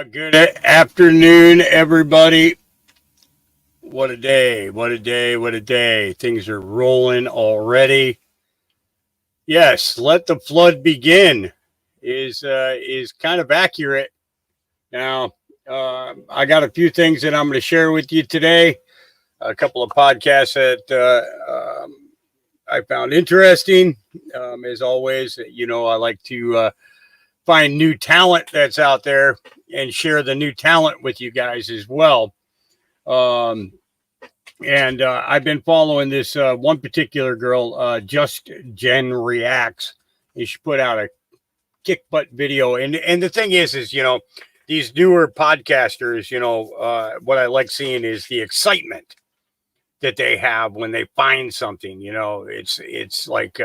Good afternoon, everybody. What a day, what a day, what a day. Things are rolling already. Yes, let the flood begin is kind of accurate. Now, I got a few things that I'm going to share with you today. A couple of podcasts that I found interesting. As always, I like to find new talent that's out there and share the new talent with you guys as well. Um, and I've been following this one particular girl, Just Jen Reacts. And she put out a kick butt video, and the thing is these newer podcasters, what I like seeing is the excitement that they have when they find something. It's like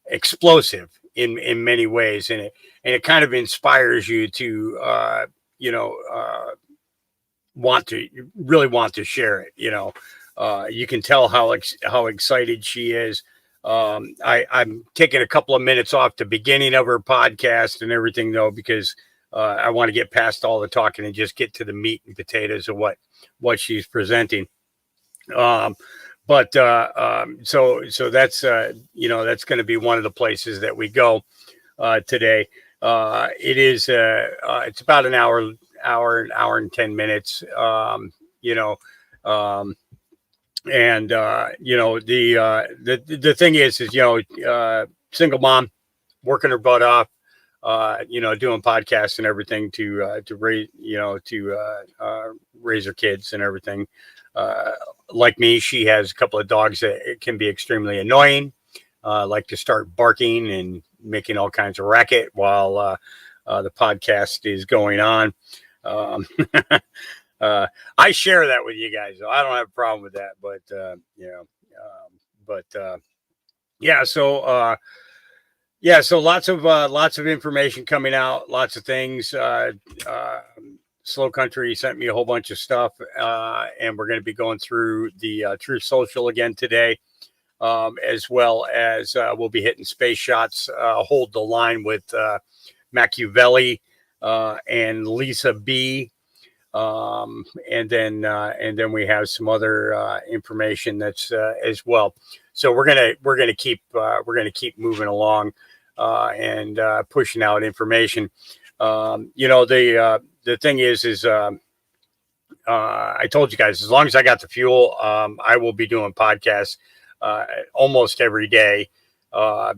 explosive in many ways, and it kind of inspires you to you know want to share it. You can tell how excited she is. I'm taking a couple of minutes off the beginning of her podcast and everything though, because I want to get past all the talking and just get to the meat and potatoes of what she's presenting. Um, so that's going to be one of the places that we go today. It's about an hour and 10 minutes. You know, um, and the thing is single mom working her butt off, doing podcasts and everything to raise raise her kids and everything. Like me, she has a couple of dogs that can be extremely annoying, like to start barking and making all kinds of racket while the podcast is going on. Um, I share that with you guys, so I don't have a problem with that. Yeah. So lots of information coming out, lots of things. Slow Country sent me a whole bunch of stuff, and we're going to be going through the Truth Social again today, as well as we'll be hitting Space Shots, Hold the Line with Machiavelli and Lisa B. And then we have some other information that's as well. So we're gonna keep moving along and pushing out information. The thing is I told you guys, as long as I got the fuel, I will be doing podcasts almost every day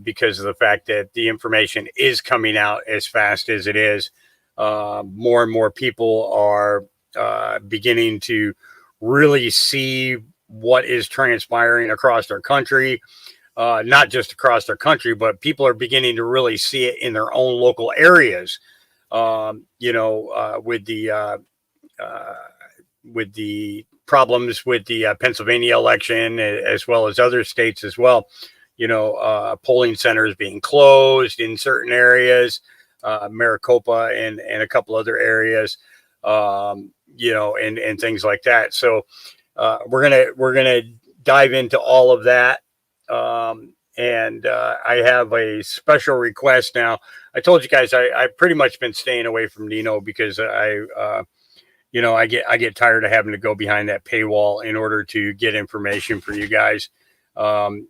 because of the fact that the information is coming out as fast as it is. More and more people are beginning to really see what is transpiring across our country. Not just across our country, but people are beginning to really see it in their own local areas. With the problems with the Pennsylvania election, as well as other states as well. Polling centers being closed in certain areas, Maricopa and a couple other areas, and things like that. So we're gonna dive into all of that. And I have a special request now. I told you guys I've pretty much been staying away from Nino because I get tired of having to go behind that paywall in order to get information for you guys. There's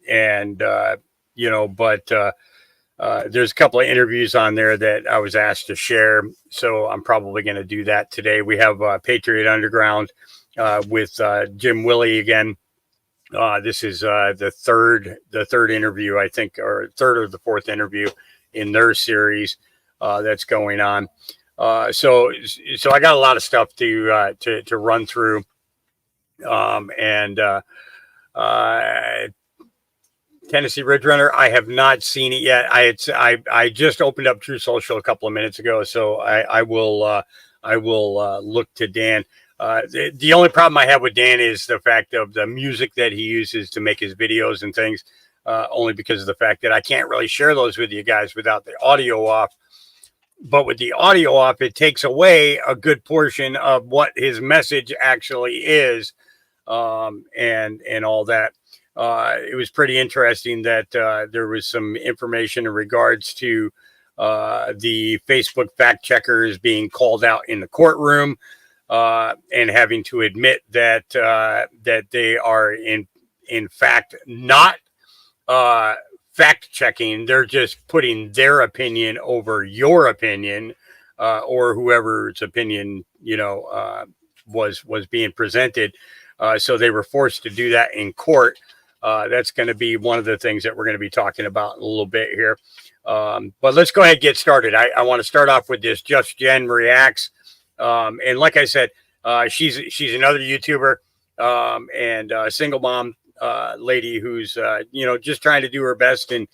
a couple of interviews on there that I was asked to share, so I'm probably going to do that today. We have Patriot Underground with Jim Willie again. This is the third interview, I think, or third or the fourth interview in their series that's going on. So I got a lot of stuff to run through, and Tennessee Ridge Runner, I have not seen it yet. I just opened up True Social a couple of minutes ago, so I will look to Dan. The only problem I have with Dan is the fact of the music that he uses to make his videos and things, only because of the fact that I can't really share those with you guys without the audio off. But with the audio off, it takes away a good portion of what his message actually is, and all that. It was pretty interesting that there was some information in regards to the Facebook fact checkers being called out in the courtroom and having to admit that that they are in fact not fact checking. They're just putting their opinion over your opinion or whoever's opinion was being presented. So they were forced to do that in court. That's going to be one of the things that we're going to be talking about in a little bit here. But let's go ahead and get started. I want to start off with this Just Jen Reacts. And like I said, she's another YouTuber and a single mom lady who's just trying to do her best and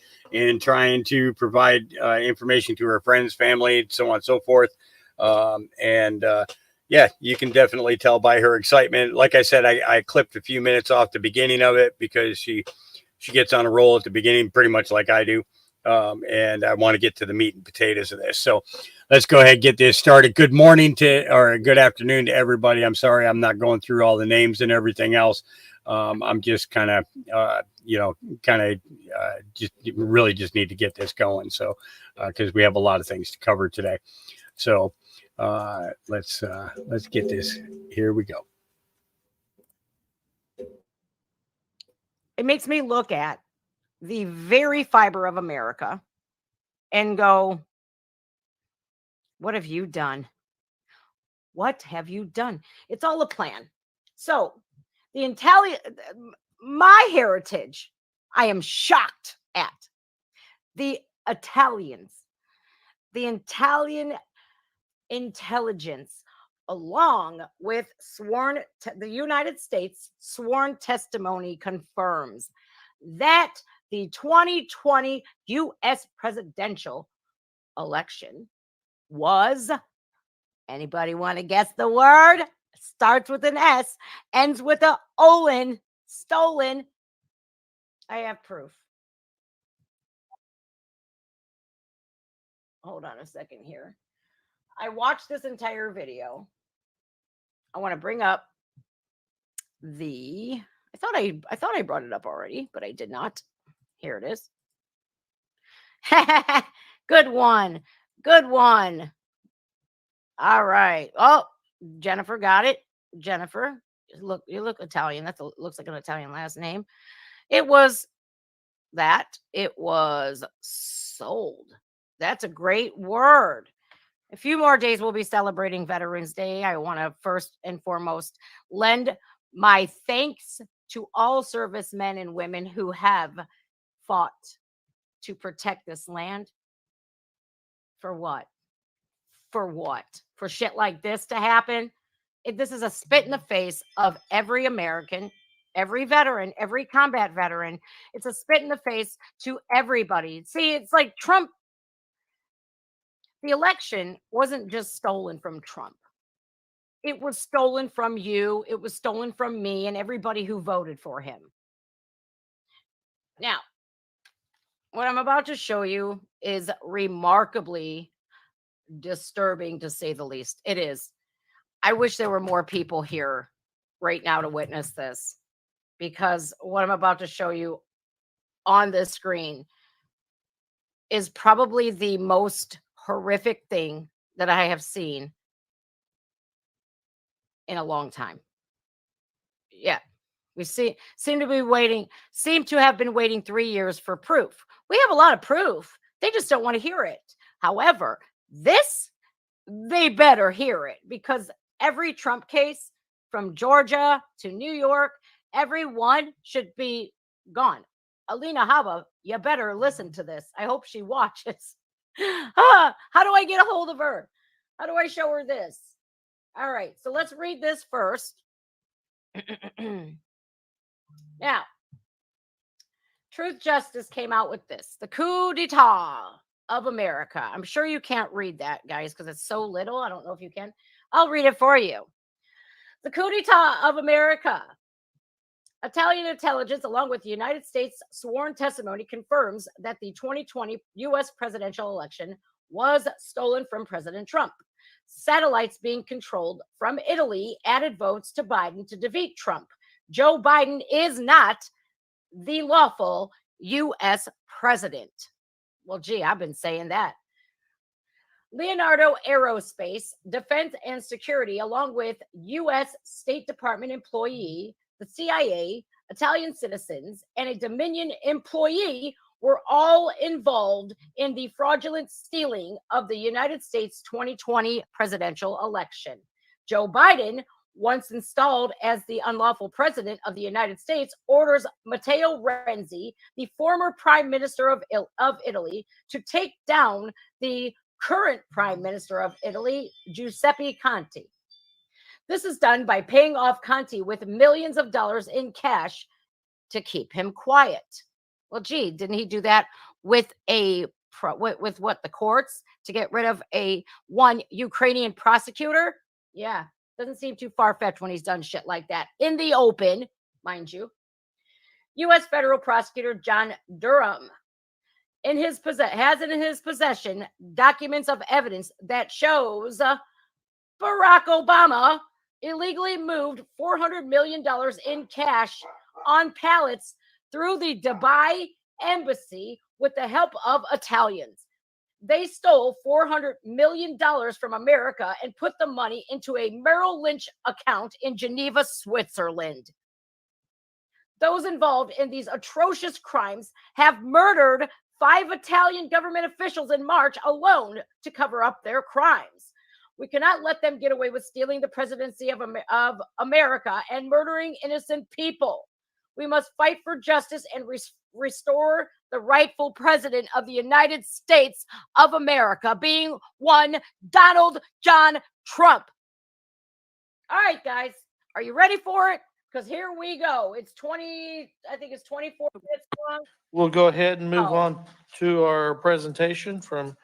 trying to provide information to her friends, family, so on and so forth. Yeah, you can definitely tell by her excitement. Like I said, I clipped a few minutes off the beginning of it because she gets on a roll at the beginning, pretty much like I do. And I want to get to the meat and potatoes of this. So let's go ahead and get this started. Good morning or good afternoon to everybody. I'm sorry I'm not going through all the names and everything else. I'm just kind of, just really just need to get this going. So, because we have a lot of things to cover today. So let's get this. Here we go. It makes me look at the very fiber of America and go, what have you done? What have you done? It's all a plan. So my heritage, I am shocked at. The Italian intelligence, along with the United States sworn testimony confirms that the 2020 U.S. presidential election was, anybody want to guess the word? Starts with an S, ends with a Olin, stolen. I have proof. Hold on a second here. I watched this entire video. I want to bring up I thought I brought it up already, but I did not. Here it is. Good one. All right. Oh, Jennifer got it. Jennifer, you look Italian. Looks like an Italian last name. It was sold. That's a great word. A few more days we'll be celebrating Veterans Day. I want to first and foremost lend my thanks to all servicemen and women who have fought to protect this land. For what? For shit like this to happen? This is a spit in the face of every American, every veteran, every combat veteran. It's a spit in the face to everybody. See, it's like Trump. The election wasn't just stolen from Trump. It was stolen from you. It was stolen from me and everybody who voted for him. Now, what I'm about to show you is remarkably disturbing, to say the least. It is. I wish there were more people here right now to witness this, because what I'm about to show you on this screen is probably the most horrific thing that I have seen in a long time. Yeah. We seem to have been waiting 3 years for proof. We have a lot of proof. They just don't want to hear it. However, this, they better hear it, because every Trump case from Georgia to New York, everyone should be gone. Alina Habba, you better listen to this. I hope she watches. How do I get a hold of her? How do I show her this? All right, so let's read this first. Now, Truth Justice came out with this, the coup d'etat of America. I'm sure you can't read that, guys, because it's so little. I don't know if you can. I'll read it for you. The coup d'etat of America. Italian intelligence, along with the United States sworn testimony, confirms that the 2020 U.S. presidential election was stolen from President Trump. Satellites being controlled from Italy added votes to Biden to defeat Trump. Joe Biden is not the lawful U.S. president. Well, gee, I've been saying that. Leonardo Aerospace, Defense and Security, along with U.S. State Department employee, the CIA, Italian citizens, and a Dominion employee were all involved in the fraudulent stealing of the United States 2020 presidential election. Joe Biden, once installed as the unlawful president of the United States, orders Matteo Renzi, the former prime minister of Italy, to take down the current prime minister of Italy, Giuseppe Conte. This is done by paying off Conte with millions of dollars in cash to keep him quiet. Well, gee, didn't he do that with with what, the courts, to get rid of one Ukrainian prosecutor? Yeah, doesn't seem too far-fetched when he's done shit like that in the open, mind you. U.S. federal prosecutor John Durham has in his possession documents of evidence that shows Barack Obama illegally moved $400 million in cash on pallets through the Dubai embassy with the help of Italians. They stole $400 million from America and put the money into a Merrill Lynch account in Geneva, Switzerland. Those involved in these atrocious crimes have murdered 5 Italian government officials in March alone to cover up their crimes. We cannot let them get away with stealing the presidency of America and murdering innocent people. We must fight for justice and restore the rightful president of the United States of America, being one Donald John Trump. All right, guys, are you ready for it? Because here we go. It's 24 minutes long. We'll go ahead and move on to our presentation from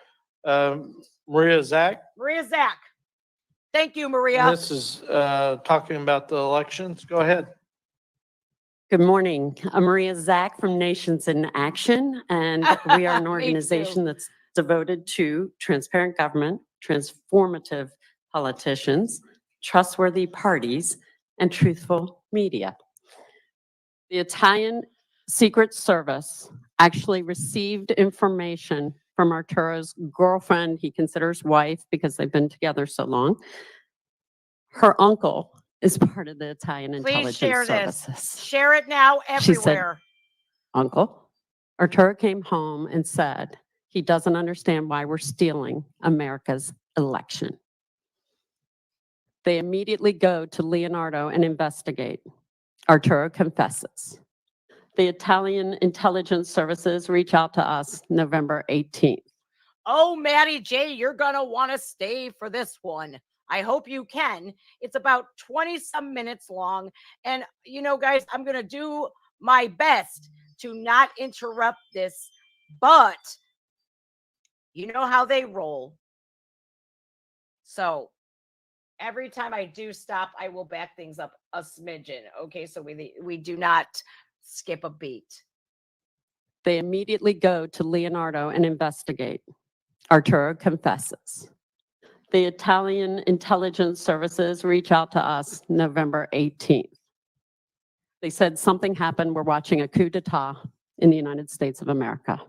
Maria Zack. Maria Zack. Thank you, Maria. And this is talking about the elections. Go ahead. Good morning. I'm Maria Zack from Nations in Action, and we are an organization that's devoted to transparent government, transformative politicians, trustworthy parties, and truthful media. The Italian Secret Service actually received information from Arturo's girlfriend, he considers wife because they've been together so long. Her uncle is part of the Italian intelligence services. Share it now everywhere. She said, Uncle, Arturo came home and said he doesn't understand why we're stealing America's election. They immediately go to Leonardo and investigate. Arturo confesses. The Italian intelligence services reach out to us November 18th. Oh, Maddie J, you're going to want to stay for this one. I hope you can. It's about 20-some minutes long. And, you know, guys, I'm going to do my best to not interrupt this. But you know how they roll. So every time I do stop, I will back things up a smidgen. Okay, so we do not skip a beat. They immediately go to Leonardo and investigate. Arturo confesses. The Italian intelligence services reach out to us November 18th. They said something happened. We're watching a coup d'etat in the United States of America.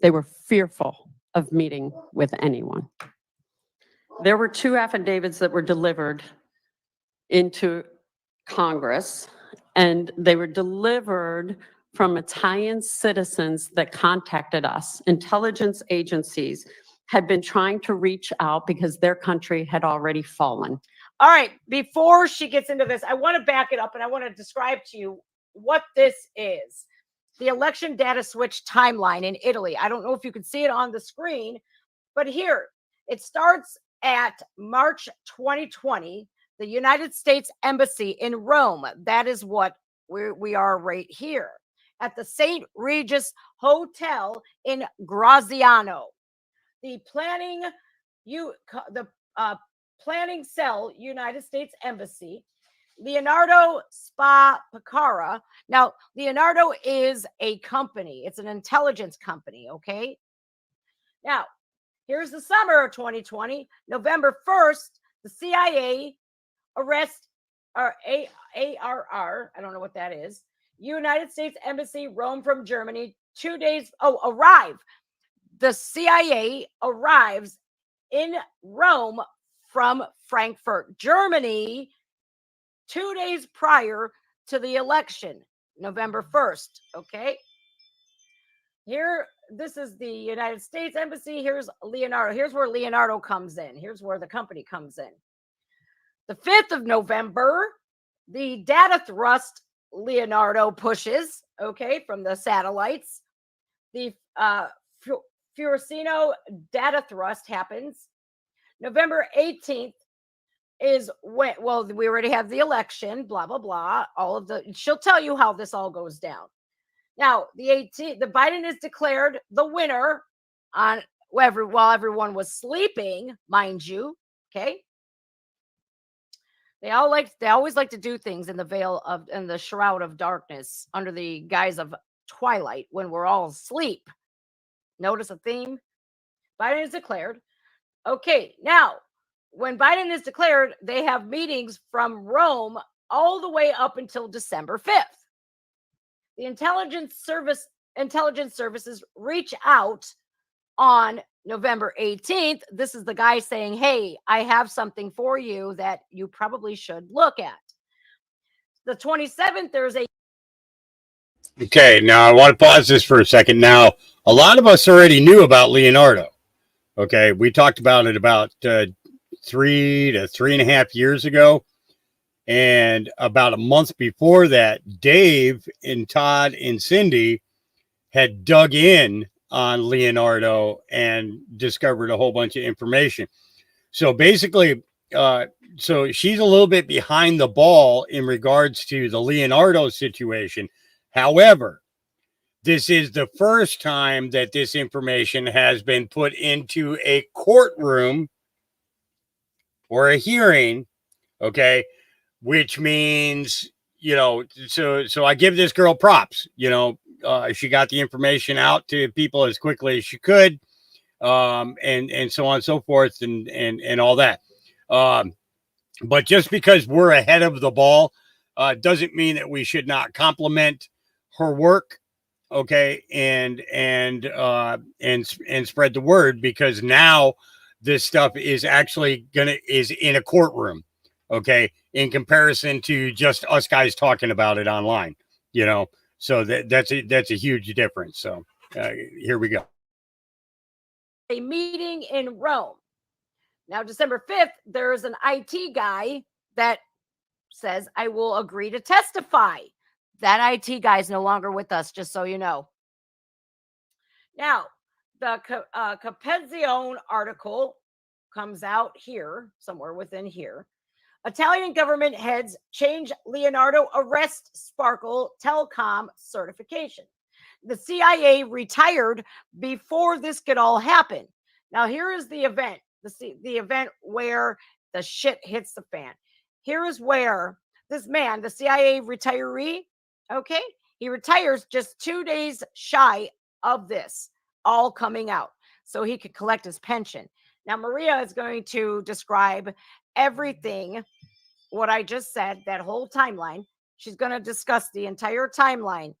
They were fearful of meeting with anyone. There were 2 affidavits that were delivered into Congress, and they were delivered from Italian citizens that contacted us. Intelligence agencies had been trying to reach out because their country had already fallen. All right, before she gets into this, I want to back it up and I want to describe to you what this is. The election data switch timeline in Italy. I don't know if you can see it on the screen, but here it starts at March 2020, the United States Embassy in Rome. That is what we are right here at the St. Regis Hotel in Graziano. The planning cell, United States Embassy, Leonardo Spa Picara. Now, Leonardo is a company. It's an intelligence company, okay? Now, here's the summer of 2020, November 1st, the CIA arrest, or ARR, I don't know what that is, United States Embassy, Rome from Germany, 2 days, arrive. The CIA arrives in Rome from Frankfurt, Germany, 2 days prior to the election, November 1st. Okay. Here, this is the United States Embassy. Here's Leonardo. Here's where Leonardo comes in. Here's where the company comes in. The 5th of November, the data thrust Leonardo pushes, okay, from the satellites. The Furicino data thrust happens. November 18th is when, well, we already have the election, blah, blah, blah. All of the, she'll tell you how this all goes down. Now, the Biden is declared the winner on while everyone was sleeping, mind you. Okay. They always like to do things in the shroud of darkness under the guise of twilight when we're all asleep. Notice a theme? Biden is declared. Okay, now, when Biden is declared, they have meetings from Rome all the way up until December 5th. The intelligence services reach out on November 18th. This is the guy saying, hey, I have something for you that you probably should look at. The 27th, there's a... Okay, now I want to pause this for a second. Now, a lot of us already knew about Leonardo. Okay, we talked about it about 3 to 3.5 years ago. And about a month before that, Dave and Todd and Cindy had dug in on Leonardo and discovered a whole bunch of information. So basically, so she's a little bit behind the ball in regards to the Leonardo situation. However, this is the first time that this information has been put into a courtroom or a hearing, okay, which means, so I give this girl props, she got the information out to people as quickly as she could, and so on and so forth, and all that. But just because we're ahead of the ball, doesn't mean that we should not compliment her work, okay, and spread the word, because now this stuff is actually is in a courtroom, okay, in comparison to just us guys talking about it online, so that's a huge difference. So here we go. A meeting in Rome. Now, December 5th, there's an IT guy that says, I will agree to testify. That IT guy is no longer with us, just so you know. Now, the Capezzione article comes out here, somewhere within here. Italian government heads change Leonardo arrest Sparkle telecom certification. The CIA retired before this could all happen. Now, here is the event, the event where the shit hits the fan. Here is where this man, the CIA retiree, okay, he retires just 2 days shy of this all coming out so he could collect his pension. Now, Maria is going to describe everything, what I just said, that whole timeline. She's going to discuss the entire timeline,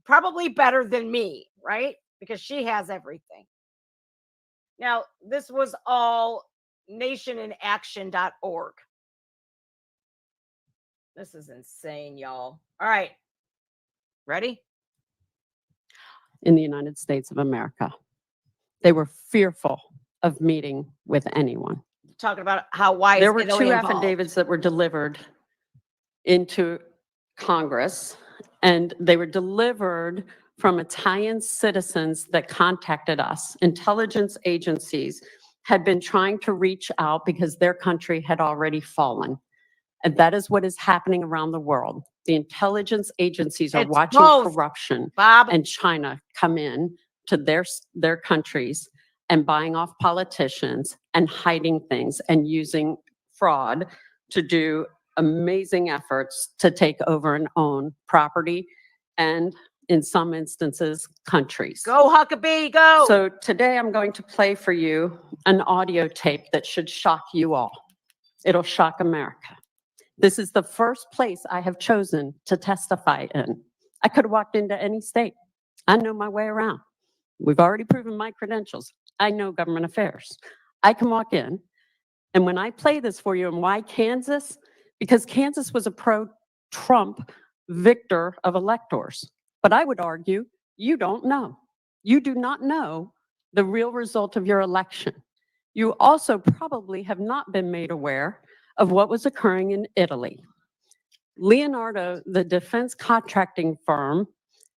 probably better than me, right? Because she has everything. Now, this was all nationinaction.org. This is insane, y'all. All right. Ready? In the United States of America, they were fearful of meeting with anyone. Talking about why There were Italy two involved? affidavits that were delivered into Congress, and they were delivered from Italian citizens that contacted us. Intelligence agencies had been trying to reach out because their country had already fallen. And that is what is happening around the world. The intelligence agencies are It's watching both, corruption Bob. and China come in to their countries and buying off politicians and hiding things and using fraud to do amazing efforts to take over and own property and, in some instances, countries. Go Huckabee, go. So today I'm going to play for you an audio tape that should shock you all. It'll shock America. This is the first place I have chosen to testify in. I could have walked into any state. I know my way around. We've already proven my credentials. I know government affairs. I can walk in, and when I play this for you, and why Kansas? Because Kansas was a pro-Trump victor of electors. But I would argue you don't know. You do not know the real result of your election. You also probably have not been made aware of what was occurring in Italy. Leonardo, the defense contracting firm,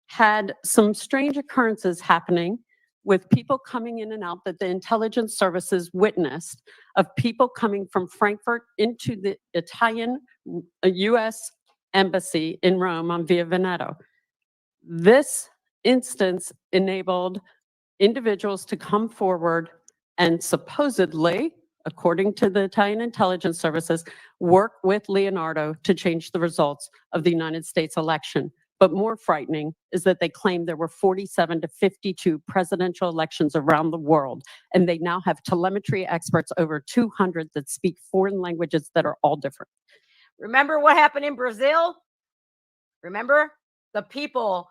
had some strange occurrences happening with people coming in and out that the intelligence services witnessed, of people coming from Frankfurt into the Italian U.S. embassy in Rome on Via Veneto. This instance enabled individuals to come forward and supposedly, according to the Italian intelligence services, work with Leonardo to change the results of the United States election. But more frightening is that they claim there were 47 to 52 presidential elections around the world, and they now have telemetry experts, over 200, that speak foreign languages that are all different. Remember what happened in Brazil? Remember? The people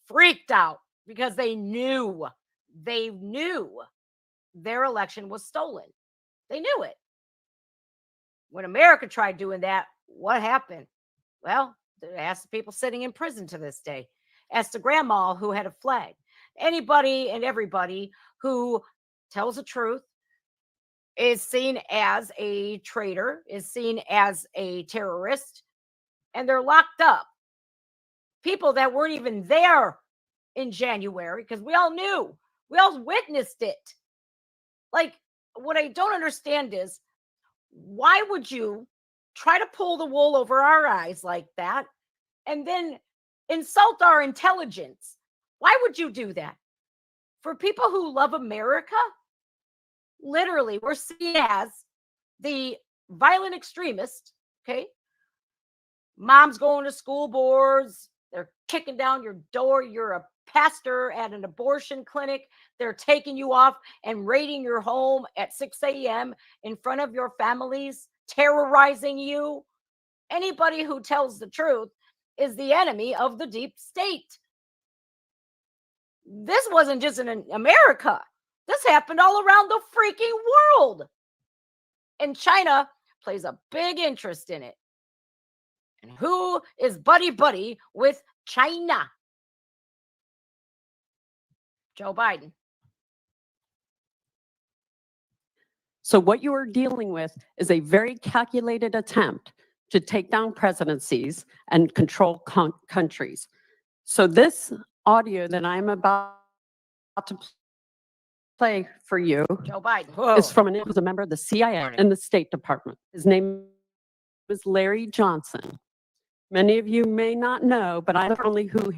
freaked out because they knew their election was stolen. They knew it. When America tried doing that, what happened? Well, ask the people sitting in prison to this day. Ask the grandma who had a flag. Anybody and everybody who tells the truth is seen as a traitor, is seen as a terrorist, and they're locked up. People that weren't even there in January, because we all knew, we all witnessed it. Like, what I don't understand is, why would you try to pull the wool over our eyes like that and then insult our intelligence? Why would you do that? For people who love America, literally, we're seen as the violent extremist, okay? Mom's going to school boards. They're kicking down your door. You're a pastor at an abortion clinic. They're taking you off and raiding your home at 6 a.m. in front of your families, terrorizing you. Anybody who tells the truth is the enemy of the deep state. This wasn't just in America. This happened all around the freaking world. And China plays a big interest in it. And who is buddy with China? Joe Biden. So what you are dealing with is a very calculated attempt to take down presidencies and control countries. So this audio that I'm about to play for you Joe Biden is from who was a member of the CIA and the State Department. His name was Larry Johnson. Many of you may not know, but I'm only who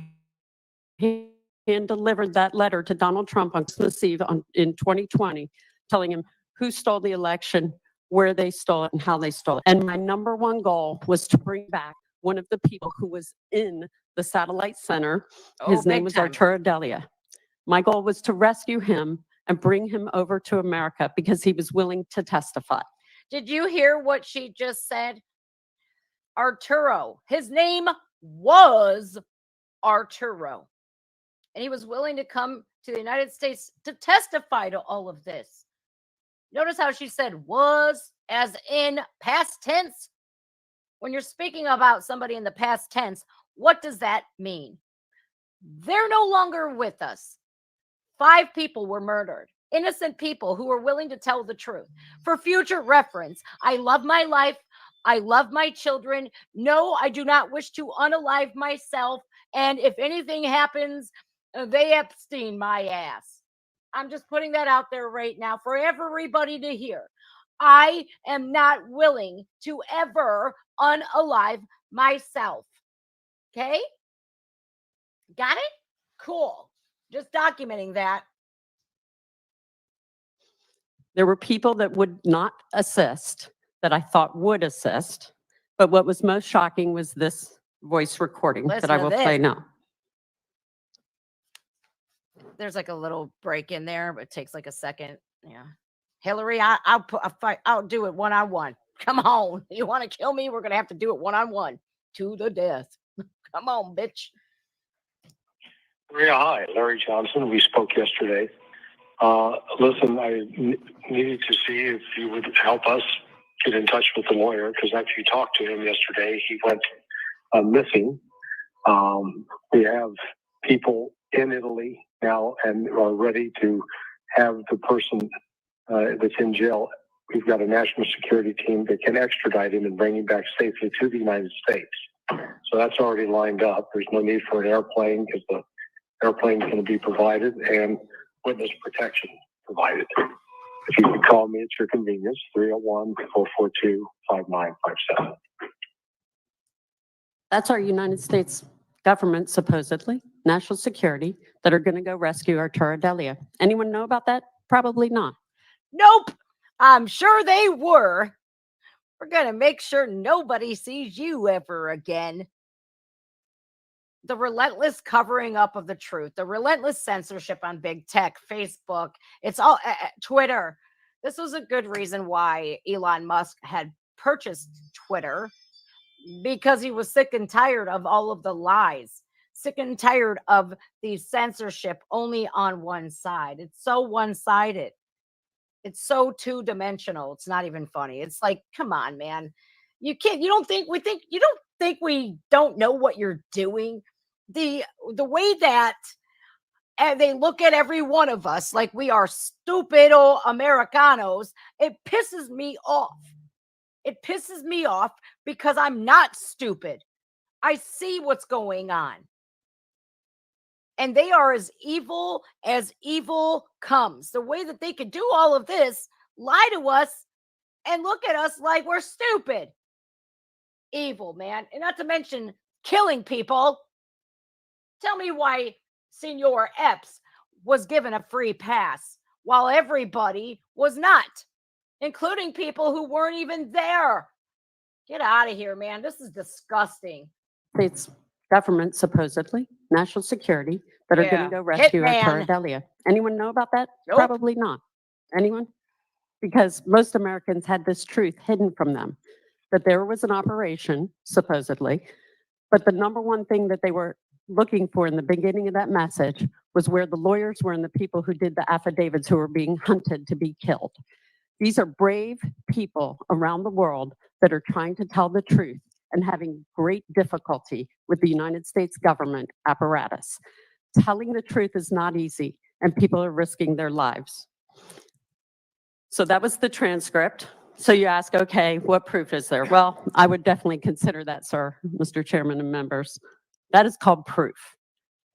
hand delivered that letter to Donald Trump on Christmas Eve in 2020, telling him who stole the election, where they stole it, and how they stole it. And my number one goal was to bring back one of the people who was in the satellite center. His name was Arturo Delia. My goal was to rescue him and bring him over to America because he was willing to testify. Did you hear what she just said? Arturo. His name was Arturo. And he was willing to come to the United States to testify to all of this. Notice how she said was, as in past tense. When you're speaking about somebody in the past tense, what does that mean? They're no longer with us. 5 people were murdered. Innocent people who were willing to tell the truth. For future reference, I love my life. I love my children. No, I do not wish to unalive myself. And if anything happens, they Epstein my ass. I'm just putting that out there right now for everybody to hear. I am not willing to ever unalive myself. Okay? Got it? Cool. Just documenting that. There were people that would not assist, that I thought would assist. But what was most shocking was this voice recording Listen that I to will this. play now. There's like a little break in there, but it takes like a second. Yeah. Hillary, I'll do it one-on-one. Come on. You want to kill me? We're going to have to do it one-on-one to the death. Come on, bitch. Maria, hi. Larry Johnson. We spoke yesterday. Listen, I needed to see if you would help us get in touch with the lawyer, because after you talked to him yesterday, he went missing. We have people in Italy now and are ready to have the person that's in jail. We've got a national security team that can extradite him and bring him back safely to the United States. So that's already lined up. There's no need for an airplane because the airplane is going to be provided and witness protection provided. If you can call me at your convenience, 301-442-5957. That's our United States government, supposedly, national security, that are going to go rescue Arturo Delia. Anyone know about that? Probably not. Nope. I'm sure they were. We're going to make sure nobody sees you ever again. The relentless covering up of the truth, the relentless censorship on big tech, Facebook, it's all Twitter. This was a good reason why Elon Musk had purchased Twitter, because he was sick and tired of all of the lies, sick and tired of the censorship only on one side. It's so one-sided. It's so two-dimensional. It's not even funny. It's like, come on, man. You don't think we don't know what you're doing? The way that they look at every one of us like we are stupid old Americanos, it pisses me off. It pisses me off because I'm not stupid. I see what's going on. And they are as evil comes. The way that they could do all of this, lie to us, and look at us like we're stupid. Evil, man. And not to mention killing people. Tell me why Senor Epps was given a free pass while everybody was not, including people who weren't even there. Get out of here, man. This is disgusting. States government, supposedly, national security, that are going to go rescue Arturo Delia. Anyone know about that? Nope. Probably not. Anyone? Because most Americans had this truth hidden from them, that there was an operation, supposedly, but the number one thing that they were looking for in the beginning of that message was where the lawyers were and the people who did the affidavits who were being hunted to be killed. These are brave people around the world that are trying to tell the truth and having great difficulty with the United States government apparatus. Telling the truth is not easy, and people are risking their lives. So that was the transcript. So you ask, okay, what proof is there? Well, I would definitely consider that, sir, Mr. Chairman and members. That is called proof.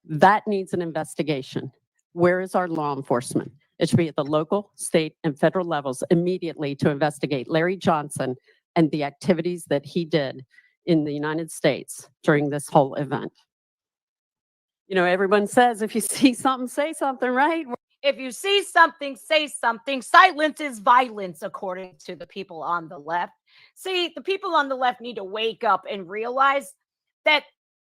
That needs an investigation. Where is our law enforcement? It should be at the local, state, and federal levels immediately to investigate Larry Johnson and the activities that he did in the United States during this whole event. You know, everyone says, if you see something, say something, right? If you see something, say something. Silence is violence, according to the people on the left. See, the people on the left need to wake up and realize that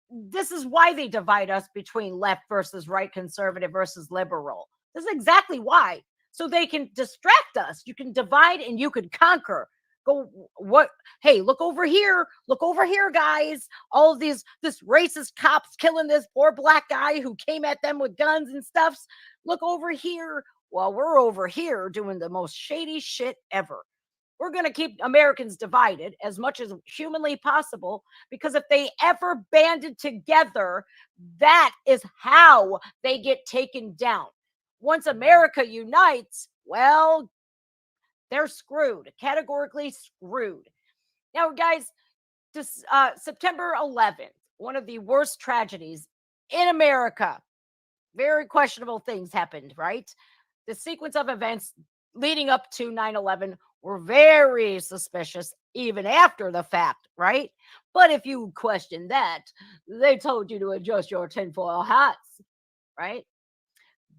this is why they divide us between left versus right, conservative versus liberal. This is exactly why. So they can distract us. You can divide and you can conquer. Go, what? Hey, look over here. Look over here, guys. All of this racist cops killing this poor black guy who came at them with guns and stuffs. Look over here. Well, we're over here doing the most shady shit ever. We're going to keep Americans divided as much as humanly possible, because if they ever banded together, that is how they get taken down. Once America unites, well, they're screwed, categorically screwed. Now, guys, this September 11th, one of the worst tragedies in America. Very questionable things happened, right? The sequence of events leading up to 9/11 were very suspicious, even after the fact, right? But if you question that, they told you to adjust your tinfoil hats, right?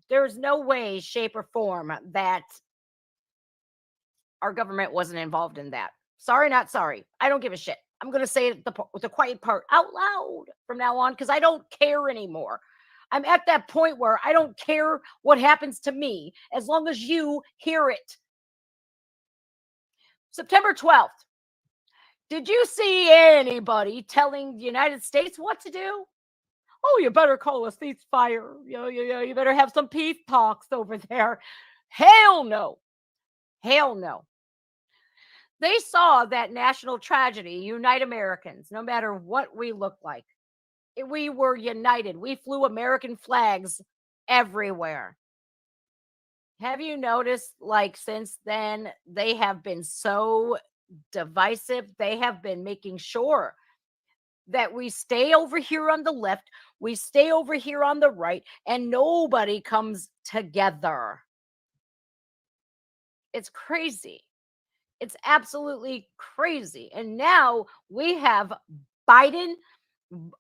There's no way, shape, or form that our government wasn't involved in that. Sorry, not sorry. I don't give a shit. I'm going to say the quiet part out loud from now on, because I don't care anymore. I'm at that point where I don't care what happens to me as long as you hear it. September 12th. Did you see anybody telling the United States what to do? oh, you better call a ceasefire. You better have some peace talks over there. Hell no. Hell no. They saw that national tragedy unite Americans, no matter what we look like. We were united. We flew American flags everywhere. Have you noticed, like, since then, they have been so divisive? They have been making sure that we stay over here on the left, we stay over here on the right, and nobody comes together. It's crazy. It's absolutely crazy. And now we have Biden,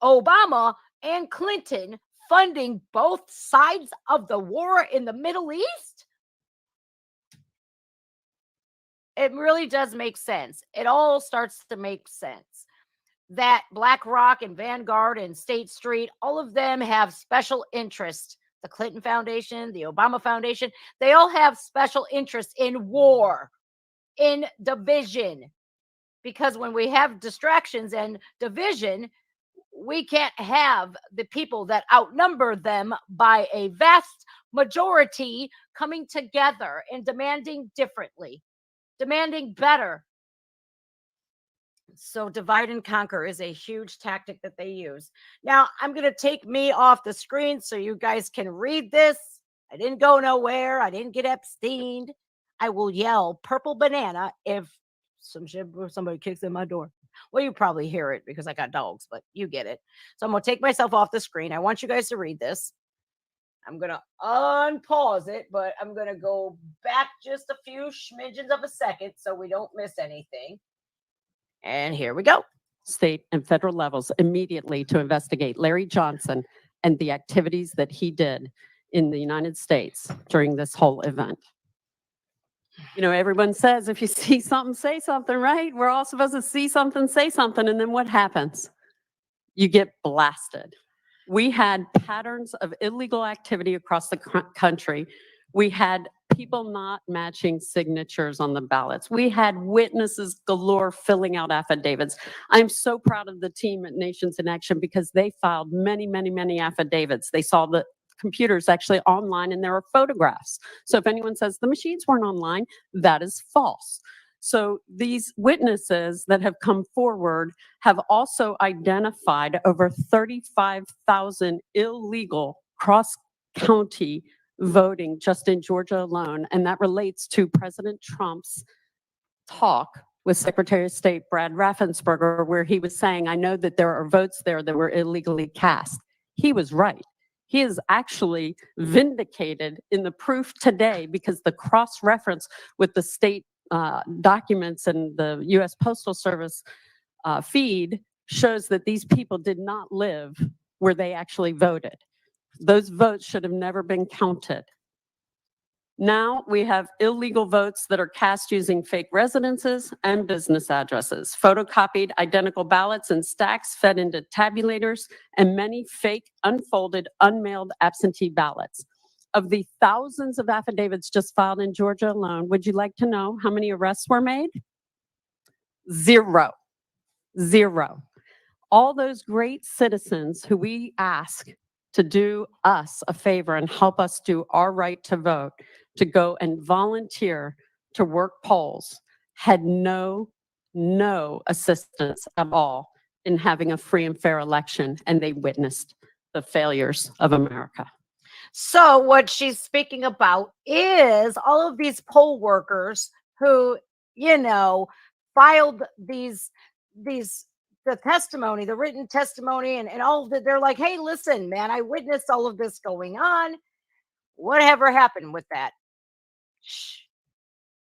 Obama, and Clinton funding both sides of the war in the Middle East. It really does make sense. It all starts to make sense. That BlackRock and Vanguard and State Street, all of them have special interest. The Clinton Foundation, the Obama Foundation, they all have special interest in war, in division. Because when we have distractions and division, we can't have the people that outnumber them by a vast majority coming together and demanding differently, demanding better. So divide and conquer is a huge tactic that they use. Now, I'm going to take me off the screen so you guys can read this. I didn't go nowhere. I didn't get Epsteined. I will yell purple banana if somebody kicks in my door. Well, you probably hear it because I got dogs, but you get it. So I'm going to take myself off the screen. I want you guys to read this. I'm going to unpause it, but I'm going to go back just a few schmidgens of a second so we don't miss anything. And here we go. State and federal levels immediately to investigate Larry Johnson and the activities that he did in the United States during this whole event. You know, everyone says if you see something, say something, right? We're all supposed to see something, say something, and then what happens? You get blasted. We had patterns of illegal activity across the country. We had people not matching signatures on the ballots. We had witnesses galore filling out affidavits. I'm so proud of the team at Nations in Action because they filed many, many, many affidavits. They saw the computers actually online and there are photographs. So if anyone says the machines weren't online, that is false. So these witnesses that have come forward have also identified over 35,000 illegal cross-county voting just in Georgia alone. And that relates to President Trump's talk with Secretary of State Brad Raffensperger, where he was saying, I know that there are votes there that were illegally cast. He was right. He is actually vindicated in the proof today because the cross-reference with the state documents and the U.S. Postal Service feed shows that these people did not live where they actually voted. Those votes should have never been counted. Now we have illegal votes that are cast using fake residences and business addresses, photocopied identical ballots and stacks fed into tabulators, and many fake, unfolded, unmailed absentee ballots. Of the thousands of affidavits just filed in Georgia alone, would you like to know how many arrests were made? Zero. Zero. All those great citizens who we ask to do us a favor and help us do our right to vote, to go and volunteer to work polls, had no assistance at all in having a free and fair election, and they witnessed the failures of America. So what she's speaking about is all of these poll workers who, filed the testimony, the written testimony and all of that. They're like, hey, listen, man, I witnessed all of this going on. Whatever happened with that? Shh,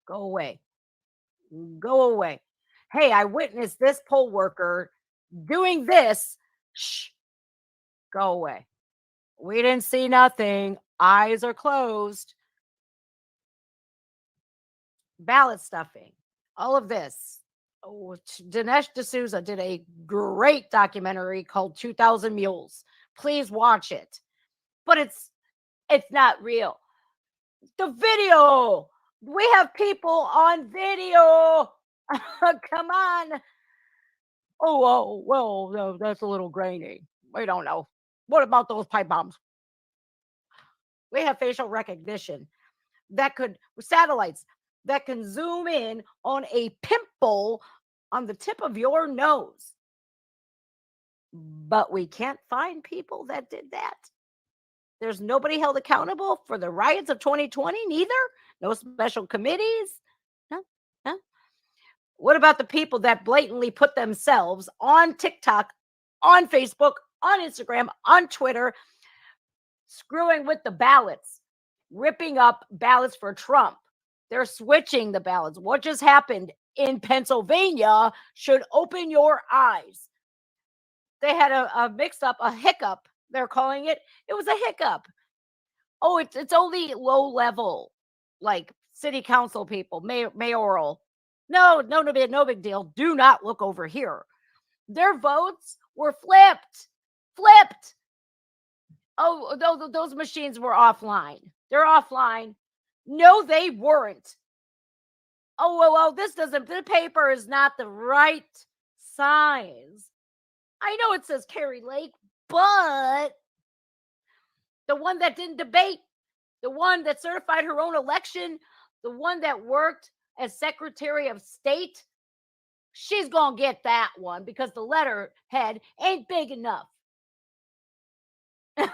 go away. Go away. Hey, I witnessed this poll worker doing this. Shh, go away. We didn't see nothing. Eyes are closed. Ballot stuffing, all of this. Oh, Dinesh D'Souza did a great documentary called 2000 Mules. Please watch it. But it's not real. The video. We have people on video. Come on. Oh, well, no, that's a little grainy. We don't know. What about those pipe bombs? We have facial recognition that could, satellites that can zoom in on a pimple on the tip of your nose. But we can't find people that did that. There's nobody held accountable for the riots of 2020, neither. No special committees. No. What about the people that blatantly put themselves on TikTok, on Facebook, on Instagram, on Twitter, screwing with the ballots, ripping up ballots for Trump? They're switching the ballots. What just happened in Pennsylvania should open your eyes. They had a mix-up, a hiccup, they're calling it. It was a hiccup. Oh, it's only low level, like city council people, mayoral. No big deal. Do not look over here. Their votes were flipped. Oh, those machines were offline. They're offline. No, they weren't. Oh, well, the paper is not the right size. I know it says Carrie Lake, but the one that didn't debate, the one that certified her own election, the one that worked as Secretary of State, she's going to get that one because the letterhead ain't big enough.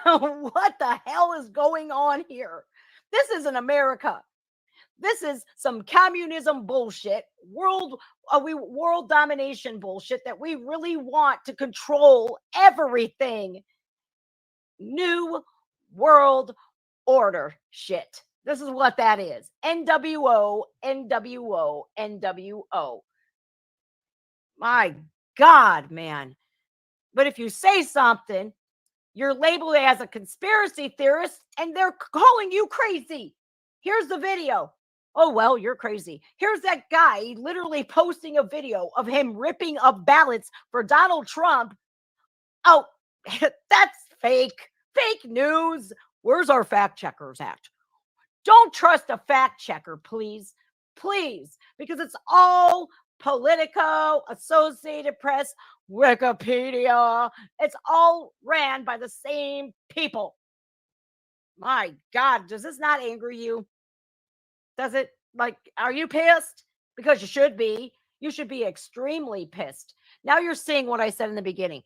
What the hell is going on here? This isn't America. This is some communism bullshit, world domination bullshit that we really want to control everything. New world order shit. This is what that is. NWO. My God, man. But if you say something, you're labeled as a conspiracy theorist and they're calling you crazy. Here's the video. Oh, well, you're crazy. Here's that guy literally posting a video of him ripping up ballots for Donald Trump. Oh, that's fake. Fake news. Where's our fact checkers at? Don't trust a fact checker, please. Please. Because it's all Politico, Associated Press, Wikipedia. It's all ran by the same people. My God, does this not anger you? Does it? Like, are you pissed? Because you should be. You should be extremely pissed. Now you're seeing what I said in the beginning.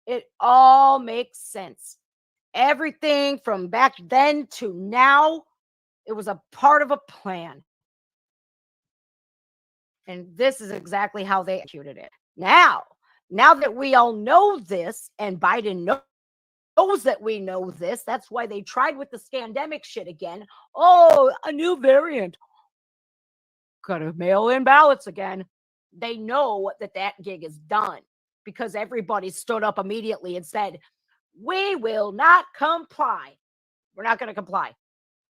It all makes sense. Everything from back then to now, it was a part of a plan. And this is exactly how they executed it. Now that we all know this, and Biden knows that we know this, that's why they tried with the scandemic shit again. Oh, a new variant. Gotta mail in ballots again. They know that gig is done because everybody stood up immediately and said, we will not comply. We're not going to comply.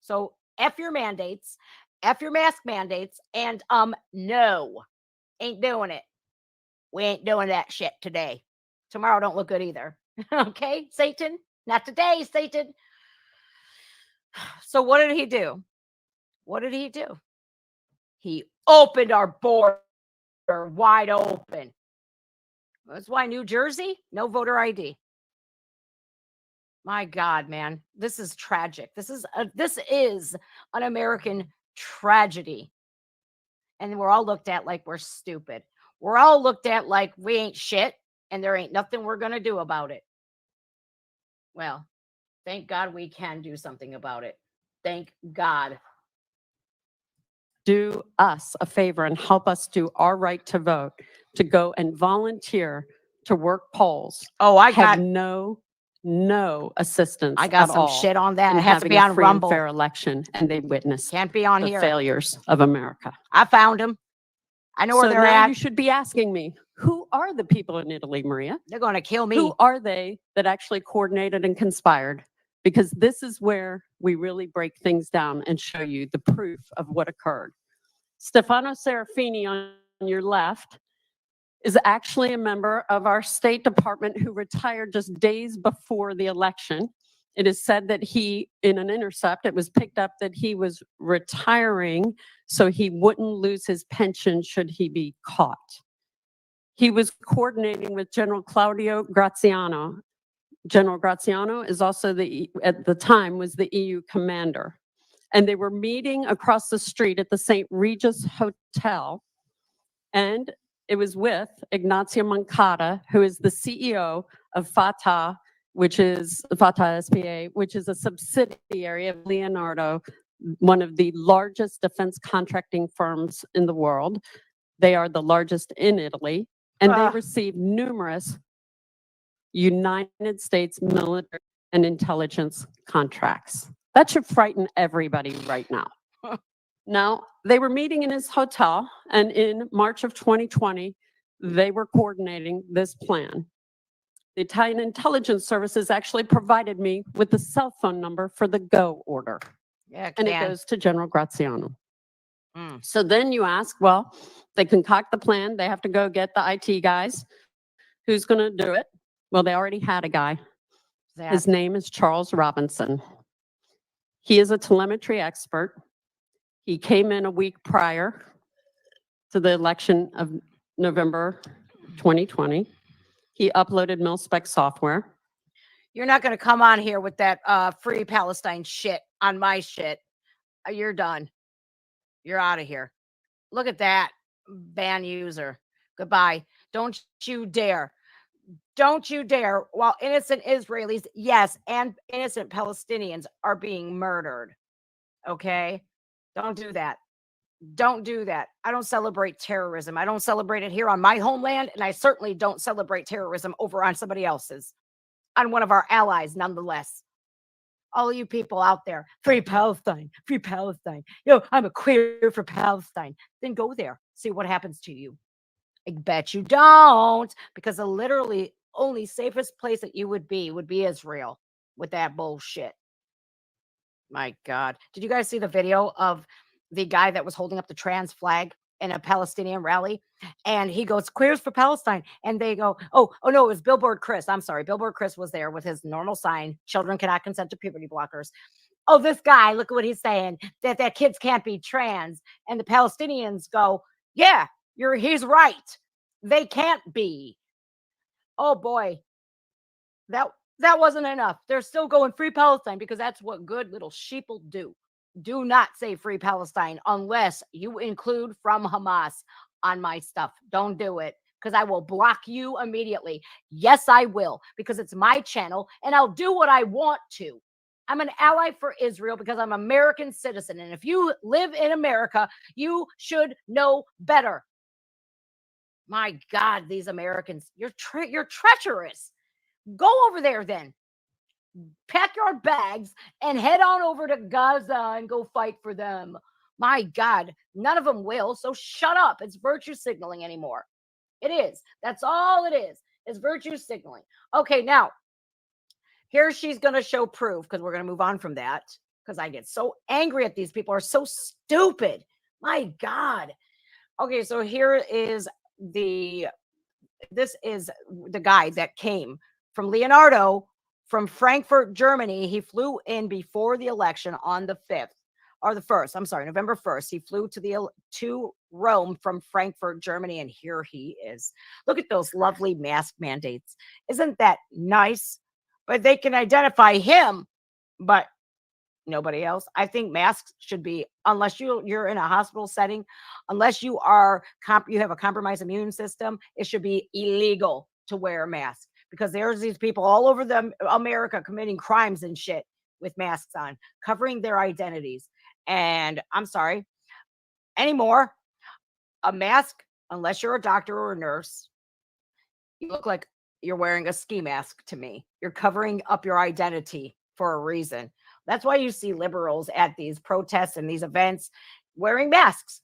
So F your mandates, F your mask mandates, and no, ain't doing it. We ain't doing that shit today. Tomorrow don't look good either. Okay, Satan? Not today, Satan. So what did he do? He opened our border wide open. That's why New Jersey, no voter ID. My God, man, this is tragic. This is an American tragedy. And we're all looked at like we're stupid. We're all looked at like we ain't shit and there ain't nothing we're going to do about it. Well, thank God we can do something about it. Thank God. Do us a favor and help us do our right to vote, to go and volunteer to work polls. Oh, I got have no assistance. I got at some all shit on that. in It has to having be a on free and Rumble. fair election, and they witnessed Can't be on the here. failures of America. I found them. I know where So they're now at. you should be asking me, who are the people in Italy, Maria? They're going to kill me. Who are they that actually coordinated and conspired? Because this is where we really break things down and show you the proof of what occurred. Stefano Serafini on your left is actually a member of our State Department who retired just days before the election. It is said that he, in an intercept, it was picked up that he was retiring so he wouldn't lose his pension should he be caught. He was coordinating with General Claudio Graziano, General Graziano is also at the time, was the EU commander. And they were meeting across the street at the St. Regis Hotel. And it was with Ignacio Moncada, who is the CEO of Fatah, which is Fatah SPA, which is a subsidiary of Leonardo, one of the largest defense contracting firms in the world. They are the largest in Italy, and they Ah. receive numerous United States military and intelligence contracts. That should frighten everybody right now. Now, they were meeting in his hotel, and in March of 2020, they were coordinating this plan. The Italian intelligence services actually provided me with the cell phone number for the go order, Yeah, and it can. goes to General Graziano. Mm. So then you ask, well, they concoct the plan. They have to go get the IT guys. Who's going to do it? Well, they already had a guy. His name is Charles Robinson. He is a telemetry expert. He came in a week prior to the election of November 2020. He uploaded mil-spec software. You're not going to come on here with that free Palestine shit on my shit. You're done. You're out of here. Look at that. Ban user. Goodbye. Don't you dare. Don't you dare. While innocent Israelis, yes, and innocent Palestinians are being murdered. Okay? Don't do that. Don't do that. I don't celebrate terrorism. I don't celebrate it here on my homeland, and I certainly don't celebrate terrorism over on somebody else's, on one of our allies, nonetheless. All you people out there, free Palestine, free Palestine. I'm a queer for Palestine. Then go there, see what happens to you. I bet you don't, because the literally only safest place that you would be Israel with that bullshit. My God. Did you guys see the video of the guy that was holding up the trans flag in a Palestinian rally? And he goes, queers for Palestine. And they go, oh no, it was Billboard Chris. I'm sorry. Billboard Chris was there with his normal sign. Children cannot consent to puberty blockers. Oh, this guy, look at what he's saying, that kids can't be trans. And the Palestinians go, yeah, he's right. They can't be. Oh boy. That wasn't enough. They're still going free Palestine because that's what good little sheeple do. Do not say free Palestine unless you include from Hamas on my stuff. Don't do it, because I will block you immediately. Yes, I will, because it's my channel and I'll do what I want to. I'm an ally for Israel because I'm an American citizen. And if you live in America, you should know better. My God, these Americans, you're treacherous. Go over there then. Pack your bags and head on over to Gaza and go fight for them. My God, none of them will. So shut up. It's virtue signaling anymore. It is. That's all it is. It's virtue signaling. Okay, now, here she's going to show proof, because we're going to move on from that, because I get so angry at these people. Are so stupid. My God. Okay, so this is the guy that came from Leonardo from Frankfurt, Germany. He flew in before the election on the 5th, or the 1st. I'm sorry, November 1st. He flew to Rome from Frankfurt, Germany, and here he is. Look at those lovely mask mandates. Isn't that nice? But they can identify him, but nobody else. I think masks should be, unless you're in a hospital setting, unless you have a compromised immune system, it should be illegal to wear a mask, because there's these people all over America committing crimes and shit with masks on, covering their identities. And I'm sorry, anymore, a mask, unless you're a doctor or a nurse, you look like you're wearing a ski mask to me. You're covering up your identity for a reason. That's why you see liberals at these protests and these events wearing masks.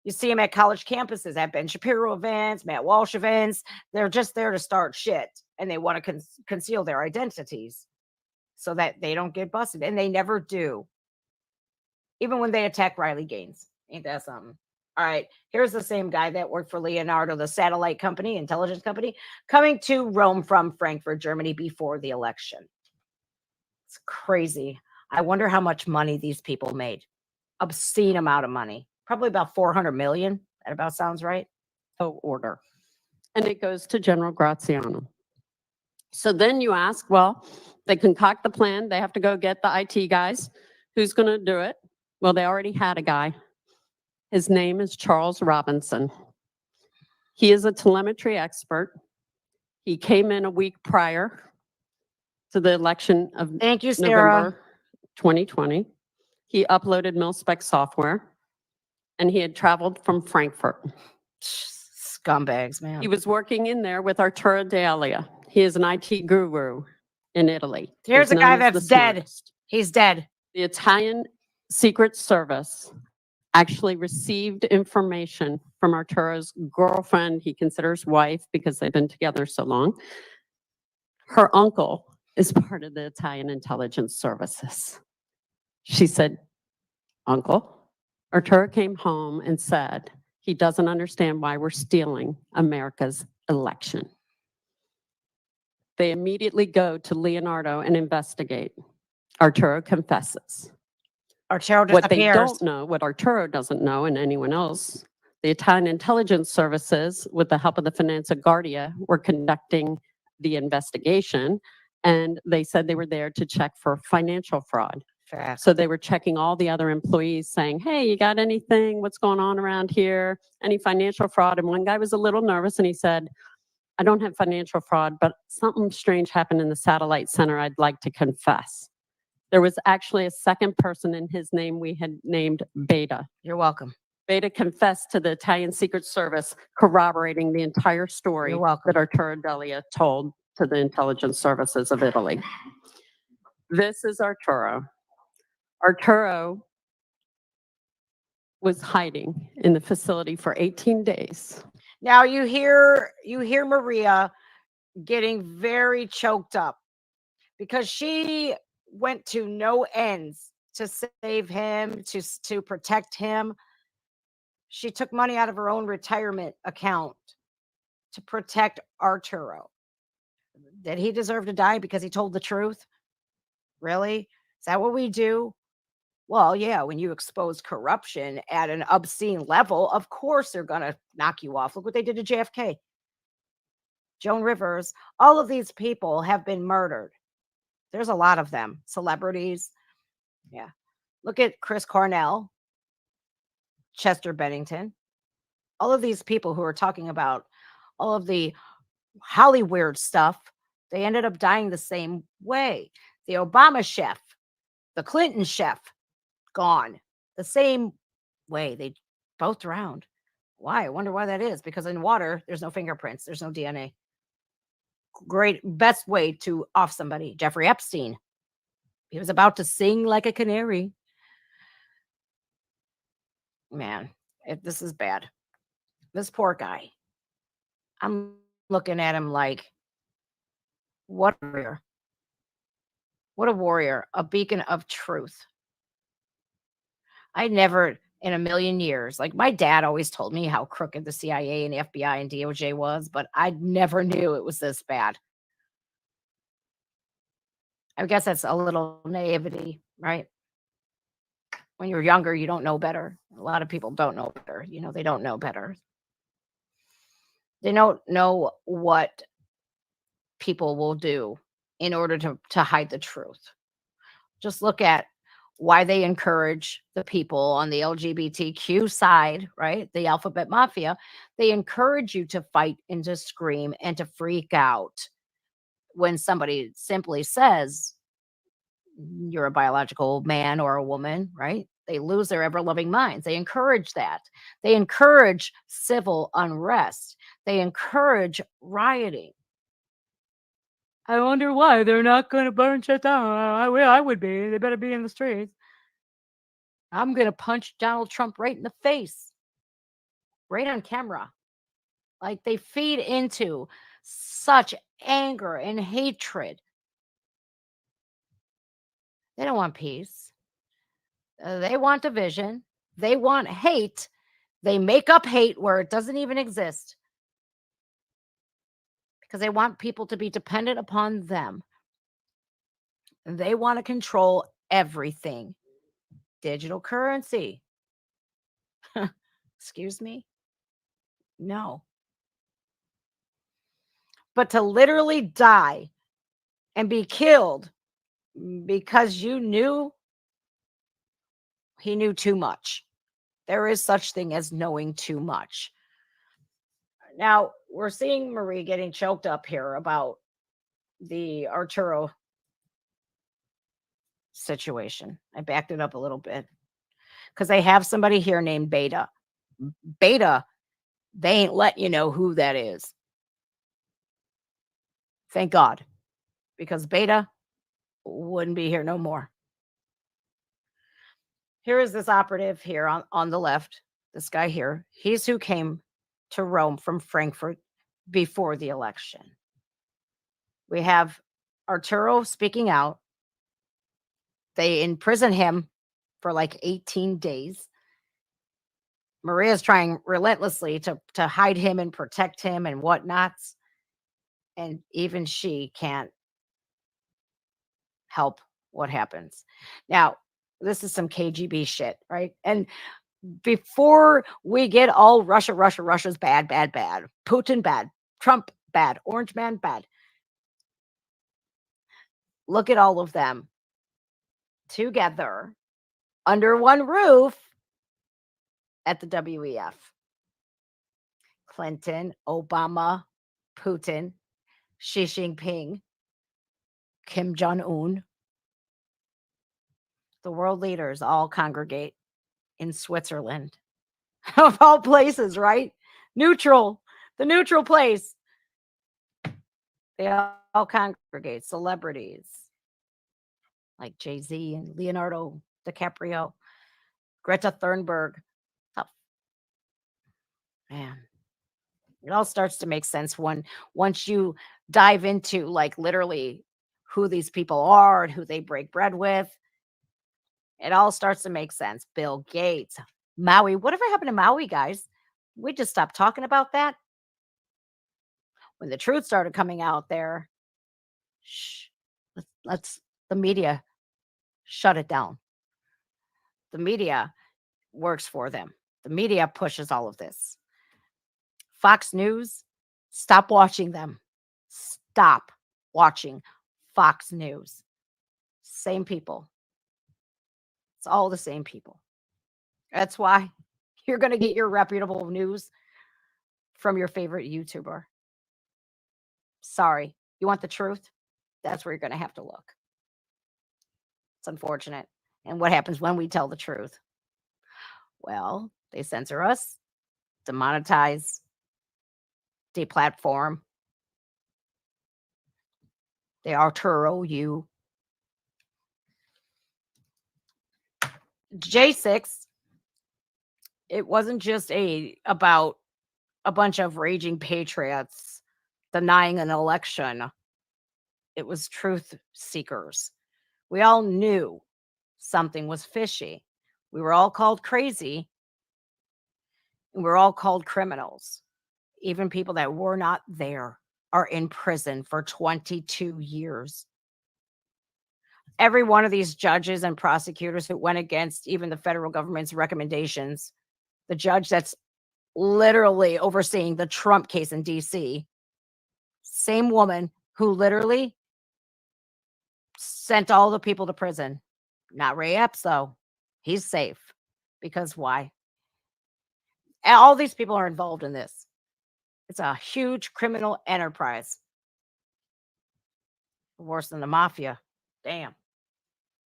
You see them at college campuses, at Ben Shapiro events, Matt Walsh events. They're just there to start shit, and they want to conceal their identities so that they don't get busted, and they never do. Even when they attack Riley Gaines. Ain't that something? All right, here's the same guy that worked for Leonardo, the satellite company, intelligence company, coming to Rome from Frankfurt, Germany before the election. It's crazy. I wonder how much money these people made. Obscene amount of money. Probably about 400 million. That about sounds right. Order. And it goes to General Graziano. So then you ask, well, they concoct the plan. They have to go get the IT guys. Who's going to do it? Well, they already had a guy. His name is Charles Robinson. He is a telemetry expert. He came in a week prior to the election of Thank you, Sarah. November 2020. He uploaded MilSpec software, and he had traveled from Frankfurt. Scumbags, man. He was working in there with Arturo D'Elia. He is an IT guru in Italy. Here's He's a guy known as that's the dead. smartest. He's dead. The Italian Secret Service actually received information from Arturo's girlfriend, he considers wife because they've been together so long. Her uncle is part of the Italian intelligence services. She said, Uncle, Arturo came home and said he doesn't understand why we're stealing America's election. They immediately go to Leonardo and investigate. Arturo confesses. Arturo What they disappears. don't know, what Arturo doesn't know, and anyone else, the Italian intelligence services, with the help of the Finanza Guardia, were conducting the investigation, and they said they were there to check for financial fraud. Fact. So they were checking all the other employees saying, hey, you got anything? What's going on around here? Any financial fraud? And one guy was a little nervous and he said, I don't have financial fraud, but something strange happened in the satellite center I'd like to confess. There was actually a second person in his name we had named Beta. You're welcome. Beta confessed to the Italian Secret Service, corroborating the entire story You're welcome. that Arturo D'Elia told to the intelligence services of Italy. This is Arturo. Arturo was hiding in the facility for 18 days. Now you hear Maria getting very choked up because she went to no ends to save him, to protect him. She took money out of her own retirement account to protect Arturo. Did he deserve to die because he told the truth? Really? Is that what we do? Well, yeah, when you expose corruption at an obscene level, of course they're going to knock you off. Look what they did to JFK. Joan Rivers, all of these people have been murdered. There's a lot of them. Celebrities. Yeah. Look at Chris Cornell, Chester Bennington. All of these people who are talking about all of the Hollywood stuff, they ended up dying the same way. The Obama chef, the Clinton chef, gone the same way. They both drowned. Why? I wonder why that is. Because in water, there's no fingerprints. There's no DNA. Great, best way to off somebody. Jeffrey Epstein. He was about to sing like a canary. Man, this is bad. This poor guy. I'm looking at him like, what a warrior. What a warrior. A beacon of truth. I never in a million years, like my dad always told me how crooked the CIA and the FBI and DOJ was, but I never knew it was this bad. I guess that's a little naivety, right? When you're younger, you don't know better. A lot of people don't know better. You know, they don't know better. They don't know what people will do in order to hide the truth. Just look at why they encourage the people on the LGBTQ side, right? The alphabet mafia. They encourage you to fight and to scream and to freak out when somebody simply says you're a biological man or a woman, right? They lose their ever-loving minds. They encourage that. They encourage civil unrest. They encourage rioting. I wonder why they're not going to burn shit down. I would be. They better be in the streets. I'm going to punch Donald Trump right in the face. Right on camera. Like they feed into such anger and hatred. They don't want peace. They want division. They want hate. They make up hate where it doesn't even exist. Because they want people to be dependent upon them. They want to control everything. Digital currency. Excuse me? No. But to literally die and be killed because you knew he knew too much. There is such thing as knowing too much. Now, we're seeing Marie getting choked up here about the Arturo situation. I backed it up a little bit because they have somebody here named Beta. Beta, they ain't letting you know who that is. Thank God, because Beta wouldn't be here no more. Here is this operative here on the left, this guy here. He's who came to Rome from Frankfurt before the election. We have Arturo speaking out. They imprison him for like 18 days. Maria's trying relentlessly to hide him and protect him and whatnots. And even she can't help what happens. Now, this is some KGB shit, right? And before we get all Russia's bad, Putin bad, Trump bad, Orange Man bad. Look at all of them together under one roof at the WEF. Clinton, Obama, Putin, Xi Jinping, Kim Jong-un. The world leaders all congregate in Switzerland. Of all places, right? Neutral, the neutral place. They all congregate. Celebrities like Jay-Z and Leonardo DiCaprio, Greta Thunberg. Oh, man, it all starts to make sense once you dive into like literally who these people are and who they break bread with. It all starts to make sense. Bill Gates, Maui. Whatever happened to Maui, guys? We just stopped talking about that. When the truth started coming out there, let's the media shut it down. The media works for them. The media pushes all of this. Fox News, stop watching them. Stop watching Fox News. Same people. It's all the same people. That's why you're going to get your reputable news from your favorite YouTuber. Sorry. You want the truth? That's where you're going to have to look. It's unfortunate. And what happens when we tell the truth? Well, they censor us, demonetize, deplatform. They Arturo you. J6, it wasn't just about a bunch of raging patriots denying an election. It was truth seekers. We all knew something was fishy. We were all called crazy. And we're all called criminals. Even people that were not there are in prison for 22 years. Every one of these judges and prosecutors who went against even the federal government's recommendations, the judge that's literally overseeing the Trump case in DC, same woman who literally sent all the people to prison. Not Ray Epps, though. He's safe. Because why? All these people are involved in this. It's a huge criminal enterprise. Worse than the mafia. Damn.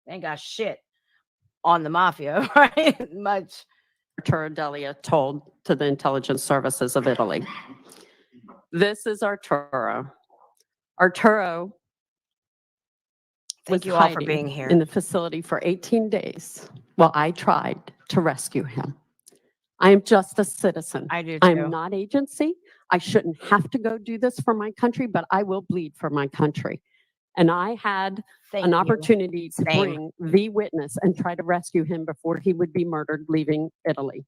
They ain't got shit on the mafia, right? Much. Arturo Delia told to the intelligence services of Italy. This is Arturo. Arturo Thank was you all for hiding being here. in the facility for 18 days while I tried to rescue him. I am just a citizen. I do too. I'm not agency. I shouldn't have to go do this for my country, but I will bleed for my country. And I had Thank an you. opportunity to Same. bring the witness and try to rescue him before he would be murdered leaving Italy.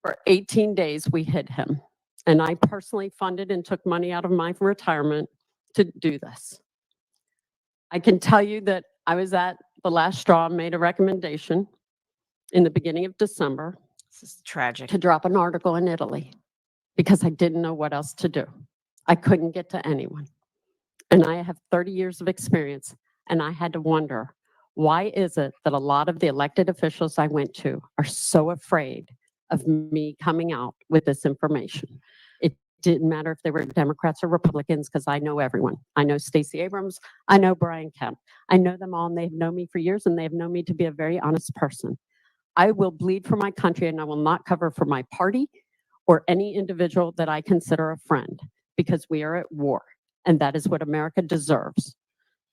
For 18 days, we hid him. And I personally funded and took money out of my retirement to do this. I can tell you that I was at the last straw, made a recommendation in the beginning of December This is tragic. to drop an article in Italy because I didn't know what else to do. I couldn't get to anyone. and I have 30 years of experience, and I had to wonder, why is it that a lot of the elected officials I went to are so afraid of me coming out with this information? It didn't matter if they were Democrats or Republicans, because I know everyone. I know Stacey Abrams. I know Brian Kemp. I know them all, and they've known me for years, and they've known me to be a very honest person. I will bleed for my country, and I will not cover for my party or any individual that I consider a friend, because we are at war, and that is what America deserves.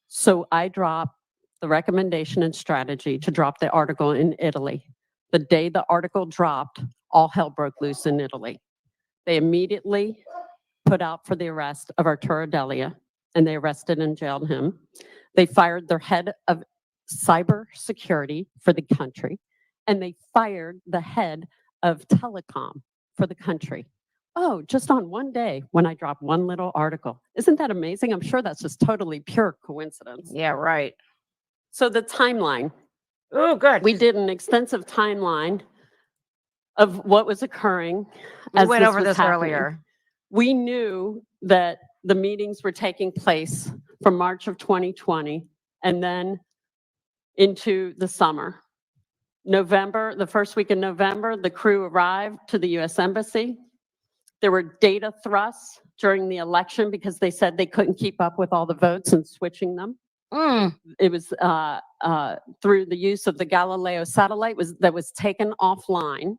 So I dropped the recommendation and strategy to drop the article in Italy. The day the article dropped, all hell broke loose in Italy. They immediately put out for the arrest of Arturo Delia, and they arrested and jailed him. They fired their head of cybersecurity for the country, and they fired the head of telecom for the country. Oh, just on one day when I dropped one little article. Isn't that amazing? I'm sure that's just totally pure coincidence. Yeah, right. So the timeline, Oh, good. we did an extensive timeline of what was occurring. We as went over was this happening. earlier. We knew that the meetings were taking place from March of 2020 and then into the summer. November, the first week in November, the crew arrived to the US Embassy. There were data thrusts during the election because they said they couldn't keep up with all the votes and switching them. It was through the use of the Galileo satellite that was taken offline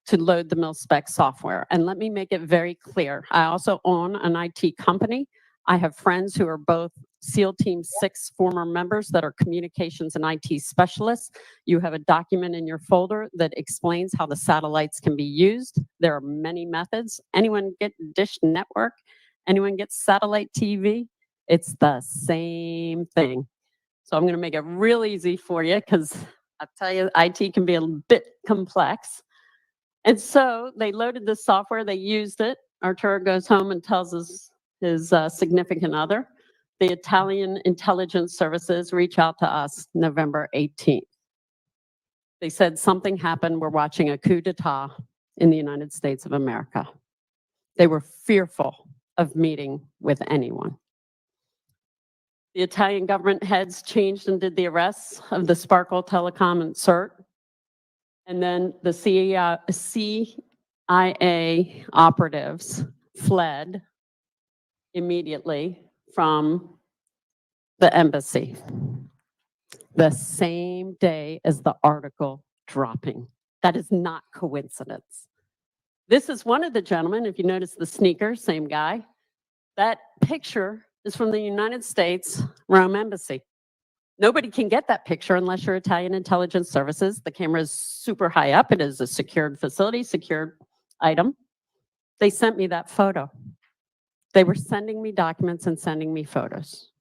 to load the mil-spec software. And let me make it very clear. I also own an IT company. I have friends who are both SEAL Team 6 former members that are communications and IT specialists. You have a document in your folder that explains how the satellites can be used. There are many methods. Anyone get Dish Network? Anyone get satellite TV? It's the same thing. So I'm going to make it real easy for you, because I tell you, IT can be a bit complex. And so they loaded the software, they used it. Arturo goes home and tells his significant other. The Italian intelligence services reach out to us November 18th. They said something happened. We're watching a coup d'etat in the United States of America. They were fearful of meeting with anyone. The Italian government heads changed and did the arrests of the Sparkle Telecom and CERT. And then the CIA operatives fled immediately from the embassy the same day as the article dropping. That is not coincidence. This is one of the gentlemen, if you notice the sneaker, same guy. That picture is from the United States Rome Embassy. Nobody can get that picture unless you're Italian intelligence services. The camera is super high up. It is a secured facility, secured item. They sent me that photo. They were sending me documents and sending me photos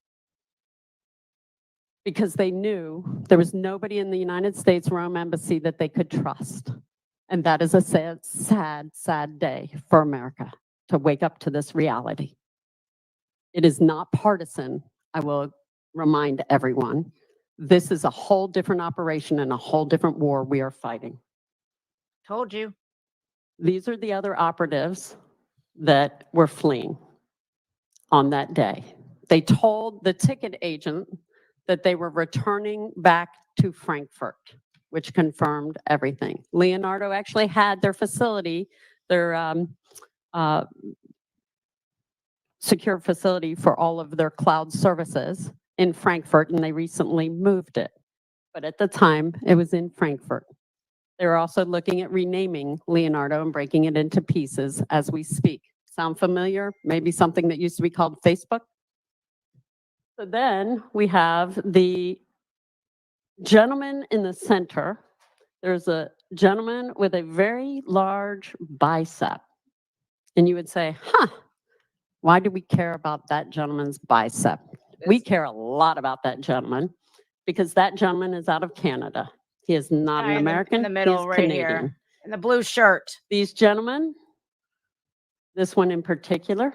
because they knew there was nobody in the United States Rome Embassy that they could trust. And that is a sad, sad, sad day for America to wake up to this reality. It is not partisan, I will remind everyone. This is a whole different operation and a whole different war we are fighting. Told you. These are the other operatives that were fleeing on that day. They told the ticket agent that they were returning back to Frankfurt, which confirmed everything. Leonardo actually had their facility, their secure facility for all of their cloud services in Frankfurt, and they recently moved it. But at the time, it was in Frankfurt. They're also looking at renaming Leonardo and breaking it into pieces as we speak. Sound familiar? Maybe something that used to be called Facebook? So then we have the gentleman in the center. There's a gentleman with a very large bicep. And you would say, why do we care about that gentleman's bicep? We care a lot about that gentleman because that gentleman is out of Canada. He is not an American. In the middle, he is right Canadian. here. In the blue shirt. These gentlemen, this one in particular,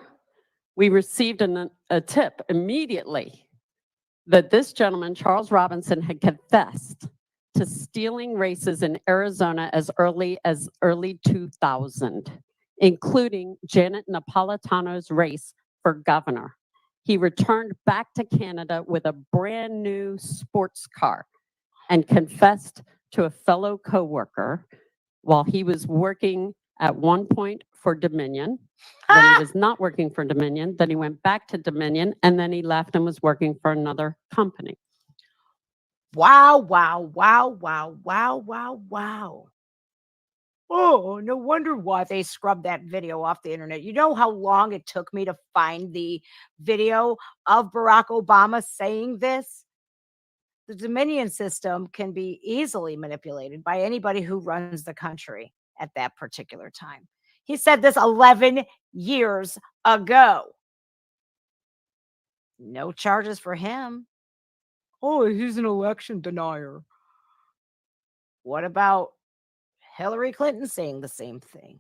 we received a tip immediately that this gentleman, Charles Robinson, had confessed to stealing races in Arizona as early 2000, including Janet Napolitano's race for governor. He returned back to Canada with a brand new sports car and confessed to a fellow coworker while he was working at one point for Dominion. Then he was not working for Dominion. Then he went back to Dominion, and then he left and was working for another company. Wow, wow, wow, wow, wow, wow, wow. Oh, no wonder why they scrubbed that video off the internet. You know how long it took me to find the video of Barack Obama saying this? The Dominion system can be easily manipulated by anybody who runs the country at that particular time. He said this 11 years ago. No charges for him. Oh, he's an election denier. What about Hillary Clinton saying the same thing?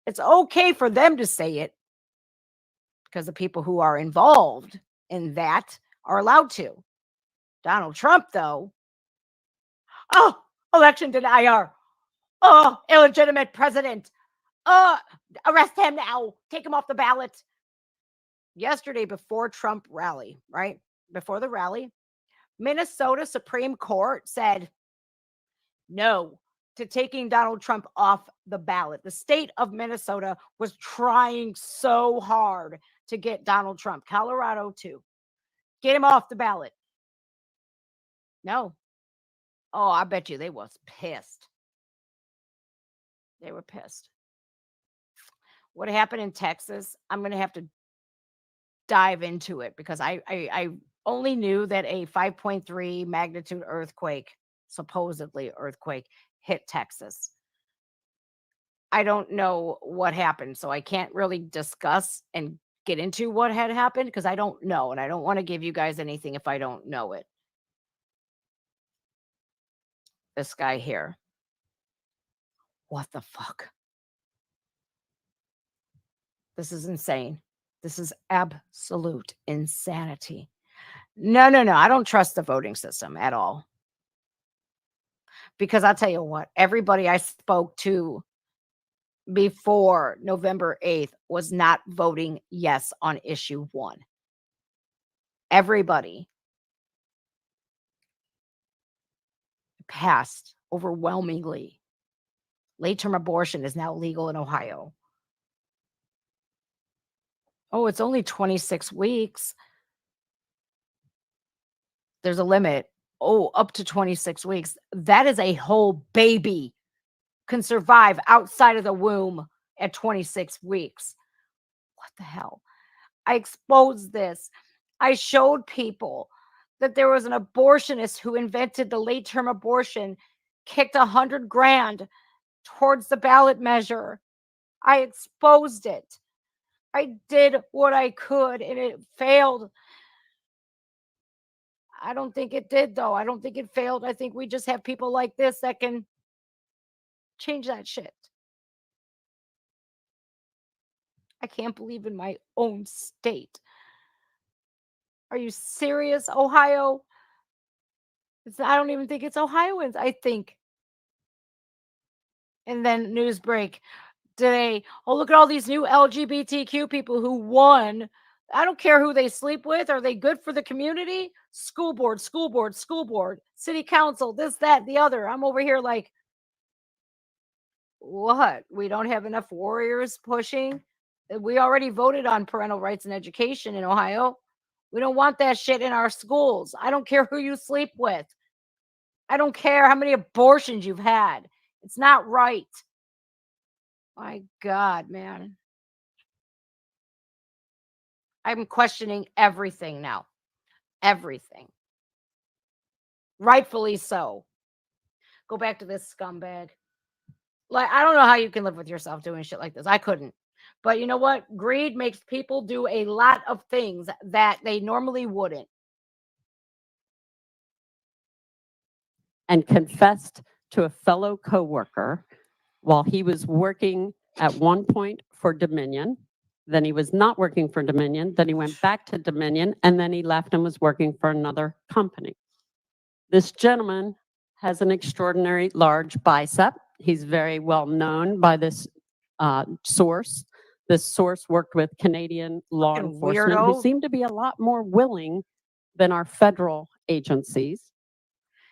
It's okay for them to say it because the people who are involved in that are allowed to. Donald Trump, though, oh, election denier. Oh, illegitimate president. Arrest him now. Take him off the ballot. Yesterday, before Trump rally, right? Before the rally, Minnesota Supreme Court said no to taking Donald Trump off the ballot. The state of Minnesota was trying so hard to get Donald Trump, Colorado too, get him off the ballot. No. Oh, I bet you they was pissed. They were pissed. What happened in Texas, I'm going to have to dive into it because I only knew that a 5.3 magnitude earthquake, supposedly earthquake, hit Texas. I don't know what happened, so I can't really discuss and get into what had happened because I don't know, and I don't want to give you guys anything if I don't know it. This guy here. What the fuck? This is insane. This is absolute insanity. No. I don't trust the voting system at all. Because I'll tell you what, everybody I spoke to before November 8th was not voting yes on issue 1. Everybody passed overwhelmingly. Late-term abortion is now legal in Ohio. Oh, it's only 26 weeks. There's a limit. Oh, up to 26 weeks. That is a whole baby can survive outside of the womb at 26 weeks. What the hell? I exposed this. I showed people that there was an abortionist who invented the late-term abortion, kicked $100,000 towards the ballot measure. I exposed it. I did what I could and it failed. I don't think it did, though. I don't think it failed. I think we just have people like this that can change that shit. I can't believe in my own state. Are you serious, Ohio? I don't even think it's Ohioans, I think. And then news break today. Oh, look at all these new LGBTQ people who won. I don't care who they sleep with. Are they good for the community? School board, city council, this, that, the other. I'm over here like, what? We don't have enough warriors pushing? We already voted on parental rights and education in Ohio. We don't want that shit in our schools. I don't care who you sleep with. I don't care how many abortions you've had. It's not right. My God, man. I'm questioning everything now. Everything. Rightfully so. Go back to this scumbag. Like, I don't know how you can live with yourself doing shit like this. I couldn't. But you know what? Greed makes people do a lot of things that they normally wouldn't. And confessed to a fellow coworker while he was working at one point for Dominion. Then he was not working for Dominion. Then he went back to Dominion, and then he left and was working for another company. This gentleman has an extraordinary large bicep. He's very well known by this source. This source worked with Canadian law Fucking enforcement who weirdo. seem to be a lot more willing than our federal agencies.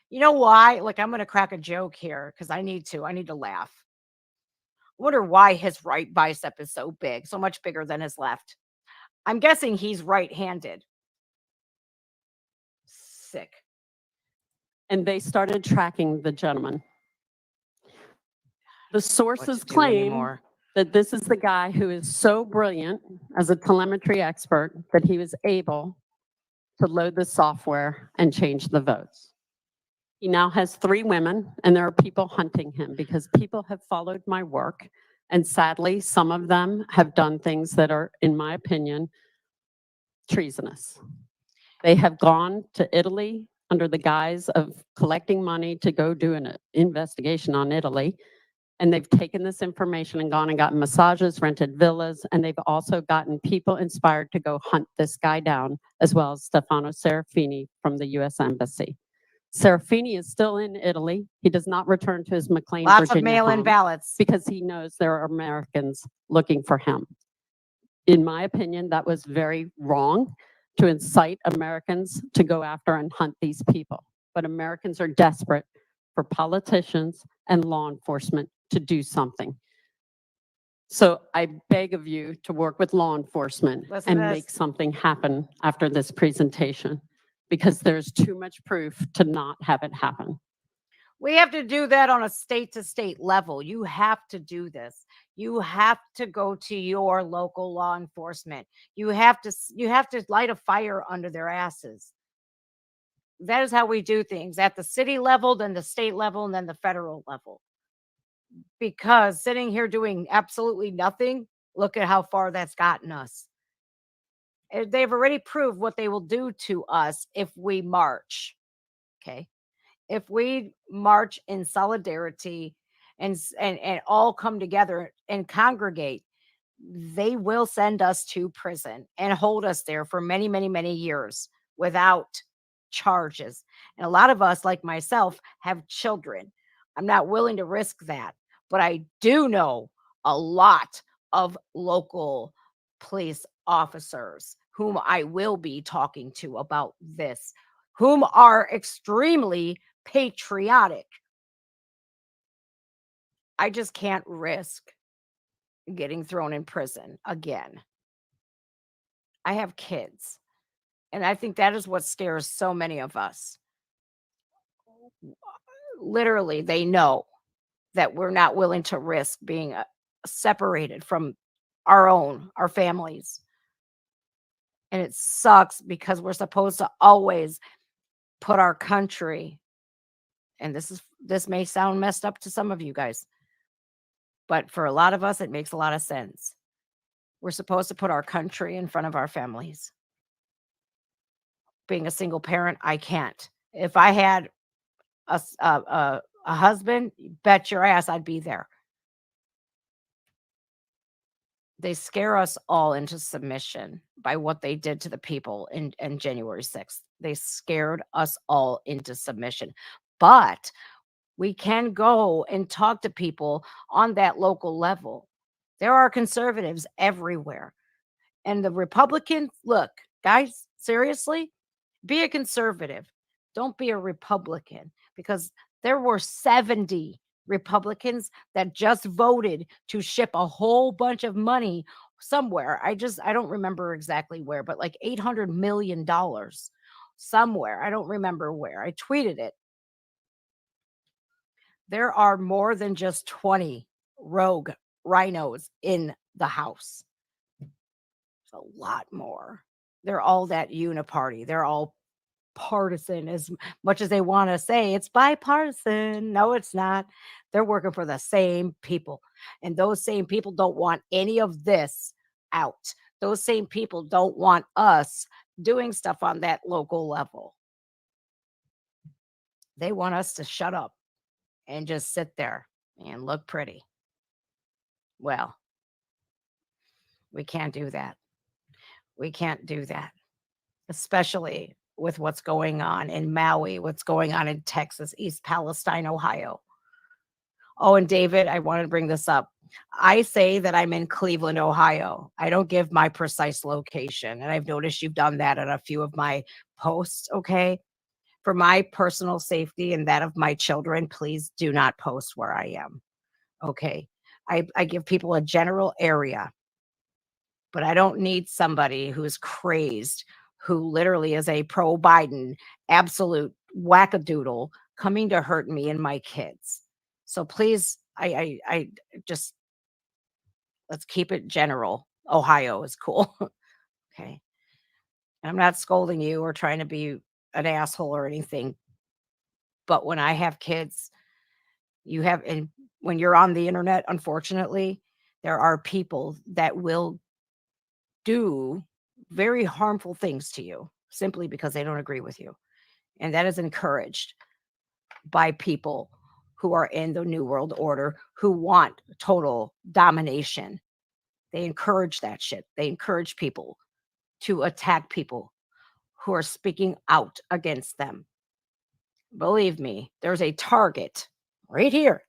You know why? Like, I'm going to crack a joke here because I need to. I need to laugh. I wonder why his right bicep is so big, so much bigger than his left. I'm guessing he's right-handed. Sick. And they started tracking the gentleman. The What sources to do claim anymore. that this is the guy who is so brilliant as a telemetry expert that he was able to load the software and change the votes. He now has 3 women, and there are people hunting him because people have followed my work. And sadly, some of them have done things that are, in my opinion, treasonous. They have gone to Italy under the guise of collecting money to go do an investigation on Italy. And they've taken this information and gone and gotten massages, rented villas, and they've also gotten people inspired to go hunt this guy down, as well as Stefano Serafini from the U.S. Embassy. Serafini is still in Italy. He does not return to his McLean, Lots of Virginia mail-in home ballots. because he knows there are Americans looking for him. In my opinion, that was very wrong to incite Americans to go after and hunt these people. But Americans are desperate for politicians and law enforcement to do something. So I beg of you to work with law enforcement Listen and to make this. something happen after this presentation, because there's too much proof to not have it happen. We have to do that on a state-to-state level. You have to do this. You have to go to your local law enforcement. You have to light a fire under their asses. That is how we do things at the city level, then the state level, and then the federal level. Because sitting here doing absolutely nothing, look at how far that's gotten us. They've already proved what they will do to us if we march. Okay. If we march in solidarity and all come together and congregate, they will send us to prison and hold us there for many, many, many years without charges. And a lot of us, like myself, have children. I'm not willing to risk that, but I do know a lot of local police officers whom I will be talking to about this, whom are extremely patriotic. I just can't risk getting thrown in prison again. I have kids, and I think that is what scares so many of us. Literally, they know that we're not willing to risk being separated from our families. And it sucks because we're supposed to always put our country, and this may sound messed up to some of you guys, but for a lot of us, it makes a lot of sense. We're supposed to put our country in front of our families. Being a single parent, I can't. If I had a husband, bet your ass I'd be there. They scare us all into submission by what they did to the people in January 6th. They scared us all into submission. But we can go and talk to people on that local level. There are conservatives everywhere. And the Republicans, look, guys, seriously, be a conservative. Don't be a Republican, because there were 70 Republicans that just voted to ship a whole bunch of money somewhere. I don't remember exactly where, but like $800 million somewhere. I don't remember where. I tweeted it. There are more than just 20 rogue rhinos in the House. It's a lot more. They're all that uniparty. They're all partisan, as much as they want to say it's bipartisan. No, it's not. They're working for the same people. And those same people don't want any of this out. Those same people don't want us doing stuff on that local level. They want us to shut up and just sit there and look pretty. Well, we can't do that. We can't do that, especially with what's going on in Maui, what's going on in Texas, East Palestine, Ohio. Oh, and David, I wanted to bring this up. I say that I'm in Cleveland, Ohio. I don't give my precise location. And I've noticed you've done that on a few of my posts. Okay. For my personal safety and that of my children, please do not post where I am. Okay. I give people a general area, but I don't need somebody who's crazed, who literally is a pro Biden, absolute wackadoodle coming to hurt me and my kids. So please, I just let's keep it general. Ohio is cool. Okay. I'm not scolding you or trying to be an asshole or anything. But when I have kids, and when you're on the internet, unfortunately, there are people that will do very harmful things to you simply because they don't agree with you. And that is encouraged by people who are in the New World Order who want total domination. They encourage that shit. They encourage people to attack people who are speaking out against them. Believe me, there's a target right here.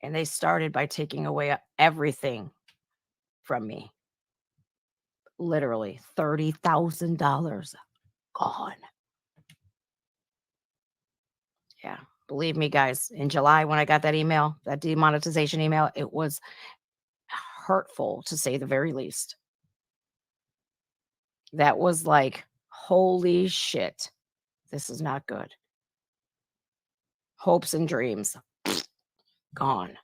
And they started by taking away everything from me. Literally $30,000 gone. Yeah. Believe me, guys, in July, when I got that email, that demonetization email, it was hurtful to say the very least. That was like, holy shit, this is not good. Hopes and dreams gone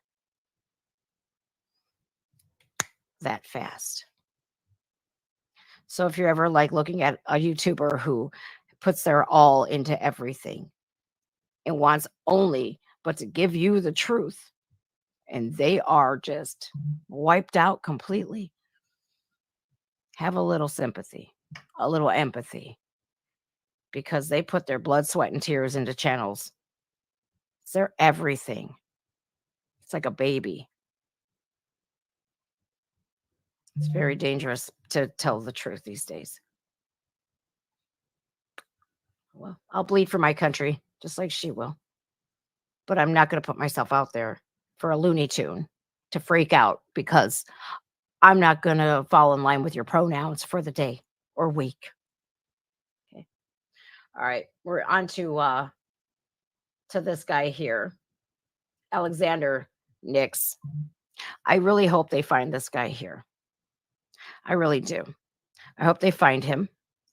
that fast. So if you're ever like looking at a YouTuber who puts their all into everything and wants only but to give you the truth, and they are just wiped out completely, have a little sympathy, a little empathy, because they put their blood, sweat, and tears into channels. It's their everything. It's like a baby. It's very dangerous to tell the truth these days. Well, I'll bleed for my country, just like she will. But I'm not going to put myself out there for a Looney Tune to freak out because I'm not going to fall in line with your pronouns for the day or week. Okay. All right. We're on to this guy here, Alexander Nix. I really hope they find this guy here. I really do. I hope they find him,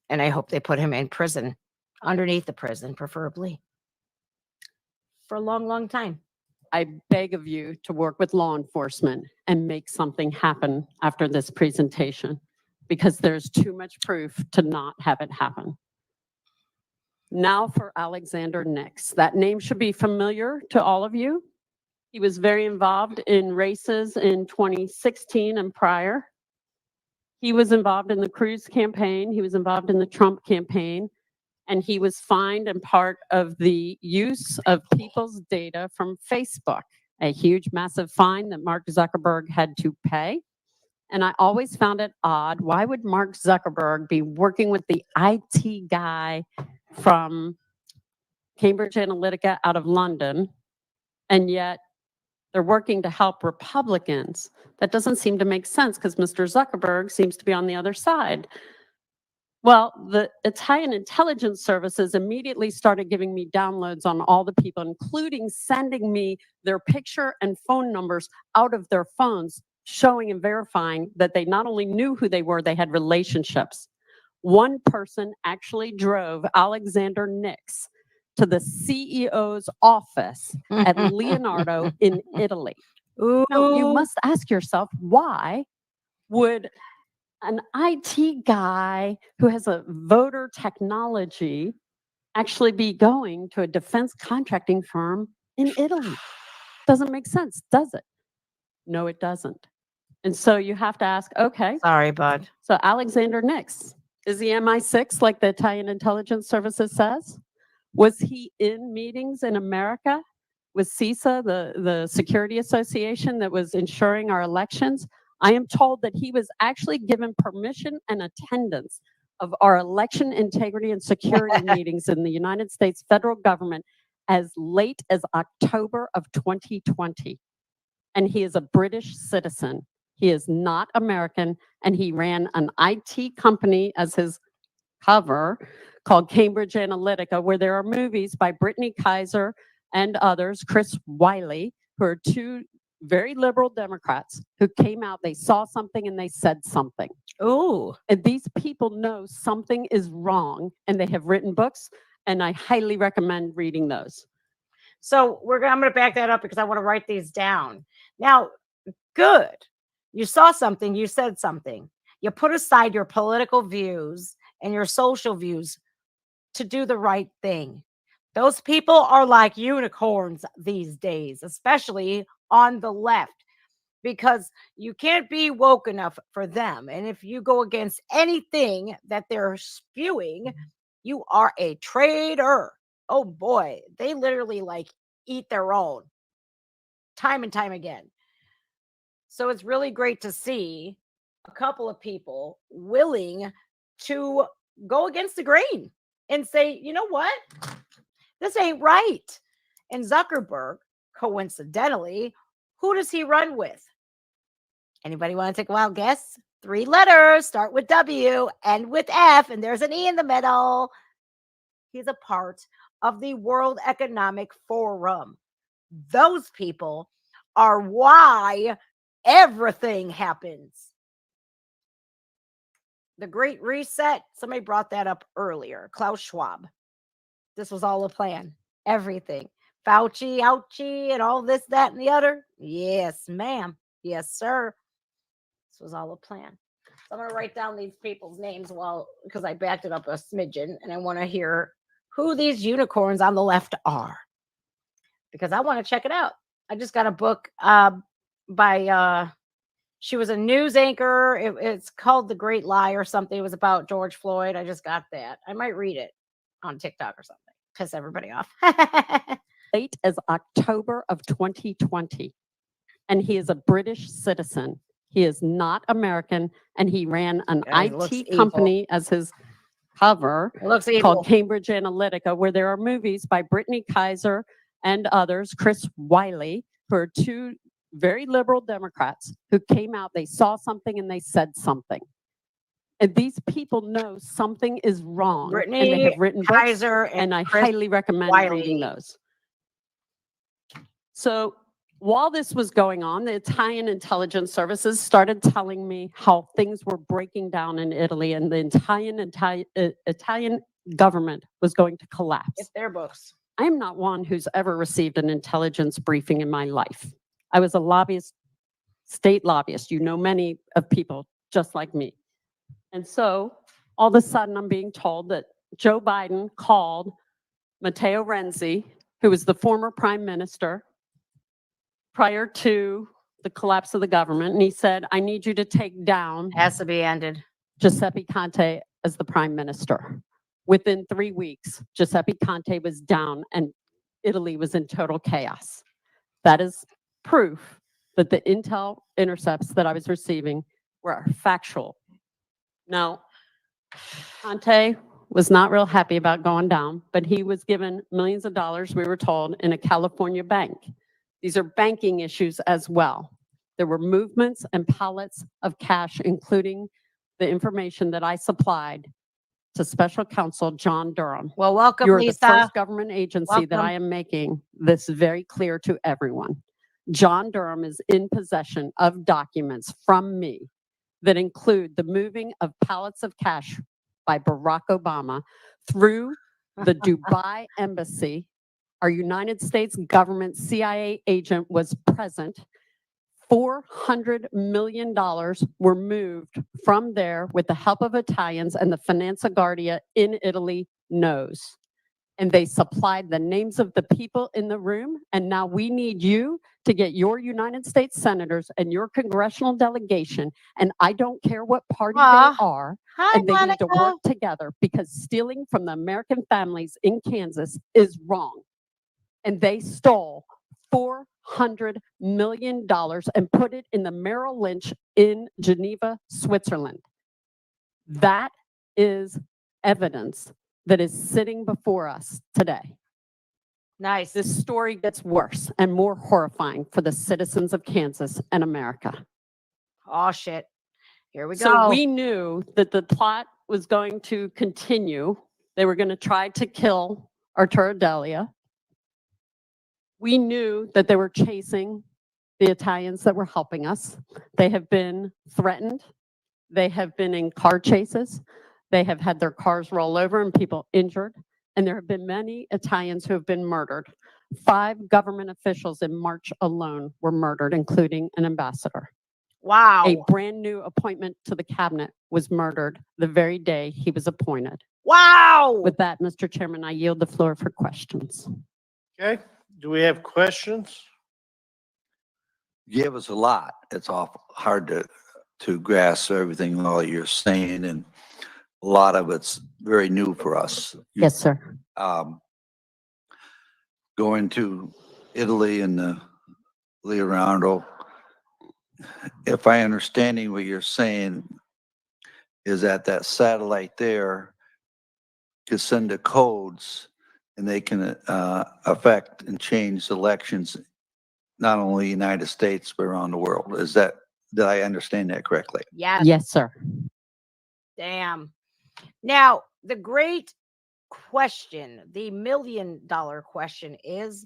and I hope they put him in prison, underneath the prison, preferably, for a long, long time. I beg of you to work with law enforcement and make something happen after this presentation, because there's too much proof to not have it happen. Now for Alexander Nix. That name should be familiar to all of you. He was very involved in races in 2016 and prior. He was involved in the Cruz campaign. He was involved in the Trump campaign. And he was fined and part of the use of people's data from Facebook, a huge, massive fine that Mark Zuckerberg had to pay. And I always found it odd. Why would Mark Zuckerberg be working with the IT guy from Cambridge Analytica out of London, and yet they're working to help Republicans? That doesn't seem to make sense, because Mr. Zuckerberg seems to be on the other side. Well, the Italian intelligence services immediately started giving me downloads on all the people, including sending me their picture and phone numbers out of their phones, showing and verifying that they not only knew who they were, they had relationships. One person actually drove Alexander Nix to the CEO's office at Leonardo in Italy. Ooh. Now, you must ask yourself, why would an IT guy who has a voter technology actually be going to a defense contracting firm in Italy? Doesn't make sense, does it? No, it doesn't. And so you have to ask, okay, Sorry, bud. so Alexander Nix, is he MI6 like the Italian intelligence services says? Was he in meetings in America with CISA, the Security Association that was ensuring our elections? I am told that he was actually given permission and attendance of our election integrity and security meetings in the United States federal government as late as October of 2020. And he is a British citizen. He is not American, and he ran an IT company as his cover called Cambridge Analytica, where there are movies by Brittany Kaiser and others, Chris Wiley, who are two very liberal Democrats who came out, they saw something and they said something. Ooh. And these people know something is wrong, and they have written books, and I highly recommend reading those. So I'm going to back that up because I want to write these down. Now, good. You saw something, you said something. You put aside your political views and your social views to do the right thing. Those people are like unicorns these days, especially on the left, because you can't be woke enough for them. And if you go against anything that they're spewing, you are a traitor. Oh boy, they literally like eat their own time and time again. So it's really great to see a couple of people willing to go against the grain and say, you know what? This ain't right. And Zuckerberg, coincidentally, who does he run with? Anybody want to take a wild guess? 3 letters, start with W, end with F, and there's an E in the middle. He's a part of the World Economic Forum. Those people are why everything happens. The Great Reset, somebody brought that up earlier. Klaus Schwab. This was all a plan. Everything. Fauci, ouchie, and all this, that, and the other. Yes, ma'am. Yes, sir. This was all a plan. So I'm going to write down these people's names because I backed it up a smidgen, and I want to hear who these unicorns on the left are, because I want to check it out. I just got a book by she was a news anchor. It's called The Great Lie or something. It was about George Floyd. I just got that. I might read it on TikTok or something. Piss everybody off. Late as October of 2020. And he is a British citizen. He is not American, and he ran an Yeah, he looks IT evil. company as his cover It looks evil. called Cambridge Analytica, where there are movies by Brittany Kaiser and others, Chris Wiley, who are two very liberal Democrats who came out, they saw something and they said something. And these people know something is wrong, and they Brittany have written books, Kaiser and I Chris highly recommend reading Wiley. those. So while this was going on, the Italian intelligence services started telling me how things were breaking down in Italy, and the Italian government was going to collapse. It's their books. I am not one who's ever received an intelligence briefing in my life. I was a lobbyist, state lobbyist. You know many of people just like me. And so all of a sudden I'm being told that Joe Biden called Matteo Renzi, who was the former prime minister prior to the collapse of the government, and he said, I need you to take down Has to be ended. Giuseppe Conte as the prime minister. Within 3 weeks, Giuseppe Conte was down and Italy was in total chaos. That is proof that the intel intercepts that I was receiving were factual. Now, Conte was not real happy about going down, but he was given millions of dollars, we were told, in a California bank. These are banking issues as well. There were movements and pallets of cash, including the information that I supplied to Special Counsel John Durham. Well, welcome, You're Lisa. the first government agency that Welcome. I am making this very clear to everyone. John Durham is in possession of documents from me that include the moving of pallets of cash by Barack Obama through the Dubai embassy. Our United States government CIA agent was present. $400 million were moved from there with the help of Italians, and the Finanza Guardia in Italy knows. And they supplied the names of the people in the room. And now we need you to get your United States senators and your congressional delegation. And I don't care what party Aw. they are. Hi, And they need to Monica. work together, because stealing from the American families in Kansas is wrong. And they stole $400 million and put it in the Merrill Lynch in Geneva, Switzerland. That is evidence that is sitting before us today. Nice. This story gets worse and more horrifying for the citizens of Kansas and America. Oh shit. Here we So go. we knew that the plot was going to continue. They were going to try to kill Arturo Delia. We knew that they were chasing the Italians that were helping us. They have been threatened. They have been in car chases. They have had their cars roll over and people injured. And there have been many Italians who have been murdered. 5 government officials in March alone were murdered, including an ambassador. Wow. A brand new appointment to the cabinet was murdered the very day he was appointed. Wow. With that, Mr. Chairman, I yield the floor for questions. Okay, do we have questions? You gave us a lot. It's awful hard to grasp everything all you're saying, and a lot of it's very new for us. Yes, sir. Going to Italy and the Leonardo, if I understanding what you're saying, is that satellite there can send the codes and they can affect and change elections, not only United States, but around the world. Did I understand that correctly? Yes. Yes, sir. Damn. Now, the great question, the $1 million question is,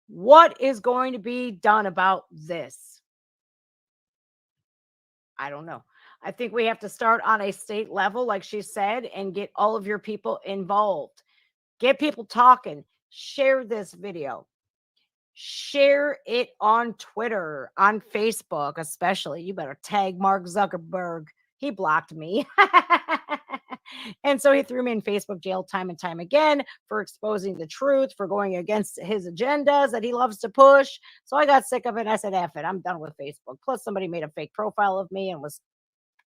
what is going to be done about this? I don't know. I think we have to start on a state level, like she said, and get all of your people involved. Get people talking. Share this video. Share it on Twitter, on Facebook, especially. You better tag Mark Zuckerberg. He blocked me. And so he threw me in Facebook jail time and time again for exposing the truth, for going against his agendas that he loves to push. So I got sick of it. I said, F it, I'm done with Facebook. Plus, somebody made a fake profile of me and was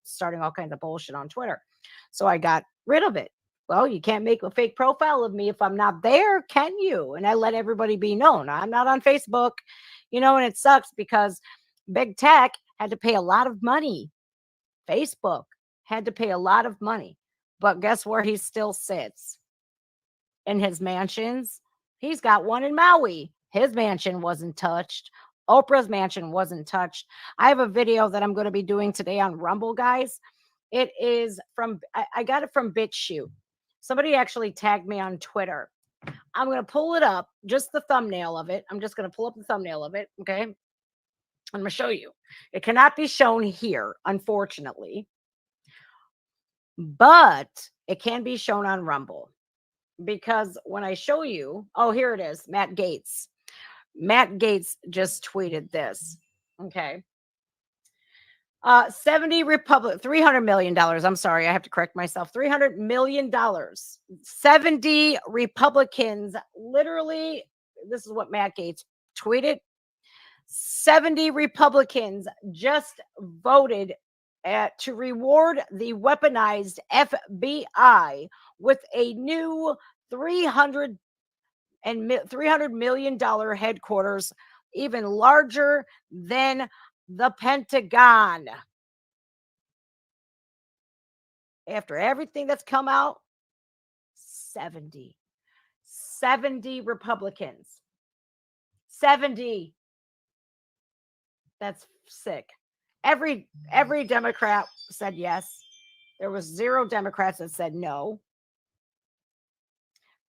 starting all kinds of bullshit on Twitter. So I got rid of it. Well, you can't make a fake profile of me if I'm not there, can you? And I let everybody be known. I'm not on Facebook, and it sucks because big tech had to pay a lot of money. Facebook had to pay a lot of money. But guess where he still sits? In his mansions. He's got one in Maui. His mansion wasn't touched. Oprah's mansion wasn't touched. I have a video that I'm going to be doing today on Rumble, guys. It is I got it from BitChute. Somebody actually tagged me on Twitter. I'm going to pull it up, just the thumbnail of it. I'm just going to pull up the thumbnail of it, okay? I'm going to show you. It cannot be shown here, unfortunately. But it can be shown on Rumble. Because when I show you, oh, here it is, Matt Gaetz. Matt Gaetz just tweeted this, okay? $300 million. I'm sorry, I have to correct myself. $300 million. 70 Republicans, literally, this is what Matt Gaetz tweeted. 70 Republicans just voted to reward the weaponized FBI with a new $300 million headquarters, even larger than the Pentagon. After everything that's come out, 70 Republicans. 70. That's sick. Every Democrat said yes. There was 0 Democrats that said no.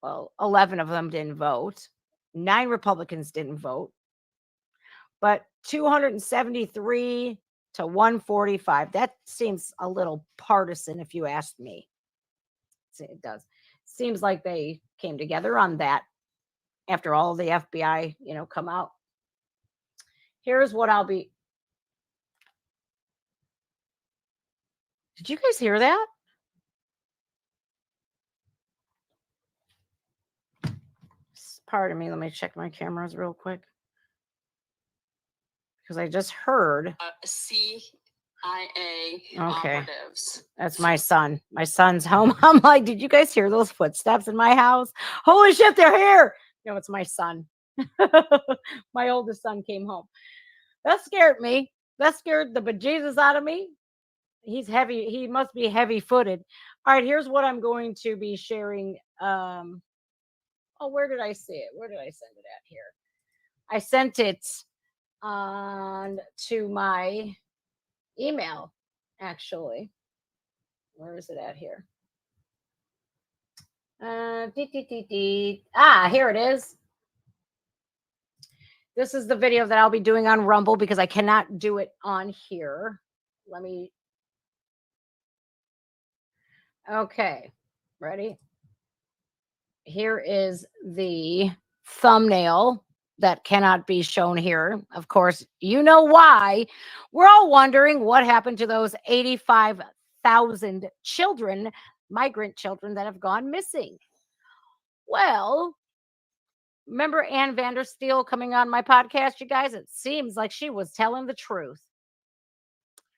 Well, 11 of them didn't vote. 9 Republicans didn't vote. But 273 to 145, that seems a little partisan if you ask me. It does. Seems like they came together on that after all the FBI, come out. Here's what I'll be. Did you guys hear that? Pardon me. Let me check my cameras real quick. Because I just heard. CIA Okay. operatives. That's my son. My son's home. I'm like, did you guys hear those footsteps in my house? Holy shit, they're here. It's my son. My oldest son came home. That scared me. That scared the bejesus out of me. He's heavy. He must be heavy footed. All right, here's what I'm going to be sharing Oh, where did I see it? Where did I send it at here? I sent it on to my email, actually. Where is it at here? Here it is. This is the video that I'll be doing on Rumble because I cannot do it on here. Let me. Okay, ready? Here is the thumbnail that cannot be shown here. Of course, you know why. We're all wondering what happened to those 85,000 children, migrant children that have gone missing. Well, remember Ann Vandersteel coming on my podcast, you guys? It seems like she was telling the truth.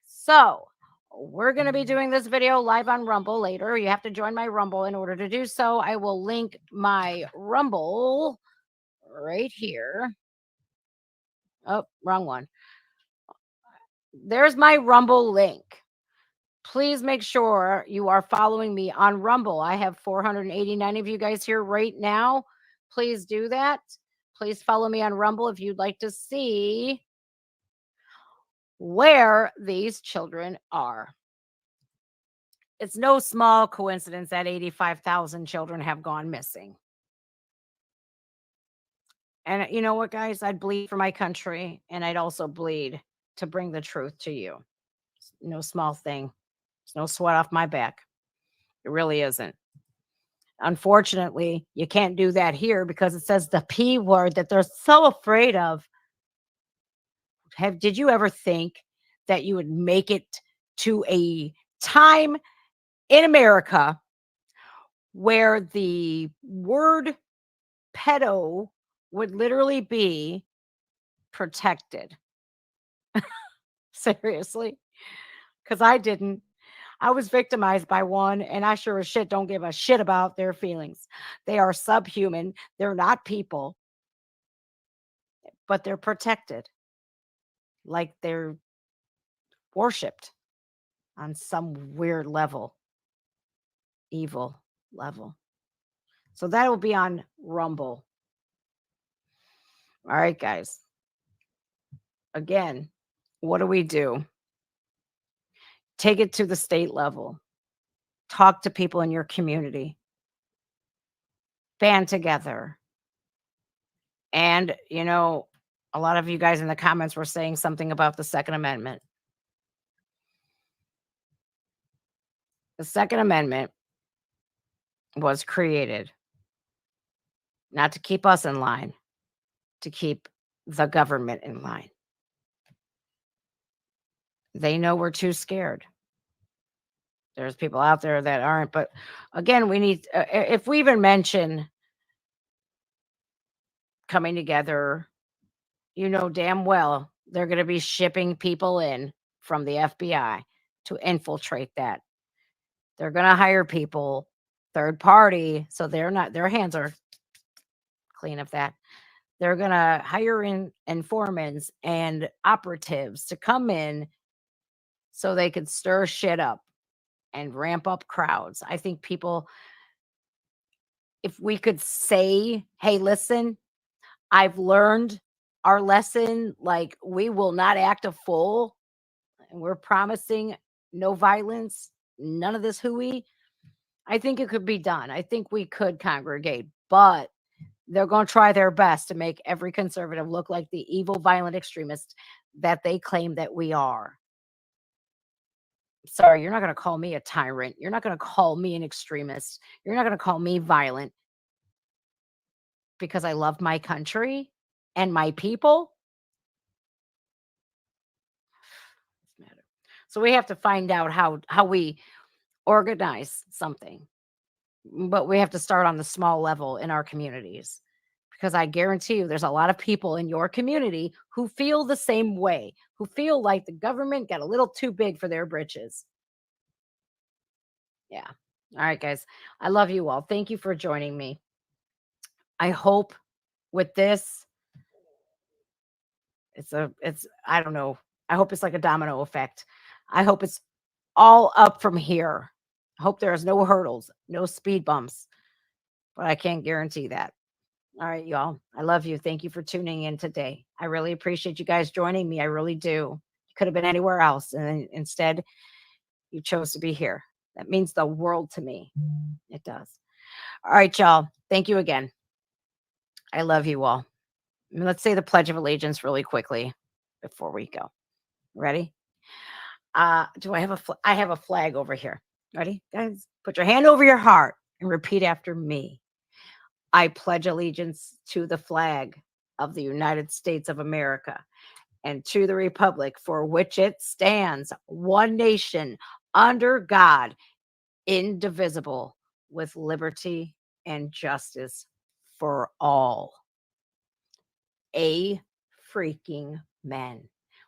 So we're going to be doing this video live on Rumble later. You have to join my Rumble in order to do so. I will link my Rumble right here. Oh, wrong one. There's my Rumble link. Please make sure you are following me on Rumble. I have 489 of you guys here right now. Please do that. Please follow me on Rumble if you'd like to see where these children are. It's no small coincidence that 85,000 children have gone missing. And you know what, guys? I'd bleed for my country, and I'd also bleed to bring the truth to you. It's no small thing. It's no sweat off my back. It really isn't. Unfortunately, you can't do that here because it says the P word that they're so afraid of. Did you ever think that you would make it to a time in America where the word pedo would literally be protected? Seriously? Because I didn't. I was victimized by one, and I sure as shit don't give a shit about their feelings. They are subhuman. They're not people, but they're protected. Like they're worshipped on some weird level, evil level. So that will be on Rumble. All right, guys. Again, what do? Take it to the state level. Talk to people in your community. Band together. And, you know, a lot of you guys in the comments were saying something about the Second Amendment. The Second Amendment was created not to keep us in line, to keep the government in line. They know we're too scared. There's people out there that aren't. But again, we need, if we even mention coming together, you know damn well they're going to be shipping people in from the FBI to infiltrate that. They're going to hire people, third party, so they're not, their hands are clean of that. They're going to hire in informants and operatives to come in so they could stir shit up and ramp up crowds. I think people, if we could say, hey, listen, I've learned our lesson, like we will not act a fool, and we're promising no violence, none of this hooey. I think it could be done. I think we could congregate, but they're going to try their best to make every conservative look like the evil, violent extremist that they claim that we are. Sorry, you're not going to call me a tyrant. You're not going to call me an extremist. You're not going to call me violent because I love my country and my people. So we have to find out how we organize something. But we have to start on the small level in our communities, because I guarantee you there's a lot of people in your community who feel the same way, who feel like the government got a little too big for their britches. Yeah. All right, guys. I love you all. Thank you for joining me. I hope with this, I don't know. I hope it's like a domino effect. I hope it's all up from here. I hope there's no hurdles, no speed bumps, but I can't guarantee that. All right, y'all. I love you. Thank you for tuning in today. I really appreciate you guys joining me. I really do. You could have been anywhere else, and instead, you chose to be here. That means the world to me. It does. All right, y'all. Thank you again. I love you all. Let's say the Pledge of Allegiance really quickly before we go. Ready? Do I have I have a flag over here. Ready? Guys, put your hand over your heart and repeat after me. I pledge allegiance to the flag of the United States of America and to the republic for which it stands, one nation, under God, indivisible, with liberty and justice for all. A freaking men.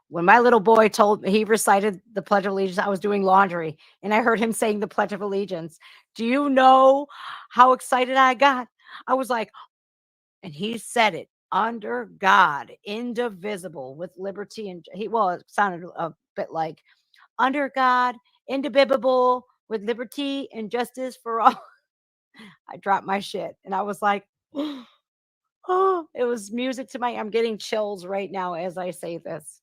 When my little boy told me, he recited the Pledge of Allegiance, I was doing laundry and I heard him saying the Pledge of Allegiance. Do you know how excited I got? I was like, and he said it, under God, indivisible, with liberty and it sounded a bit like under God, indivisible, with liberty and justice for all. I dropped my shit and I was like, oh, it was music to I'm getting chills right now as I say this.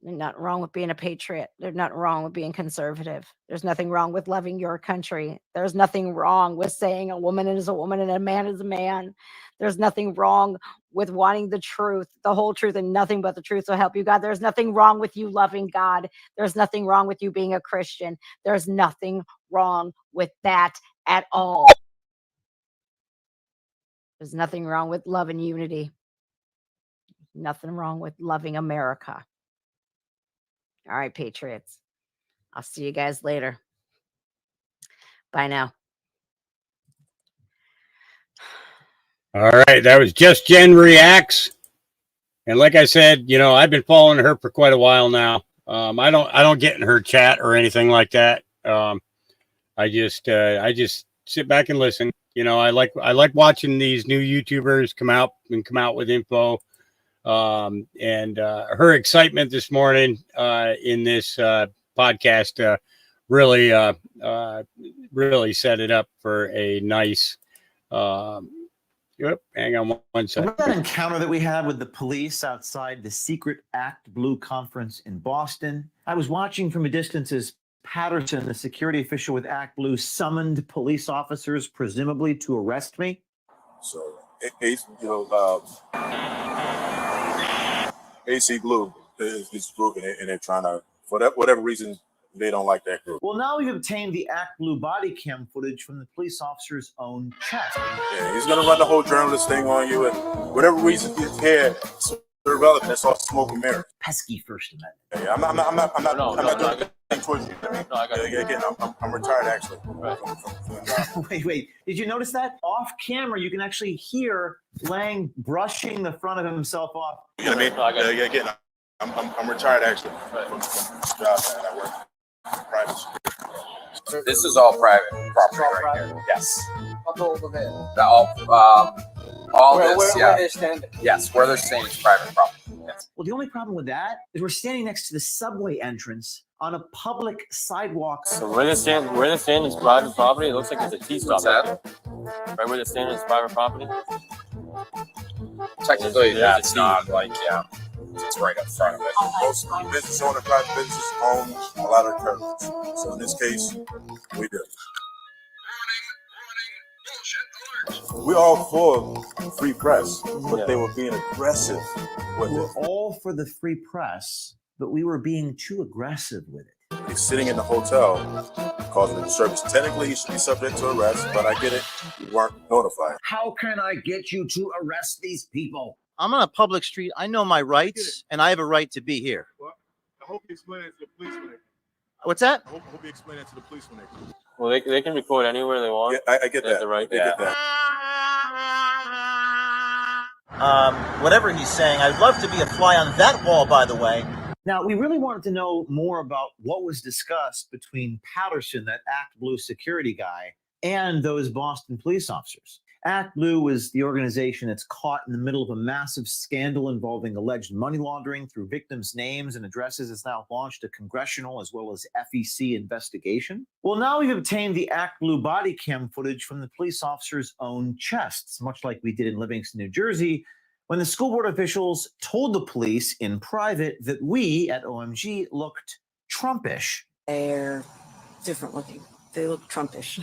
There's nothing wrong with being a patriot. There's nothing wrong with being conservative. There's nothing wrong with loving your country. There's nothing wrong with saying a woman is a woman and a man is a man. There's nothing wrong with wanting the truth, the whole truth, and nothing but the truth will help you, God. There's nothing wrong with you loving God. There's nothing wrong with you being a Christian. There's nothing wrong with that at all. There's nothing wrong with love and unity. Nothing wrong with loving America. All right, Patriots. I'll see you guys later. Bye now. All right, that was Just Jen Reacts. And like I said, I've been following her for quite a while now. I don't get in her chat or anything like that. I just sit back and listen. I like watching these new YouTubers come out with info. And her excitement this morning in this podcast really set it up for a nice hang on one second. Remember that encounter that we had with the police outside the secret Act Blue conference in Boston? I was watching from a distance as Patterson, the security official with Act Blue, summoned police officers, presumably to arrest me. So, AC Blue is grouping it, and they're trying to, for whatever reason, they don't like that group. Well, now we've obtained the Act Blue body cam footage from the police officer's own chest. Yeah, he's gonna run the whole journalist thing on you, and whatever reason his hair is irrelevant. That's all smoke and mirrors. Pesky First Amendment. Yeah, I'm not doing anything towards you. Again, I'm retired actually. Right. Wait. Did you notice that? Off camera, you can actually hear Lang brushing the front of himself off. You know what I mean? Again, I'm retired actually from the job that I work. Private. This is all private property right here. Yes. How old of it? All this, yeah. Where they're standing. Yes, where they're staying is private property. Yes. Well, the only problem with that is we're standing next to the subway entrance on a public sidewalk. So where they're standing is private property. It looks like there's a T-stop right there. Right where they're standing is private property. Technically, that's not like, it's right up front of it. Most business owner, private businesses own a lot of terminals. So in this case, we do. We're all for free press, but they were being aggressive with We're it. all for the free press, but we were being too aggressive with it. He's sitting in the hotel causing a disturbance. Technically, he should be subject to arrest, but I get it. You weren't notified. How can I get you to arrest these people? I'm on a public street. I know my rights, and I have a right to be here. Well, I hope you explain it to the police when they come. What's that? I hope you explain it to the police when they come. Well, they can record anywhere they want. Yeah, I get They have that. the right. I get that. Whatever he's saying, I'd love to be a fly on that wall, by the way. Now, we really wanted to know more about what was discussed between Patterson, that Act Blue security guy, and those Boston police officers. Act Blue is the organization that's caught in the middle of a massive scandal involving alleged money laundering through victims' names and addresses. It's now launched a congressional as well as FEC investigation. Well, now we've obtained the Act Blue body cam footage from the police officer's own chests, much like we did in Livingston, New Jersey, when the school board officials told the police in private that we at OMG looked Trumpish. They're different looking. They look Trumpish.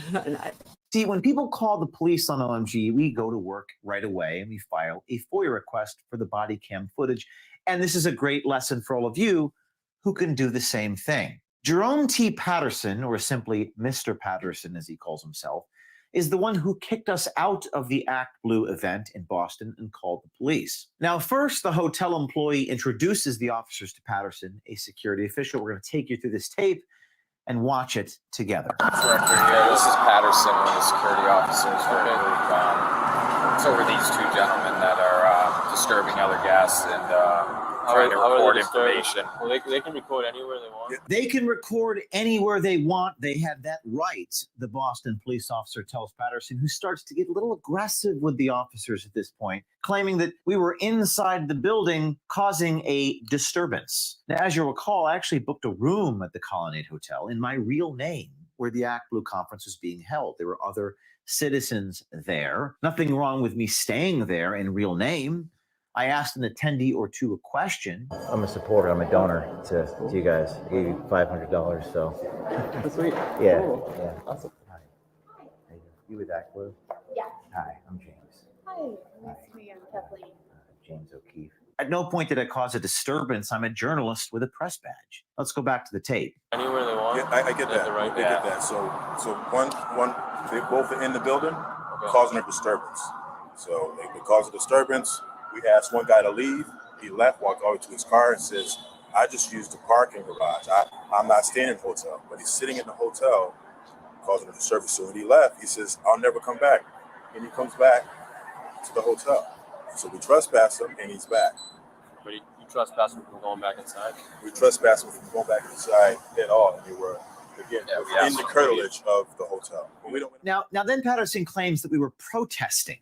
See, when people call the police on OMG, we go to work right away and we file a FOIA request for the body cam footage. And this is a great lesson for all of you who can do the same thing. Jerome T. Patterson, or simply Mr. Patterson as he calls himself, is the one who kicked us out of the Act Blue event in Boston and called the police. Now, first, the hotel employee introduces the officers to Patterson, a security official. We're going to take you through this tape and watch it together. Director, yeah, this is Patterson, one of the security officers. It's over these two gentlemen that are disturbing other guests and trying to record information. Well, they can record anywhere they want. They can record anywhere they want. They have that right, the Boston police officer tells Patterson, who starts to get a little aggressive with the officers at this point, claiming that we were inside the building causing a disturbance. Now, as you'll recall, I actually booked a room at the Colonnade Hotel in my real name where the Act Blue conference was being held. There were other citizens there. Nothing wrong with me staying there in real name. I asked an attendee or two a question. I'm a supporter. I'm a donor to you guys. I gave you $500, so. Sweet. Yeah, Cool. yeah. Awesome. Hi. How you doing? You with Act Blue? Yeah. Hi, I'm James. Hi. Nice to meet you. I'm Kathleen. James O'Keefe. At no point did I cause a disturbance. I'm a journalist with a press badge. Let's go back to the tape. Anywhere they want. Yeah, I get that. Right. I get that. So one, they both are in the building, causing a disturbance. So they cause a disturbance. We asked one guy to leave. He left, walked over to his car and says, I just used the parking garage. I'm not staying in the hotel. But he's sitting in the hotel causing a disturbance. So when he left, he says, I'll never come back. And he comes back to the hotel. So we trespass him and he's back. But you trespass them from going back inside? We trespass him from going back inside at all. And we were, again, in the curtilage of the hotel. But we don't. Now then Patterson claims that we were protesting.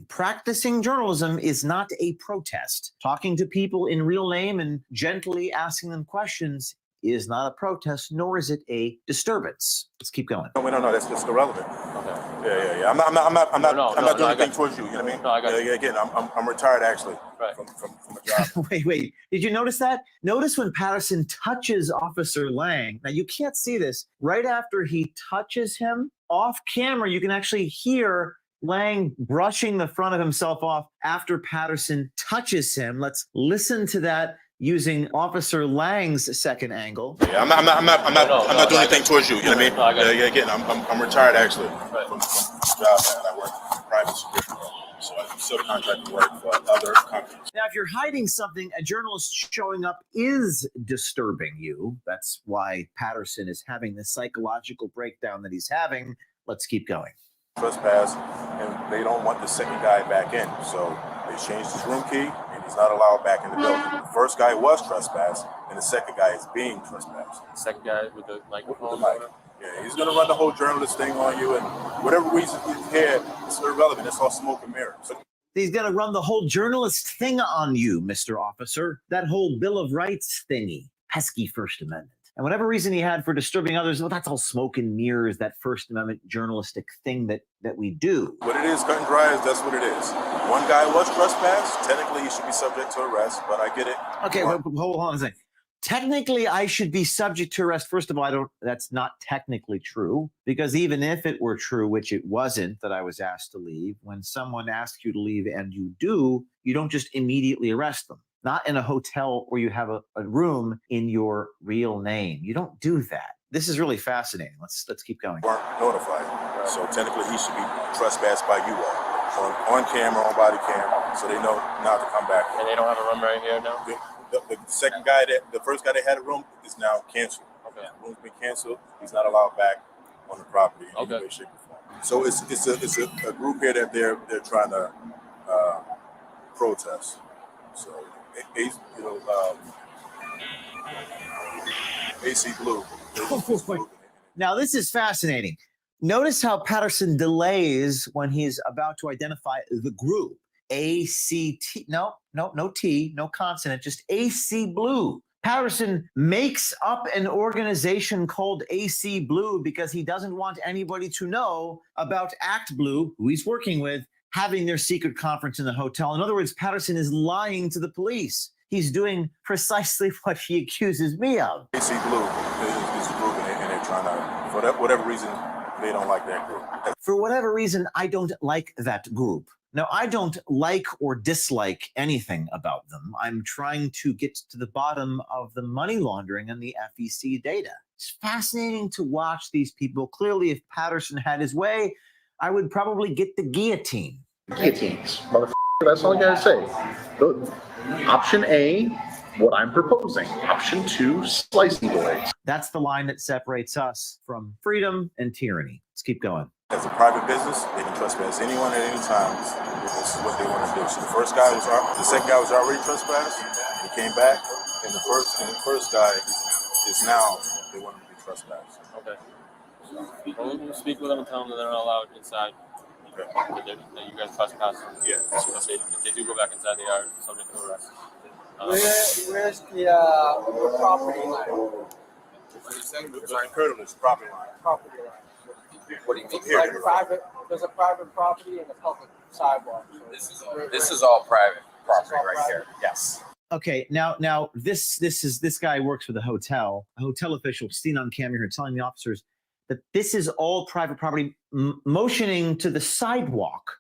Practicing journalism is not a protest. Talking to people in real name and gently asking them questions is not a protest, nor is it a disturbance. Let's keep going. No, that's just irrelevant. Okay. Yeah. I'm not doing anything towards you. You know what I mean? No, I got you. Again, I'm retired actually from a job. Wait. Did you notice that? Notice when Patterson touches Officer Lang. Now you can't see this. Right after he touches him, off camera, you can actually hear Lang brushing the front of himself off after Patterson touches him. Let's listen to that using Officer Lang's second angle. Yeah, I'm not doing anything towards you. You know what I mean? Again, I'm retired actually from a job, and I work in private security. So I do subcontracting work for other companies. Now, if you're hiding something, a journalist showing up is disturbing you. That's why Patterson is having the psychological breakdown that he's having. Let's keep going. Trespass, and they don't want the second guy back in, so they changed his room key, and he's not allowed back in the building. The first guy was trespassed, and the second guy is being trespassed. The second guy with the microphone? With the mic. Yeah, he's gonna run the whole journalist thing on you, and whatever reason he's here, it's irrelevant. It's all smoke and mirrors. He's going to run the whole journalist thing on you, Mr. Officer. That whole Bill of Rights thingy. Pesky First Amendment. And whatever reason he had for disturbing others, well, that's all smoke and mirrors, that First Amendment journalistic thing that we do. What it is, cut and dry, is that's what it is. One guy was trespassed. Technically, he should be subject to arrest, but I get it. Okay, hold on a second. Technically, I should be subject to arrest. First of all, that's not technically true, because even if it were true, which it wasn't, that I was asked to leave, when someone asks you to leave and you do, you don't just immediately arrest them. Not in a hotel where you have a room in your real name. You don't do that. This is really fascinating. Let's keep going. Weren't notified, so technically he should be trespassed by you all on camera, on body cam, so they know not to come back. And they don't have a room right here now. The second guy the first guy that had a room is now canceled. Okay, the room's been canceled. He's not allowed back on the property in any way, shape, or form. So it's a group here that they're trying to protest. So. AC Blue. Now, this is fascinating. Notice how Patterson delays when he's about to identify the group. ACT, no T, no consonant, just AC Blue. Patterson makes up an organization called AC Blue because he doesn't want anybody to know about Act Blue, who he's working with, having their secret conference in the hotel. In other words, Patterson is lying to the police. He's doing precisely what he accuses me of. AC Blue is a group, and they're trying to, for whatever reason, they don't like that group. For whatever reason, I don't like that group. Now, I don't like or dislike anything about them. I'm trying to get to the bottom of the money laundering and the FEC data. It's fascinating to watch these people. Clearly, if Patterson had his way, I would probably get the guillotine. Guillotines, motherfucker. That's all I gotta say. Option A, what I'm proposing. Option 2, slicey boys. That's the line that separates us from freedom and tyranny. Let's keep going. As a private business, they can trespass anyone at any time. This is what they want to do. So the second guy was already trespassed. He came back, and the first guy is now they want him to be trespassed. Okay. We'll speak with them and tell them that they're not allowed inside. Okay. That you guys trespass. Yeah. If they do go back inside, they are subject to arrest. Where's the property line? What are you saying? Sorry, curtilage property line. Property line. What do you mean? There's a private property and a public sidewalk. So This is all private property right here. Yes. Okay, now this guy works for the hotel. A hotel official seen on camera here telling the officers that this is all private property, motioning to the sidewalk.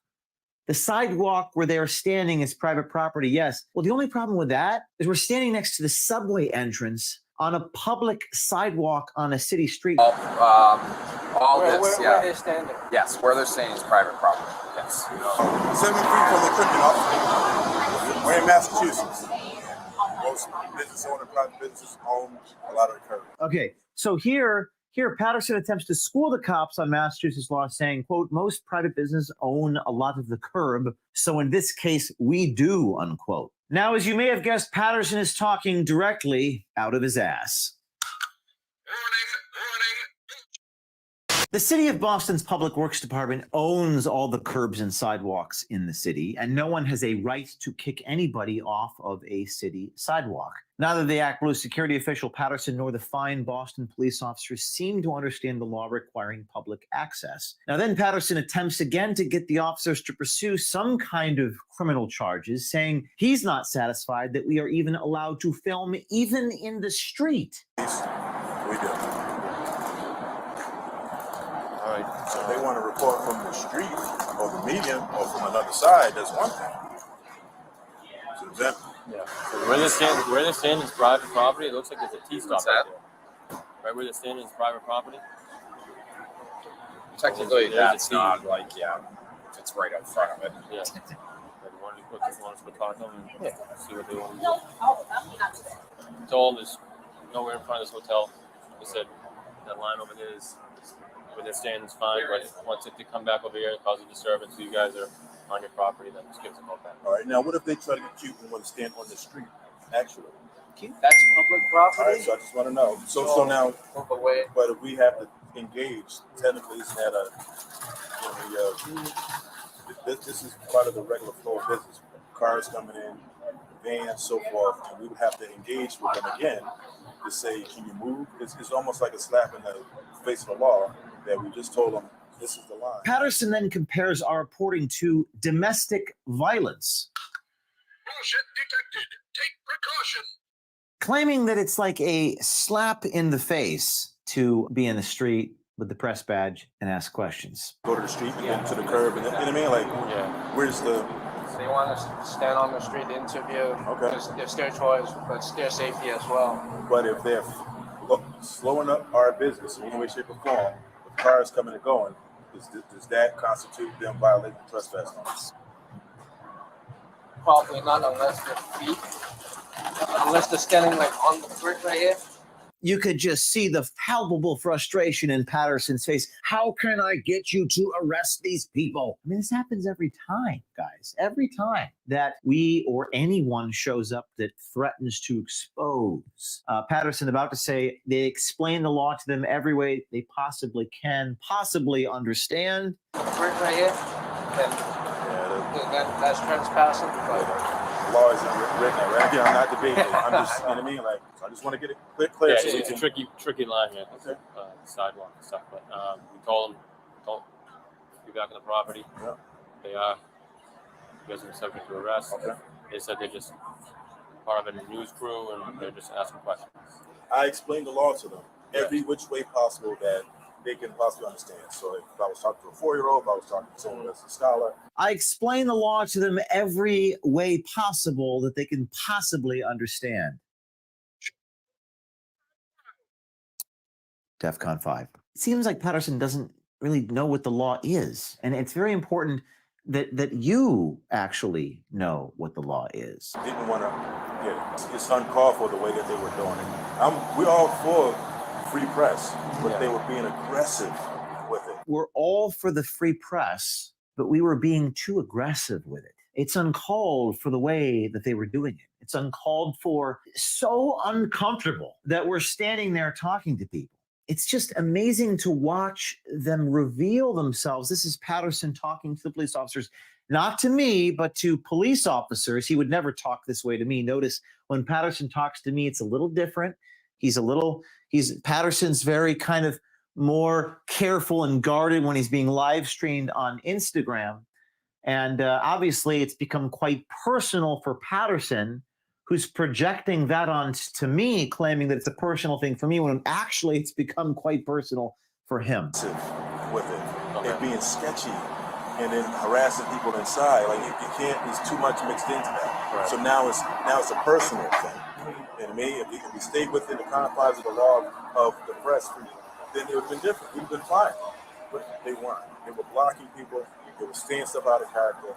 The sidewalk where they're standing is private property, yes. Well, the only problem with that is we're standing next to the subway entrance on a public sidewalk on a city street. Where they're standing. Yes, where they're staying is private property. Yes. 7 feet from the criminal officer. We're in Massachusetts. Most business owners, private businesses own a lot of the curb. Okay, so here Patterson attempts to school the cops on Massachusetts law, saying, quote, most private businesses own a lot of the curb, so in this case, we do, unquote. Now, as you may have guessed, Patterson is talking directly out of his ass. The city of Boston's Public Works Department owns all the curbs and sidewalks in the city, and no one has a right to kick anybody off of a city sidewalk. Neither the Act Blue security official Patterson nor the fine Boston police officers seem to understand the law requiring public access. Now then Patterson attempts again to get the officers to pursue some kind of criminal charges, saying he's not satisfied that we are even allowed to film even in the street. We do. All right. So if they want to report from the street or the median or from another side, that's one thing. So example. Yeah. So where they're standing is private property. It looks like there's a T-stop right there. Right where they're standing is private property. Technically, There's that's a T. not like, it's right up front of it. Yeah. If you want us to talk to them and see what they want to do. Told them there's nowhere in front of this hotel. They said that line over there is where they're standing is fine, but once if they come back over here and cause a disturbance, you guys are on your property, then just give us a call back. All right. Now, what if they try to get cute and want to stand on the street? Actually, That's public property. all right. So I just want to know. So now, but if we have to engage, technically, isn't that this is part of the regular flow of business. Cars coming in, vans, so forth, and we would have to engage with them again to say, can you move? It's almost like a slap in the face of the law that we just told them this is the line. Patterson then compares our reporting to domestic violence. Bullshit detected. Take precaution. Claiming that it's like a slap in the face to be in the street with the press badge and ask questions. Go to the street and then to the curb, and you know what I mean? Like, where's the... They want us to stand on the street to interview. Okay. It's their choice, but it's their safety as well. But if they're slowing up our business in any way, shape, or form, with cars coming and going, does that constitute them violating the trespass laws? Probably not unless they're standing like on the brick right here. You could just see the palpable frustration in Patterson's face. How can I get you to arrest these people? I mean, this happens every time, guys. Every time that we or anyone shows up that threatens to expose. Patterson about to say they explain the law to them every way they possibly can, possibly understand. Right here. That's trespassing. Law isn't written right here. I'm not debating. I'm just, you know what I mean? Like, I just want to get it clear. Yeah, so we it's a can- tricky line here. Okay. Sidewalk and stuff. But we told them, don't be back on the property. Yeah. They are. You guys are subject to arrest. Okay. They said they're just part of a news crew and they're just asking questions. I explained the law to them every which way possible that they can possibly understand. So if I was talking to a 4-year-old, if I was talking to someone that's a scholar, I explain the law to them every way possible that they can possibly understand. DEFCON 5. It seems like Patterson doesn't really know what the law is. And it's very important that you actually know what the law is. didn't want to get it. It's uncalled for the way that they were doing it. We're all for free press, but they were being aggressive with it. We're all for the free press, but we were being too aggressive with it. It's uncalled for the way that they were doing it. It's uncalled for, so uncomfortable that we're standing there talking to people. It's just amazing to watch them reveal themselves. This is Patterson talking to the police officers, not to me, but to police officers. He would never talk this way to me. Notice when Patterson talks to me, it's a little different. Patterson's very kind of more careful and guarded when he's being live streamed on Instagram. And obviously it's become quite personal for Patterson, who's projecting that on to me, claiming that it's a personal thing for me, when actually it's become quite personal for him. With it being sketchy and then harassing people inside, like you can't. There's too much mixed into that. Right. So now it's a personal thing. And to me, if we stayed within the confines of the law of the press, then it would have been different. We'd have been fine. But they weren't. They were blocking people. They were saying stuff out of character.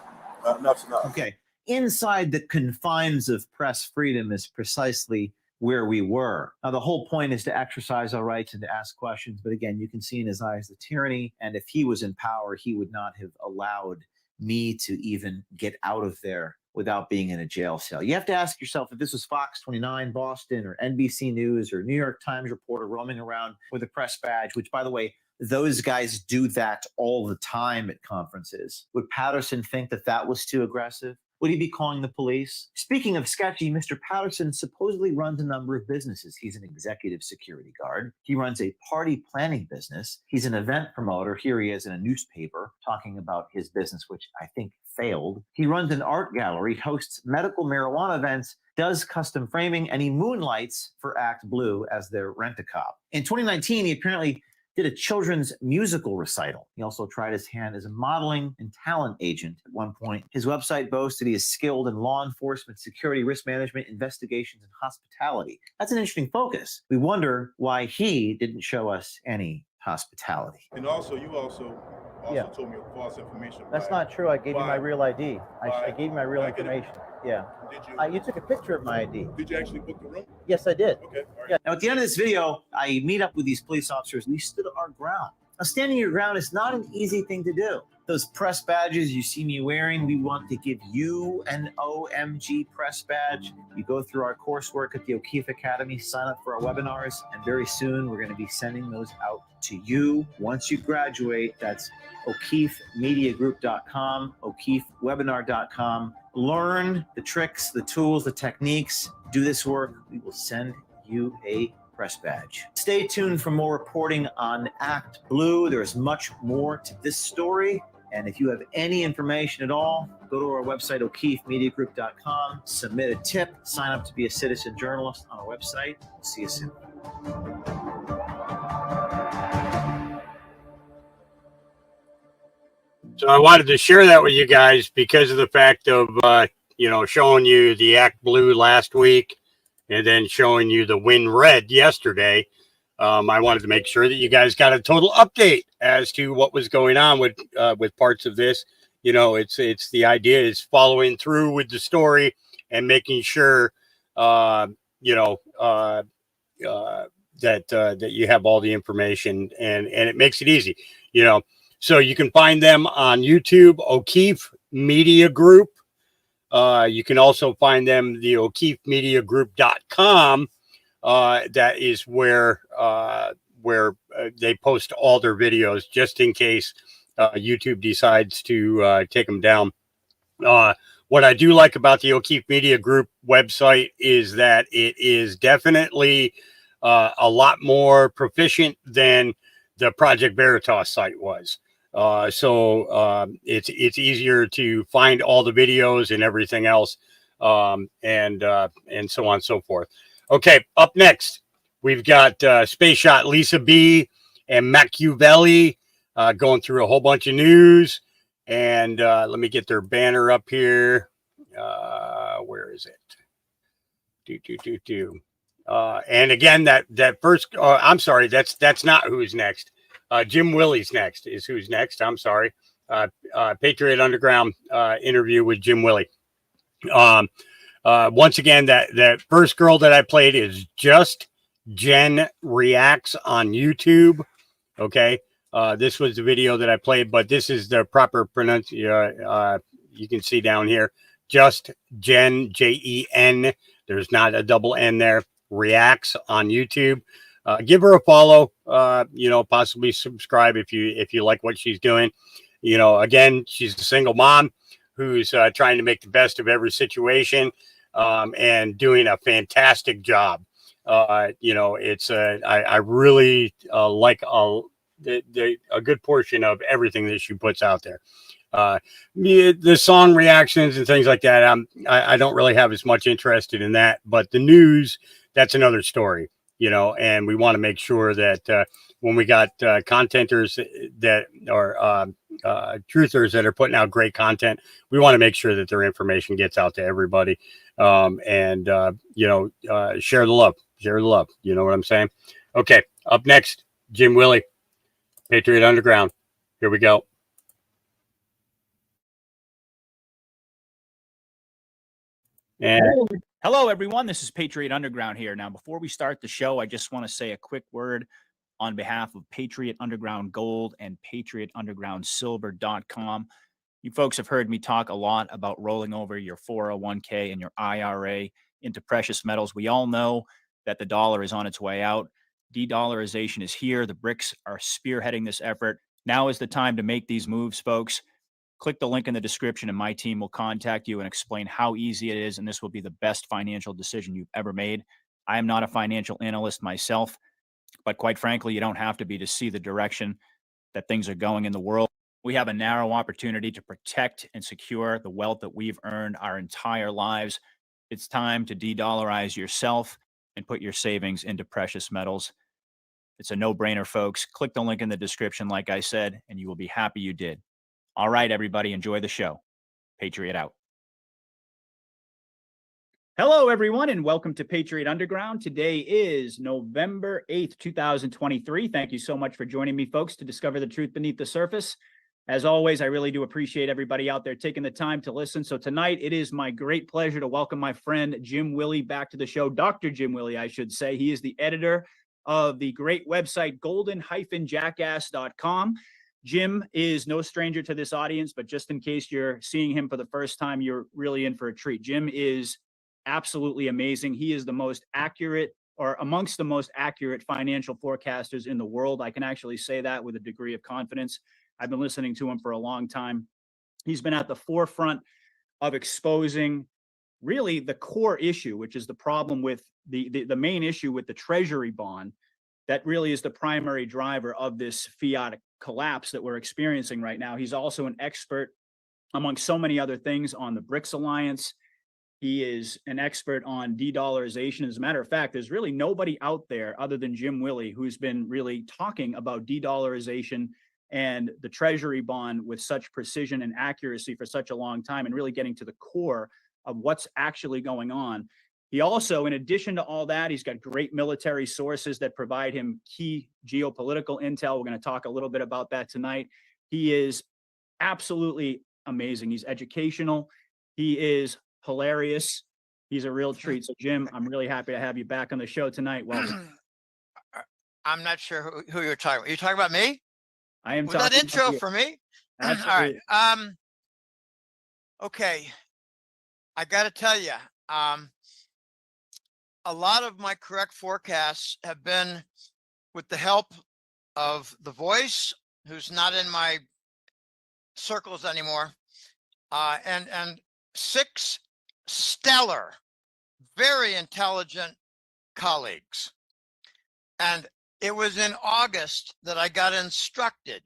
Enough's enough. Okay. Inside the confines of press freedom is precisely where we were. Now, the whole point is to exercise our rights and to ask questions. But again, you can see in his eyes the tyranny. And if he was in power, he would not have allowed me to even get out of there without being in a jail cell. You have to ask yourself, if this was Fox 29 Boston or NBC News or New York Times reporter roaming around with a press badge, which, by the way, those guys do that all the time at conferences. Would Patterson think that that was too aggressive? Would he be calling the police? Speaking of sketchy, Mr. Patterson supposedly runs a number of businesses. He's an executive security guard. He runs a party planning business. He's an event promoter. Here he is in a newspaper talking about his business, which I think failed. He runs an art gallery, hosts medical marijuana events, does custom framing, and he moonlights for Act Blue as their rent-a-cop. In 2019, he apparently did a children's musical recital. He also tried his hand as a modeling and talent agent at one point. His website boasts that he is skilled in law enforcement, security, risk management, investigations, and hospitality. That's an interesting focus. We wonder why he didn't show us any hospitality. And also, you also told me false information. That's not true. I gave you my real ID. I gave you my real information. Yeah. Did you? You took a picture of my ID. Did you actually book the room? Yes, I did. Okay. All right. Yeah. Now, at the end of this video, I meet up with these police officers. We stood our ground. Now, standing your ground is not an easy thing to do. Those press badges you see me wearing, we want to give you an OMG press badge. You go through our coursework at the O'Keefe Academy, sign up for our webinars, and very soon we're going to be sending those out to you. Once you graduate, that's O'KeefeMediaGroup.com, O'KeefeWebinar.com. Learn the tricks, the tools, the techniques. Do this work. We will send you a press badge. Stay tuned for more reporting on Act Blue. There's much more to this story. And if you have any information at all, go to our website, O'KeefeMediaGroup.com, submit a tip, sign up to be a citizen journalist on our website. We'll see you soon. So I wanted to share that with you guys because of the fact of, showing you the Act Blue last week and then showing you the Win Red yesterday. I wanted to make sure that you guys got a total update as to what was going on with parts of this. It's the idea is following through with the story and making sure, that you have all the information, and it makes it easy, you know. So you can find them on YouTube, O'Keefe Media Group. You can also find them the o'keefemediagroup.com. That is where they post all their videos, just in case YouTube decides to take them down. What I do like about the O'Keefe Media Group website is that it is definitely a lot more proficient than the Project Veritas site was. So it's easier to find all the videos and everything else, and so on and so forth. Okay, up next, we've got Space Shot Lisa B and Machiavelli going through a whole bunch of news. And let me get their banner up here. Where is it? And again, that first, I'm sorry, that's not who's next. Jim Willie's next is who's next. I'm sorry. Patriot Underground interview with Jim Willie. Once again, that first girl that I played is Just Jen Reacts on YouTube. Okay. This was the video that I played, but this is the proper pronunciation. You can see down here, Just Jen, Jen. There's not a double N there. Reacts on YouTube. Give her a follow. Possibly subscribe if you like what she's doing. Again, she's a single mom who's trying to make the best of every situation, and doing a fantastic job. I really like a good portion of everything that she puts out there. The song reactions and things like that, I don't really have as much interested in that, but the news, that's another story, and we want to make sure that when we got contenters that are truthers that are putting out great content, we want to make sure that their information gets out to everybody, and share the love. You know what I'm saying? Okay, up next, Jim Willie, Patriot Underground. Here we go. And hello, everyone. This is Patriot Underground here. Now, before we start the show, I just want to say a quick word on behalf of Patriot Underground Gold and Patriot Underground Silver.com. You folks have heard me talk a lot about rolling over your 401k and your IRA into precious metals. We all know that the dollar is on its way out. De-dollarization is here. The BRICS are spearheading this effort. Now is the time to make these moves, folks. Click the link in the description and my team will contact you and explain how easy it is, and this will be the best financial decision you've ever made. I am not a financial analyst myself, but quite frankly, you don't have to be to see the direction that things are going in the world. We have a narrow opportunity to protect and secure the wealth that we've earned our entire lives. It's time to de-dollarize yourself and put your savings into precious metals. It's a no-brainer, folks. Click the link in the description, like I said, and you will be happy you did. All right, everybody, enjoy the show. Patriot out. Hello, everyone, and welcome to Patriot Underground. Today is November 8th, 2023. Thank you so much for joining me, folks, to discover the truth beneath the surface. As always, I really do appreciate everybody out there taking the time to listen. So tonight, it is my great pleasure to welcome my friend Jim Willie back to the show. Dr. Jim Willie, I should say. He is the editor of the great website golden-jackass.com. Jim is no stranger to this audience, but just in case you're seeing him for the first time, you're really in for a treat. Jim is absolutely amazing. He is the most accurate, or amongst the most accurate financial forecasters in the world. I can actually say that with a degree of confidence. I've been listening to him for a long time. He's been at the forefront of exposing really the core issue, which is the problem with the main issue with the Treasury bond. That really is the primary driver of this fiat collapse that we're experiencing right now. He's also an expert, among so many other things, on the BRICS alliance. He is an expert on de-dollarization. As a matter of fact, there's really nobody out there other than Jim Willie who's been really talking about de-dollarization and the Treasury bond with such precision and accuracy for such a long time, and really getting to the core of what's actually going on. He also, in addition to all that, he's got great military sources that provide him key geopolitical intel. We're going to talk a little bit about that tonight. He is absolutely amazing. He's educational. He is hilarious. He's a real treat. So, Jim, I'm really happy to have you back on the show tonight. Welcome. I'm not sure who you're talking about. You talking about me? I am Was that talking intro about you. for me? All Absolutely. right. Okay. I got to tell you, a lot of my correct forecasts have been with the help of The Voice, who's not in my circles anymore, and 6 stellar, very intelligent colleagues. And it was in August that I got instructed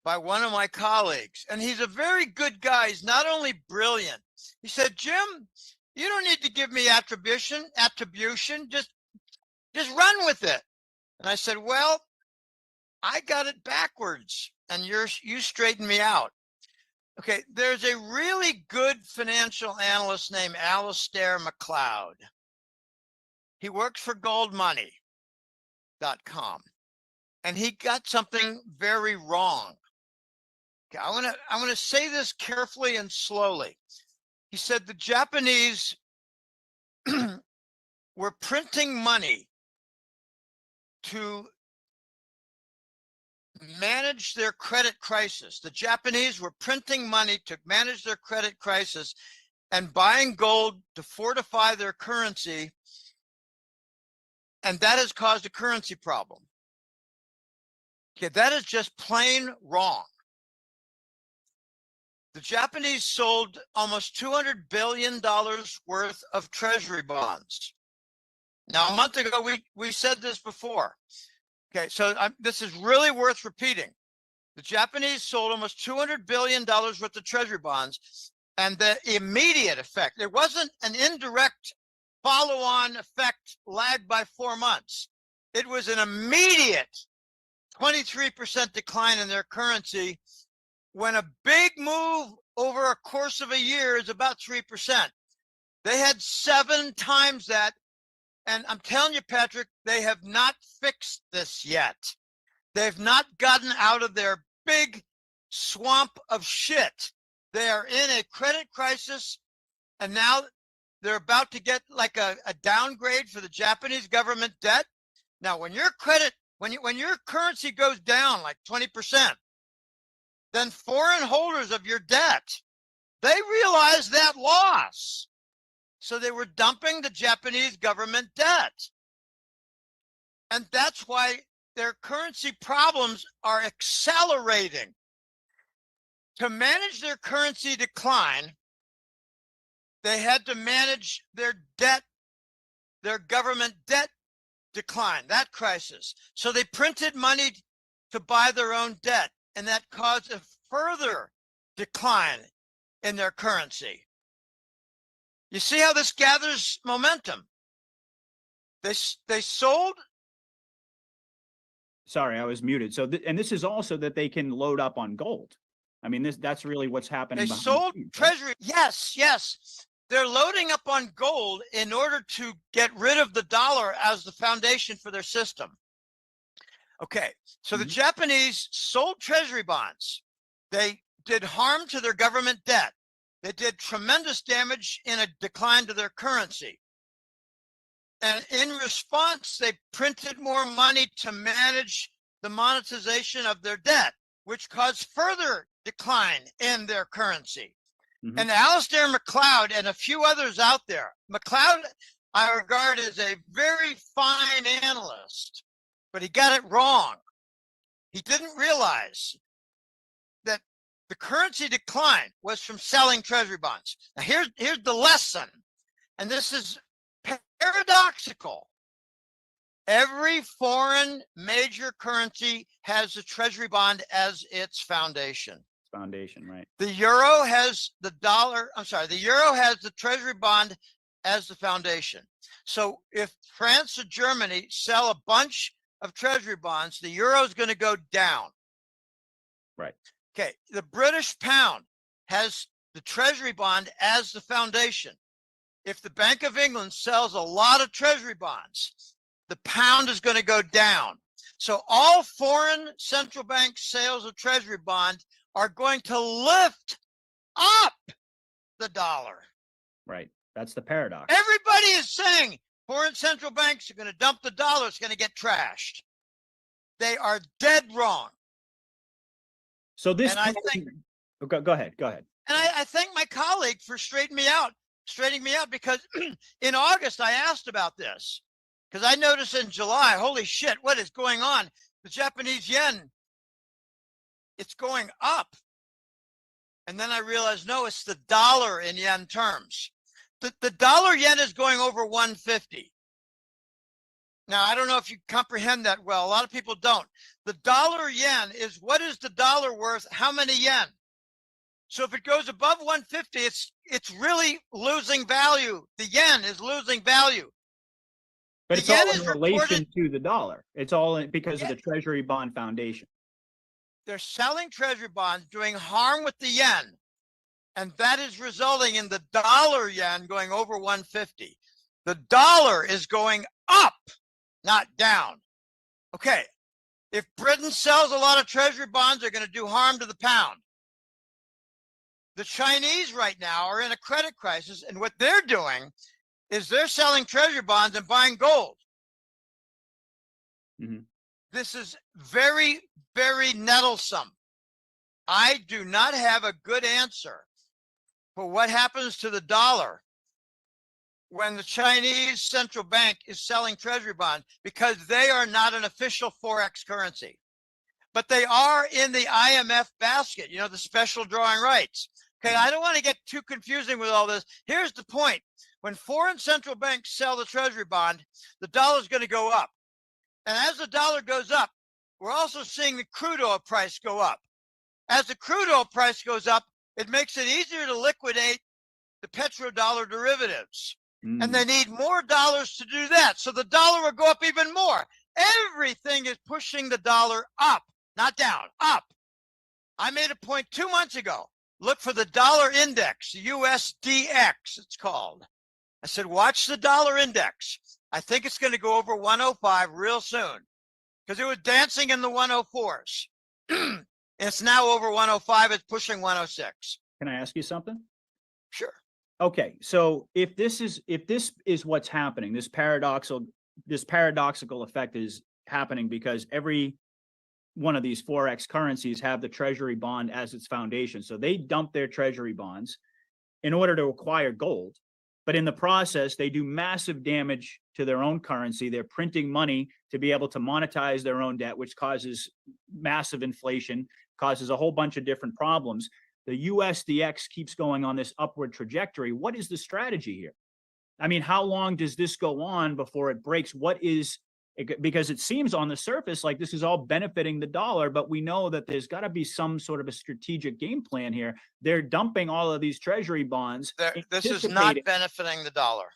by one of my colleagues, and he's a very good guy. He's not only brilliant. He said, Jim, you don't need to give me attribution, just run with it. And I said, well, I got it backwards, and you straightened me out. Okay, there's a really good financial analyst named Alistair McLeod. He works for goldmoney.com, and he got something very wrong. Okay, I want to say this carefully and slowly. He said the Japanese were printing money to manage their credit crisis. The Japanese were printing money to manage their credit crisis and buying gold to fortify their currency. And that has caused a currency problem. Okay, that is just plain wrong. The Japanese sold almost $200 billion worth of treasury bonds. Now, a month ago, we said this before. Okay, so this is really worth repeating. The Japanese sold almost $200 billion worth of treasury bonds, and the immediate effect, there wasn't an indirect follow-on effect lagged by 4 months. It was an immediate 23% decline in their currency, when a big move over a course of a year is about 3%. They had 7 times that. And I'm telling you, Patrick, they have not fixed this yet. They've not gotten out of their big swamp of shit. They are in a credit crisis, and now they're about to get like a downgrade for the Japanese government debt. Now, when your currency goes down like 20%, then foreign holders of your debt, they realize that loss. So they were dumping the Japanese government debt. And that's why their currency problems are accelerating. To manage their currency decline, they had to manage their debt, their government debt decline, that crisis. So they printed money to buy their own debt, and that caused a further decline in their currency. You see how this gathers momentum? They sold. Sorry, I was muted. So, and this is also that they can load up on gold. I mean, that's really what's happening. They sold treasury. Yes, yes. They're loading up on gold in order to get rid of the dollar as the foundation for their system. Okay, so the Japanese sold treasury bonds. They did harm to their government debt. They did tremendous damage in a decline to their currency. And in response, they printed more money to manage the monetization of their debt, which caused further decline in their currency. And Alistair McLeod and a few others out there, McLeod I regard as a very fine analyst, but he got it wrong. He didn't realize that the currency decline was from selling treasury bonds. Now here's the lesson, and this is paradoxical. Every foreign major currency has the treasury bond as its foundation. Foundation, right? The euro has the dollar. I'm sorry, the euro has the treasury bond as the foundation. So if France or Germany sell a bunch of treasury bonds, the euro is going to go down. Right. Okay. The British pound has the treasury bond as the foundation. If the Bank of England sells a lot of treasury bonds, the pound is going to go down. So all foreign central bank sales of treasury bond are going to lift up the dollar. Right. That's the paradox. Everybody is saying foreign central banks are going to dump the dollar. It's going to get trashed. They are dead wrong. So this, And I think, go ahead, go ahead. and I thank my colleague for straightening me out because in August I asked about this because I noticed in July, holy shit, what is going on? The Japanese yen, it's going up. And then I realized, no, it's the dollar in yen terms. The dollar yen is going over 150. Now, I don't know if you comprehend that well. A lot of people don't. The dollar yen is what is the dollar worth? How many yen? So if it goes above 150, it's really losing value. The yen is losing value. But The it's yen all is in relation reported- to the dollar. It's all because of the Treasury Bond Foundation. They're selling treasury bonds, doing harm with the yen. And that is resulting in the dollar yen going over 150. The dollar is going up, not down. Okay. If Britain sells a lot of treasury bonds, they're going to do harm to the pound. The Chinese right now are in a credit crisis, and what they're doing is they're selling treasury bonds and buying gold. Mhm. This is very, very nettlesome. I do not have a good answer for what happens to the dollar when the Chinese central bank is selling treasury bonds because they are not an official Forex currency, but they are in the IMF basket, you know, the special drawing rights. Okay, I don't want to get too confusing with all this. Here's the point. When foreign central banks sell the treasury bond, the dollar is going to go up. And as the dollar goes up, we're also seeing the crude oil price go up. As the crude oil price goes up, it makes it easier to liquidate the petrodollar derivatives. And they need more dollars to do that. So the dollar will go up even more. Everything is pushing the dollar up, not down, up. I made a point 2 months ago. Look for the dollar index, USDX, it's called. I said, watch the dollar index. I think it's going to go over 105 real soon because it was dancing in the 104s. It's now over 105. It's pushing 106. Can I ask you something? Sure. Okay, so if this is what's happening, this paradoxical effect is happening because every one of these Forex currencies have the treasury bond as its foundation. So they dump their treasury bonds in order to acquire gold. But in the process, they do massive damage to their own currency. They're printing money to be able to monetize their own debt, which causes massive inflation, causes a whole bunch of different problems. The USDX keeps going on this upward trajectory. What is the strategy here? I mean, how long does this go on before it breaks? Because it seems on the surface like this is all benefiting the dollar, but we know that there's got to be some sort of a strategic game plan here. They're dumping all of these treasury bonds. This is not benefiting the dollar.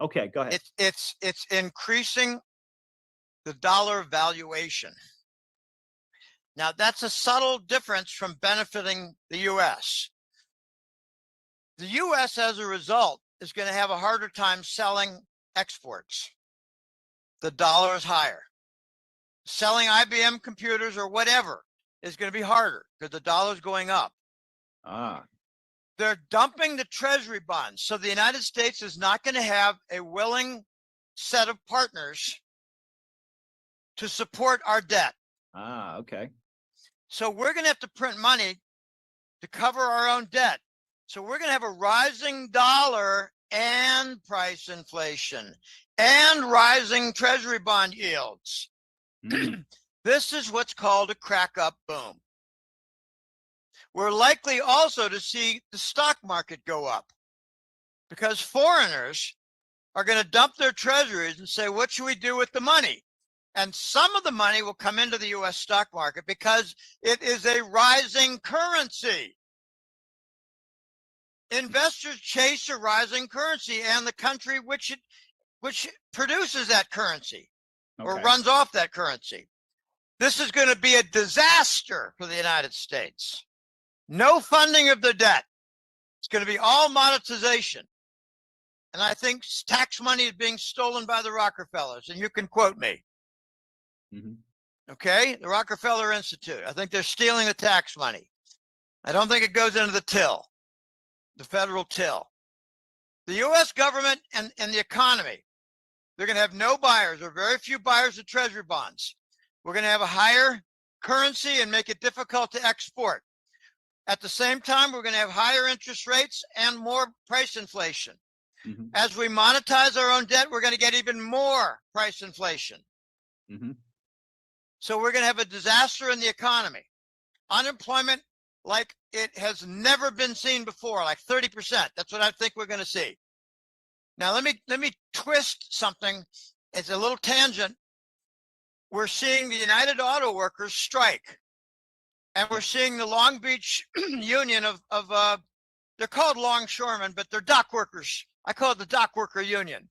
Okay, go ahead. It's increasing the dollar valuation. Now, that's a subtle difference from benefiting the U.S. The U.S., as a result, is going to have a harder time selling exports. The dollar is higher. Selling IBM computers or whatever is going to be harder because the dollar is going up. They're dumping the treasury bonds. So the United States is not going to have a willing set of partners to support our debt. Okay. So we're going to have to print money to cover our own debt. So we're going to have a rising dollar and price inflation and rising treasury bond yields. This is what's called a crack up boom. We're likely also to see the stock market go up because foreigners are going to dump their treasuries and say, what should we do with the money? And some of the money will come into the U.S. stock market because it is a rising currency. Investors chase a rising currency and the country which produces that currency or runs off that currency. This is going to be a disaster for the United States. No funding of the debt. It's going to be all monetization. And I think tax money is being stolen by the Rockefellers, and you can quote me. Okay, the Rockefeller Institute. I think they're stealing the tax money. I don't think it goes into the till, the federal till. The U.S. government and the economy, they're going to have no buyers or very few buyers of treasury bonds. We're going to have a higher currency and make it difficult to export. At the same time, we're going to have higher interest rates and more price inflation. As we monetize our own debt, we're going to get even more price inflation. So we're going to have a disaster in the economy. Unemployment like it has never been seen before, like 30%. That's what I think we're going to see. Now, let me twist something. It's a little tangent. We're seeing the United Auto Workers strike. And we're seeing the Long Beach Union of they're called longshoremen, but they're dock workers. I call it the dock worker union.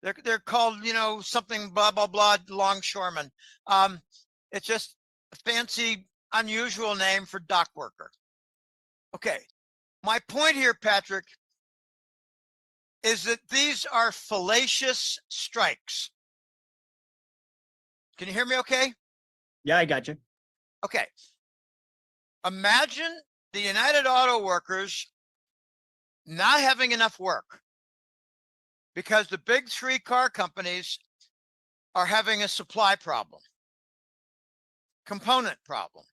They're called, you know, something blah, blah, blah, longshoremen. It's just a fancy, unusual name for dock worker. Okay. My point here, Patrick, is that these are fallacious strikes. Can you hear me okay? Yeah, I got you. Okay. Imagine the United Auto Workers not having enough work because the big three car companies are having a supply problem, component problem.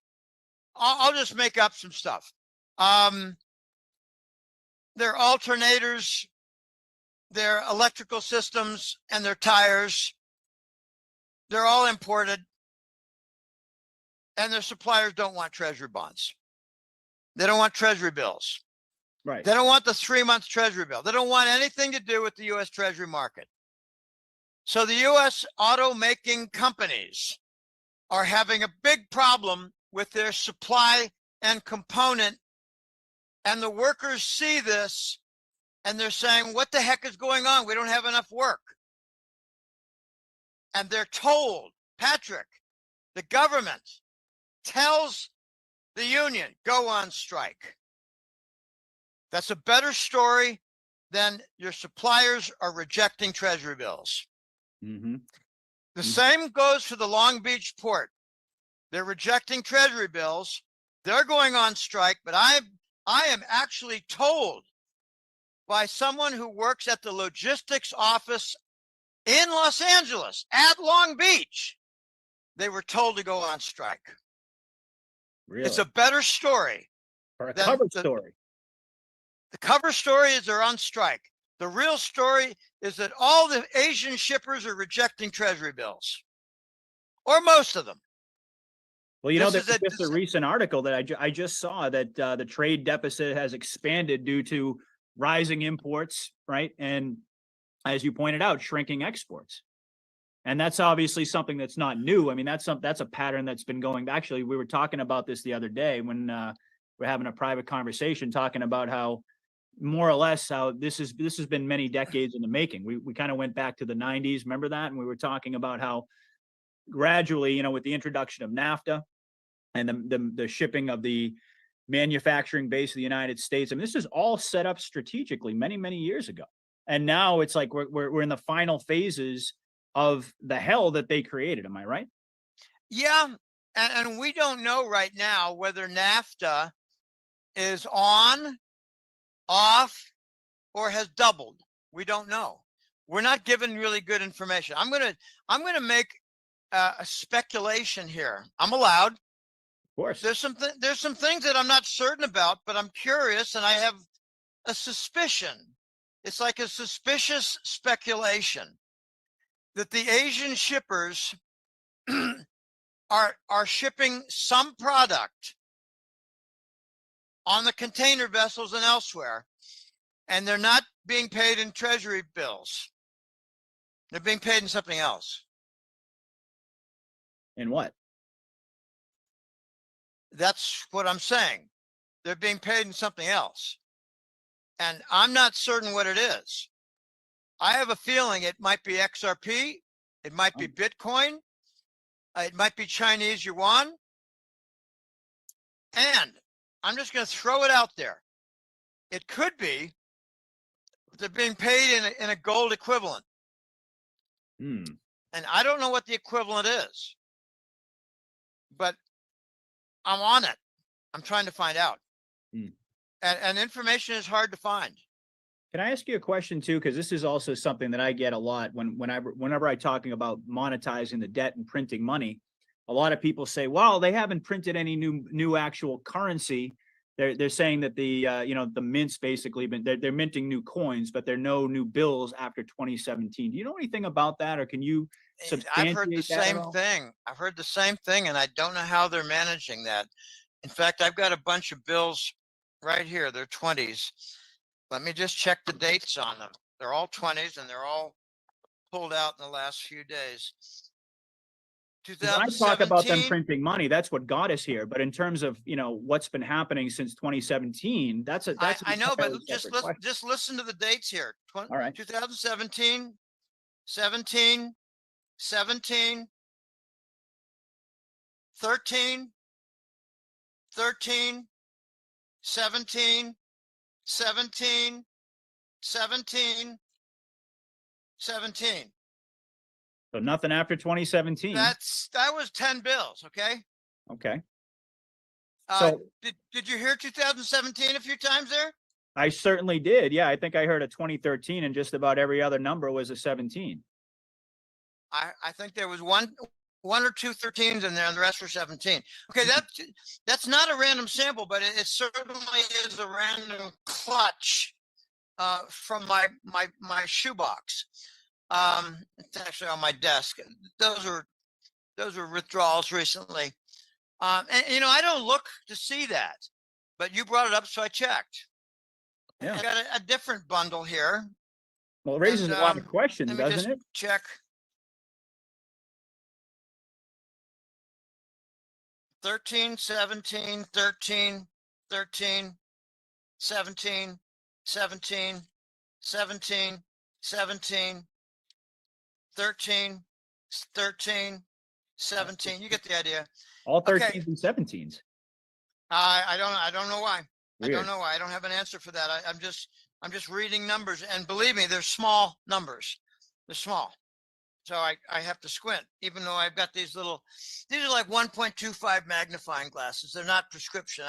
I'll just make up some stuff. Their alternators, their electrical systems, and their tires, they're all imported. And their suppliers don't want treasury bonds. They don't want treasury bills. Right. They don't want the 3-month treasury bill. They don't want anything to do with the U.S. treasury market. So the U.S. automaking companies are having a big problem with their supply and component. And the workers see this and they're saying, what the heck is going on? We don't have enough work. And they're told, Patrick, the government tells the union, go on strike. That's a better story than your suppliers are rejecting treasury bills. The same goes for the Long Beach port. They're rejecting treasury bills. They're going on strike, but I am actually told by someone who works at the logistics office in Los Angeles at Long Beach. They were told to go on strike. Really? It's a better story. Or a cover story. The cover story is they're on strike. The real story is that all the Asian shippers are rejecting treasury bills, or most of them. Well, you know, This there's is just a recent article that I just saw that the trade deficit has expanded due to rising imports, right? And as you pointed out, shrinking exports. And that's obviously something that's not new. I mean, that's a pattern that's been going. Actually, we were talking about this the other day when we're having a private conversation, talking about how more or less how this has been many decades in the making. We kind of went back to the 90s. Remember that? And we were talking about how gradually, you know, with the introduction of NAFTA and the shipping of the manufacturing base of the United States, I mean, this is all set up strategically many, many years ago. And now it's like we're in the final phases of the hell that they created. Am I right? Yeah. And we don't know right now whether NAFTA is on, off, or has doubled. We don't know. We're not given really good information. I'm gonna make a speculation here. I'm allowed. Of course. There's some things that I'm not certain about, but I'm curious and I have a suspicion. It's like a suspicious speculation that the Asian shippers are shipping some product on the container vessels and elsewhere, and they're not being paid in treasury bills. They're being paid in something else. In what? That's what I'm saying. They're being paid in something else. And I'm not certain what it is. I have a feeling it might be XRP. It might be Bitcoin. It might be Chinese yuan. And I'm just going to throw it out there. It could be they're being paid in a gold equivalent. And I don't know what the equivalent is. But I'm on it. I'm trying to find out. And information is hard to find. Can I ask you a question too? Because this is also something that I get a lot whenever I'm talking about monetizing the debt and printing money. a lot of people say, well, they haven't printed any new actual currency. They're saying that the you know, the mints basically they're minting new coins, but there are no new bills after 2017. Do you know anything about that, or can you I've heard the substantiate that at same all? thing. I've heard the same thing, and I don't know how they're managing that. In fact, I've got a bunch of bills right here. They're 20s. Let me just check the dates on them. They're all 20s, and they're all pulled out in the last few days. 'Cause I talk about them 2017. printing money. That's what got us here. But in terms of, you know, what's been happening since 2017, that's a I know, but entirely just separate question. just listen to the dates here. All right. 2017, 17, 17, 13, 13, 17, 17, 17, 17. So nothing after 2017. That was 10 bills, okay? Okay. Uh, So did you hear 2017 a few times there? I certainly did. Yeah, I think I heard a 2013, and just about every other number was a 17. I think there was one or two 13s in there, and the rest were 17. Okay, that's not a random sample, but it certainly is a random clutch from my shoebox. It's actually on my desk. Those were withdrawals recently. And you know, I don't look to see that, but you brought it up, so I checked. Yeah. I got a different bundle here. Well, it raises And, a lot of questions, let me doesn't just it? check. 13, 17, 13, 13, 17, 17, 17, 17, 13, 13, 17. You get the idea. All Okay. 13s and 17s. I don't know why. I Weird. don't know why. I don't have an answer for that. I'm just reading numbers, and believe me, they're small numbers. They're small. So I have to squint, even though I've got these are like 1.25 magnifying glasses. They're not prescription.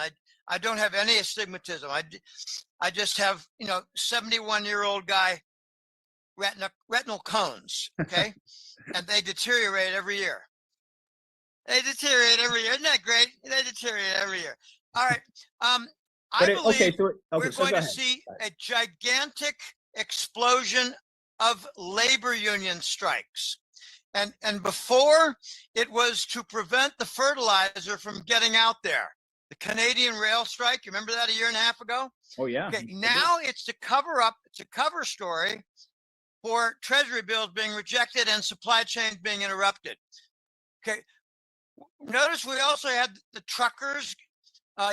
I don't have any astigmatism. I just have, you know, 71-year-old guy retinal cones, okay? And they deteriorate every year. They deteriorate every year. Isn't that great? They deteriorate every year. All right. I believe okay, so we're so going go to ahead. see a gigantic explosion of labor union strikes. And before, it was to prevent the fertilizer from getting out there. The Canadian rail strike, you remember that a year and a half ago? Oh yeah. Okay, now it's to cover up, it's a cover story for treasury bills being rejected and supply chains being interrupted. Okay, notice we also had the truckers,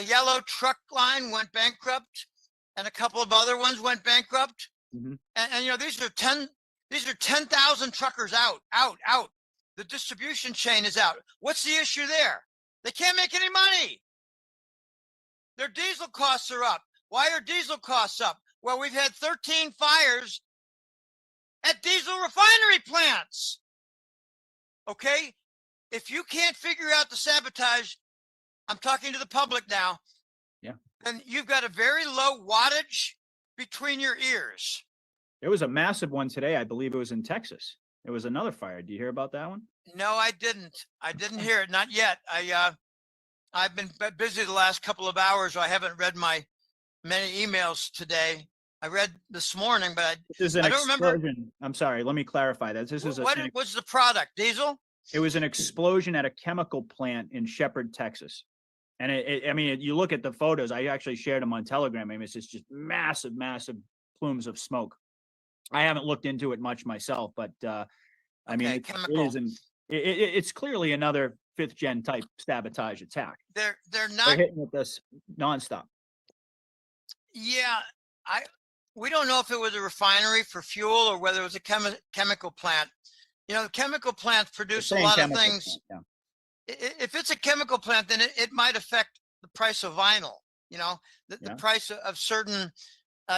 Yellow Truck Line went bankrupt, and a couple of other ones went bankrupt. Mhm. And you know, these are 10,000 truckers out. The distribution chain is out. What's the issue there? They can't make any money. Their diesel costs are up. Why are diesel costs up? Well, we've had 13 fires at diesel refinery plants. Okay? If you can't figure out the sabotage, I'm talking to the public now. Yeah. Then you've got a very low wattage between your ears. There was a massive one today. I believe it was in Texas. There was another fire. Do you hear about that one? No, I didn't. I didn't hear it. Not yet. I've been busy the last couple of hours, so I haven't read my many emails today. I read this morning, but This is an I don't remember. explosion. I'm sorry. Let me clarify that. This is What was the product? Diesel? It was an explosion at a chemical plant in Shepherd, Texas. And I mean, you look at the photos. I actually shared them on Telegram. I mean, it's just massive, massive plumes of smoke. I haven't looked into it much myself, but I mean, it is, and it's clearly another 5th gen type sabotage attack. They're They're not. hitting with us nonstop. Yeah, we don't know if it was a refinery for fuel or whether it was a chemical plant. You know, chemical plants produce a Same lot of chemical things. plant, If it's a chemical plant, then it might affect the price of vinyl. You know, the Yeah. price of certain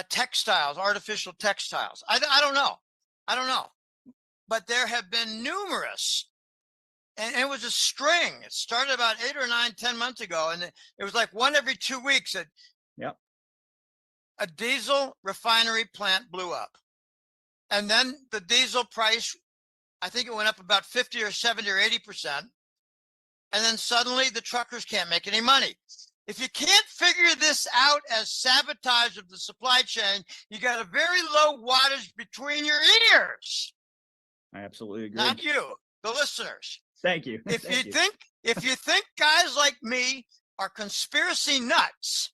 textiles, artificial textiles. I don't know. I don't know. But there have been numerous, and it was a string. It started about 8 or 9, 10 months ago, and it was like one every 2 weeks that Yep. a diesel refinery plant blew up. And then the diesel price, I think it went up about 50 or 70 or 80%. and then suddenly the truckers can't make any money. If you can't figure this out as sabotage of the supply chain, you got a very low wattage between your ears. I absolutely agree. Not you, the listeners. Thank you. If Thank you think guys like me are conspiracy nuts,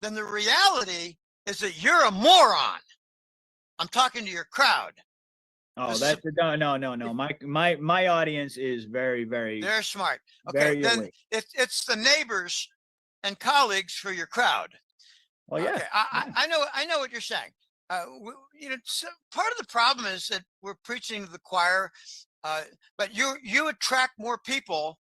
then the reality is that you're a moron. I'm talking to your crowd. Oh, that's no. My audience is very, very. They're smart. Okay, very then awake. it's the neighbors and colleagues for your crowd. Well, yeah. Okay, I know what you're saying. Part of the problem is that we're preaching to the choir, but you attract more people,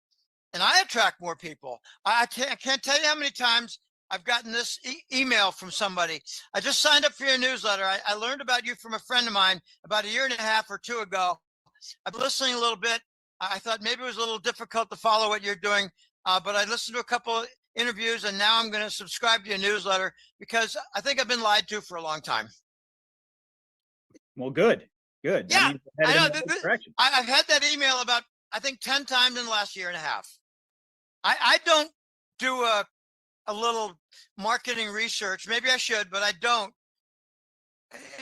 and I attract more people. I can't tell you how many times I've gotten this email from somebody. I just signed up for your newsletter. I learned about you from a friend of mine about 1.5 years or 2 ago. I've been listening a little bit. I thought maybe it was a little difficult to follow what you're doing, but I listened to a couple of interviews, and now I'm going to subscribe to your newsletter because I think I've been lied to for a long time. Well, good. That Yeah, means we're I headed know. in the right direction. I've had that email about, I think, 10 times in the last 1.5 years. I don't do a little marketing research. Maybe I should, but I don't.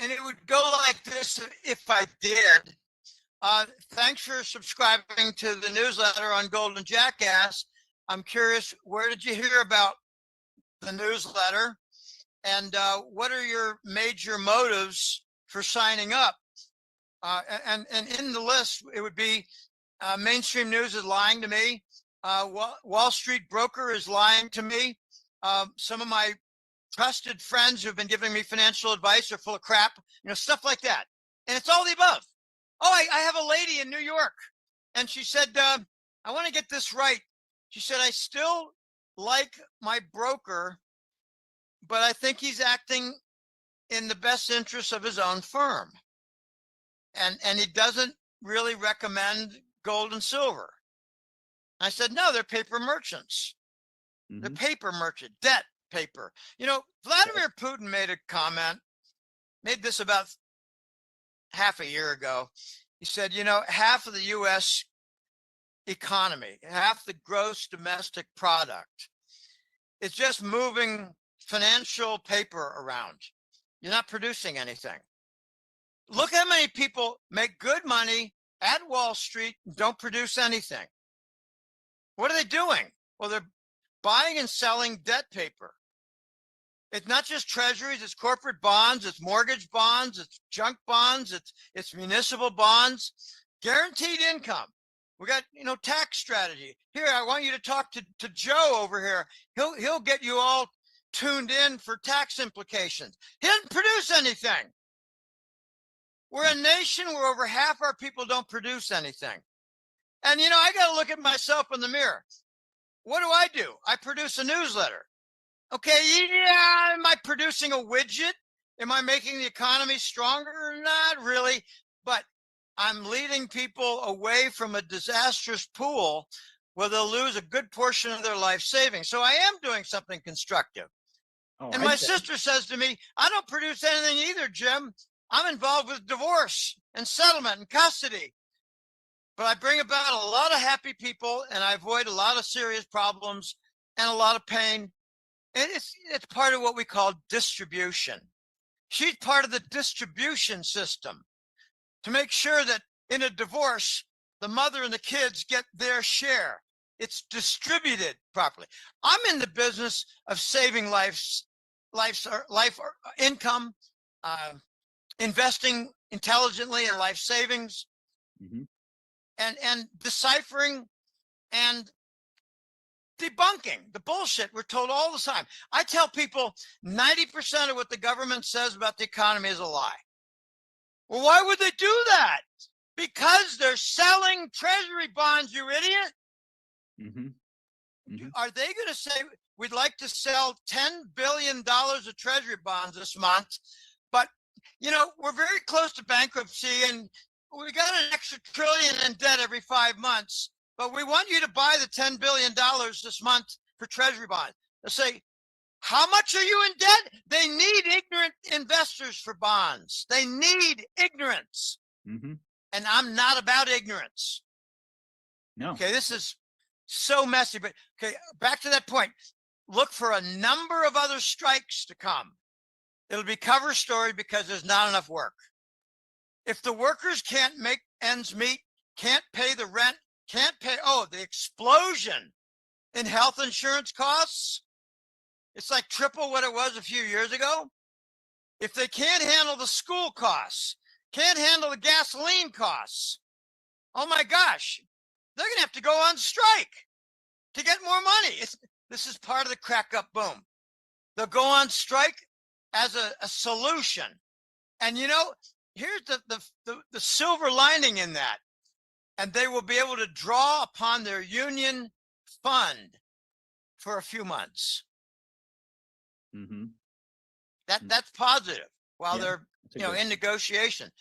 And it would go like this if I did. Thanks for subscribing to the newsletter on Golden Jackass. I'm curious, where did you hear about the newsletter? And what are your major motives for signing up? And in the list, it would be mainstream news is lying to me. Wall Street broker is lying to me. Some of my trusted friends who've been giving me financial advice are full of crap, stuff like that. And it's all the above. Oh, I have a lady in New York, and she said, I want to get this right. She said, I still like my broker, but I think he's acting in the best interest of his own firm. And he doesn't really recommend gold and silver. I said, no, they're paper merchants. The paper merchant, debt paper. Vladimir Putin made a comment, made this about half a year ago. He said, half of the U.S. economy, half the gross domestic product, it's just moving financial paper around. You're not producing anything. Look how many people make good money at Wall Street and don't produce anything. What are they doing? Well, they're buying and selling debt paper. It's not just treasuries, it's corporate bonds, it's mortgage bonds, it's junk bonds, it's municipal bonds, guaranteed income. We got, tax strategy. Here, I want you to talk to Joe over here. He'll get you all tuned in for tax implications. He doesn't produce anything. We're a nation where over half our people don't produce anything. And, I got to look at myself in the mirror. What do? I produce a newsletter. Okay, yeah, am I producing a widget? Am I making the economy stronger? Not really, but I'm leading people away from a disastrous pool where they'll lose a good portion of their life savings. So I am doing something constructive. And my sister says to me, I don't produce anything either, Jim. I'm involved with divorce and settlement and custody. But I bring about a lot of happy people, and I avoid a lot of serious problems and a lot of pain. And it's part of what we call distribution. She's part of the distribution system to make sure that in a divorce, the mother and the kids get their share. It's distributed properly. I'm in the business of saving life income, investing intelligently in life savings, and deciphering and debunking the bullshit we're told all the time. I tell people 90% of what the government says about the economy is a lie. Well, why would they do that? Because they're selling treasury bonds, you idiot. Are they going to say, we'd like to sell $10 billion of treasury bonds this month, but, we're very close to bankruptcy and we got an extra $1 trillion in debt every 5 months, but we want you to buy the $10 billion this month for treasury bonds. They'll say, how much are you in debt? They need ignorant investors for bonds. They need ignorance. And I'm not about ignorance. No. Okay, this is so messy. But okay, back to that point. Look for a number of other strikes to come. It'll be cover story because there's not enough work. If the workers can't make ends meet, can't pay the rent, can't pay, the explosion in health insurance costs, it's like triple what it was a few years ago. If they can't handle the school costs, can't handle the gasoline costs, oh my gosh, they're going to have to go on strike to get more money. This is part of the crack up boom. They'll go on strike as a solution. And you know, here's the silver lining in that. And they will be able to draw upon their union fund for a few months. Mm-hmm. That's positive while Yeah, they're that's a good- in negotiation.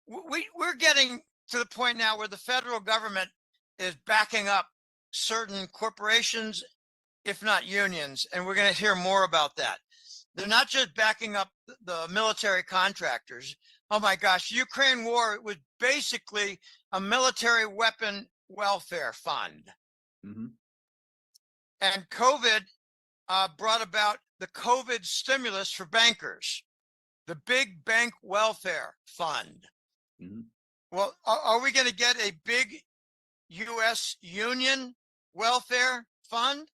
We're getting to the point now where the federal government is backing up certain corporations, if not unions, and we're going to hear more about that. They're not just backing up the military contractors. Oh my gosh, Ukraine war was basically a military weapon welfare fund. Mm-hmm. And COVID brought about the COVID stimulus for bankers, the big bank welfare fund. Mm-hmm. Well, are we going to get a big U.S. union welfare fund?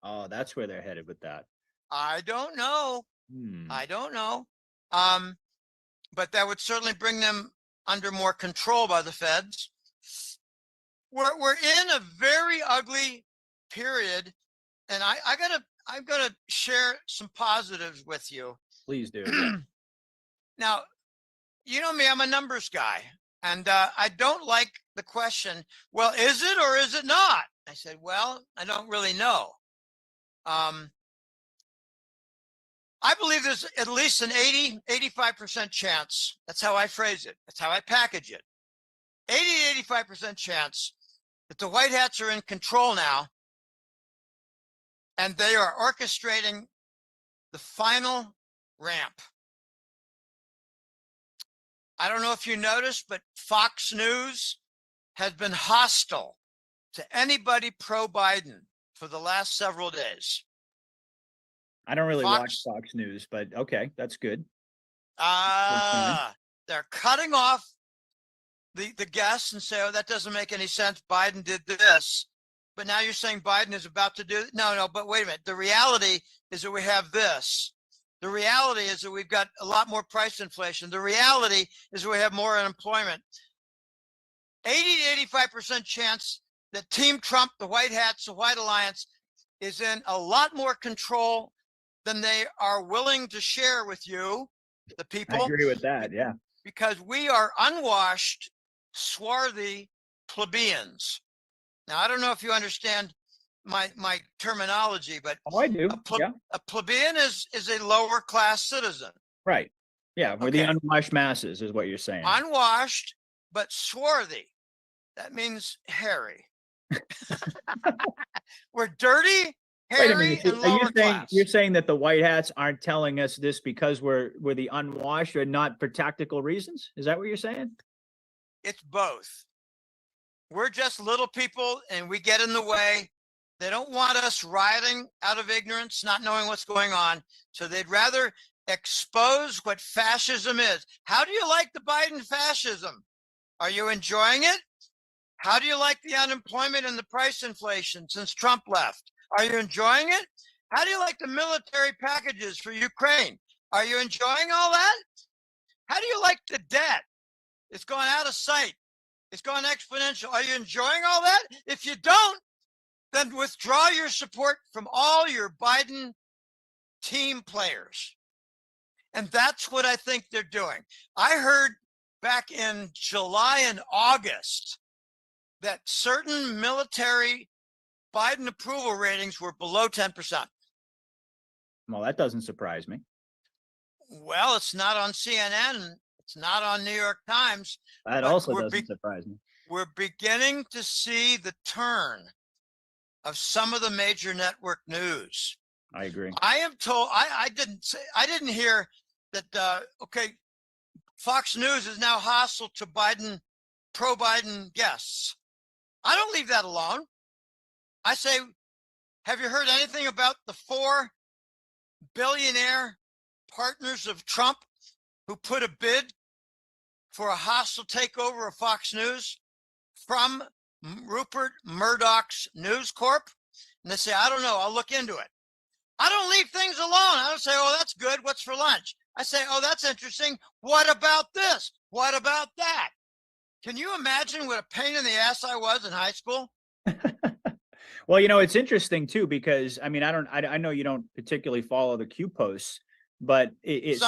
Oh, that's where they're headed with that. I don't know. I don't know. But that would certainly bring them under more control by the feds. We're in a very ugly period, and I'm gonna share some positives with you. Please do. Now, you know me, I'm a numbers guy, and I don't like the question, well, is it or is it not? I said, well, I don't really know. I believe there's at least an 85% chance. That's how I phrase it. That's how I package it. 85% chance that the White Hats are in control now, and they are orchestrating the final ramp. I don't know if you noticed, but Fox News has been hostile to anybody pro-Biden for the last several days. I don't really Fox- watch Fox News, but okay, that's good. They're cutting off the guests and say, oh, that doesn't make any sense. Biden did this. But now you're saying Biden is about to do, no, but wait a minute. The reality is that we have this. The reality is that we've got a lot more price inflation. The reality is that we have more unemployment. 80 to 85% chance that Team Trump, the White Hats, the White Alliance is in a lot more control than they are willing to share with you, the people. I agree with that. Yeah. Because we are unwashed, swarthy plebeians. Now, I don't know if you understand my terminology, but Oh, I do. Yeah. a plebeian is a lower class citizen. Right. Yeah. We're the Okay. unwashed masses, is what you're saying. Unwashed, but swarthy. That means hairy. We're dirty, Wait a hairy, minute. and Are lower you saying class. you're saying that the White Hats aren't telling us this because we're the unwashed or not for tactical reasons? Is that what you're saying? It's both. We're just little people and we get in the way. They don't want us rioting out of ignorance, not knowing what's going on. So they'd rather expose what fascism is. How do you like the Biden fascism? Are you enjoying it? How do you like the unemployment and the price inflation since Trump left? Are you enjoying it? How do you like the military packages for Ukraine? Are you enjoying all that? How do you like the debt? It's gone out of sight. It's gone exponential. Are you enjoying all that? If you don't, then withdraw your support from all your Biden team players. And that's what I think they're doing. I heard back in July and August that certain military Biden approval ratings were below 10%. Well, that doesn't surprise me. Well, it's not on CNN. It's not on New York Times. That but also we're doesn't surprise me. We're beginning to see the turn of some of the major network news. I agree. I am told, I didn't hear that, okay, Fox News is now hostile to Biden, pro-Biden guests. I don't leave that alone. I say, have you heard anything about the 4 billionaire partners of Trump who put a bid for a hostile takeover of Fox News from Rupert Murdoch's News Corp? And they say, I don't know, I'll look into it. I don't leave things alone. I don't say, oh, that's good. What's for lunch? I say, oh, that's interesting. What about this? What about that? Can you imagine what a pain in the ass I was in high school? Well, it's interesting too, because I mean, I know you don't particularly follow the Q posts, but it's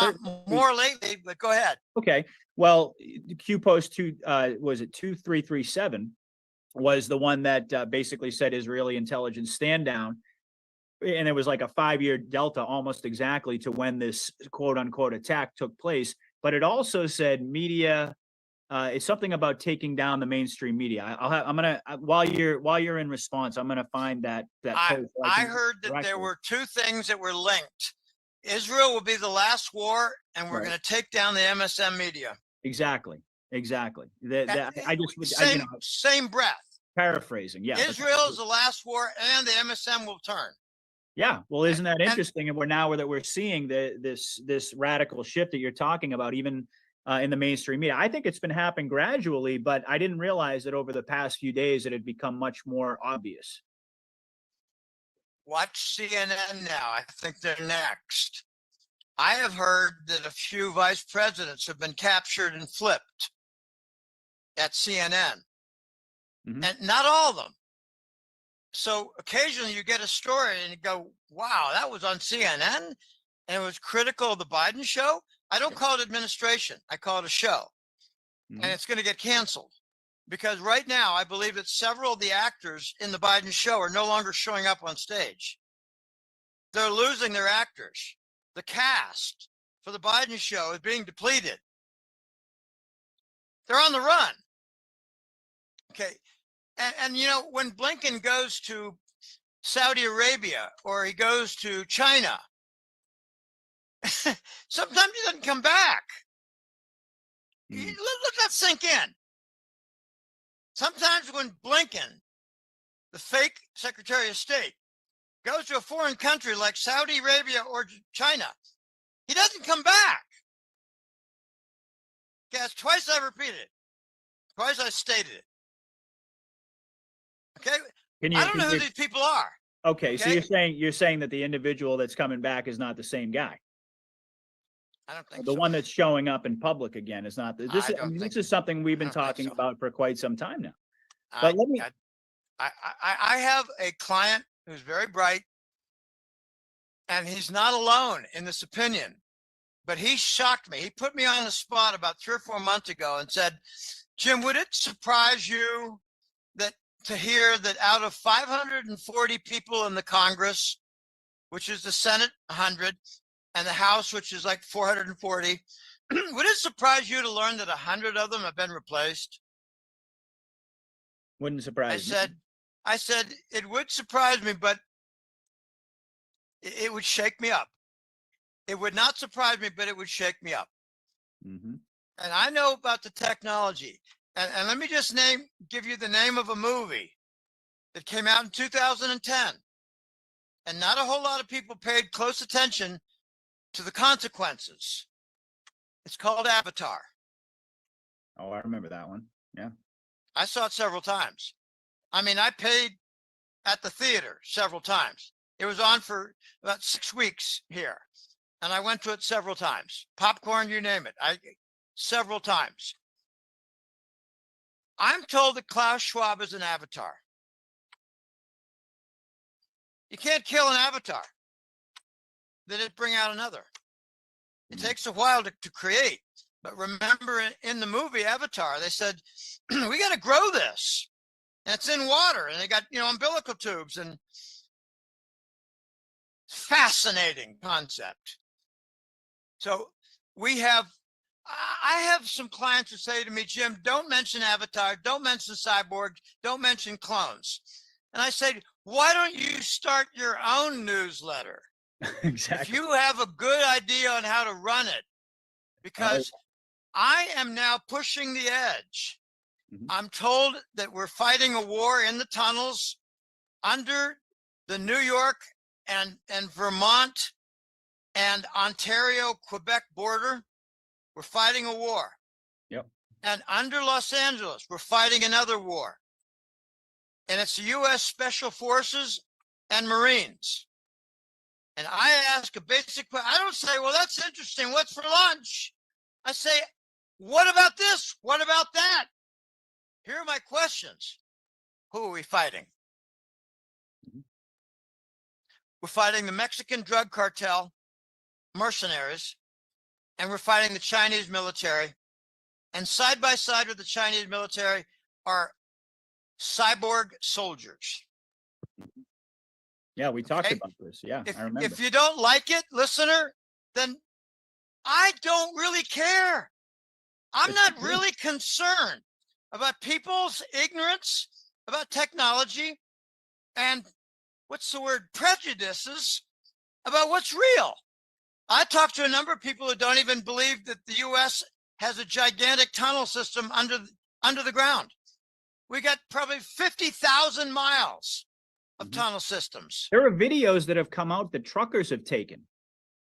more lately, but go ahead. Okay. Well, Q post 2337 was the one that basically said Israeli intelligence stand down. And it was like a 5-year delta almost exactly to when this quote unquote attack took place. But it also said media, it's something about taking down the mainstream media. I'm gonna while you're in response, I'm gonna find that post. I heard that there were 2 things that were linked. Israel will be the last war, and we're going to take down the MSM media. Exactly. Same breath. Paraphrasing, yeah. Israel is the last war, and the MSM will turn. Yeah, well, isn't that interesting? And we're seeing this radical shift that you're talking about, even in the mainstream media. I think it's been happening gradually, but I didn't realize that over the past few days it had become much more obvious. Watch CNN now. I think they're next. I have heard that a few vice presidents have been captured and flipped at CNN, and not all of them. So occasionally you get a story and you go, wow, that was on CNN and it was critical of the Biden show. I don't call it administration. I call it a show. And it's going to get canceled because right now I believe that several of the actors in the Biden show are no longer showing up on stage. They're losing their actors. The cast for the Biden show is being depleted. They're on the run. Okay. And when Blinken goes to Saudi Arabia or he goes to China, sometimes he doesn't come back. Let that sink in. Sometimes when Blinken, the fake Secretary of State, goes to a foreign country like Saudi Arabia or China, he doesn't come back. Guys, twice I repeated it. Twice I stated it. Okay. I don't know who these people are. Okay, so you're saying that the individual that's coming back is not the same guy. I don't think the one that's showing up in public again is not. This is something we've been talking about for quite some time now. But let me. I have a client who's very bright, and he's not alone in this opinion. But he shocked me. He put me on the spot about 3 or 4 months ago and said, "Jim, would it surprise you to hear that out of 540 people in the Congress, which is the Senate 100, and the House, which is like 440, would it surprise you to learn that 100 of them have been replaced?" Wouldn't surprise me. I said, it would surprise me, but it would shake me up. It would not surprise me, but it would shake me up. And I know about the technology. And let me just give you the name of a movie that came out in 2010. And not a whole lot of people paid close attention to the consequences. It's called Avatar. Oh, I remember that one. Yeah. I saw it several times. I mean, I paid at the theater several times. It was on for about 6 weeks here. And I went to it several times. Popcorn, you name it. Several times. I'm told that Klaus Schwab is an avatar. You can't kill an avatar. Then it bring out another. It takes a while to create. But remember in the movie Avatar, they said, we got to grow this. And it's in water. And they got, umbilical tubes. And fascinating concept. So I have some clients who say to me, "Jim, don't mention Avatar, don't mention cyborg, don't mention clones." And I say, why don't you start your own newsletter? Exactly. If you have a good idea on how to run it, because I am now pushing the edge. I'm told that we're fighting a war in the tunnels under the New York and Vermont and Ontario, Quebec border, we're fighting a war. Yep. And under Los Angeles, we're fighting another war. And it's the U.S. Special Forces and Marines. And I ask a basic question. I don't say, well, that's interesting. What's for lunch? I say, what about this? What about that? Here are my questions. Who are we fighting? We're fighting the Mexican drug cartel, mercenaries, and we're fighting the Chinese military. And side by side with the Chinese military are cyborg soldiers. Yeah, we talked Okay. about this. Yeah, If, I remember. if you don't like it, listener, then I don't really care. I'm not really concerned about people's ignorance about technology and what's the word, prejudices about what's real. I talked to a number of people who don't even believe that the U.S. has a gigantic tunnel system under the ground. We got probably 50,000 miles of tunnel systems. There are videos that have come out that truckers have taken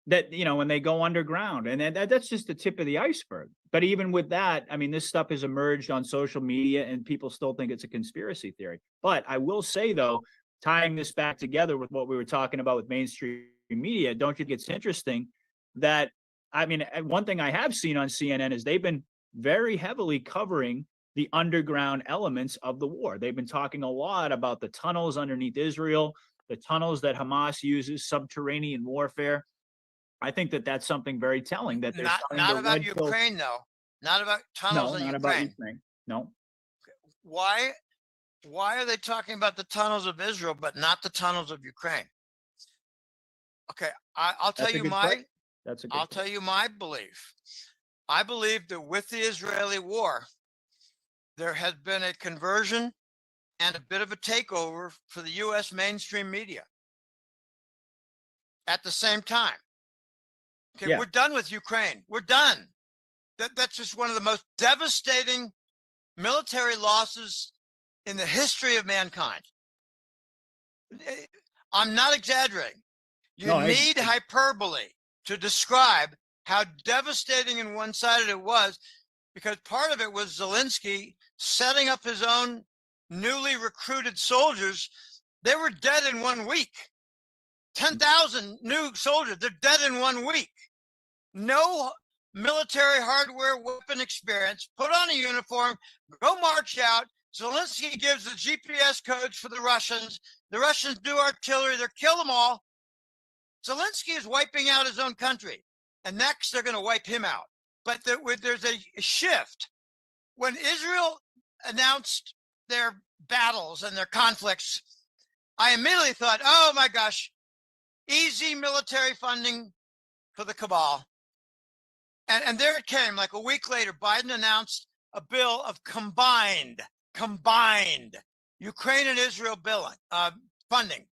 that, you know, when they go underground, and that's just the tip of the iceberg. But even with that, I mean, this stuff has emerged on social media and people still think it's a conspiracy theory. But I will say, though, tying this back together with what we were talking about with mainstream media, don't you think it's interesting that, I mean, one thing I have seen on CNN is they've been very heavily covering the underground elements of the war. They've been talking a lot about the tunnels underneath Israel, the tunnels that Hamas uses, subterranean warfare. I think that that's something very telling. That they're Not about Ukraine, though. Not about tunnels in not Ukraine. about Ukraine. No. Why are they talking about the tunnels of Israel, but not the tunnels of Ukraine? Okay, I'll tell That's a you good my. question. That's a good I'll tell you my belief. I believe that with the Israeli war, there has been a conversion and a bit of a takeover for the U.S. mainstream media. At the same time, okay, Yeah. we're done with Ukraine. We're done. That's just one of the most devastating military losses in the history of mankind. I'm not exaggerating. You No, I- need hyperbole to describe how devastating and one-sided it was, because part of it was Zelensky setting up his own newly recruited soldiers. They were dead in 1 week. 10,000 new soldiers, they're dead in 1 week. No military hardware, weapon experience, put on a uniform, go march out. Zelensky gives the GPS codes for the Russians. The Russians do artillery, they kill them all. Zelensky is wiping out his own country. And next, they're going to wipe him out. But there's a shift. When Israel announced their battles and their conflicts, I immediately thought, oh my gosh, easy military funding for the cabal. And there it came. Like a week later, Biden announced a bill of combined Ukraine and Israel funding.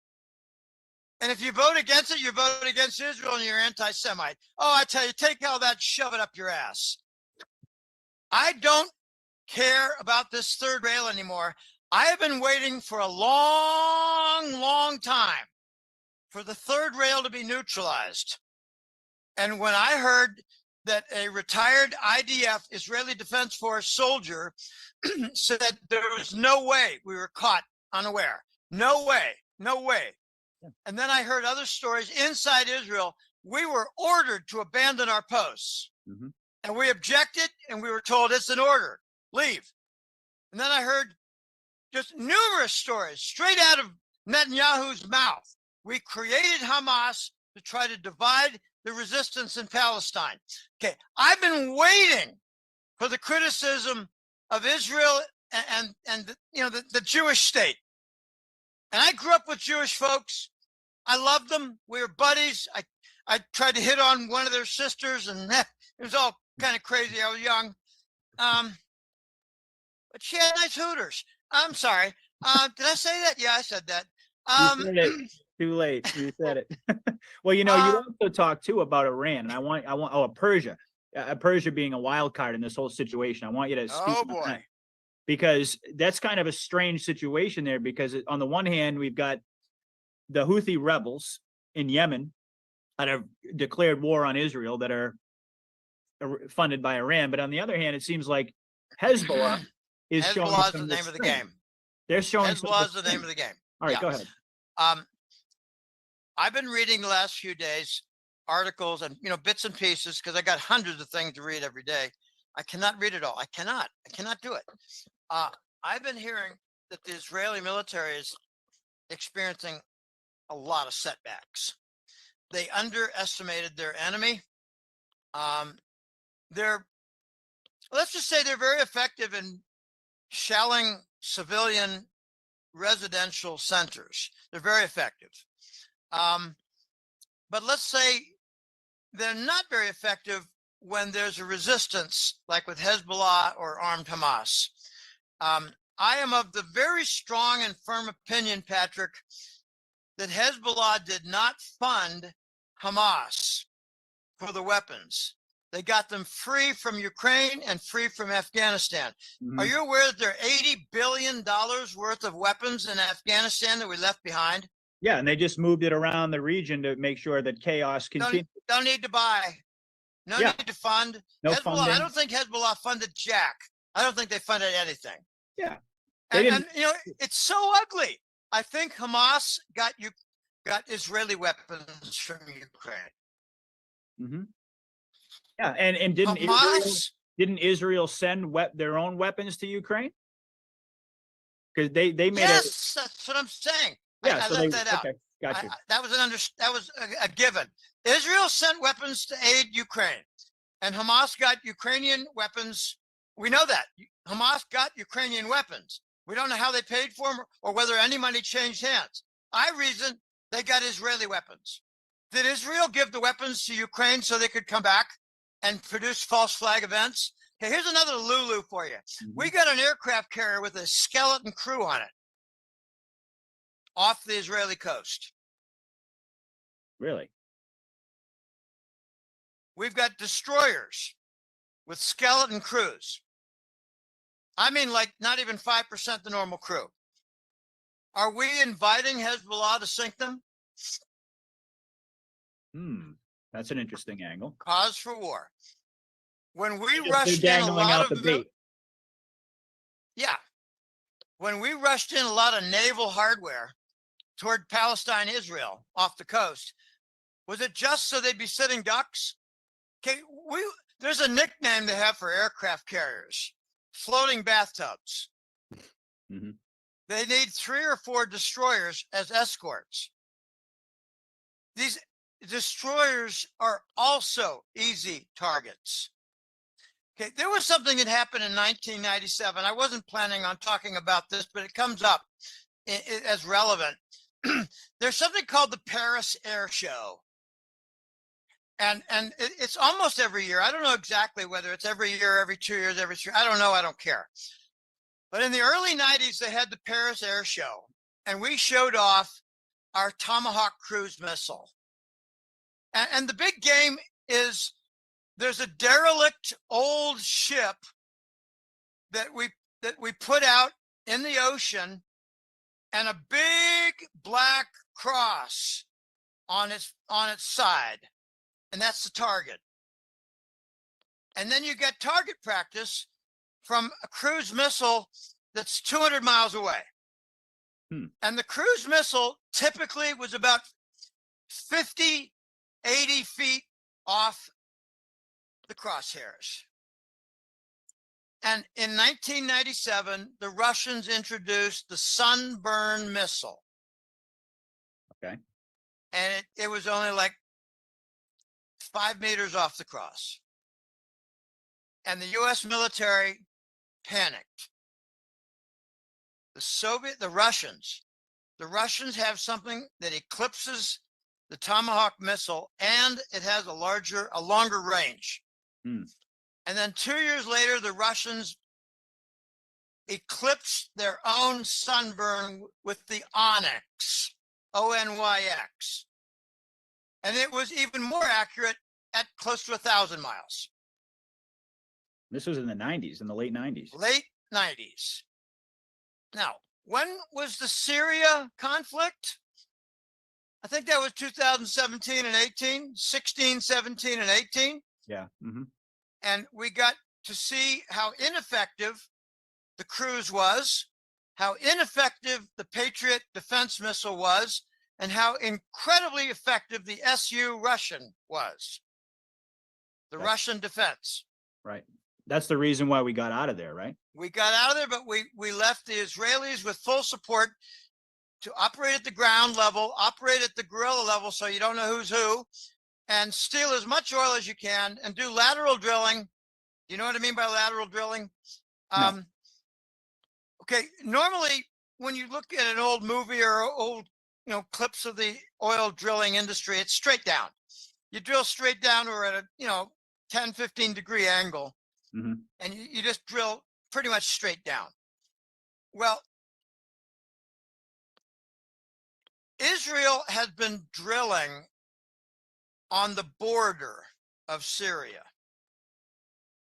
And if you vote against it, you vote against Israel and you're anti-Semite. Oh, I tell you, take all that, shove it up your ass. I don't care about this third rail anymore. I have been waiting for a long time for the third rail to be neutralized. And when I heard that a retired IDF, Israeli Defense Force soldier, said there was no way we were caught unaware. No way. And then I heard other stories inside Israel. We were ordered to abandon our posts. Mm-hmm. And we objected and we were told it's an order, leave. And then I heard just numerous stories straight out of Netanyahu's mouth. We created Hamas to try to divide the resistance in Palestine. Okay, I've been waiting for the criticism of Israel and the Jewish state. And I grew up with Jewish folks. I loved them. We were buddies. I tried to hit on one of their sisters, and it was all kind of crazy. I was young. But she had nice hooters. I'm sorry. Did I say that? Yeah, I said that. You said it. Too late. You said it. Well, you know, you also talked too about Iran, and I want Persia. Persia being a wild card in this whole situation. I want you to speak. Oh on boy. that. because that's kind of a strange situation there, because on the one hand, we've got the Houthi rebels in Yemen that have declared war on Israel that are funded by Iran. But on the other hand, it seems like Hezbollah is showing Hezbollah is some the name of the restraint. game. They're showing some Hezbollah is the restraint. name of the game. All right, Yeah. go ahead. I've been reading the last few days articles and bits and pieces because I got hundreds of things to read every day. I cannot read it all. I cannot do it. I've been hearing that the Israeli military is experiencing a lot of setbacks. They underestimated their enemy. Let's just say they're very effective in shelling civilian residential centers. They're very effective. But let's say they're not very effective when there's a resistance, like with Hezbollah or armed Hamas. I am of the very strong and firm opinion, Patrick, that Hezbollah did not fund Hamas for the weapons. They got them free from Ukraine and free from Afghanistan. Are you aware that there are $80 billion worth of weapons in Afghanistan that we left behind? Yeah, and they just moved it around the region to make sure that chaos continues. Don't need to buy. No Yeah. need to fund. No Hezbollah, funding. I don't think Hezbollah funded jack. I don't think they funded anything. Yeah. They And it's so ugly. I think Hamas got Israeli weapons from Ukraine. Mm-hmm. Yeah, and didn't Israel send their own weapons to Ukraine? Because they made Yes, that's what I'm saying. Yeah, I so left they- that out. okay, gotcha. That was a given. Israel sent weapons to aid Ukraine, and Hamas got Ukrainian weapons. We know that Hamas got Ukrainian weapons. We don't know how they paid for them or whether any money changed hands. I reason they got Israeli weapons. Did Israel give the weapons to Ukraine so they could come back and produce false flag events? Okay, here's another Lulu for you. We got an aircraft carrier with a skeleton crew on it off the Israeli coast. Really? We've got destroyers with skeleton crews. I mean, like not even 5% the normal crew. Are we inviting Hezbollah to sink them? That's an interesting angle. Cause for war. When we They're rushed in a dangling lot out the of bait. yeah, when we rushed in a lot of naval hardware toward Palestine, Israel, off the coast, was it just so they'd be sitting ducks? Okay, there's a nickname they have for aircraft carriers: floating bathtubs. They need 3 or 4 destroyers as escorts. These destroyers are also easy targets. Okay, there was something that happened in 1997. I wasn't planning on talking about this, but it comes up as relevant. There's something called the Paris Air Show. And it's almost every year. I don't know exactly whether it's every year, every 2 years, every 3. I don't know. I don't care. But in the early 90s, they had the Paris Air Show, and we showed off our Tomahawk cruise missile. And the big game is there's a derelict old ship that we put out in the ocean, and a big black cross on its side, and that's the target. And then you get target practice from a cruise missile that's 200 miles away. And the cruise missile typically was about 50, 80 feet off the crosshairs. And in 1997, the Russians introduced the Sunburn missile. Okay. And it was only like 5 meters off the cross. And the US military panicked. The Russians have something that eclipses the Tomahawk missile, and it has a longer range. And then 2 years later, the Russians eclipsed their own Sunburn with the Onyx, ONYX. And it was even more accurate at close to 1,000 miles. This was in the 90s, in the late 90s. Late 90s. Now, when was the Syria conflict? I think that was 2017 and 18, 16, 17, and 18. Yeah. And we got to see how ineffective the cruise was, how ineffective the Patriot defense missile was, and how incredibly effective the Su Russian was. The Russian defense. Right. That's the reason why we got out of there, right? We got out of there, but we left the Israelis with full support to operate at the ground level, operate at the guerrilla level so you don't know who's who, and steal as much oil as you can and do lateral drilling. You know what I mean by lateral drilling? No. Okay, normally when you look at an old movie or old clips of the oil drilling industry, it's straight down. You drill straight down or at a 10, 15 degree angle, and you just drill pretty much straight down. Well, Israel has been drilling on the border of Syria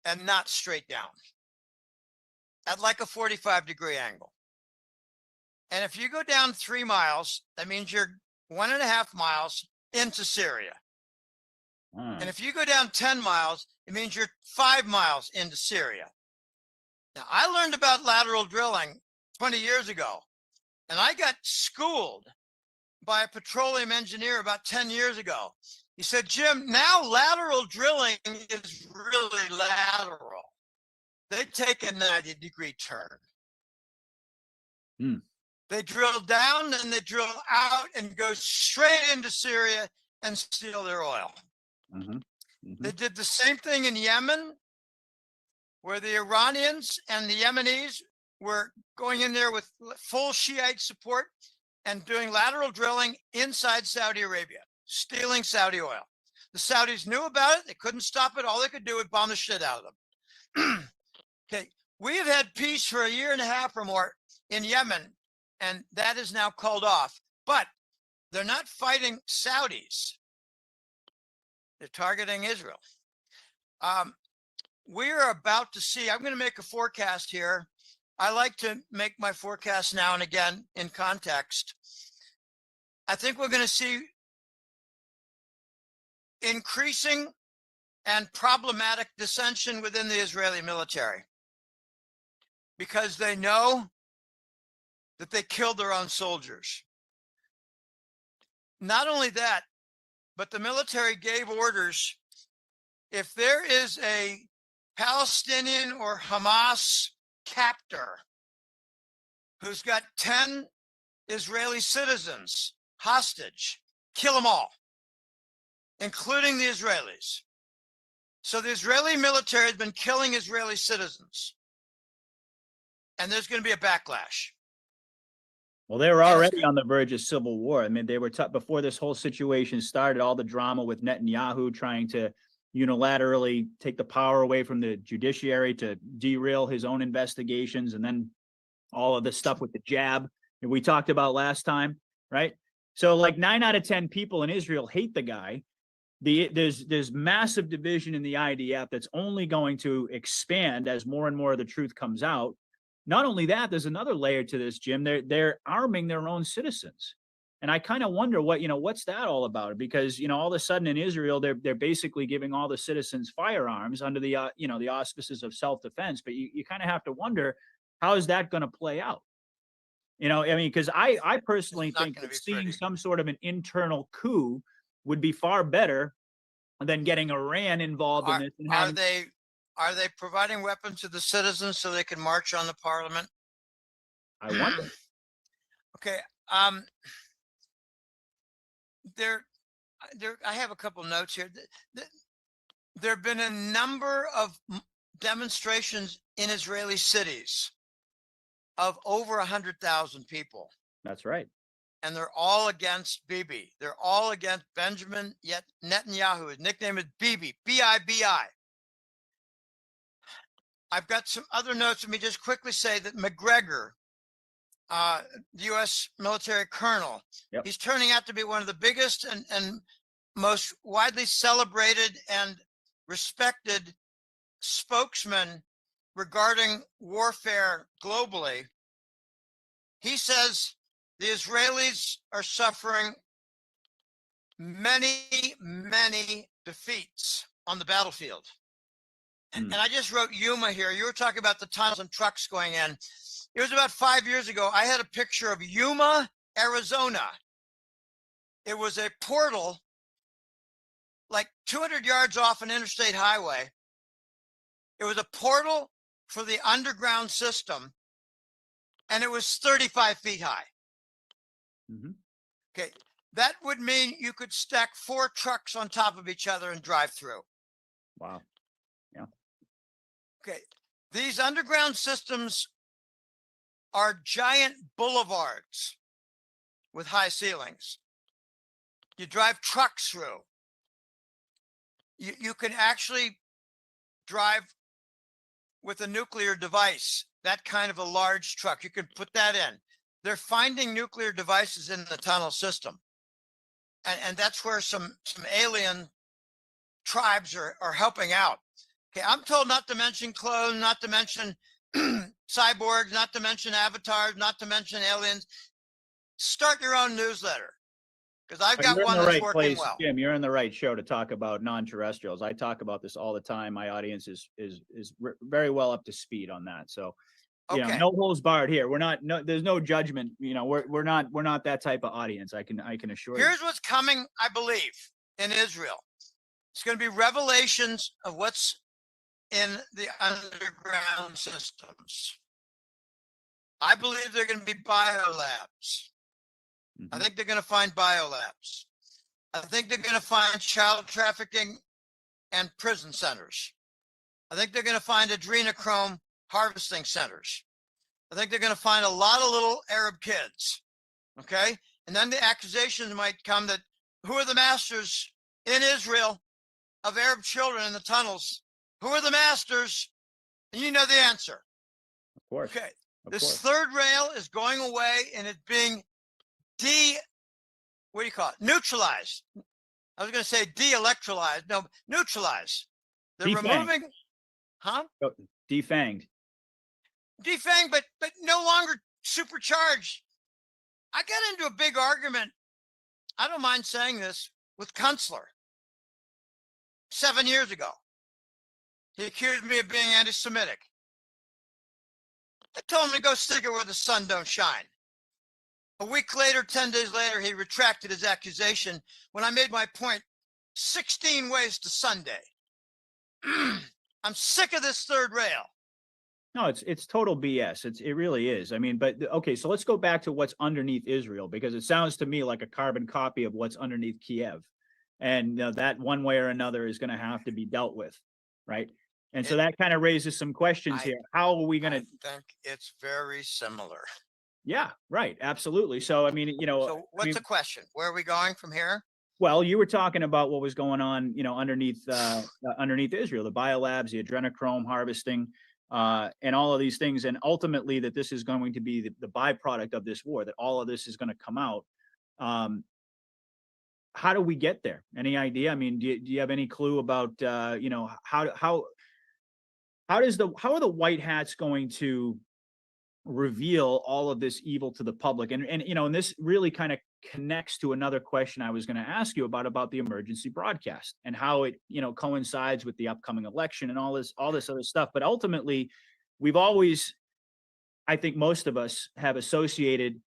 and not straight down at like a 45-degree angle. And if you go down 3 miles, that means you're 1.5 miles into Syria. And if you go down 10 miles, it means you're 5 miles into Syria. Now, I learned about lateral drilling 20 years ago, and I got schooled by a petroleum engineer about 10 years ago. He said, Jim, now lateral drilling is really lateral. They take a 90-degree turn. They drill down and they drill out and go straight into Syria and steal their oil. They did the same thing in Yemen, where the Iranians and the Yemenis were going in there with full Shiite support and doing lateral drilling inside Saudi Arabia, stealing Saudi oil. The Saudis knew about it. They couldn't stop it. All they could do was bomb the shit out of them. Okay, we have had peace for 1.5 years or more in Yemen, and that is now called off. But they're not fighting Saudis. They're targeting Israel. We're about to see, I'm going to make a forecast here. I like to make my forecast now and again in context. I think we're going to see increasing and problematic dissension within the Israeli military because they know that they killed their own soldiers. Not only that, but the military gave orders, if there is a Palestinian or Hamas captor who's got 10 Israeli citizens hostage, kill them all, including the Israelis. So the Israeli military has been killing Israeli citizens, and there's going to be a backlash. Well, they were already on the verge of civil war. I mean, they were before this whole situation started, all the drama with Netanyahu trying to unilaterally take the power away from the judiciary to derail his own investigations, and then all of the stuff with the jab that we talked about last time, right? So like 9 out of 10 people in Israel hate the guy. There's massive division in the IDF that's only going to expand as more and more of the truth comes out. Not only that, there's another layer to this, Jim. They're arming their own citizens. And I kind of wonder what's that all about? Because, all of a sudden in Israel, they're basically giving all the citizens firearms under the, the auspices of self-defense. But you kind of have to wonder, how is that going to play out? Because I personally think that seeing some sort of an internal coup would be far better than getting Iran involved in this. And Are they providing weapons to the citizens so they can march on the parliament? I wonder. Okay. I have a couple notes here. There have been a number of demonstrations in Israeli cities of over 100,000 people. That's right. And they're all against Bibi. They're all against Benjamin Netanyahu. His nickname is Bibi, B-I-B-I. I've got some other notes. Let me just quickly say that McGregor, the U.S. military colonel, he's turning out to be one of the biggest and most widely celebrated and respected spokesmen regarding warfare globally. He says the Israelis are suffering many, many defeats on the battlefield. And I just wrote Yuma here. You were talking about the tunnels and trucks going in. It was about 5 years ago. I had a picture of Yuma, Arizona. It was a portal like 200 yards off an interstate highway. It was a portal for the underground system, and it was 35 feet high. Okay, that would mean you could stack 4 trucks on top of each other and drive through. Wow. Yeah. Okay, these underground systems are giant boulevards with high ceilings. You drive trucks through. You can actually drive with a nuclear device, that kind of a large truck. You can put that in. They're finding nuclear devices in the tunnel system. And that's where some alien tribes are helping out. Okay, I'm told not to mention clones, not to mention cyborgs, not to mention avatars, not to mention aliens. Start your own newsletter, because I've got You're one in the that's right working place, well. Jim. You're in the right show to talk about non-terrestrials. I talk about this all the time. My audience is very well up to speed on that. So, you know, Okay. no holds barred here. We're not. No, there's no judgment. You know, we're not that type of audience. I can assure you. Here's what's coming, I believe, in Israel. It's going to be revelations of what's in the underground systems. I believe they're going to be biolabs. I think they're going to find biolabs. I think they're going to find child trafficking and prison centers. I think they're going to find adrenochrome harvesting centers. I think they're going to find a lot of little Arab kids. Okay. And then the accusations might come that who are the masters in Israel of Arab children in the tunnels? Who are the masters? And you know the answer. Of course. Okay. Of This course. third rail is going away and it's being neutralized. I was going to say de-electrolyzed. No, neutralized. They're Defanged. removing, Oh, defanged. defanged, but no longer supercharged. I got into a big argument. I don't mind saying this with Kunstler 7 years ago. He accused me of being anti-Semitic. I told him to go stick it where the sun don't shine. A week later, 10 days later, he retracted his accusation when I made my point 16 ways to Sunday. I'm sick of this third rail. No, it's total BS. It really is. I mean, but okay, so let's go back to what's underneath Israel, because it sounds to me like a carbon copy of what's underneath Kiev, and that one way or another is going to have to be dealt with, right? And so that kind of raises some questions here. How are we going to? I think it's very similar. Yeah, right. Absolutely. So I mean, you know, So what's the question? Where are we going from here? well, you were talking about what was going on, you know, underneath Israel, the biolabs, the adrenochrome harvesting, and all of these things, and ultimately that this is going to be the byproduct of this war, that all of this is going to come out. How do we get there? Any idea? I mean, do you have any clue about, you know, how are the white hats going to reveal all of this evil to the public? And you know, and this really kind of connects to another question I was going to ask you about the emergency broadcast and how it, you know, coincides with the upcoming election and all this other stuff. But ultimately, we've always, I think most of us have associated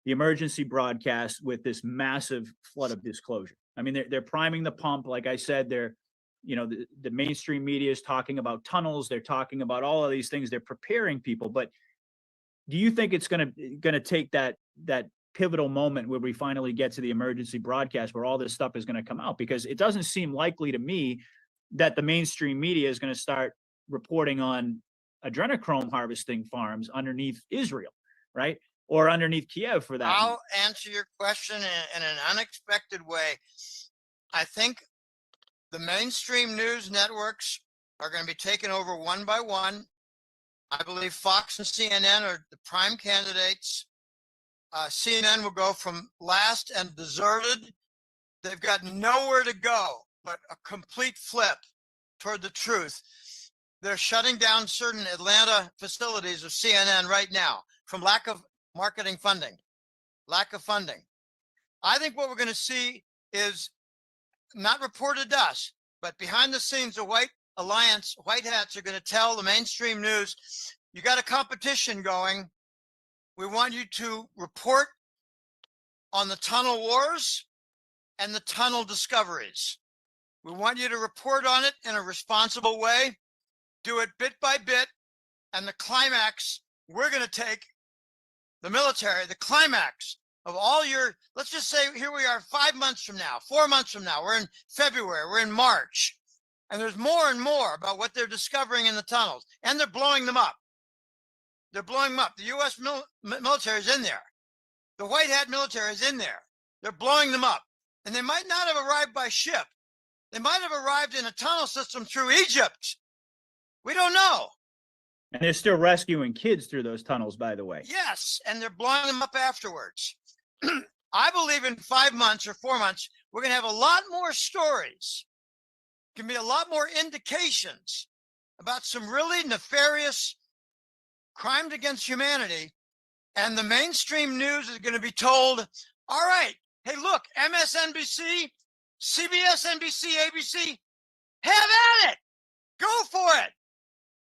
the emergency broadcast with this massive flood of disclosure. I mean, they're priming the pump. Like I said, they're, you know, the mainstream media is talking about tunnels. They're talking about all of these things. They're preparing people. But do you think it's going to take that pivotal moment where we finally get to the emergency broadcast where all this stuff is going to come out? Because it doesn't seem likely to me that the mainstream media is going to start reporting on adrenochrome harvesting farms underneath Israel, right? Or underneath Kiev, for that. I'll answer your question in an unexpected way. I think the mainstream news networks are going to be taken over one by one. I believe Fox and CNN are the prime candidates. CNN will go from last and deserted. They've got nowhere to go but a complete flip toward the truth. they're shutting down certain Atlanta facilities of CNN right now from lack of marketing funding, lack of funding. I think what we're going to see is not reported to us, but behind the scenes, the White Alliance, White Hats are going to tell the mainstream news, you got a competition going. We want you to report on the tunnel wars and the tunnel discoveries. We want you to report on it in a responsible way, do it bit by bit, and the climax, we're going to take the military, the climax of all your, let's just say here we are 5 months from now, 4 months from now, we're in February, we're in March, and there's more and more about what they're discovering in the tunnels, and they're blowing them up. They're blowing them up. The U.S. military is in there. The White Hat military is in there. They're blowing them up. And they might not have arrived by ship. They might have arrived in a tunnel system through Egypt. We don't know. And they're still rescuing kids through those tunnels, by the way. Yes, and they're blowing them up afterwards. I believe in 5 months or 4 months, we're going to have a lot more stories. Can be a lot more indications about some really nefarious crimes against humanity. And the mainstream news is going to be told, all right, hey, look, MSNBC, CBS, NBC, ABC, have at it. Go for it.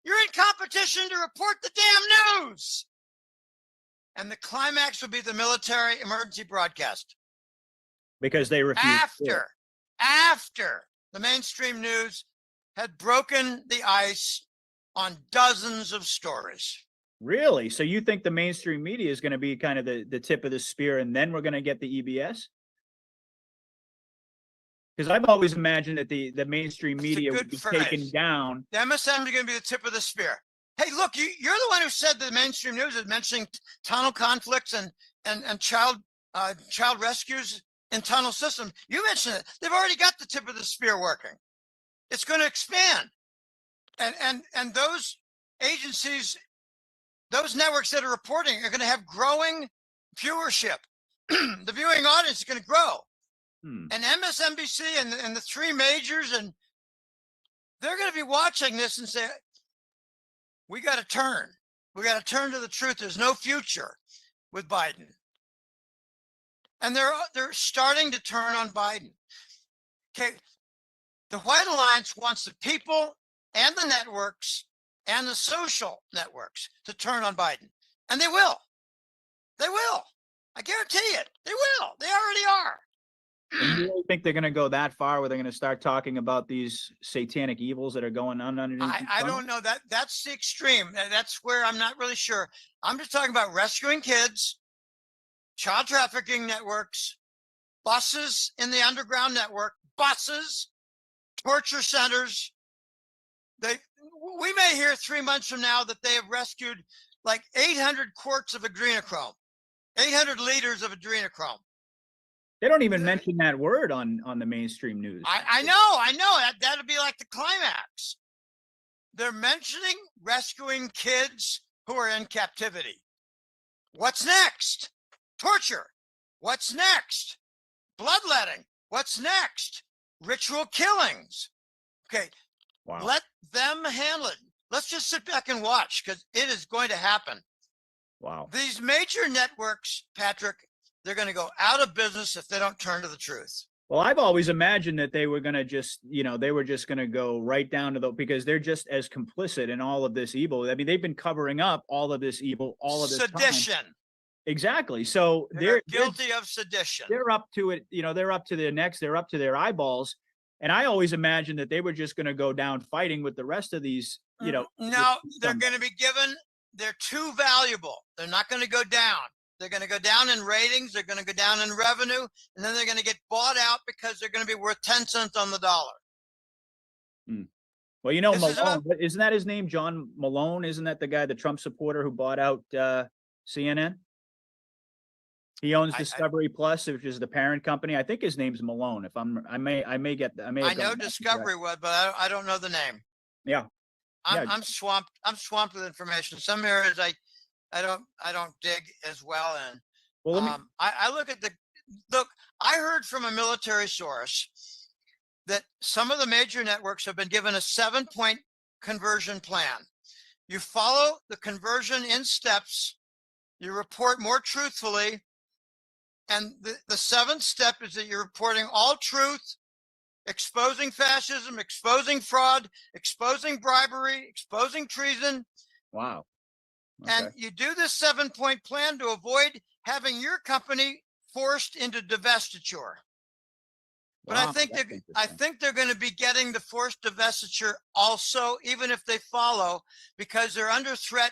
You're in competition to report the damn news. And the climax will be the military emergency broadcast. Because they refuse. After the mainstream news had broken the ice on dozens of stories. Really? So you think the mainstream media is going to be kind of the tip of the spear, and then we're going to get the EBS? Because I've always imagined that the mainstream media would be taken down. The MSM is going to be the tip of the spear. Hey, look, you're the one who said the mainstream news is mentioning tunnel conflicts and child rescues in tunnel systems. You mentioned it. They've already got the tip of the spear working. It's going to expand. And those agencies, those networks that are reporting are going to have growing viewership. The viewing audience is going to grow. And MSNBC and the three majors, and they're going to be watching this and say, we got to turn. We got to turn to the truth. There's no future with Biden. And they're starting to turn on Biden. Okay. The White Alliance wants the people and the networks and the social networks to turn on Biden. And they will. They will. I guarantee it. They will. They already are. And you really think they're going to go that far where they're going to start talking about these satanic evils that are going on underneath? I don't know. That's the extreme. That's where I'm not really sure. I'm just talking about rescuing kids, child trafficking networks, buses in the underground network, buses, torture centers. We may hear 3 months from now that they have rescued like 800 quarts of adrenochrome, 800 liters of adrenochrome. They don't even mention that word on the mainstream news. I know. That'll be like the climax. They're mentioning rescuing kids who are in captivity. What's next? Torture. What's next? Bloodletting. What's next? Ritual killings. Okay. Wow. Let them handle it. Let's just sit back and watch because it is going to happen. Wow. These major networks, Patrick, they're going to go out of business if they don't turn to the truth. Well, I've always imagined that they were going to just, they were just going to go right down to because they're just as complicit in all of this evil. I mean, they've been covering up all of this evil, all of this sedition. Time. Exactly. So they're guilty of sedition. They're up to it. They're up to their necks. They're up to their eyeballs. And I always imagined that they were just going to go down fighting with the rest of these, No, they're going to be given. They're too valuable. They're not going to go down. They're going to go down in ratings. They're going to go down in revenue. And then they're going to get bought out because they're going to be worth 10 cents on the dollar. Well, Malone, isn't that his name? John Malone? Isn't that the guy, the Trump supporter who bought out CNN? He owns Discovery Plus, which is the parent company. I think his name's Malone. I know Discovery would, but I don't know the name. Yeah. I'm swamped. I'm swamped with information. Some areas I don't dig as well in. Well, I look. I heard from a military source that some of the major networks have been given a $7.5 conversion plan. You follow the conversion in steps. You report more truthfully. And the seventh step is that you're reporting all truth, exposing fascism, exposing fraud, exposing bribery, exposing treason. Wow. And you do this 7-point plan to avoid having your company forced into divestiture. But Wow, I think they're going to be getting the forced divestiture also, even if they follow, because they're under threat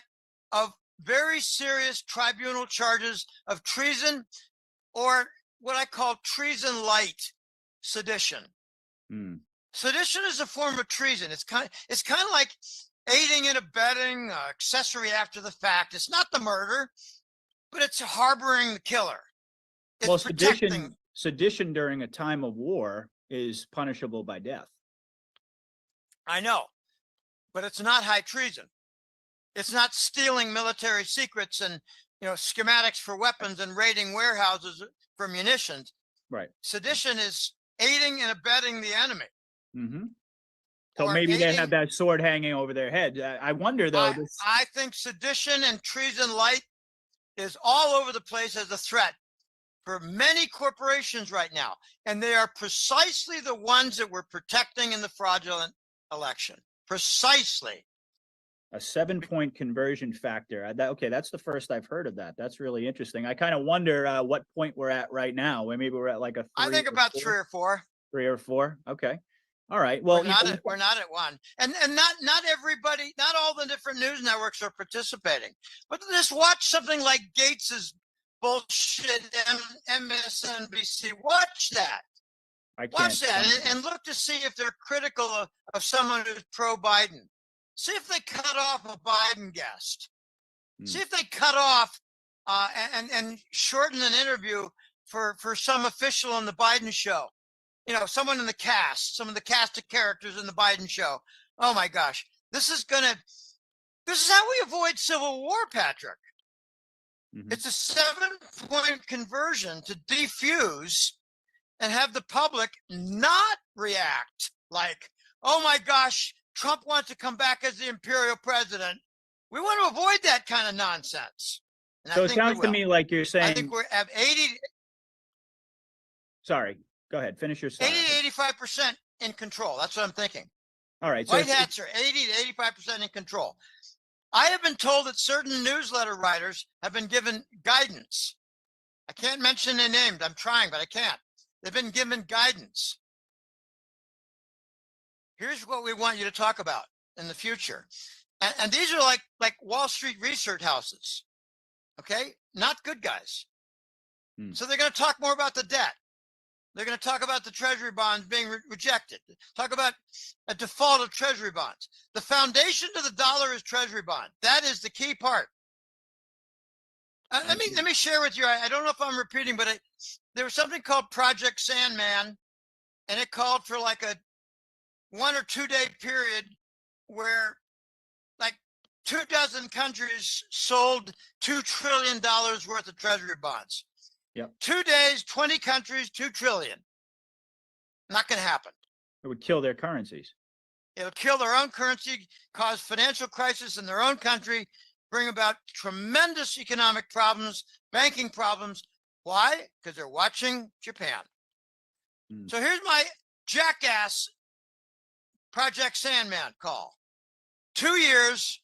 of very serious tribunal charges of treason, or what I call treason light sedition. Sedition is a form of treason. It's kind of like aiding and abetting, accessory after the fact. It's not the murder, but it's harboring the killer. It's Well, protecting. sedition during a time of war is punishable by death. I know, but it's not high treason. It's not stealing military secrets and schematics for weapons and raiding warehouses for munitions. Right. Sedition is aiding and abetting the enemy. Mm-hmm. So Or maybe they aiding- have that sword hanging over their head. I wonder though. I think sedition and treason light is all over the place as a threat for many corporations right now. And they are precisely the ones that we're protecting in the fraudulent election. Precisely. A 7-point conversion factor. Okay, that's the first I've heard of that. That's really interesting. I kind of wonder what point we're at right now. Where maybe we're at like a 3 I think or about 4? 3 or 4. 3 or 4. Okay. All right. Well, we're not at 1. And not everybody, not all the different news networks are participating. But just watch something like Gates's bullshit MSNBC. Watch that. Watch that and look to see if they're critical of someone who's pro-Biden. See if they cut off a Biden guest. See if they cut off and shorten an interview for some official on the Biden show. Someone in the cast, some of the cast of characters in the Biden show. Oh my gosh, this is how we avoid civil war, Patrick. It's a 7-point conversion to defuse and have the public not react like, oh my gosh, Trump wants to come back as the imperial president. We want to avoid that kind of nonsense. And So I it think we sounds to will. me like you're saying. I think we're at 80 Sorry. Go ahead. Finish your side. to 85% in control. That's what I'm thinking. All right. So White it's- hats are 80 to 85% in control. I have been told that certain newsletter writers have been given guidance. I can't mention their names. I'm trying, but I can't. They've been given guidance. Here's what we want you to talk about in the future. And these are like Wall Street research houses, okay? Not good guys. So they're going to talk more about the debt. They're going to talk about the treasury bonds being rejected. Talk about a default of treasury bonds. The foundation to the dollar is treasury bond. That is the key part. Let me share with you. I don't know if I'm repeating, but there was something called Project Sandman, and it called for like a 1 or 2 day period where like 24 countries sold $2 trillion worth of treasury bonds. Yep. 2 days, 20 countries, 2 trillion. Not going to happen. It would kill their currencies. It'll kill their own currency, cause financial crisis in their own country, bring about tremendous economic problems, banking problems. Why? Because they're watching Japan. So here's my jackass Project Sandman call. 2 years,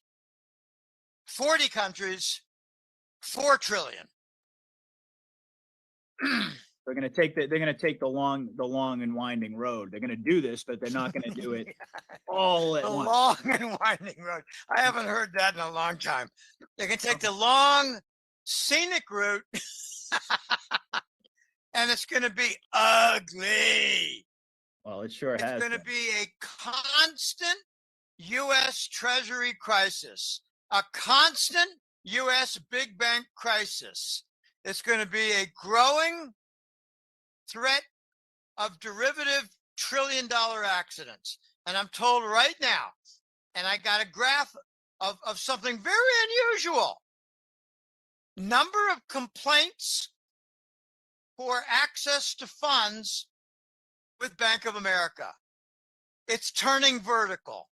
40 countries, 4 trillion. They're going to take the long and winding road. They're going to do this, but they're not going to do it all at The once. long and winding road. I haven't heard that in a long time. They can take the long, scenic route, and it's going to be ugly. Well, it sure It's has. going to be a constant U.S. Treasury crisis, a constant U.S. big bank crisis. It's going to be a growing threat of derivative trillion-dollar accidents. And I'm told right now, and I got a graph of something very unusual. Number of complaints for access to funds with Bank of America. It's turning vertical.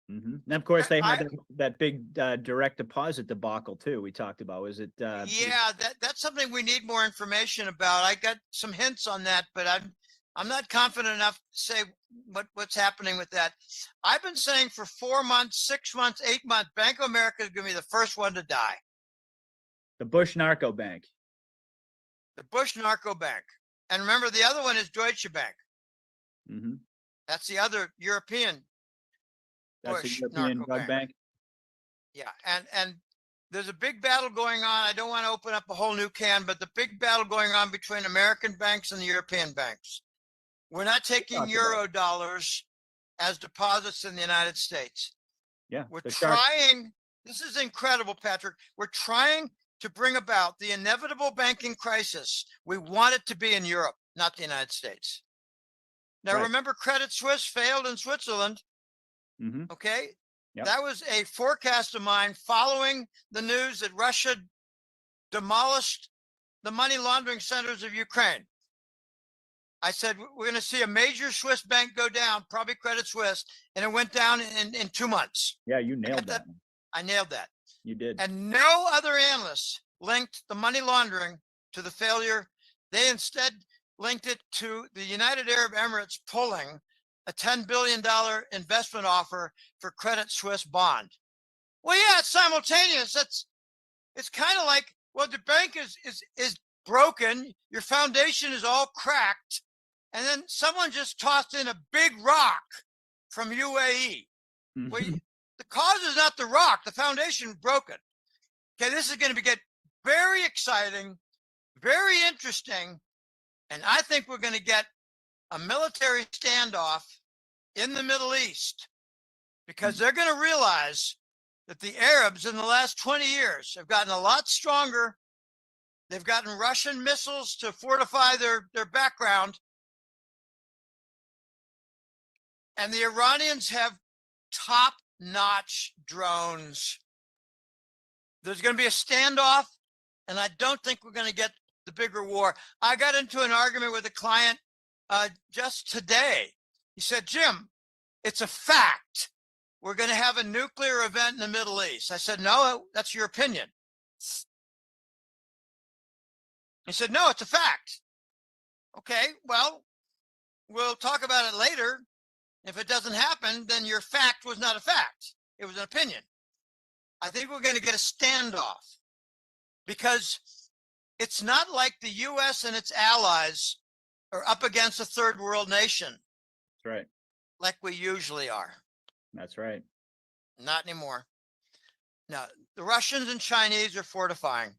And of course, they I- had that big direct deposit debacle too. We talked about. Was it? Yeah, that's something we need more information about. I got some hints on that, but I'm not confident enough to say what's happening with that. I've been saying for 4 months, 6 months, 8 months, Bank of America is going to be the first one to die. The Bush Narco Bank. The Bush Narco Bank. And remember, the other one is Deutsche Bank. Mm-hmm. That's the other European That's Bush the European Narco drug bank. Yeah, and there's a big battle going on. I don't want to open up a whole new can, but the big battle going on between American banks and the European banks. We're not taking euro dollars as deposits in the United States. Yeah, We're the shark- trying, this is incredible, Patrick. We're trying to bring about the inevitable banking crisis. We want it to be in Europe, not the United States. Now, Right. remember, Credit Suisse failed in Switzerland. Mhm. Okay. Yep. That was a forecast of mine following the news that Russia demolished the money laundering centers of Ukraine. I said, we're going to see a major Swiss bank go down, probably Credit Suisse, and it went down in 2 months. Yeah, you nailed that. one. I nailed that. You did. And no other analysts linked the money laundering to the failure. They instead linked it to the United Arab Emirates pulling a $10 billion investment offer for Credit Suisse bond. Well, yeah, it's simultaneous. It's kind of like, well, the bank is broken. Your foundation is all cracked. And then someone just tossed in a big rock from UAE. Well, the cause is not the rock. The foundation is broken. Okay, this is going to get very exciting, very interesting. And I think we're going to get a military standoff in the Middle East because they're going to realize that the Arabs in the last 20 years have gotten a lot stronger. They've gotten Russian missiles to fortify their background. And the Iranians have top-notch drones. There's going to be a standoff, and I don't think we're going to get the bigger war. I got into an argument with a client just today. He said, Jim, it's a fact. We're going to have a nuclear event in the Middle East. I said, no, that's your opinion. He said, no, it's a fact. Okay, well, we'll talk about it later. If it doesn't happen, then your fact was not a fact. It was an opinion. I think we're going to get a standoff because it's not like the U.S. and its allies are up against a third world nation. That's right. Like we usually are. That's right. Not anymore. No, the Russians and Chinese are fortifying.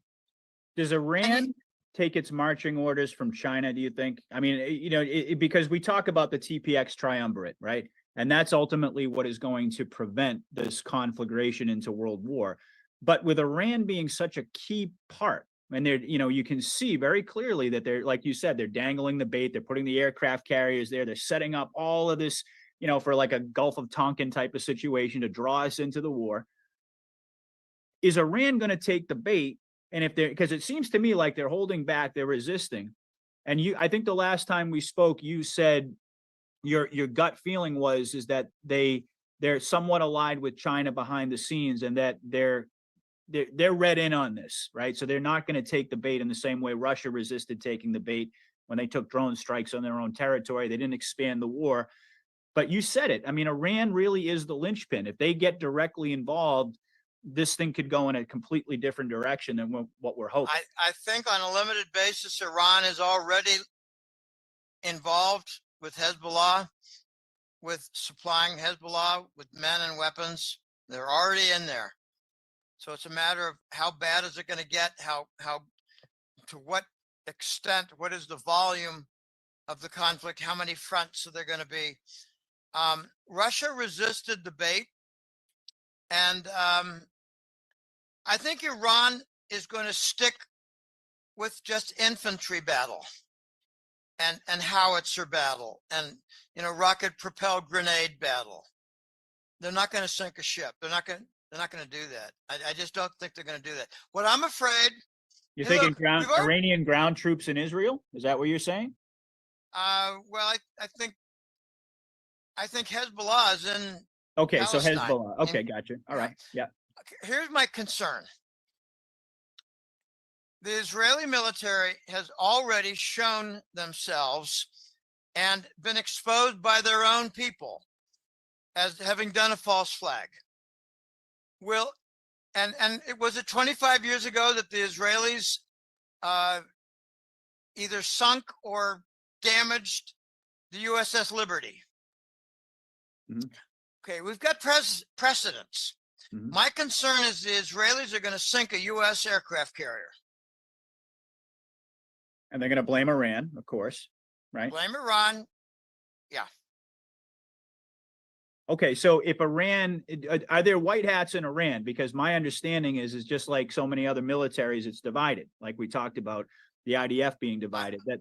Does Iran take its marching orders from China, do you think? I mean, because we talk about the TPX triumvirate, right? And that's ultimately what is going to prevent this conflagration into world war. But with Iran being such a key part, and they're, you can see very clearly that they're, like you said, they're dangling the bait, they're putting the aircraft carriers there, they're setting up all of this, for like a Gulf of Tonkin type of situation to draw us into the war. Is Iran going to take the bait? And if they're, because it seems to me like they're holding back, they're resisting. And I think the last time we spoke, you said your gut feeling is that they're somewhat allied with China behind the scenes, and that they're read in on this, right? So they're not going to take the bait in the same way Russia resisted taking the bait when they took drone strikes on their own territory. They didn't expand the war. But you said it. I mean, Iran really is the linchpin. If they get directly involved, this thing could go in a completely different direction than what we're hoping. I think on a limited basis, Iran is already involved with Hezbollah, with supplying Hezbollah with men and weapons. They're already in there. So it's a matter of how bad is it going to get, how to what extent, what is the volume of the conflict, how many fronts are there going to be. Russia resisted the bait, and I think Iran is going to stick with just infantry battle and howitzer battle and rocket propelled grenade battle. They're not going to sink a ship. They're not going to do that. I just don't think they're going to do that. What I'm afraid. You're thinking Iranian ground troops in Israel? Is that what you're saying? Well, I think Hezbollah is Okay, so Palestine. Hezbollah. Okay, gotcha. All right. Yeah. Here's my concern. The Israeli military has already shown themselves and been exposed by their own people as having done a false flag. And it was it 25 years ago that the Israelis either sunk or damaged the USS Liberty. Okay, we've got precedents. My concern is the Israelis are going to sink a U.S. aircraft carrier. And they're going to blame Iran, of course, right? Blame Iran. Yeah. Okay, so if Iran, are there white hats in Iran? Because my understanding is just like so many other militaries, it's divided. Like we talked about the IDF being divided. That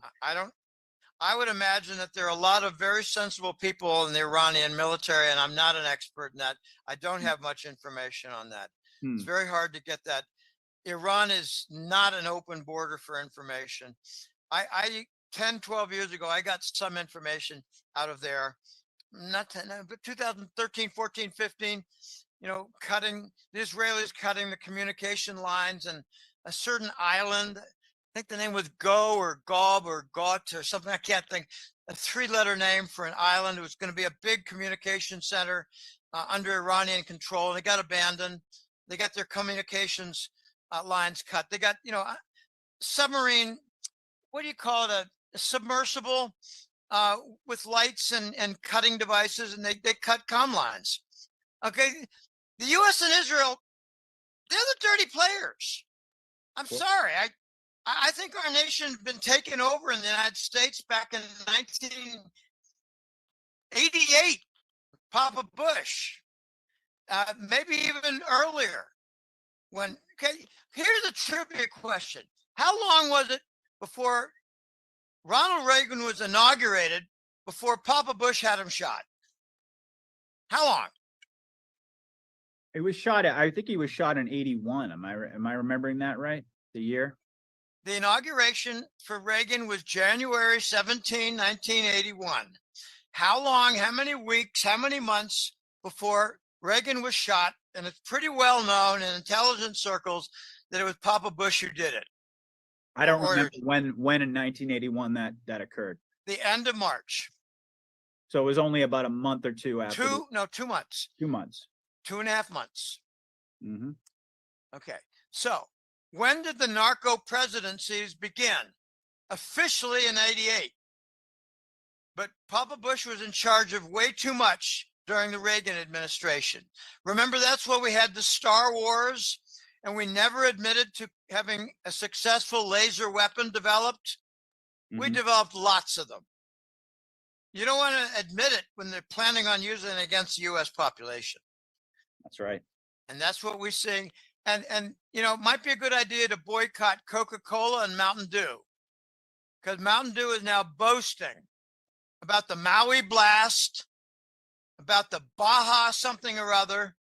I would imagine that there are a lot of very sensible people in the Iranian military, and I'm not an expert in that. I don't have much information on that. It's very hard to get that. Iran is not an open border for information. I 10, 12 years ago, I got some information out of there. Not 10, but 2013, 14, 15, the Israelis cutting the communication lines, and a certain island, I think the name was Go or Gob or Got or something, I can't think, a 3-letter name for an island. It was going to be a big communication center under Iranian control, and it got abandoned. They got their communications lines cut. They got, submarine, what do you call it? A submersible with lights and cutting devices, and they cut comm lines. Okay. The US and Israel, they're the dirty players. I'm sorry. I think our nation's been taken over in the United States back in 1988, Papa Bush, maybe even earlier. Here's a trivia question. How long was it before Ronald Reagan was inaugurated before Papa Bush had him shot? How long? it was shot at, I think he was shot in 81. Am I remembering that right? The year? The inauguration for Reagan was January 17, 1981. How long, how many weeks, how many months before Reagan was shot? And it's pretty well known in intelligence circles that it was Papa Bush who did it. I don't remember when in 1981 that occurred. The end of March. So it was only about a month or two after. 2 months. 2 months. 2.5 months. Mm-hmm. Okay. So when did the narco presidencies begin? Officially in 88. But Papa Bush was in charge of way too much during the Reagan administration. Remember, that's why we had the Star Wars, and we never admitted to having a successful laser weapon developed. Mm-hmm. We developed lots of them. You don't want to admit it when they're planning on using it against the U.S. population. That's right. And that's what we're seeing. And you know, it might be a good idea to boycott Coca-Cola and Mountain Dew, because Mountain Dew is now boasting about the Maui blast, about the Baja something or other.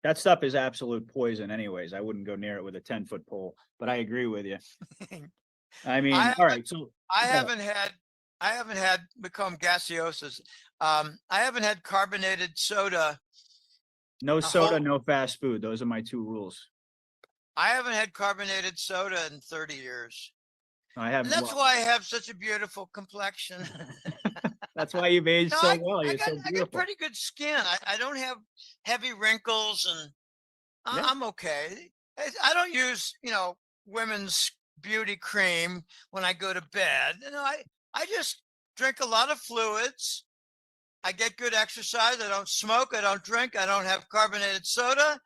That stuff is absolute poison anyways. I wouldn't go near it with a 10-foot pole, but I agree with you. I mean, all right. So I haven't had become gaseosis. I haven't had carbonated soda. No soda, no fast food. Those are my 2 rules. I haven't had carbonated soda in 30 years. I haven't. And that's why I have such a beautiful complexion. That's why you've aged so well. You're so I got pretty good skin. I don't have heavy wrinkles, and I'm okay. I don't use, women's beauty cream when I go to bed. I just drink a lot of fluids. I get good exercise. I don't smoke. I don't drink. I don't have carbonated soda.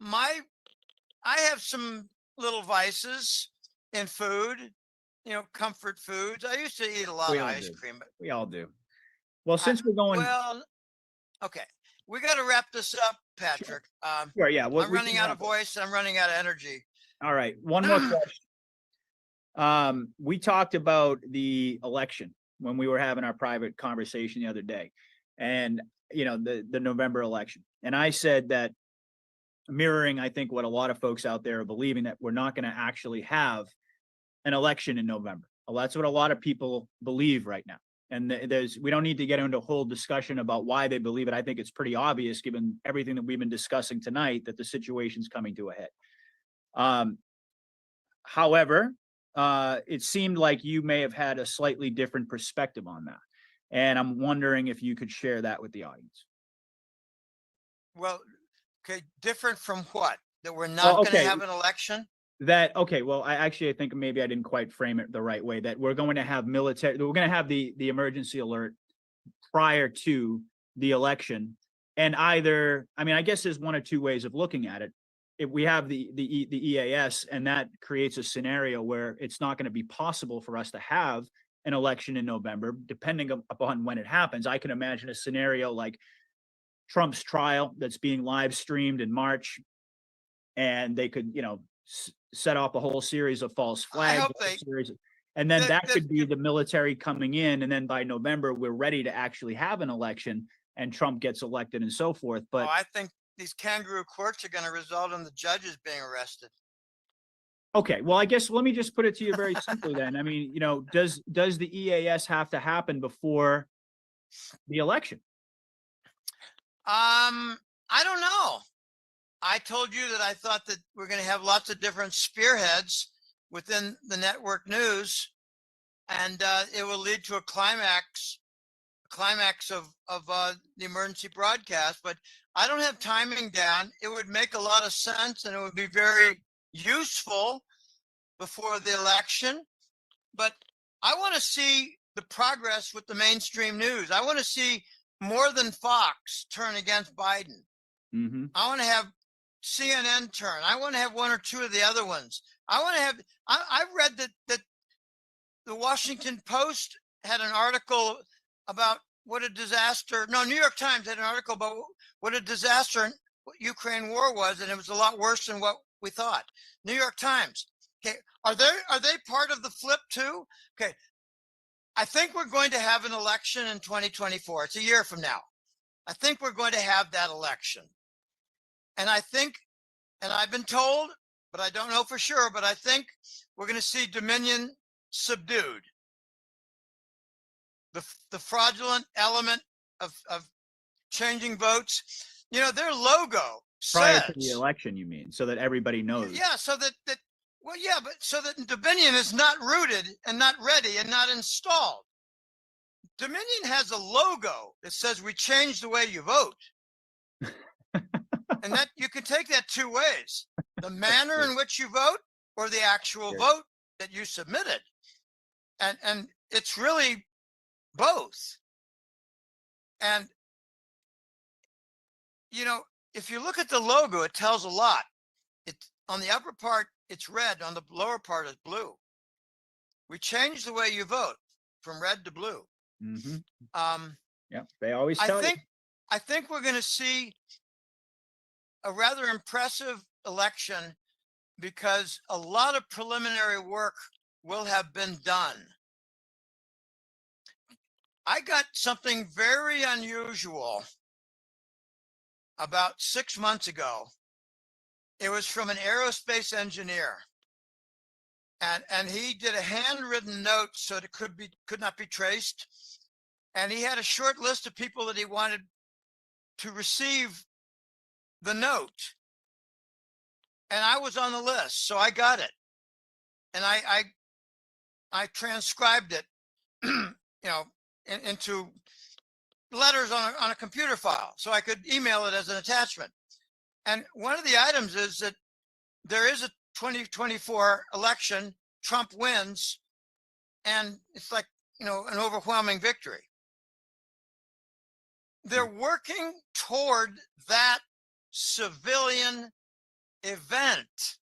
I have some little vices in food, comfort foods. I used to eat a lot of ice cream. But we all do. Well, since we're going. Well, okay. We got to wrap this up, Patrick. Sure, yeah. I'm running out of voice. I'm running out of energy. All right. One more question. We talked about the election when we were having our private conversation the other day, and the November election. And I said that, mirroring, I think, what a lot of folks out there are believing, that we're not going to actually have an election in November. Well, that's what a lot of people believe right now. And we don't need to get into a whole discussion about why they believe it. I think it's pretty obvious, given everything that we've been discussing tonight, that the situation's coming to a head. However, it seemed like you may have had a slightly different perspective on that. And I'm wondering if you could share that with the audience. Well, okay, different from what? That we're not going to have an election? Well, I think maybe I didn't quite frame it the right way, that we're going to have we're going to have the emergency alert prior to the election. And either, I mean, I guess there's one or two ways of looking at it. If we have the EAS, and that creates a scenario where it's not going to be possible for us to have an election in November, depending upon when it happens. I can imagine a scenario like Trump's trial that's being live streamed in March, and they could, set off a whole series of false flags. And then that could be the military coming in, and then by November, we're ready to actually have an election, and Trump gets elected and so forth. But I think these kangaroo courts are going to result in the judges being arrested. okay, well, I guess let me just put it to you very simply then. I mean, does the EAS have to happen before the election? I don't know. I told you that I thought that we're going to have lots of different spearheads within the network news, and it will lead to a climax of the emergency broadcast. But I don't have timing down. It would make a lot of sense, and it would be very useful before the election. But I want to see the progress with the mainstream news. I want to see more than Fox turn against Biden. Mm-hmm. I want to have CNN turn. I want to have one or two of the other ones. I want to have, I've read that the Washington Post had an article about what a disaster. No, New York Times had an article about what a disaster Ukraine war was, and it was a lot worse than what we thought. New York Times. Okay, are they part of the flip too? Okay, I think we're going to have an election in 2024. It's a year from now. I think we're going to have that election. And I think, and I've been told, but I don't know for sure, but I think we're going to see Dominion subdued. The fraudulent element of changing votes, their logo Prior says, to the election, you mean, so that everybody knows. yeah, so that but so that Dominion is not rooted and not ready and not installed. Dominion has a logo that says we change the way you vote. And that you can take that two ways: the manner in which you vote, or the actual vote that you submitted. And it's really both. And if you look at the logo, it tells a lot. It's on the upper part, it's red. On the lower part is blue. We changed the way you vote from red to blue. Mm-hmm. Yeah, they always tell you. I think we're going to see a rather impressive election, because a lot of preliminary work will have been done. I got something very unusual about 6 months ago. It was from an aerospace engineer, and he did a handwritten note so that it could not be traced. And he had a short list of people that he wanted to receive the note, and I was on the list, so I got it, and I transcribed it, into letters on a computer file, so I could email it as an attachment. And one of the items is that there is a 2024 election. Trump wins, and it's like an overwhelming victory. They're working toward that civilian event.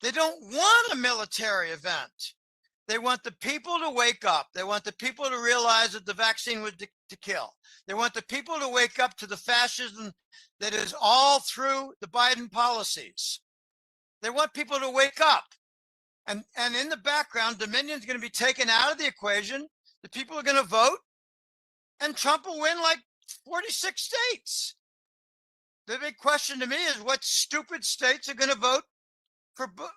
They don't want a military event. They want the people to wake up. They want the people to realize that the vaccine was to kill. They want the people to wake up to the fascism that is all through the Biden policies. They want people to wake up. And in the background, Dominion's going to be taken out of the equation. The people are going to vote, and Trump will win like 46 states. The big question to me is, what stupid states are going to vote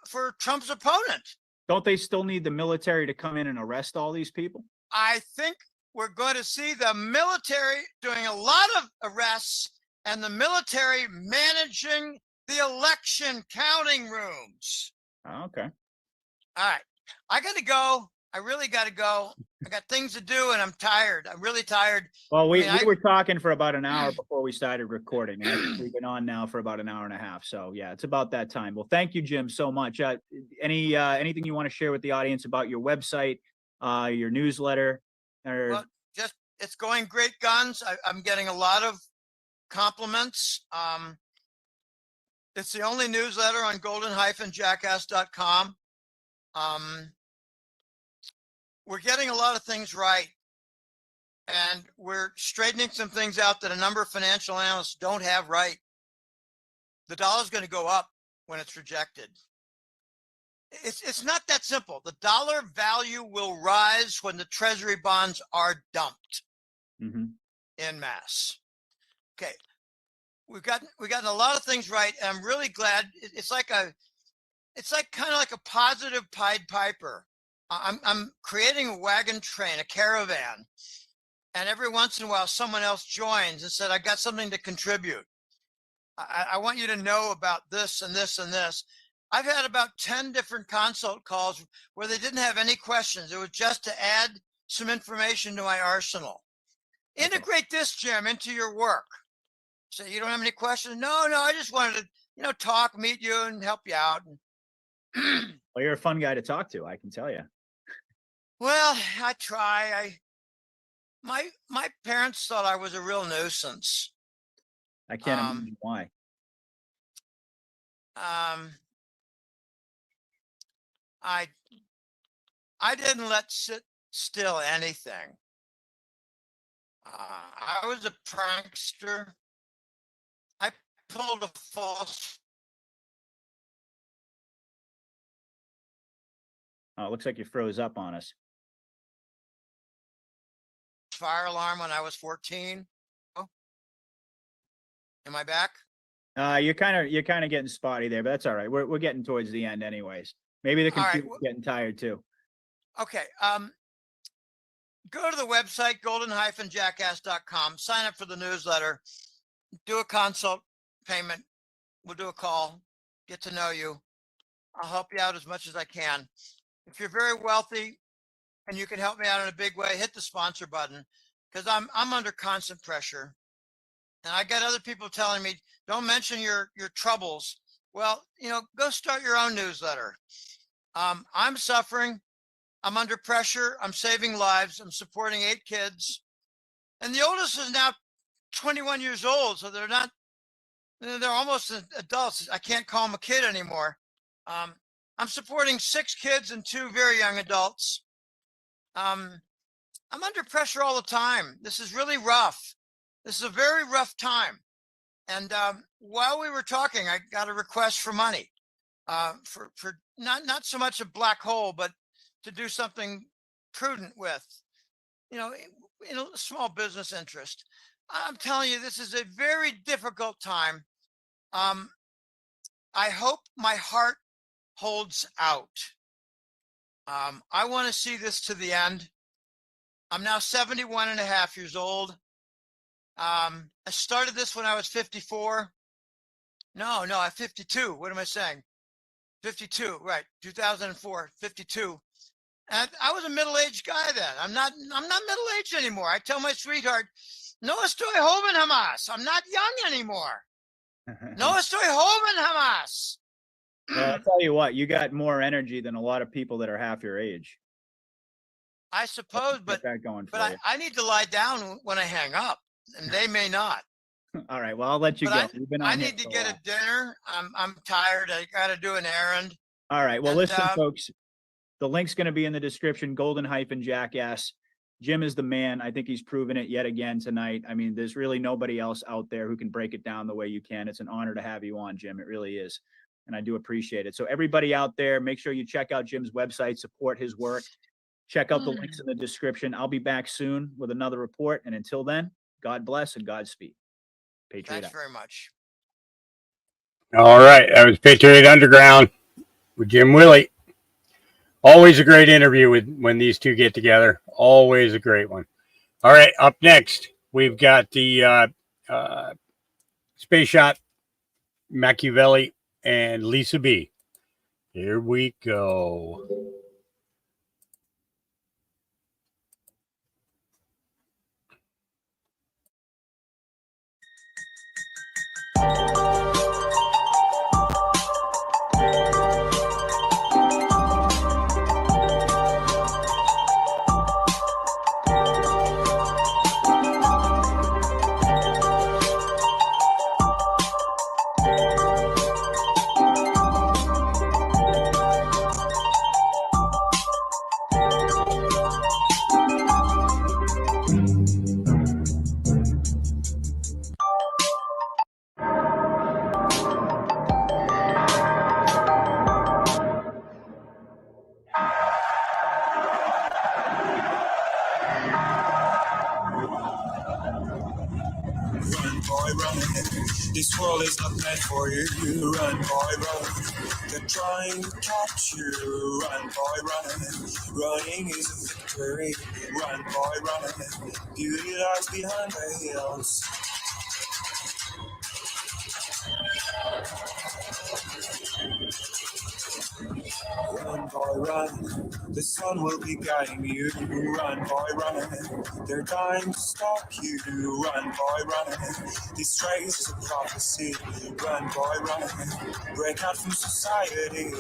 for Trump's opponent? Don't they still need the military to come in and arrest all these people? I think we're going to see the military doing a lot of arrests and the military managing the election counting rooms. Oh, okay. All right. I got to go. I really got to go. I got things to do and I'm tired. I'm really tired. Well, we I mean, were talking for about an hour before we started recording, and I think we've been on now for about an hour and a half. So yeah, it's about that time. Well, thank you, Jim, so much. Anything you want to share with the audience about your website, your newsletter, or Well, just it's going great guns. I'm getting a lot of compliments. It's the only newsletter on golden-jackass.com. We're getting a lot of things right, and we're straightening some things out that a number of financial analysts don't have right. The dollar's going to go up when it's rejected. It's not that simple. The dollar value will rise when the treasury bonds are dumped en masse. Okay, we've gotten a lot of things right, and I'm really glad. It's like kind of like a positive Pied Piper. I'm creating a wagon train, a caravan, and every once in a while someone else joins and said, I got something to contribute. I want you to know about this and this and this. I've had about 10 different consult calls where they didn't have any questions. It was just to add some information to my arsenal. Integrate this, Jim, into your work. So you don't have any questions? No, I just wanted to, talk, meet you and help you out. Well, you're a fun guy to talk to, I can tell you. Well, I try. My parents thought I was a real nuisance. I can't imagine why. I didn't let sit still anything. I was a prankster. I pulled a false. Oh, it looks like you froze up on us. Fire alarm when I was 14. Oh, am I back? You're kind of getting spotty there, but that's all right. We're getting towards the end anyways. Maybe the All right, computer's getting tired too. Okay. Go to the website, golden-jackass.com, sign up for the newsletter, do a consult payment. We'll do a call, get to know you. I'll help you out as much as I can. If you're very wealthy and you can help me out in a big way, hit the sponsor button, because I'm under constant pressure. And I got other people telling me, don't mention your troubles. Well, go start your own newsletter. I'm suffering. I'm under pressure. I'm saving lives. I'm supporting 8 kids. And the oldest is now 21 years old. So they're almost adults. I can't call them a kid anymore. I'm supporting 6 kids and 2 very young adults. I'm under pressure all the time. This is really rough. This is a very rough time. And while we were talking, I got a request for money for not so much a black hole, but to do something prudent with, in a small business interest. I'm telling you, this is a very difficult time. I hope my heart holds out. I want to see this to the end. I'm now 71 and a half years old. I started this when I was 54. No, I'm 52. What am I saying? 52, right? 2004, 52. And I was a middle-aged guy then. I'm not middle-aged anymore. I tell my sweetheart, no estoy joven jamás. I'm not young anymore. No estoy joven jamás. Well, I'll tell you what, you got more energy than a lot of people that are half your age. I suppose, but I need to lie down when I hang up, and they may not. All right, well, I'll let you go. I need to get a dinner. I'm tired. I got to do an errand. All right, well, listen, folks, the link's going to be in the description, golden-jackass. Jim is the man. I think he's proven it yet again tonight. I mean, there's really nobody else out there who can break it down the way you can. It's an honor to have you on, Jim. It really is. And I do appreciate it. So everybody out there, make sure you check out Jim's website, support his work. Check out the links in the description. I'll be back soon with another report. And until then, God bless and Godspeed. Patriot Thanks out. very much. All right. That was Patriot Underground with Jim Willie. Always a great interview when these two get together. Always a great one. All right, up next, we've got the Space Shot, Machiavelli, and Lisa B. Here we go. Run, boy, run. This world is not meant for you. Run, boy, run. They're trying to catch you. Run, boy, run. Running is a victory. Run, boy, run. Beauty lies behind the hills. Run, boy, run. The sun will be guiding you. Run, boy, run. They're dying to stop you. Run, boy, run. This race is a prophecy. Run, boy, run. Break out from society.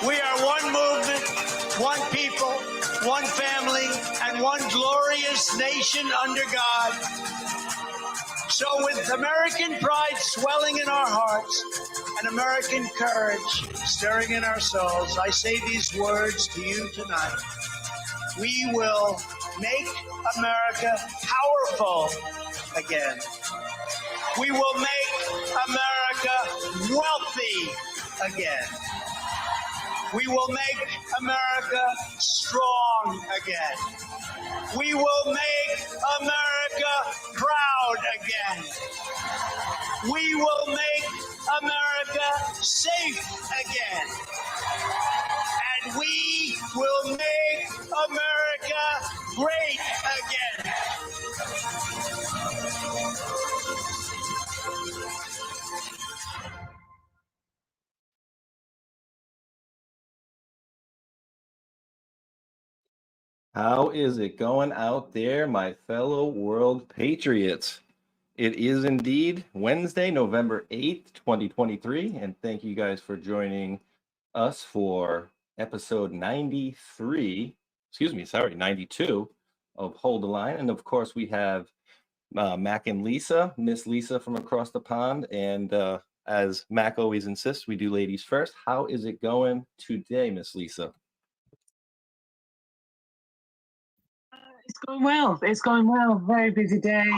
We are one movement, one people, one family, and one glorious nation under God. So with American pride swelling in our hearts and American courage stirring in our souls, I say these words to you tonight. We will make America powerful again. We will make America wealthy again. We will make America strong again. We will make America proud again. We will make America safe again. And we will make America great again. How is it going out there, my fellow world patriots? It is indeed Wednesday, November 8th, 2023, and thank you guys for joining us for episode 92 of Hold the Line. And of course, we have Mac and Lisa, Miss Lisa from across the pond. And as Mac always insists, we do ladies first. How is it going today, Miss Lisa? It's going well. It's going well. Very busy day.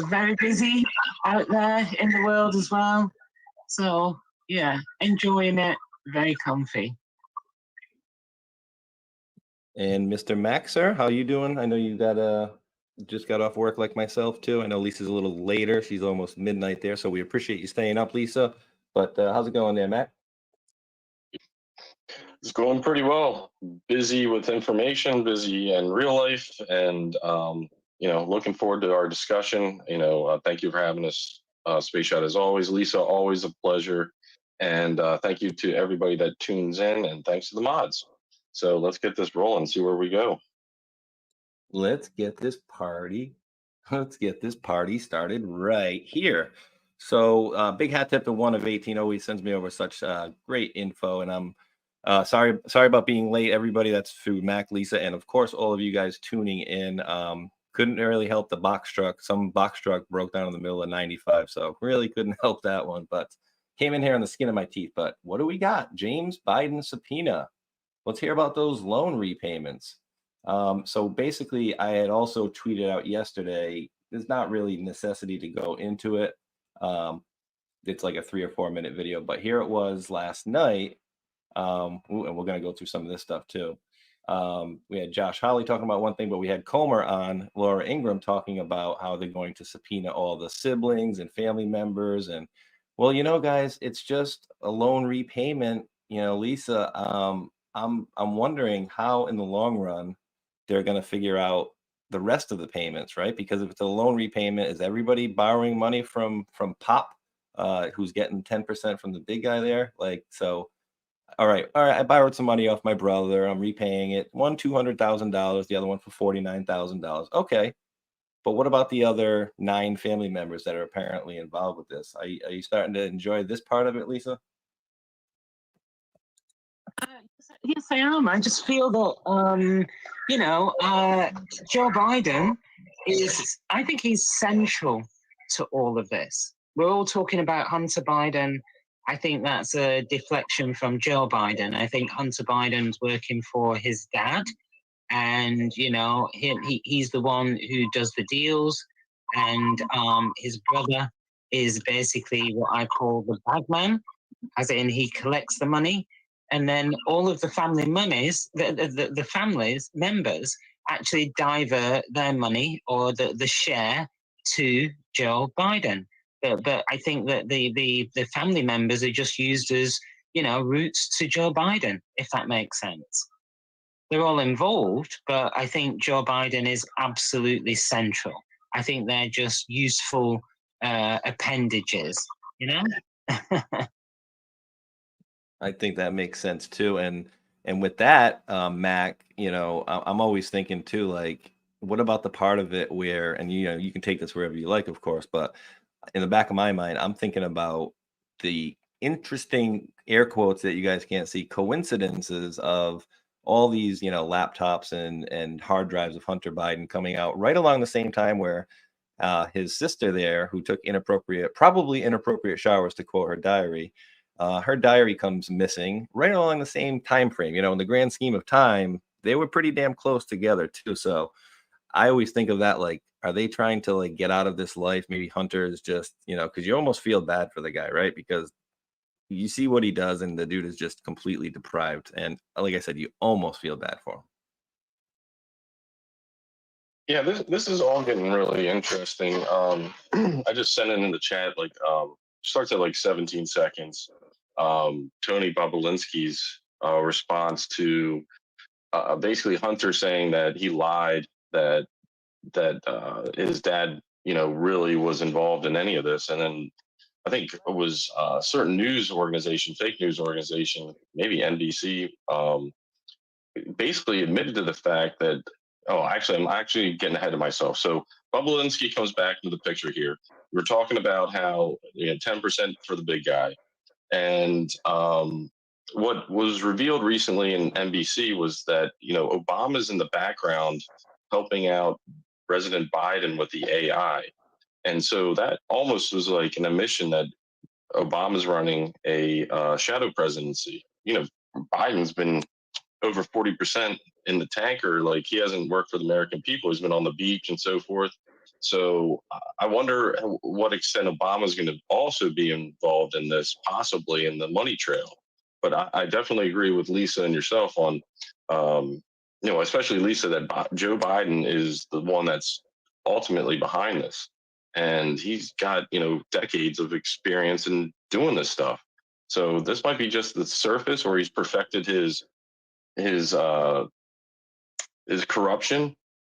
Very busy out there in the world as well. So yeah, enjoying it. Very comfy. And Mr. Mac, sir, how you doing? I know you just got off work like myself too. I know Lisa's a little later. She's almost midnight there, so we appreciate you staying up, Lisa. But how's it going there, Mac? It's going pretty well. Busy with information, busy in real life, and looking forward to our discussion. Thank you for having us, Space Shot, as always. Lisa, always a pleasure, and thank you to everybody that tunes in, and thanks to the mods. So let's get this rolling, see where we go. Let's get this party started right here. So big hat tip to one of 18 always sends me over such great info, and I'm sorry about being late, everybody. That's through Mac, Lisa, and of course all of you guys tuning in. Couldn't really help the box truck. Some box truck broke down in the middle of 95, so really couldn't help that one, but came in here on the skin of my teeth. But what do we got? James Biden subpoena. Let's hear about those loan repayments. So basically, I had also tweeted out yesterday, there's not really necessity to go into it. It's like a 3 or 4 minute video, but here it was last night. And we're going to go through some of this stuff too. We had Josh Hawley talking about one thing, but we had Comer on, Laura Ingraham, talking about how they're going to subpoena all the siblings and family members. And Well, guys, it's just a loan repayment. Lisa, I'm wondering how in the long run they're going to figure out the rest of the payments, right? Because if it's a loan repayment, is everybody borrowing money from Pop, who's getting 10% from the big guy there? Like, so, all right, I borrowed some money off my brother. I'm repaying it. One $200,000, the other one for $49,000. Okay. But what about the other 9 family members that are apparently involved with this? Are you starting to enjoy this part of it, Lisa? Yes, I am. I just feel that, Joe Biden I think he's central to all of this. We're all talking about Hunter Biden. I think that's a deflection from Joe Biden. I think Hunter Biden's working for his dad. And, he's the one who does the deals. And his brother is basically what I call the bagman, as in he collects the money. And then all of the family monies, the family's members actually divert their money or the share to Joe Biden. But I think that the family members are just used as, routes to Joe Biden, if that makes sense. They're all involved, but I think Joe Biden is absolutely central. I think they're just useful appendages, I think that makes sense too. And with that, Mac, I'm always thinking too, like, what about the part of it where, and you can take this wherever you like, of course, but in the back of my mind, I'm thinking about the interesting air quotes that you guys can't see coincidences of all these, laptops and hard drives of Hunter Biden coming out right along the same time where his sister there, who took probably inappropriate showers, to quote her diary comes missing right along the same time frame. In the grand scheme of time, they were pretty damn close together too. So I always think of that, like, are they trying to like get out of this life? Maybe Hunter is just, because you almost feel bad for the guy, right? Because you see what he does and the dude is just completely deprived. And like I said, you almost feel bad for him. Yeah, this is all getting really interesting. I just sent it in the chat, starts at like 17 seconds. Tony Bobulinski's response to basically Hunter saying that he lied, that his dad, really was involved in any of this. And then I think it was a certain news organization, fake news organization, maybe NBC, basically admitted to the fact that, I'm actually getting ahead of myself. So Bobulinski comes back into the picture here. We're talking about how 10% for the big guy. And what was revealed recently in NBC was that, Obama's in the background helping out President Biden with the AI. And so that almost was like an admission that Obama's running a shadow presidency. Biden's been over 40% in the tanker. Like, he hasn't worked for the American people. He's been on the beach and so forth. So I wonder what extent Obama's going to also be involved in this, possibly in the money trail. But I definitely agree with Lisa and yourself on, especially Lisa, that Joe Biden is the one that's ultimately behind this. And he's got, decades of experience in doing this stuff. So this might be just the surface, or he's perfected his corruption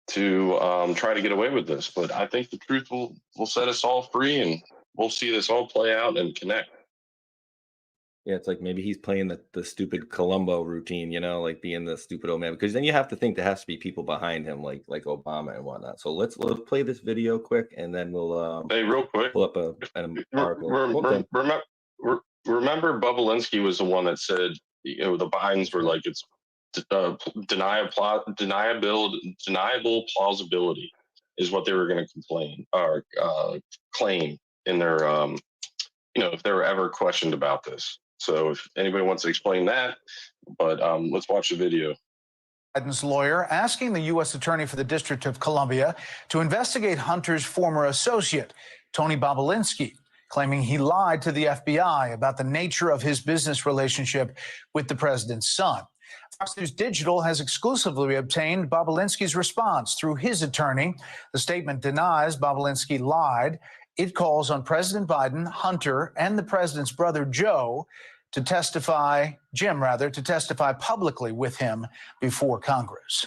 to try to get away with this. But I think the truth will set us all free, and we'll see this all play out and connect. Yeah, it's like maybe he's playing the stupid Columbo routine, like being the stupid old man. Because then you have to think there has to be people behind him, like Obama and whatnot. So let's play this video quick, and then we'll real quick pull up an article. Remember, Bobulinski was the one that said, the Bidens were like, it's deniable plausibility is what they were going to complain or claim in their if they were ever questioned about this. So if anybody wants to explain that, but let's watch the video. Biden's lawyer asking the U.S. Attorney for the District of Columbia to investigate Hunter's former associate, Tony Bobulinski, claiming he lied to the FBI about the nature of his business relationship with the president's son. Fox News Digital has exclusively obtained Bobulinski's response through his attorney. The statement denies Bobulinski lied. It calls on President Biden, Hunter, and the president's brother, Joe, to testify, Jim rather, to testify publicly with him before Congress.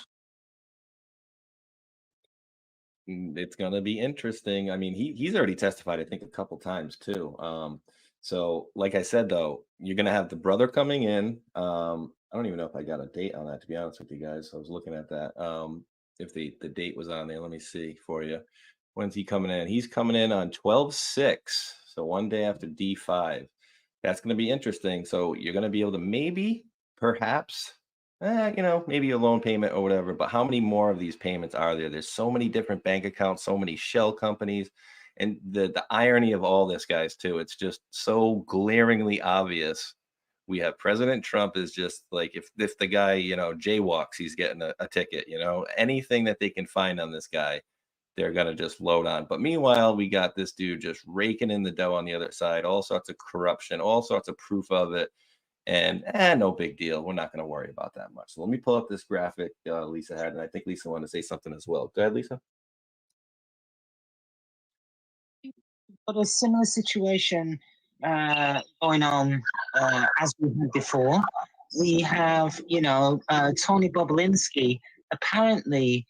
It's going to be interesting. I mean, he's already testified, I think, a couple times too. So like I said, though, you're going to have the brother coming in. I don't even know if I got a date on that, to be honest with you guys. I was looking at that. If the date was on there, let me see for you. When's he coming in? He's coming in on 12/6, so one day after D5. That's going to be interesting. So you're going to be able to maybe, perhaps, maybe a loan payment or whatever. But how many more of these payments are there? There's so many different bank accounts, so many shell companies. And the irony of all this, guys, too, it's just so glaringly obvious. We have President Trump is just like, if the guy, jaywalks, he's getting a ticket, anything that they can find on this guy, they're going to just load on. But meanwhile, we got this dude just raking in the dough on the other side, all sorts of corruption, all sorts of proof of it. And no big deal. We're not going to worry about that much. So let me pull up this graphic Lisa had. And I think Lisa wanted to say something as well. Go ahead, Lisa. But a similar situation going on as we had before. We have, Tony Bobulinski apparently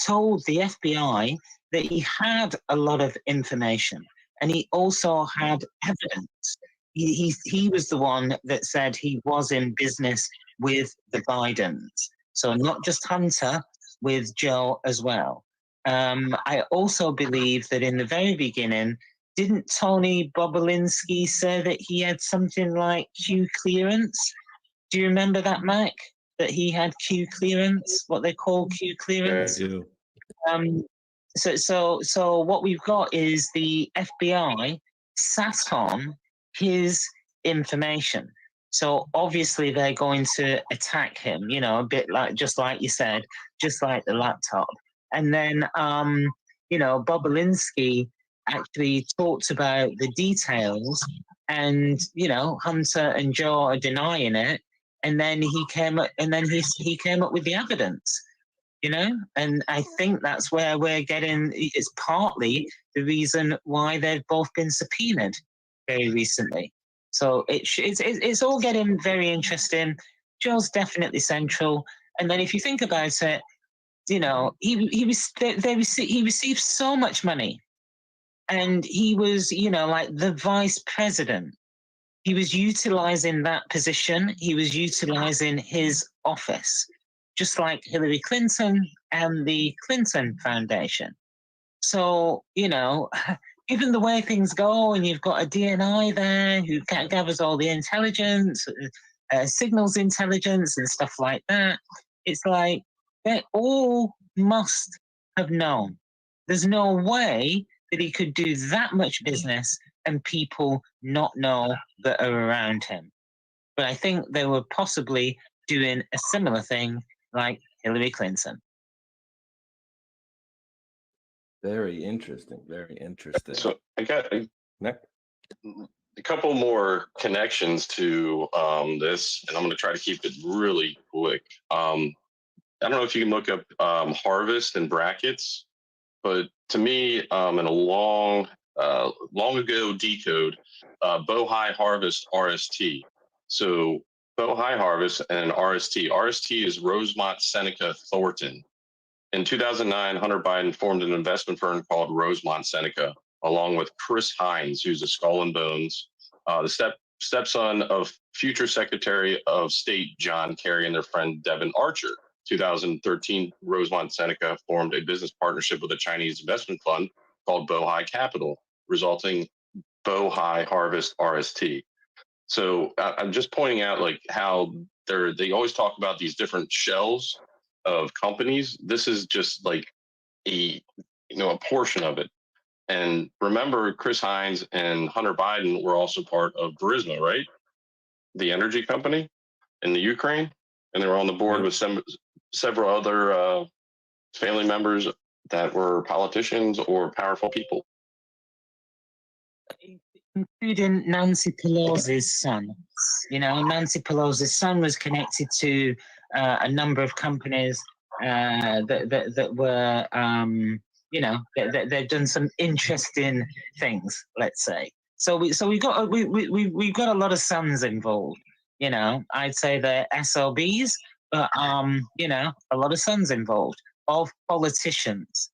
told the FBI that he had a lot of information and he also had evidence. He was the one that said he was in business with the Bidens. So not just Hunter, with Joe as well. I also believe that in the very beginning, didn't Tony Bobulinski say that he had something like Q clearance? Do you remember that, Mac? That he had Q clearance, what they call Q clearance? I do. So what we've got is the FBI sat on his information. So obviously they're going to attack him, a bit like, just like you said, just like the laptop. And then, Bobulinski actually talked about the details and, Hunter and Joe are denying it. And then he came up with the evidence, and I think that's where we're getting, it's partly the reason why they've both been subpoenaed very recently. So it's all getting very interesting. Joe's definitely central. And then if you think about it, he received so much money, and he was, like the vice president. He was utilizing that position. He was utilizing his office, just like Hillary Clinton and the Clinton Foundation. So, given the way things go, and you've got a DNI there who gathers all the intelligence, signals intelligence and stuff like that, it's like they all must have known. There's no way that he could do that much business and people not know that are around him. But I think they were possibly doing a similar thing like Hillary Clinton. Very interesting. Very interesting. So I got a couple more connections to this, and I'm going to try to keep it really quick. I don't know if you can look up harvest in brackets, but to me, in a long ago decode, Bohai Harvest RST. So Bohai Harvest and RST. RST is Rosemont Seneca Thornton. In 2009, Hunter Biden formed an investment firm called Rosemont Seneca, along with Chris Hines, who's a Skull and Bones, the stepson of future Secretary of State John Kerry and their friend Devin Archer. 2013, Rosemont Seneca formed a business partnership with a Chinese investment fund called Bohai Capital, resulting Bohai Harvest RST. So I'm just pointing out like how they always talk about these different shells of companies. This is just like a portion of it. And remember, Chris Hines and Hunter Biden were also part of Burisma, right? The energy company in the Ukraine, and they were on the board with several other family members that were politicians or powerful people, including Nancy Pelosi's son. Nancy Pelosi's son was connected to a number of companies that were, you know, they've done some interesting things, let's say. So we've got a lot of sons involved. You know, I'd say they're SOBs, but you know, a lot of sons involved of politicians.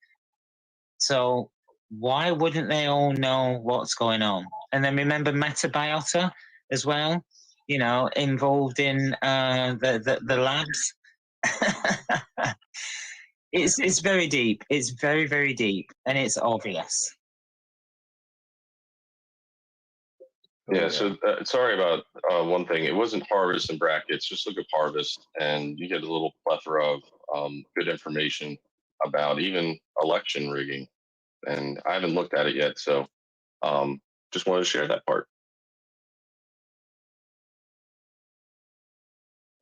So why wouldn't they all know what's going on? And then remember Meta Biota as well, you know, involved in the labs. It's very deep. It's very, very deep, and it's obvious. Yeah, so sorry about one thing. It wasn't Harvest in brackets. Just look at Harvest, and you get a little plethora of good information about even election rigging. And I haven't looked at it yet, so just wanted to share that part.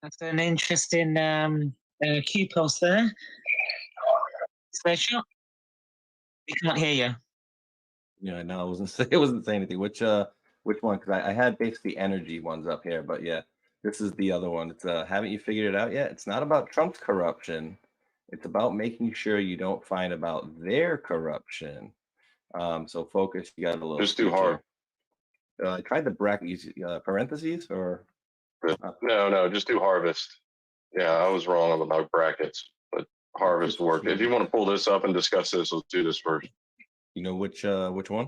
That's an interesting Q post there. Special. We can't hear you. Yeah, no, it wasn't saying anything. Which one? Because I had basically energy ones up here, but yeah, this is the other one. It's haven't you figured it out yet? It's not about Trump's corruption. It's about making sure you don't find about their corruption. So focus. You got a little. Just too hard. I tried the bracket parentheses or. No, just do Harvest. Yeah, I was wrong about brackets, but Harvest worked. If you want to pull this up and discuss this, let's do this first. You know which one?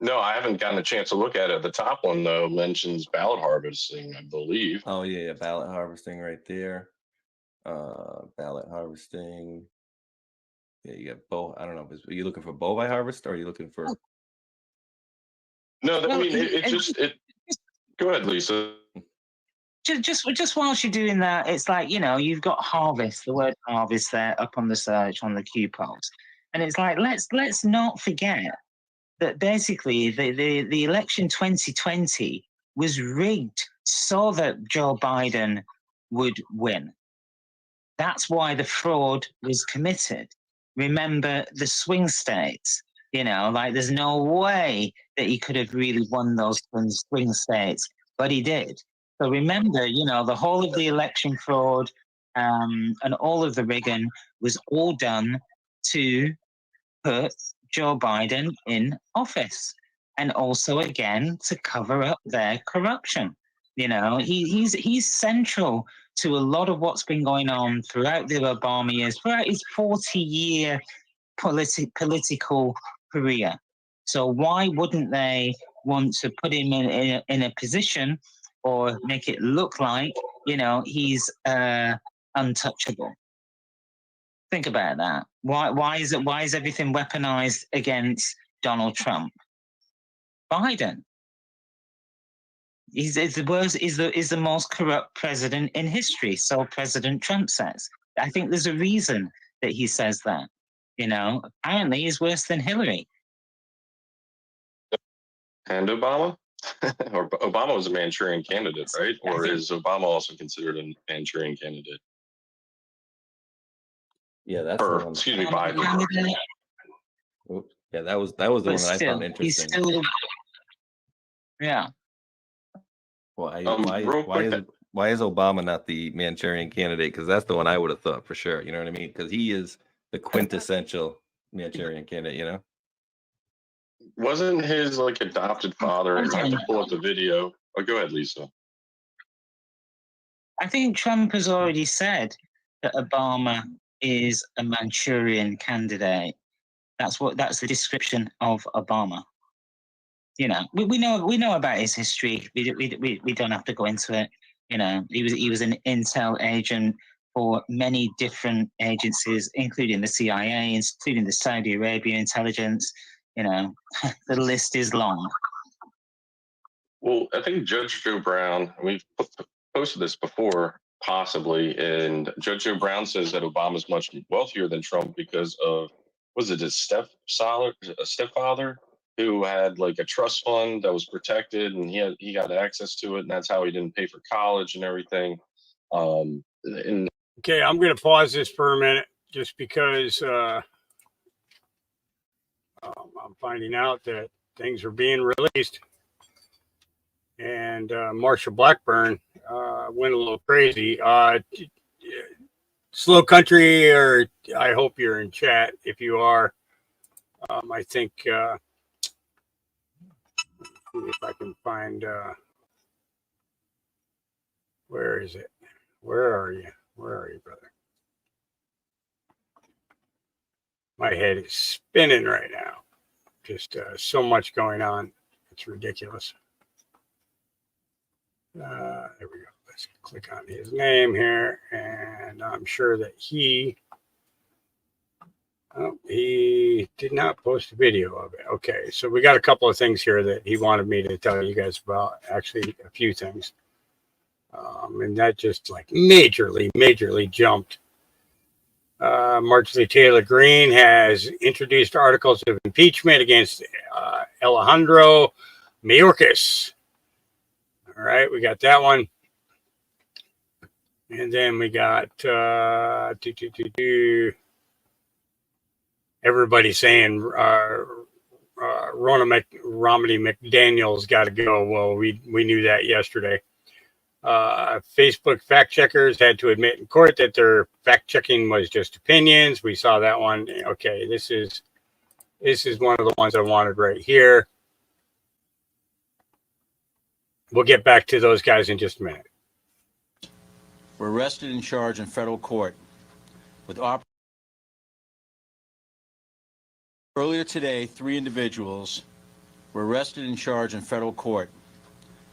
No, I haven't gotten a chance to look at it. The top one though mentions ballot harvesting, I believe. Oh yeah, ballot harvesting right there. Ballot harvesting. Yeah, you got both. I don't know. Are you looking for bow by harvest or are you looking for? No, I mean it. Go ahead, Lisa. Just whilst you're doing that, it's like, you know, you've got harvest, the word harvest there up on the search on the Q post, and it's like let's not forget that basically the election 2020 was rigged so that Joe Biden would win. That's why the fraud was committed. Remember the swing states, you know, like there's no way that he could have really won those swing states, but he did. So remember, you know, the whole of the election fraud and all of the rigging was all done to put Joe Biden in office, and also again to cover up their corruption. You know, he's central to a lot of what's been going on throughout the Obama years, throughout his 40-year political career. So why wouldn't they want to put him in a position or make it look like, you know, he's untouchable? Think about that. Why is everything weaponized against Donald Trump? Biden. He's the most corrupt president in history, so President Trump says. I think there's a reason that he says that. You know, apparently he's worse than Hillary. And Obama? Or Obama was a Manchurian candidate, right? Or is Obama also considered a Manchurian candidate? Yeah, that's the one. Excuse me, Biden. Oops. Yeah, that was the one that I found interesting. Yeah. Why quick, is Obama not the Manchurian candidate? Because that's the one I would have thought for sure. You know what I mean? Because he is the quintessential Manchurian candidate. You know. Wasn't his like adopted father? I have to pull up the video. Oh, go ahead, Lisa. I think Trump has already said that Obama is a Manchurian candidate. That's the description of Obama. You know, we know about his history. We don't have to go into it. You know, he was an intel agent for many different agencies, including the CIA, including the Saudi Arabia intelligence. You know, the list is long. Well, I think Judge Joe Brown, we've posted this before, possibly, and Judge Joe Brown says that Obama's much wealthier than Trump because of, was it his stepfather who had like a trust fund that was protected, and he got access to it, and that's how he didn't pay for college and everything. Okay, I'm going to pause this for a minute just because I'm finding out that things are being released, and Marsha Blackburn went a little crazy. Slow Country, or I hope you're in chat. If you are, I think, see if I can find, where is it? Where are you? Where are you, brother? My head is spinning right now. Just so much going on. It's ridiculous. There we go. Let's click on his name here. And I'm sure that he did not post a video of it. Okay, so we got a couple of things here that he wanted me to tell you guys about. Actually, a few things. And that just like majorly jumped. Marjorie Taylor Greene has introduced articles of impeachment against Alejandro Mayorkas. All right, we got that one. And then we got everybody saying Romney McDaniel's got to go. Well, we knew that yesterday. Facebook fact checkers had to admit in court that their fact checking was just opinions. We saw that one. Okay, this is one of the ones I wanted right here. We'll get back to those guys in just a minute. Were arrested and charged in federal court with earlier today, 3 individuals were arrested and charged in federal court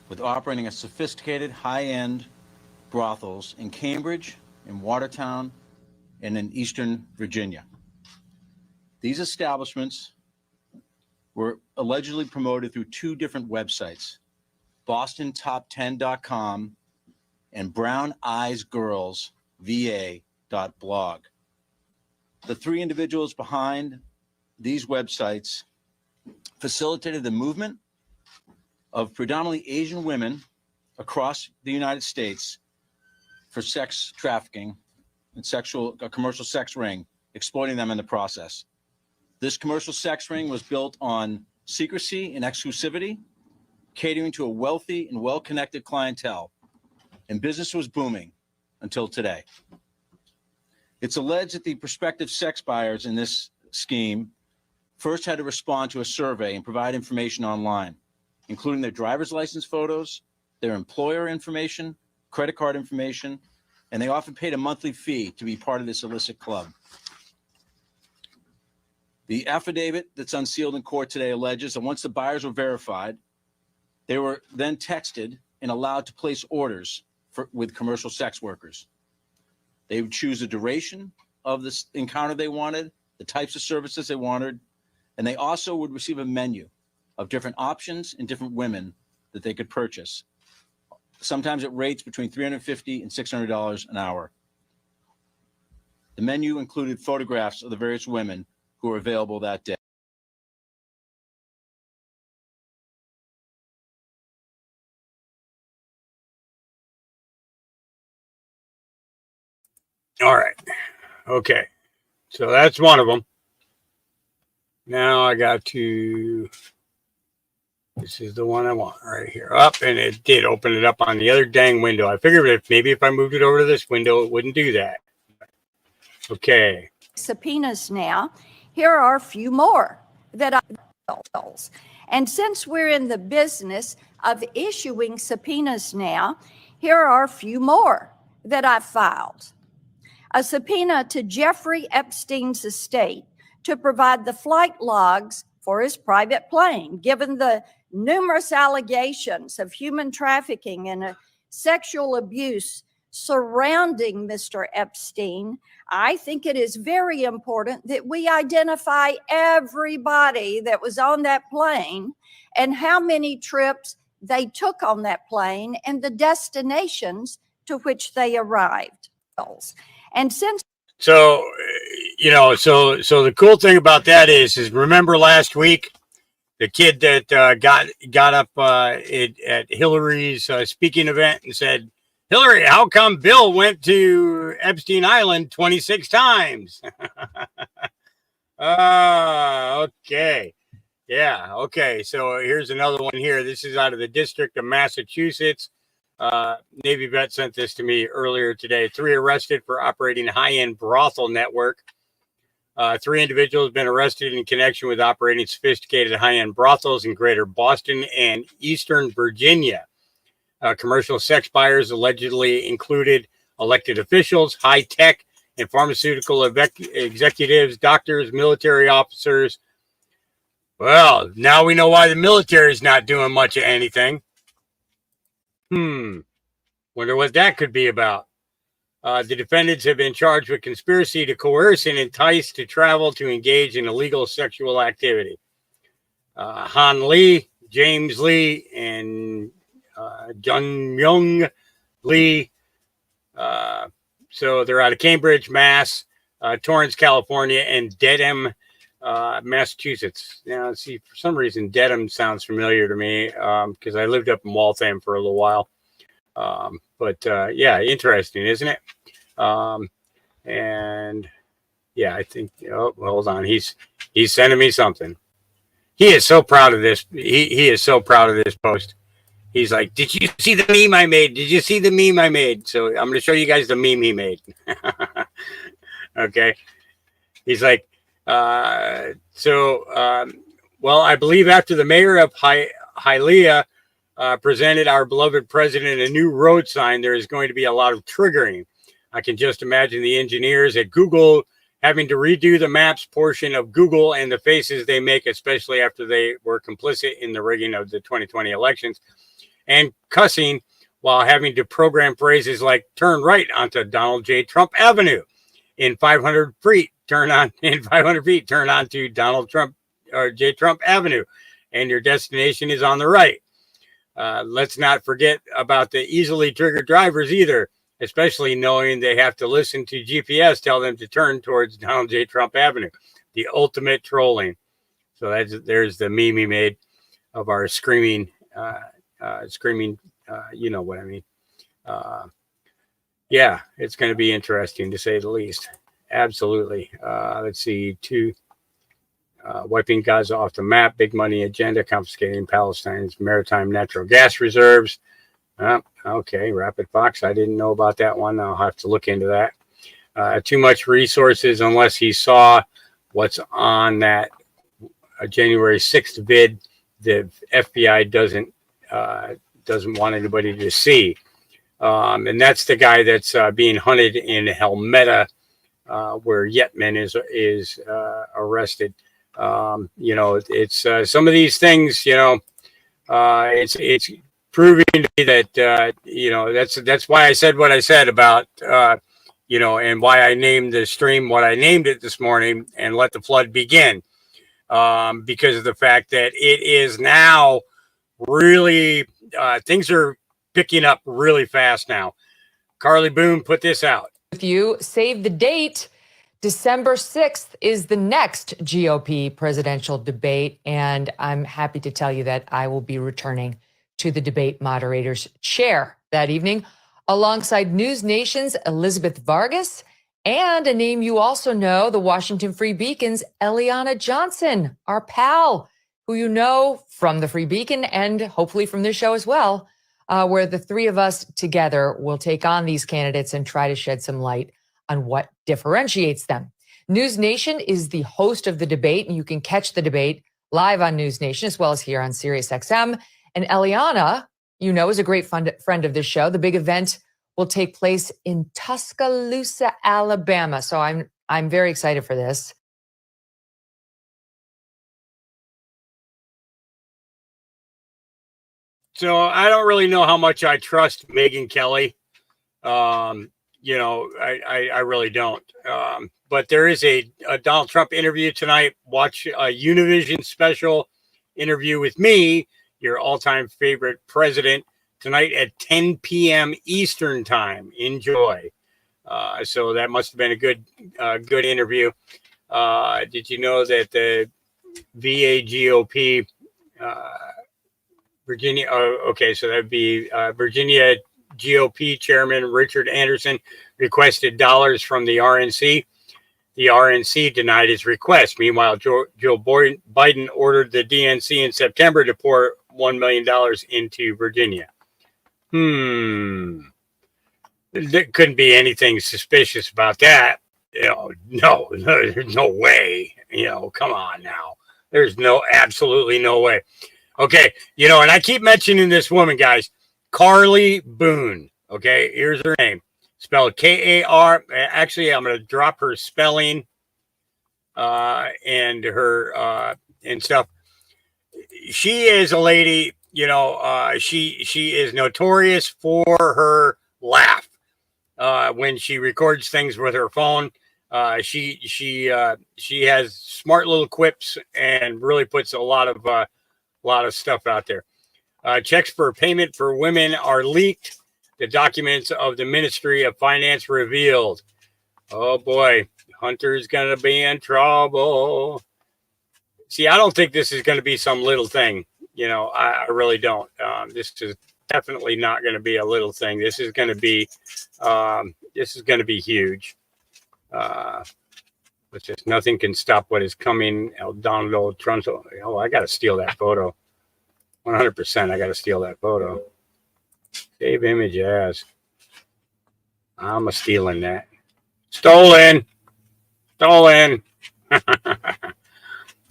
with operating a sophisticated high-end brothels in Cambridge, in Watertown, and in Eastern Virginia. These establishments were allegedly promoted through 2 different websites, BostonTop10.com and BrownEyesGirlsVA.blog. The 3 individuals behind these websites facilitated the movement of predominantly Asian women across the United States for sex trafficking and a commercial sex ring, exploiting them in the process. This commercial sex ring was built on secrecy and exclusivity, catering to a wealthy and well-connected clientele, and business was booming until today. It's alleged that the prospective sex buyers in this scheme first had to respond to a survey and provide information online, including their driver's license photos, their employer information, credit card information, and they often paid a monthly fee to be part of this illicit club. The affidavit that's unsealed in court today alleges that once the buyers were verified, they were then texted and allowed to place orders with commercial sex workers. They would choose the duration of this encounter they wanted, the types of services they wanted, and they also would receive a menu of different options and different women that they could purchase, sometimes at rates between $350 and $600 an hour. The menu included photographs of the various women who were available that day. All right. Okay. So that's one of them. Now I got to, this is the one I want right here. Up, and it did open it up on the other dang window. I figured if I moved it over to this window, it wouldn't do that. Okay. Subpoenas now. Here are a few more that I. And since we're in the business of issuing subpoenas now, here are a few more that I filed. A subpoena to Jeffrey Epstein's estate to provide the flight logs for his private plane, given the numerous allegations of human trafficking and sexual abuse surrounding Mr. Epstein. I think it is very important that we identify everybody that was on that plane and how many trips they took on that plane and the destinations to which they arrived. And since so the cool thing about that is remember last week the kid that got up at Hillary's speaking event and said, Hillary, how come Bill went to Epstein Island 26 times? Okay. Yeah. Okay. So here's another one here. This is out of the District of Massachusetts. Navy vet sent this to me earlier today. 3 arrested for operating high-end brothel network. 3 individuals have been arrested in connection with operating sophisticated high-end brothels in greater Boston and Eastern Virginia. Commercial sex buyers allegedly included elected officials, high-tech and pharmaceutical executives, doctors, military officers. Well, now we know why the military is not doing much of anything. Wonder what that could be about. The defendants have been charged with conspiracy to coerce and entice to travel to engage in illegal sexual activity. Han Lee, James Lee, and Jun Myung Lee. So they're out of Cambridge, Mass, Torrance, California, and Dedham, Massachusetts. Now, see, for some reason, Dedham sounds familiar to me because I lived up in Waltham for a little while. Yeah, interesting, isn't it? And yeah, I think, oh, hold on. He's sending me something. He is so proud of this. He is so proud of this post. He's like, did you see the meme I made? Did you see the meme I made? So I'm going to show you guys the meme he made. Okay. He's like, well, I believe after the mayor of Hialeah presented our beloved president a new road sign, there is going to be a lot of triggering. I can just imagine the engineers at Google having to redo the maps portion of Google and the faces they make, especially after they were complicit in the rigging of the 2020 elections, and cussing while having to program phrases like turn right onto Donald J. Trump Avenue. In 500 feet, turn onto Donald Trump or J. Trump Avenue, and your destination is on the right. Let's not forget about the easily triggered drivers either, especially knowing they have to listen to GPS tell them to turn towards Donald J. Trump Avenue. The ultimate trolling. So there's the meme he made of our screaming, you know what I mean. Yeah, it's going to be interesting to say the least. Absolutely. Let's see, wiping Gaza off the map, big money agenda, confiscating Palestine's maritime natural gas reserves. Okay, Rapid Fox. I didn't know about that one. I'll have to look into that. Too much resources unless he saw what's on that January 6th vid. The FBI doesn't want anybody to see. And that's the guy that's being hunted in Helmeta, where Yetman is arrested. You know, it's some of these things. You know, it's proving to me that you know, that's why I said what I said about you know, and why I named the stream what I named it this morning, and let the flood begin, because of the fact that it is now really things are picking up really fast now. Carly Boone put this out. With you, save the date. December 6th is the next GOP presidential debate, and I'm happy to tell you that I will be returning to the debate moderator's chair that evening, alongside News Nation's Elizabeth Vargas and a name you also know, the Washington Free Beacon's Eliana Johnson, our pal, who you know from the Free Beacon and hopefully from this show as well, where the three of us together will take on these candidates and try to shed some light on what differentiates them. News Nation is the host of the debate, and you can catch the debate live on News Nation as well as here on SiriusXM. And Eliana, you know, is a great friend of this show. The big event will take place in Tuscaloosa, Alabama. So I'm very excited for this. So I don't really know how much I trust Megyn Kelly. You know, I really don't. But there is a Donald Trump interview tonight. Watch a Univision special interview with me, your all-time favorite president, tonight at 10 p.m. Eastern time. Enjoy. So that must have been a good interview. Did you know that the VA GOP Virginia? Okay, so that'd be Virginia GOP Chairman Richard Anderson requested dollars from the RNC. The RNC denied his request. Meanwhile, Joe Biden ordered the DNC in September to pour $1 million into Virginia. There couldn't be anything suspicious about that. No, there's no way. Come on now. There's absolutely no way. Okay, and I keep mentioning this woman, guys, Carly Boone. Okay, here's her name, spelled K-A-R. Actually, I'm going to drop her spelling and her and stuff. She is a lady, she is notorious for her laugh when she records things with her phone. She has smart little quips and really puts a lot of stuff out there. Checks for payment for women are leaked. The documents of the Ministry of Finance revealed. Oh boy, Hunter's gonna be in trouble. See, I don't think this is going to be some little thing. I really don't. This is definitely not going to be a little thing. This is going to be huge. But just nothing can stop what is coming. Donald Trump. Oh, I got to steal that photo. 100%. I got to steal that photo. Save image as. I'm a stealing that. Stolen.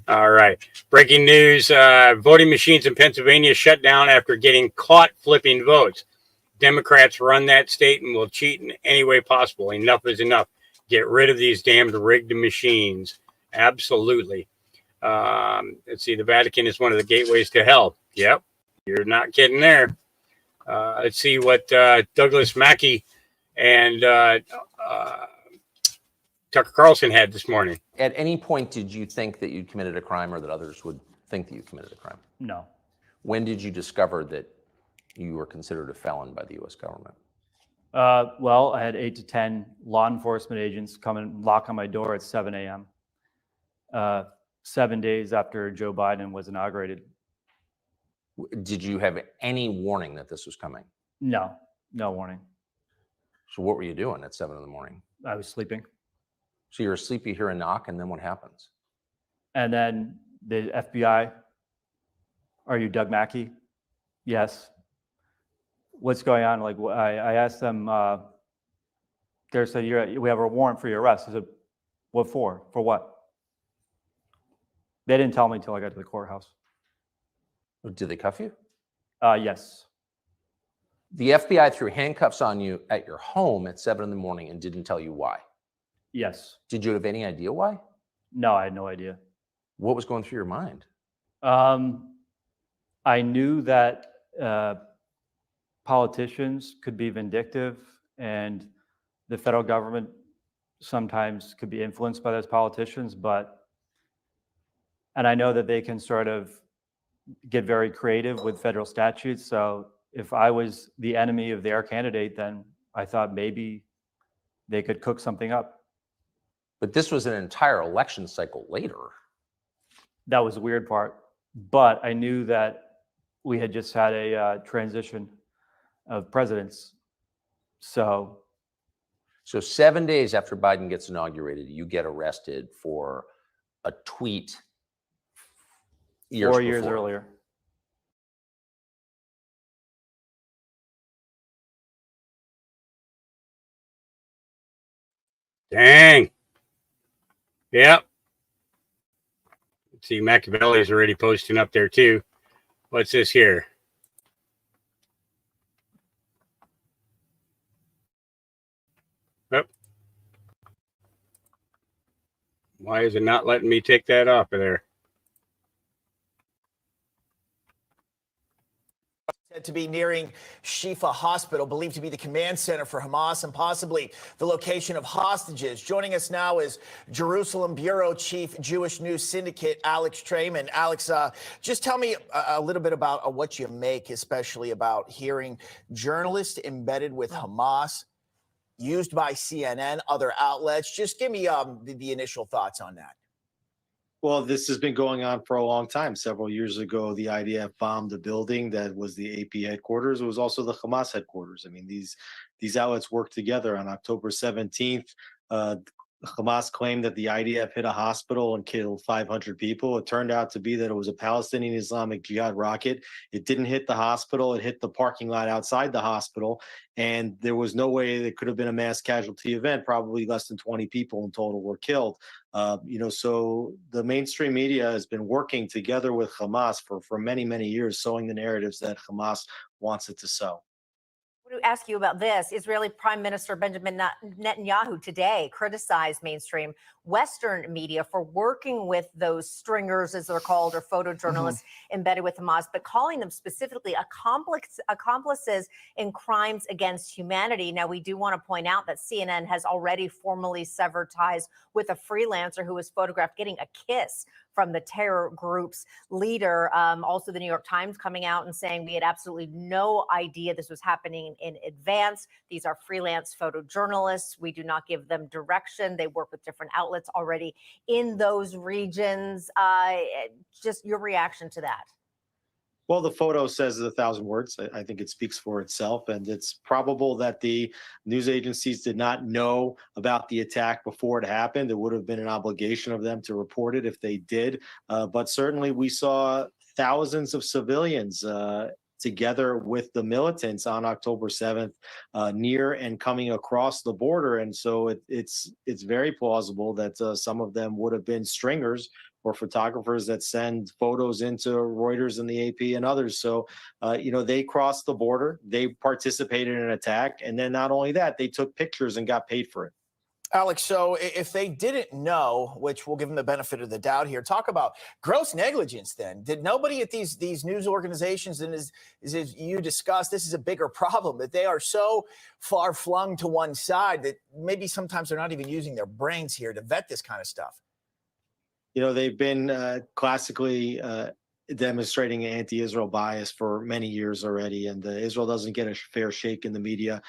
All right. Breaking news. Voting machines in Pennsylvania shut down after getting caught flipping votes. Democrats run that state and will cheat in any way possible. Enough is enough. Get rid of these damned rigged machines. Absolutely. Let's see. The Vatican is one of the gateways to hell. Yep. You're not kidding there. Let's see what Douglas Mackey and Tucker Carlson had this morning. At any point, did you think that you'd committed a crime or that others would think that you committed a crime? No. When did you discover that you were considered a felon by the U.S. government? Well, I had 8 to 10 law enforcement agents come and knock on my door at 7 a.m. 7 days after Joe Biden was inaugurated. Did you have any warning that this was coming? No warning. So what were you doing at 7 in the morning? I was sleeping. So you're asleep, you hear a knock, and then what happens? And then the FBI, are you Doug Mackey? Yes. What's going on? Like, I asked them, they said, we have a warrant for your arrest. I said, what for? For what? They didn't tell me until I got to the courthouse. Did they cuff you? Yes. The FBI threw handcuffs on you at your home at 7 in the morning and didn't tell you why? Yes. Did you have any idea why? No, I had no idea. What was going through your mind? I knew that politicians could be vindictive and the federal government sometimes could be influenced by those politicians, and I know that they can sort of get very creative with federal statutes. So if I was the enemy of their candidate, then I thought maybe they could cook something up. But this was an entire election cycle later. That was the weird part. But I knew that we had just had a transition of presidents. So 7 days after Biden gets inaugurated, you get arrested for a tweet 4 years earlier. Dang. Yep. See, Machiavelli's already posting up there too. What's this here? Yep. Why is it not letting me take that off of there? Said to be nearing Shifa Hospital, believed to be the command center for Hamas and possibly the location of hostages. Joining us now is Jerusalem Bureau Chief Jewish News Syndicate, Alex Trayman. Alex, just tell me a little bit about what you make, especially about hearing journalists embedded with Hamas, used by CNN, other outlets. Just give me the initial thoughts on that. Well, this has been going on for a long time. Several years ago, the IDF bombed a building that was the AP headquarters. It was also the Hamas headquarters. I mean, these outlets worked together. On October 17th, Hamas claimed that the IDF hit a hospital and killed 500 people. It turned out to be that it was a Palestinian Islamic Jihad rocket. It didn't hit the hospital. It hit the parking lot outside the hospital. And there was no way it could have been a mass casualty event. Probably less than 20 people in total were killed. So the mainstream media has been working together with Hamas for many, many years, sowing the narratives that Hamas wants it to sow. To ask you about this, Israeli Prime Minister Benjamin Netanyahu today criticized mainstream Western media for working with those stringers, as they're called, or photojournalists embedded with Hamas, but calling them specifically accomplices in crimes against humanity. Now, we do want to point out that CNN has already formally severed ties with a freelancer who was photographed getting a kiss from the terror group's leader. Also, the New York Times coming out and saying we had absolutely no idea this was happening in advance. These are freelance photojournalists. We do not give them direction. They work with different outlets already in those regions. Just your reaction to that. Well, the photo says 1,000 words. I think it speaks for itself, and it's probable that the news agencies did not know about the attack before it happened. It would have been an obligation of them to report it if they did. But certainly we saw thousands of civilians together with the militants on October 7th, near and coming across the border. And so it's very plausible that some of them would have been stringers or photographers that send photos into Reuters and the AP and others. So, they crossed the border, they participated in an attack, and then not only that, they took pictures and got paid for it. Alex, so if they didn't know, which we'll give them the benefit of the doubt here, talk about gross negligence then. Did nobody at these news organizations, and as you discussed, this is a bigger problem, that they are so far flung to one side that maybe sometimes they're not even using their brains here to vet this kind of stuff? They've been classically demonstrating anti-Israel bias for many years already, and Israel doesn't get a fair shake in the media.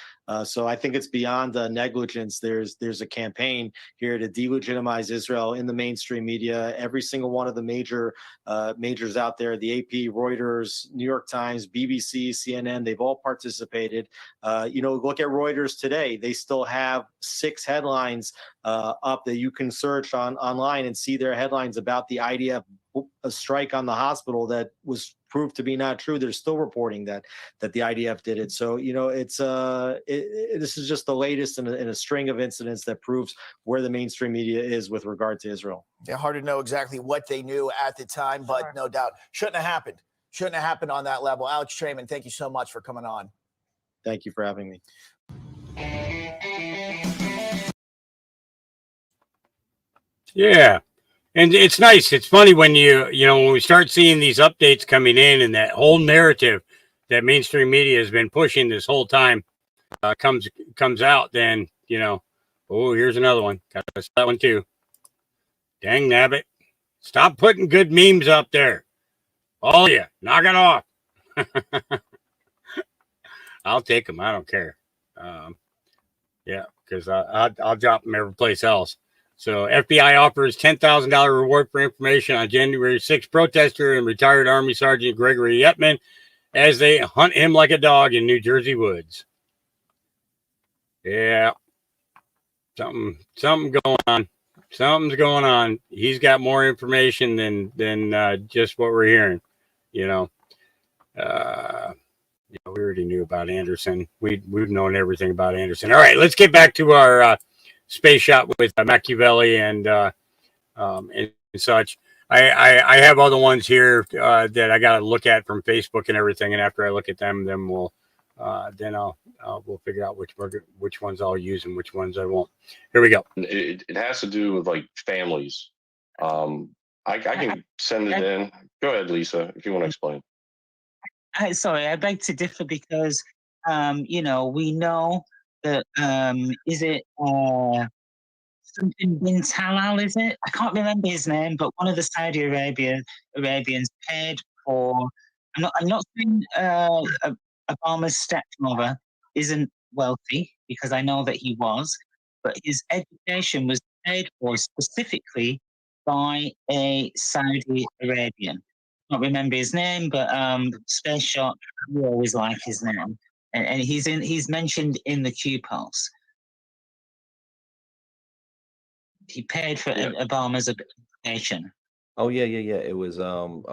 So I think it's beyond negligence. There's a campaign here to delegitimize Israel in the mainstream media. Every single one of the majors out there, the AP, Reuters, New York Times, BBC, CNN, they've all participated. Look at Reuters today. They still have 6 headlines up that you can search online and see their headlines about the IDF a strike on the hospital that was proved to be not true. They're still reporting that the IDF did it. So, this is just the latest in a string of incidents that proves where the mainstream media is with regard to Israel. Yeah, hard to know exactly what they knew at the time, but no doubt shouldn't have happened. Shouldn't have happened on that level. Alex Traiman, thank you so much for coming on. Thank you for having me. Yeah. And it's nice. It's funny when when we start seeing these updates coming in and that whole narrative that mainstream media has been pushing this whole time comes out, then, here's another one. Got that one too. Dang nabbit. Stop putting good memes up there. All of you, knock it off. I'll take them. I don't care. Because I'll drop them every place else. So FBI offers $10,000 reward for information on January 6th protester and retired Army Sergeant Gregory Yetman as they hunt him like a dog in New Jersey woods. Yeah. Something going on. Something's going on. He's got more information than just what we're hearing. We already knew about Anderson. We've known everything about Anderson. All right, let's get back to our space shot with Machiavelli and such. I have other ones here that I got to look at from Facebook and everything, and after I look at them, then we'll figure out which ones I'll use and which ones I won't. Here we go. It has to do with like families. I can send it in. Go ahead, Lisa, if you want to explain. Sorry, I beg to differ because we know that is it something bin Talal, is it? I can't remember his name, but one of the Saudi Arabians paid for. I'm not saying Obama's stepmother isn't wealthy, because I know that he was, but his education was paid for specifically by a Saudi Arabian. I can't remember his name, but Space Shot, we always like his name. And he's mentioned in the Q Pulse. he paid for Yeah. Obama's nation. Oh yeah. It was Bin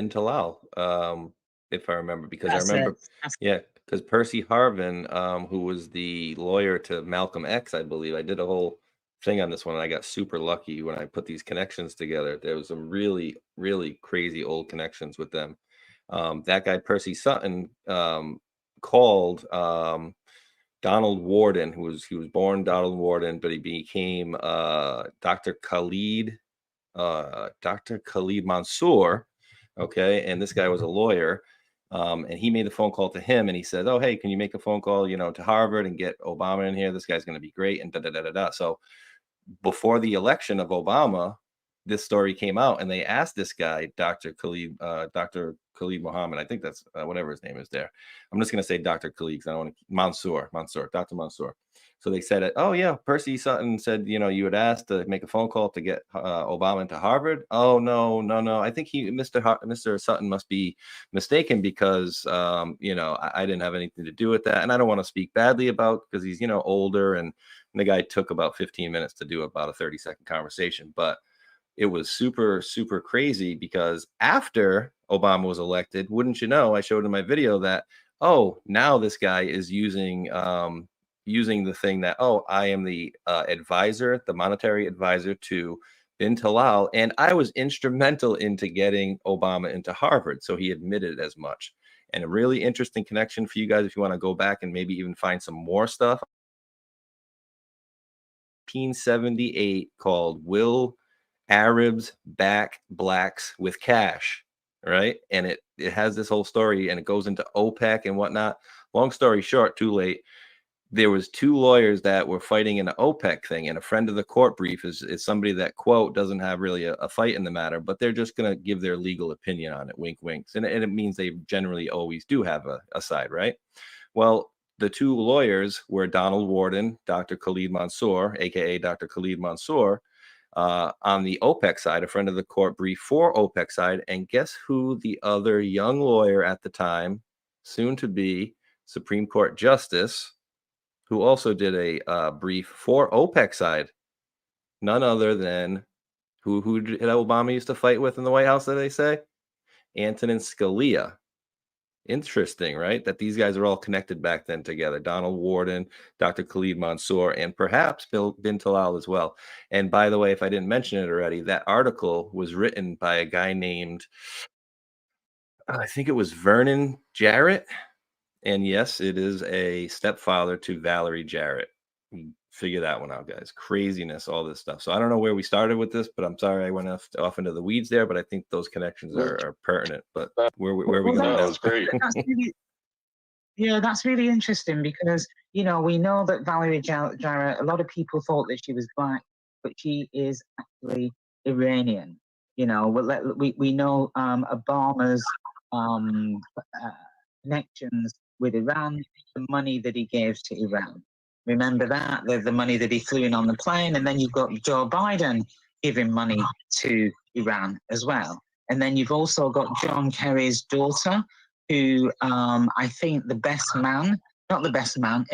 Talal, if I remember, because I That's remember, it. That's yeah, because Percy Harvin, who was the lawyer to Malcolm X, I believe. I did a whole thing on this one, and I got super lucky when I put these connections together. There was some really, really crazy old connections with them. That guy Percy Sutton called Donald Warden, he was born Donald Warden, but he became Dr. Khalid Mansour. Okay. And this guy was a lawyer. And he made the phone call to him and he said, "Oh, hey, can you make a phone call, to Harvard and get Obama in here? This guy's going to be great." And da da da da da. So before the election of Obama, this story came out and they asked this guy, Dr. Khalid Muhammad, I think that's whatever his name is there. I'm just going to say Dr. Khalid because I don't want to, Dr. Mansour. So they said, "Oh yeah, Percy Sutton said, you had asked to make a phone call to get Obama into Harvard." "Oh, no. I think Mr. Sutton must be mistaken because, I didn't have anything to do with that. And I don't want to speak badly about because he's, older." And the guy took about 15 minutes to do about a 30-second conversation. But it was super, super crazy because after Obama was elected, wouldn't you know, I showed in my video that, oh, now this guy is using the thing that, oh, I am the advisor, the monetary advisor to Bin Talal, and I was instrumental into getting Obama into Harvard. So he admitted as much. And a really interesting connection for you guys if you want to go back and maybe even find some more stuff. 1978 called "Will Arabs Back Blacks with Cash?" Right? And it has this whole story and it goes into OPEC and whatnot. Long story short, too late. There was two lawyers that were fighting in an OPEC thing, and a friend of the court brief is somebody that, quote, doesn't have really a fight in the matter, but they're just going to give their legal opinion on it, wink, winks. And it means they generally always do have a side, right? Well, the two lawyers were Donald Warden, Dr. Khalid Mansour, aka Dr. Khalid Mansour, on the OPEC side, a friend of the court brief for OPEC side. And guess who the other young lawyer at the time, soon to be Supreme Court Justice, who also did a brief for OPEC side? None other than who did Obama used to fight with in the White House, that they say? Antonin Scalia. Interesting, right? That these guys are all connected back then together. Donald Warden, Dr. Khalid Mansour, and perhaps Bin Talal as well. And by the way, if I didn't mention it already, that article was written by a guy named, I think it was Vernon Jarrett. And yes, it is a stepfather to Valerie Jarrett. Figure that one out, guys. Craziness, all this stuff. So I don't know where we started with this, but I'm sorry I went off into the weeds there. But I think those connections are pertinent. But where are we going now? That was great. That's really interesting because we know that Valerie Jarrett. A lot of people thought that she was black, but she is actually Iranian. We know Obama's connections with Iran, the money that he gave to Iran. Remember that, the money that he flew in on the plane, and then you've got Joe Biden giving money to Iran as well. And then you've also got John Kerry's daughter, who I think the best man, the best man,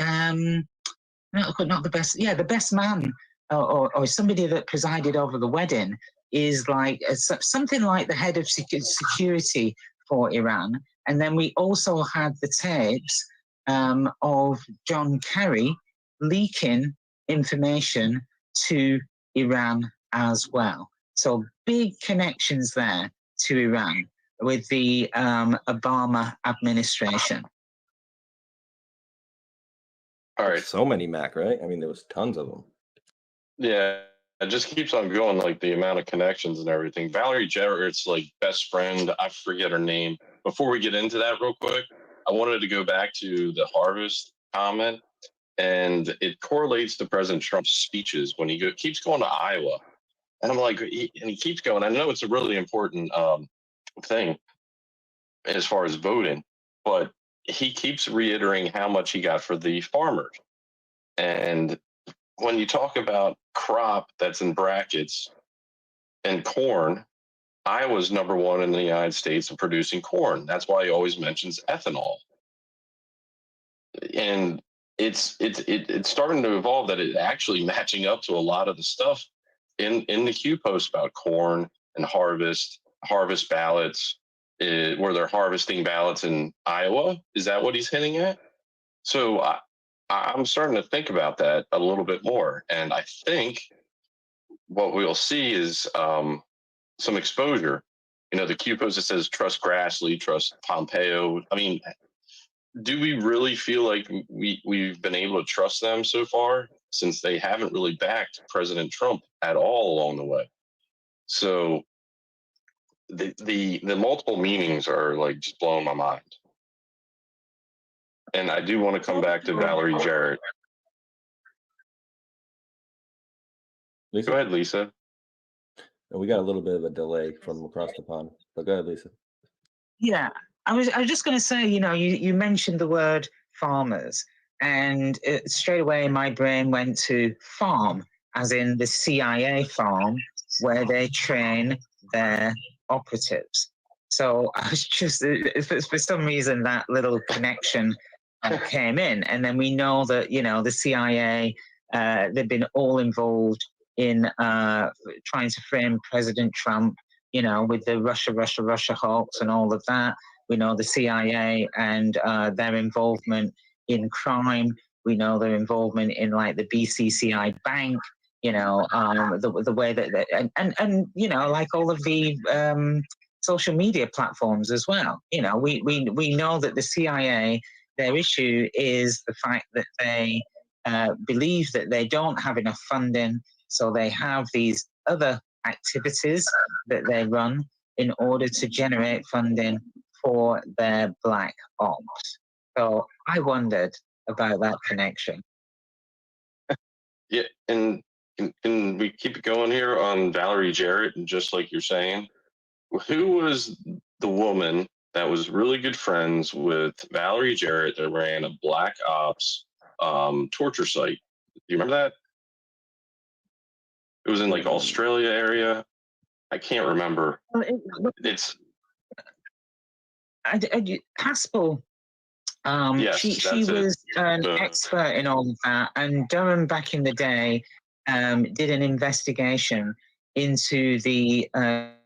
or somebody that presided over the wedding is like something like the head of security for Iran. And then we also had the tapes of John Kerry leaking information to Iran as well. So big connections there to Iran with the Obama administration. All right. So many, Mac, right? I mean, there was tons of them. Yeah, it just keeps on going, like the amount of connections and everything. Valerie Jarrett's like best friend, I forget her name. Before we get into that real quick, I wanted to go back to the harvest comment, and it correlates to President Trump's speeches when he keeps going to Iowa. And I'm like, he keeps going. I know it's a really important thing as far as voting, but he keeps reiterating how much he got for the farmers. And when you talk about crop that's in brackets and corn, Iowa's number one in the United States in producing corn. That's why he always mentions ethanol. And it's starting to evolve that it actually matching up to a lot of the stuff in the Q post about corn and harvest ballots, where they're harvesting ballots in Iowa. Is that what he's hinting at? So I'm starting to think about that a little bit more, and I think what we'll see is some exposure. You know, the Q post that says trust Grassley, trust Pompeo. I mean, do we really feel like we've been able to trust them so far, since they haven't really backed President Trump at all along the way? So the multiple meanings are like just blowing my mind. And I do want to come back to Valerie Jarrett. Lisa? Go ahead, Lisa. We got a little bit of a delay from across the pond, but go ahead, Lisa. Yeah, I was just going to say, you know, you mentioned the word farmers, and straight away my brain went to farm, as in the CIA farm, where they train their operatives. So I was just, for some reason, that little connection came in. And then we know that, you know, the CIA, they've been all involved in trying to frame President Trump, you know, with the Russia hoax and all of that. We know the CIA and their involvement in crime. We know their involvement in like the BCCI Bank, you know, the way that, and you know, like all of the social media platforms as well. You know, we know that the CIA, their issue is the fact that they believe that they don't have enough funding, so they have these other activities that they run in order to generate funding for their black ops. So I wondered about that connection. Yeah, and can we keep it going here on Valerie Jarrett? And just like you're saying, who was the woman that was really good friends with Valerie Jarrett that ran a black ops torture site? Do you remember that? It was in like Australia area. I can't remember. It's Haspel. Yes, she was an expert in all of that, and Durham back in the day did an investigation into the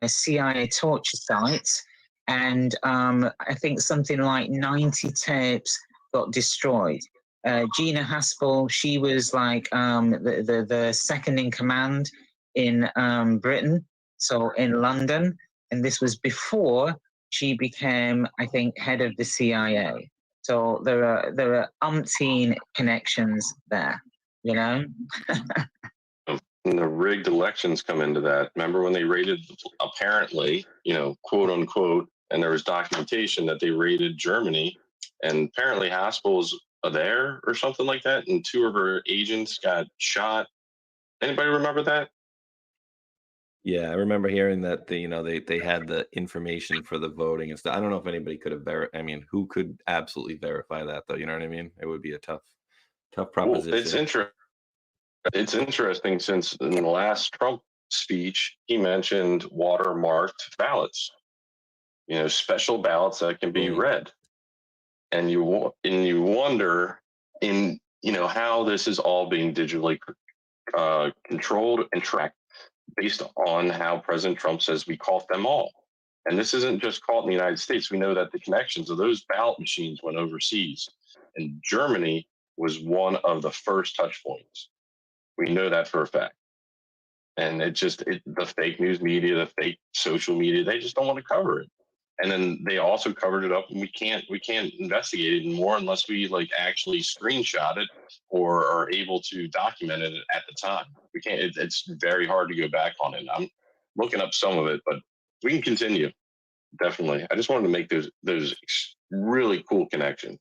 CIA torture sites, and I think something like 90 tapes got destroyed. Gina Haspel, she was like the second in command in Britain, so in London, and this was before she became, I think, head of the CIA. So there are umpteen connections there, you know. And the rigged elections come into that. Remember when they raided, apparently, you know, quote unquote, and there was documentation that they raided Germany, and apparently Haspel was there or something like that, and 2 of her agents got shot. Anybody remember that? Yeah, I remember hearing that they had the information for the voting and stuff. I don't know if anybody could have I mean, who could absolutely verify that though? You know what I mean? It would be a tough proposition. Well, it's interesting since in the last Trump speech he mentioned watermarked ballots, you know, special ballots that can be read, and you wonder in, you know, how this is all being digitally controlled and tracked based on how President Trump says we caught them all. And this isn't just caught in the United States. We know that the connections of those ballot machines went overseas, and Germany was one of the first touch points. We know that for a fact. And the fake news media, the fake social media, they just don't want to cover it. And then they also covered it up, and we can't investigate it anymore unless we like actually screenshot it or are able to document it at the time. We can't. It's very hard to go back on it. I'm looking up some of it, but we can continue. Definitely. I just wanted to make those really cool connections.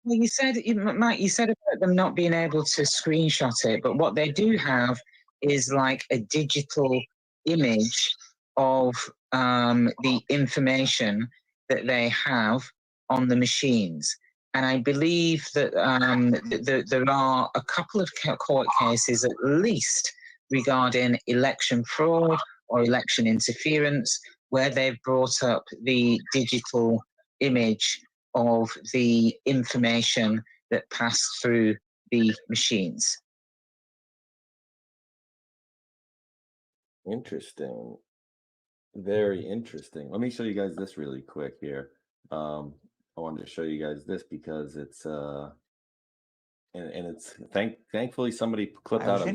Well, Matt, you said about them not being able to screenshot it, but what they do have is like a digital image of the information that they have on the machines. And I believe that there are a couple of court cases at least regarding election fraud or election interference where they've brought up the digital image of the information that pass through the machines. Interesting. Very interesting. Let me show you guys this really quick here. I wanted to show you guys this because it's and it's thankfully somebody clipped out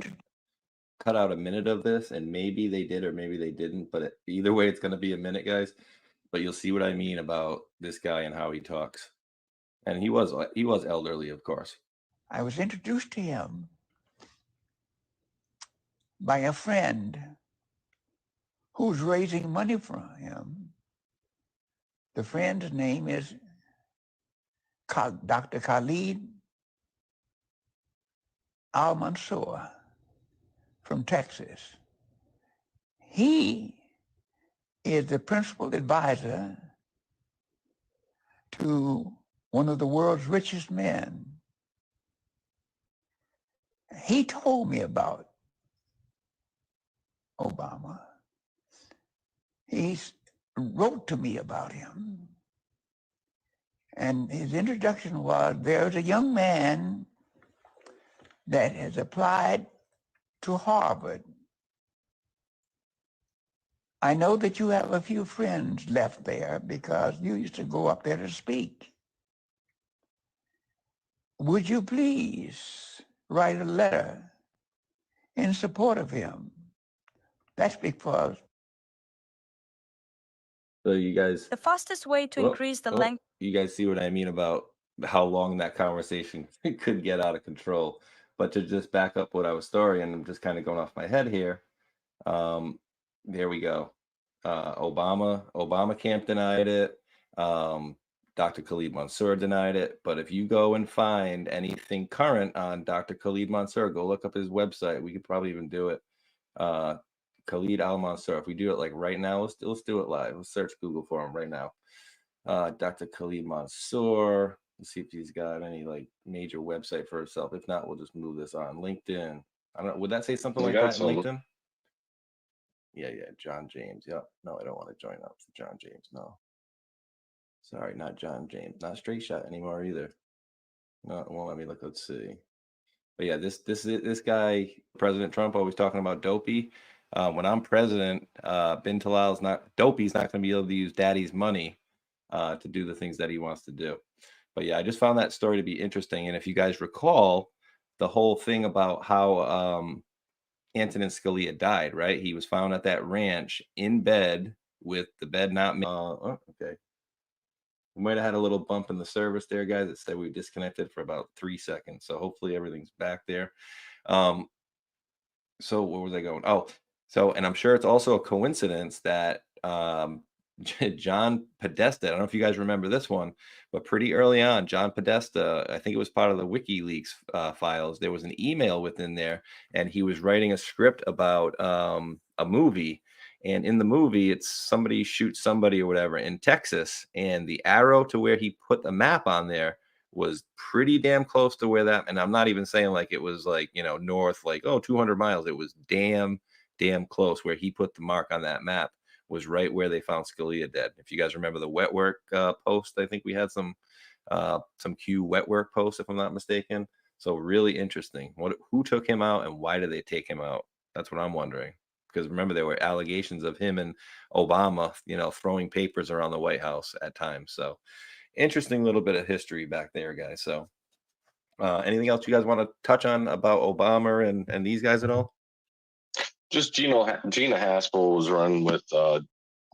cut out a minute of this, and maybe they did or maybe they didn't, but either way it's going to be a minute, guys. But you'll see what I mean about this guy and how he talks. And he was elderly, of course. I was introduced to him by a friend who's raising money for him. The friend's name is Dr. Khalid Al-Mansour from Texas. He is the principal advisor to one of the world's richest men. He told me about Obama. He wrote to me about him. And his introduction was, there's a young man that has applied to Harvard. I know that you have a few friends left there because you used to go up there to speak. Would you please write a letter in support of him? That's because. So you guys, The fastest way to increase the length. you guys see what I mean about how long that conversation could get out of control. But to just back up what I was storing, and I'm just kind of going off my head here. There we go. Obama camp denied it. Dr. Khalid Mansour denied it. But if you go and find anything current on Dr. Khalid Mansour, go look up his website. We could probably even do it. Khalid Al-Mansour. If we do it like right now, let's do it live. Let's search Google for him right now. Dr. Khalid Mansour. Let's see if he's got any like major website for himself. If not, we'll just move this on LinkedIn. I don't know. Would that say something like that in LinkedIn? Yeah. John James. Yeah. No, I don't want to join up to John James. No. Sorry, not John James. Not Straight Shot anymore either. No, it won't let me look. Let's see. But yeah, this guy, President Trump, always talking about Dopey. When I'm president, Bin Talal's Dopey's not going to be able to use Daddy's money to do the things that he wants to do. But yeah, I just found that story to be interesting. And if you guys recall, the whole thing about how Antonin Scalia died, right? He was found at that ranch in bed with the bed not made. Okay. We might have had a little bump in the service there, guys. It said we disconnected for about 3 seconds. So hopefully everything's back there. So where was I going? Oh, so, and I'm sure it's also a coincidence that John Podesta, I don't know if you guys remember this one, but pretty early on, John Podesta, I think it was part of the WikiLeaks files, there was an email within there, and he was writing a script about a movie. And in the movie, it's somebody shoots somebody or whatever in Texas, and the arrow to where he put the map on there was pretty damn close to where that, and I'm not even saying like it was like, north, like, 200 miles. It was damn close where he put the mark on that map. Was right where they found Scalia dead. If you guys remember the wet work post, I think we had some Q wet work posts, if I'm not mistaken. So really interesting. Who took him out and why did they take him out? That's what I'm wondering. Because remember, there were allegations of him and Obama, throwing papers around the White House at times. So interesting little bit of history back there, guys. So anything else you guys want to touch on about Obama and these guys at all? Just Gina Haspel was run with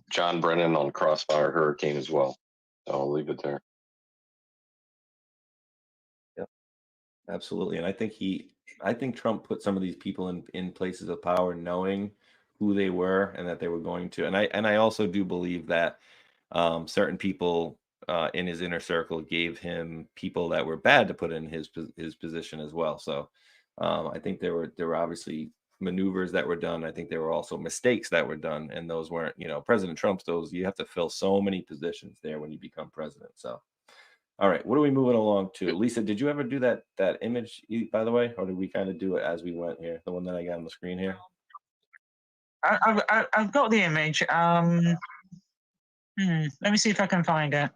John Brennan on Crossfire Hurricane as well. So I'll leave it there. Yep, absolutely. And I think Trump put some of these people in places of power, knowing who they were and that they were going to. And I also do believe that certain people in his inner circle gave him people that were bad to put in his position as well. So I think there were obviously maneuvers that were done. I think there were also mistakes that were done, and those weren't, President Trump's, you have to fill so many positions there when you become president. So, all right, what are we moving along to? Lisa, did you ever do that image, by the way, or did we kind of do it as we went here? The one that I got on the screen here. I've got the image. Let me see if I can find it.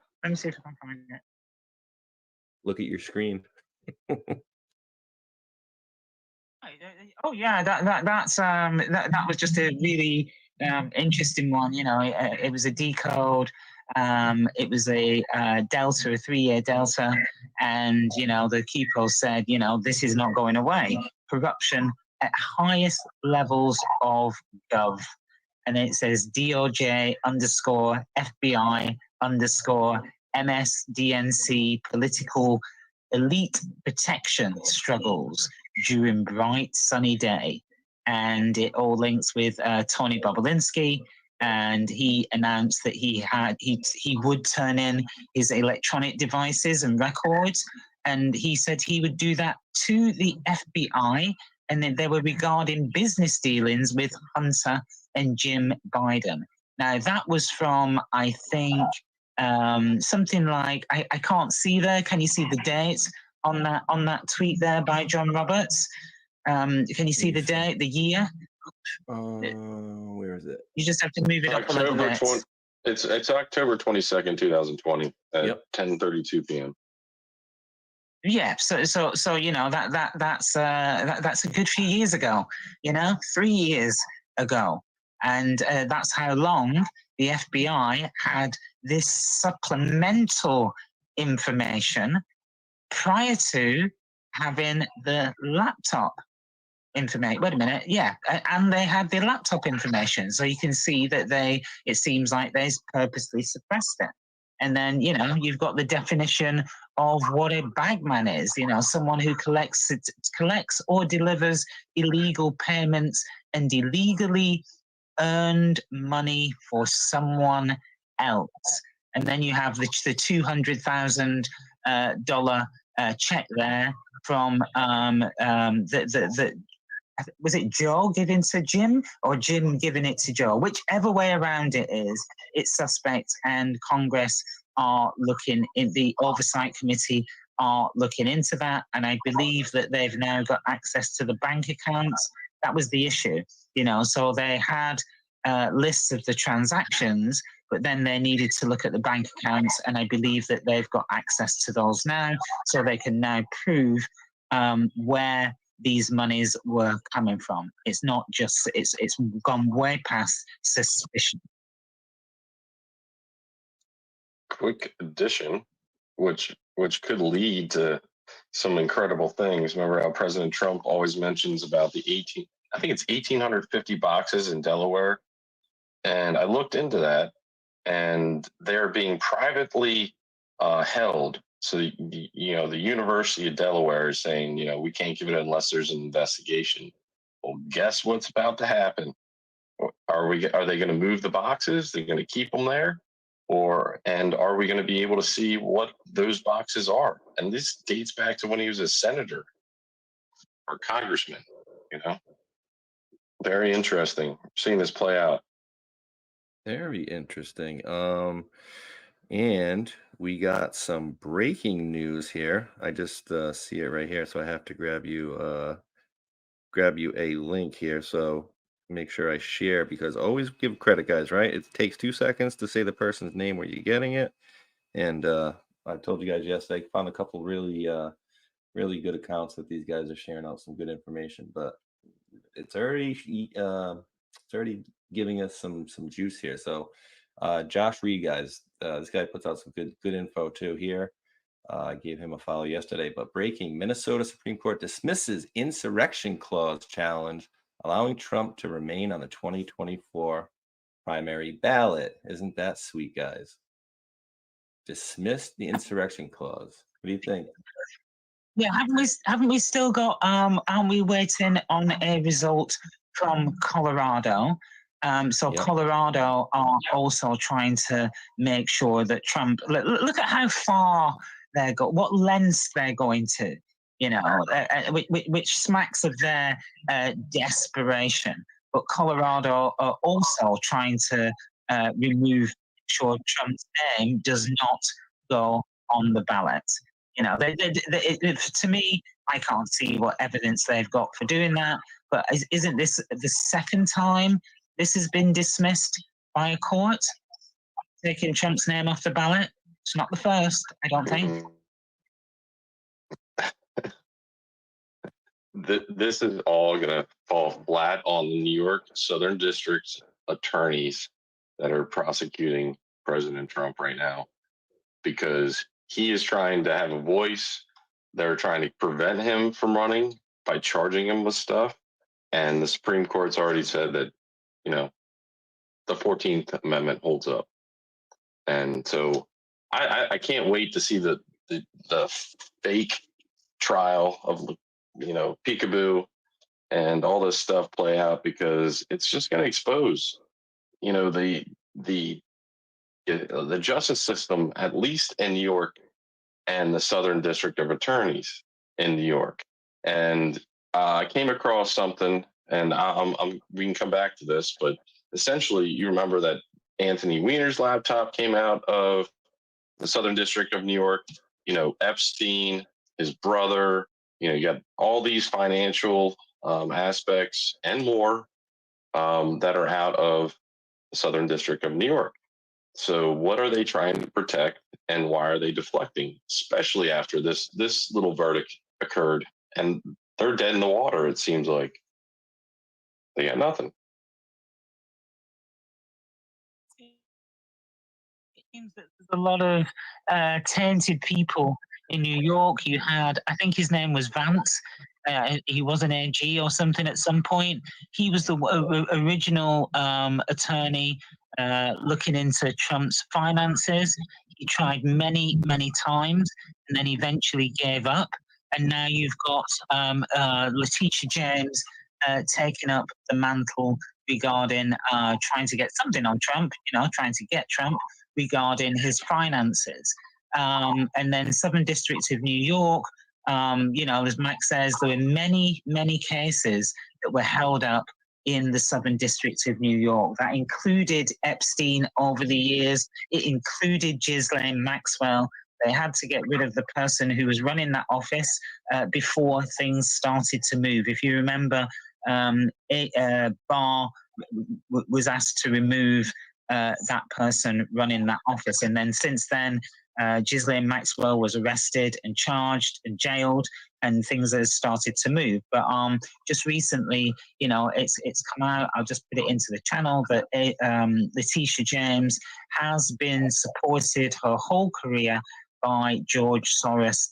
Look at your screen. Oh yeah, that was just a really interesting one. You know, it was a decode. It was a delta, a 3-year delta, and you know the QPO said, you know, this is not going away. Corruption at highest levels of gov, and it says DOJ _ FBI _ MSDNC political elite protection struggles during bright sunny day, and it all links with Tony Bobulinski, and he announced that he would turn in his electronic devices and records, and he said he would do that to the FBI, and then they were regarding business dealings with Hunter and Jim Biden. Now that was from, I think, something like, I can't see there. Can you see the date on that tweet there by John Roberts? Can you see the date, the year? Where is it? You just have to move it up a little bit. It's October 22nd, 2020 at 10:32 p.m. Yeah, so you know that's a good few years ago. You know, 3 years ago, and that's how long the FBI had this supplemental information prior to having the laptop information. Wait a minute, yeah, and they had the laptop information, so you can see that it seems like they purposely suppressed it. And then, you know, you've got the definition of what a bagman is, you know, someone who collects or delivers illegal payments and illegally earned money for someone else. And then you have the $200,000 check there from was it Joe giving to Jim or Jim giving it to Joe? Whichever way around it is, it's suspect, and Congress are looking in the Oversight Committee are looking into that. And I believe that they've now got access to the bank accounts. That was the issue, you know, so they had lists of the transactions, but then they needed to look at the bank accounts. And I believe that they've got access to those now, so they can now prove where these monies were coming from. It's not just, it's gone way past suspicion. Quick addition, which could lead to some incredible things. Remember how President Trump always mentions about the 1,850 boxes in Delaware, and I looked into that, and they're being privately held. So the University of Delaware is saying, you know, we can't give it unless there's an investigation. Well, guess what's about to happen? Are they going to move the boxes? They're going to keep them there, and are we going to be able to see what those boxes are? And this dates back to when he was a senator or congressman. You know, very interesting seeing this play out. Very interesting. And we got some breaking news here. I just see it right here, so I have to grab you a link here. So make sure I share, because always give credit, guys, right? It takes 2 seconds to say the person's name where you're getting it. And I told you guys yesterday, I found a couple really good accounts that these guys are sharing out some good information, but it's already giving us some juice here. So Josh Reed, guys, this guy puts out some good info too here. I gave him a follow yesterday. But breaking: Minnesota Supreme Court dismisses insurrection clause challenge, allowing Trump to remain on the 2024 primary ballot. Isn't that sweet, guys? Dismissed the insurrection clause. What do you think? Yeah, haven't we still got aren't we waiting on a result from Colorado? Colorado are also trying to make sure that Trump, look at how far they're going, what lengths they're going to, you know, which smacks of their desperation. But Colorado are also trying to sure Trump's name does not go on the ballot. You know, to me, I can't see what evidence they've got for doing that. But isn't this the second time this has been dismissed by a court, taking Trump's name off the ballot? It's not the first, I don't think. this is all going to fall flat on the New York Southern District's attorneys that are prosecuting President Trump right now, because he is trying to have a voice. They're trying to prevent him from running by charging him with stuff. And the Supreme Court's already said that, you know, the 14th Amendment holds up. And so I can't wait to see the fake trial of, you know, Peekaboo and all this stuff play out, because it's just going to expose, you know, the justice system, at least in New York, and the Southern District of Attorneys in New York. And I came across something, and we can come back to this, but essentially, you remember that Anthony Weiner's laptop came out of the Southern District of New York. You know, Epstein, his brother. You know, you got all these financial aspects and more that are out of the Southern District of New York. So what are they trying to protect, and why are they deflecting, especially after this little verdict occurred? And they're dead in the water, it seems like. They got nothing. It seems that there's a lot of talented people in New York. You had, I think his name was Vance. He was an AG or something at some point. He was the original attorney looking into Trump's finances. He tried many, many times and then eventually gave up. And now you've got Letitia James taking up the mantle regarding trying to get something on Trump, you know, trying to get Trump regarding his finances. And then Southern District of New York, you know, as Max says, there were many, many cases that were held up in the Southern District of New York. That included Epstein over the years. It included Ghislaine Maxwell. They had to get rid of the person who was running that office before things started to move. If you remember, Barr was asked to remove that person running that office. And then since then, Ghislaine Maxwell was arrested and charged and jailed, and things have started to move. But just recently, you know, it's come out, I'll just put it into the channel, that Letitia James has been supported her whole career by George Soros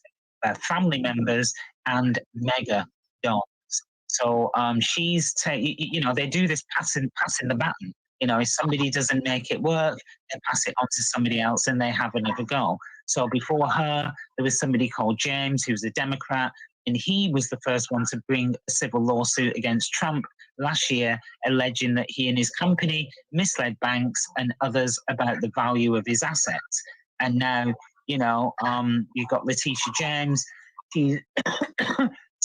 family members and mega donors. So she's, you know, they do this passing the baton. You know, if somebody doesn't make it work, they pass it on to somebody else and they have another go. So before her, there was somebody called James, who was a Democrat, and he was the first one to bring a civil lawsuit against Trump last year, alleging that he and his company misled banks and others about the value of his assets. And now, you know, you've got Letitia James, she's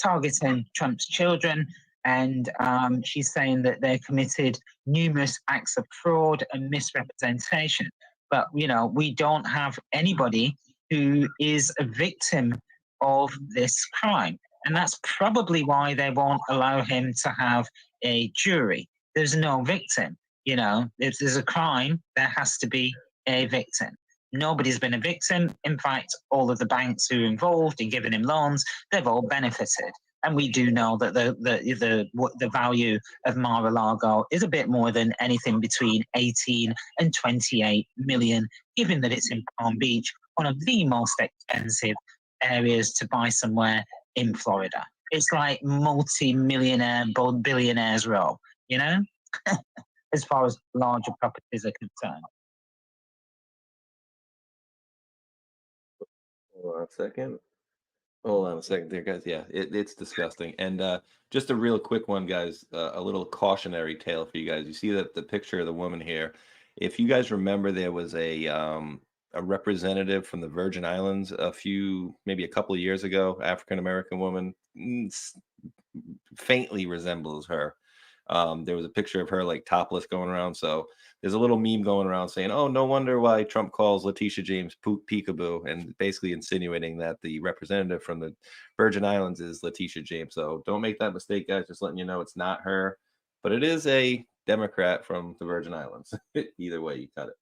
targeting Trump's children, and she's saying that they committed numerous acts of fraud and misrepresentation. But, you know, we don't have anybody who is a victim of this crime. And that's probably why they won't allow him to have a jury. There's no victim. You know, if there's a crime, there has to be a victim. Nobody's been a victim. In fact, all of the banks who are involved in giving him loans, they've all benefited. And we do know that the value of Mar-a-Lago is a bit more than anything between 18 and 28 million, given that it's in Palm Beach, one of the most expensive areas to buy somewhere in Florida. It's like multi-millionaire, billionaires row, you know, as far as larger properties are concerned. Hold on a second. Hold on a second there, guys. Yeah, it's disgusting. And just a real quick one, guys, a little cautionary tale for you guys. You see that the picture of the woman here. If you guys remember, there was a representative from the Virgin Islands maybe a couple of years ago, African-American woman, faintly resembles her. There was a picture of her like topless going around. So there's a little meme going around saying, oh, no wonder why Trump calls Letitia James peekaboo, and basically insinuating that the representative from the Virgin Islands is Letitia James. So don't make that mistake, guys. Just letting you know it's not her, but it is a Democrat from the Virgin Islands. Either way you cut it.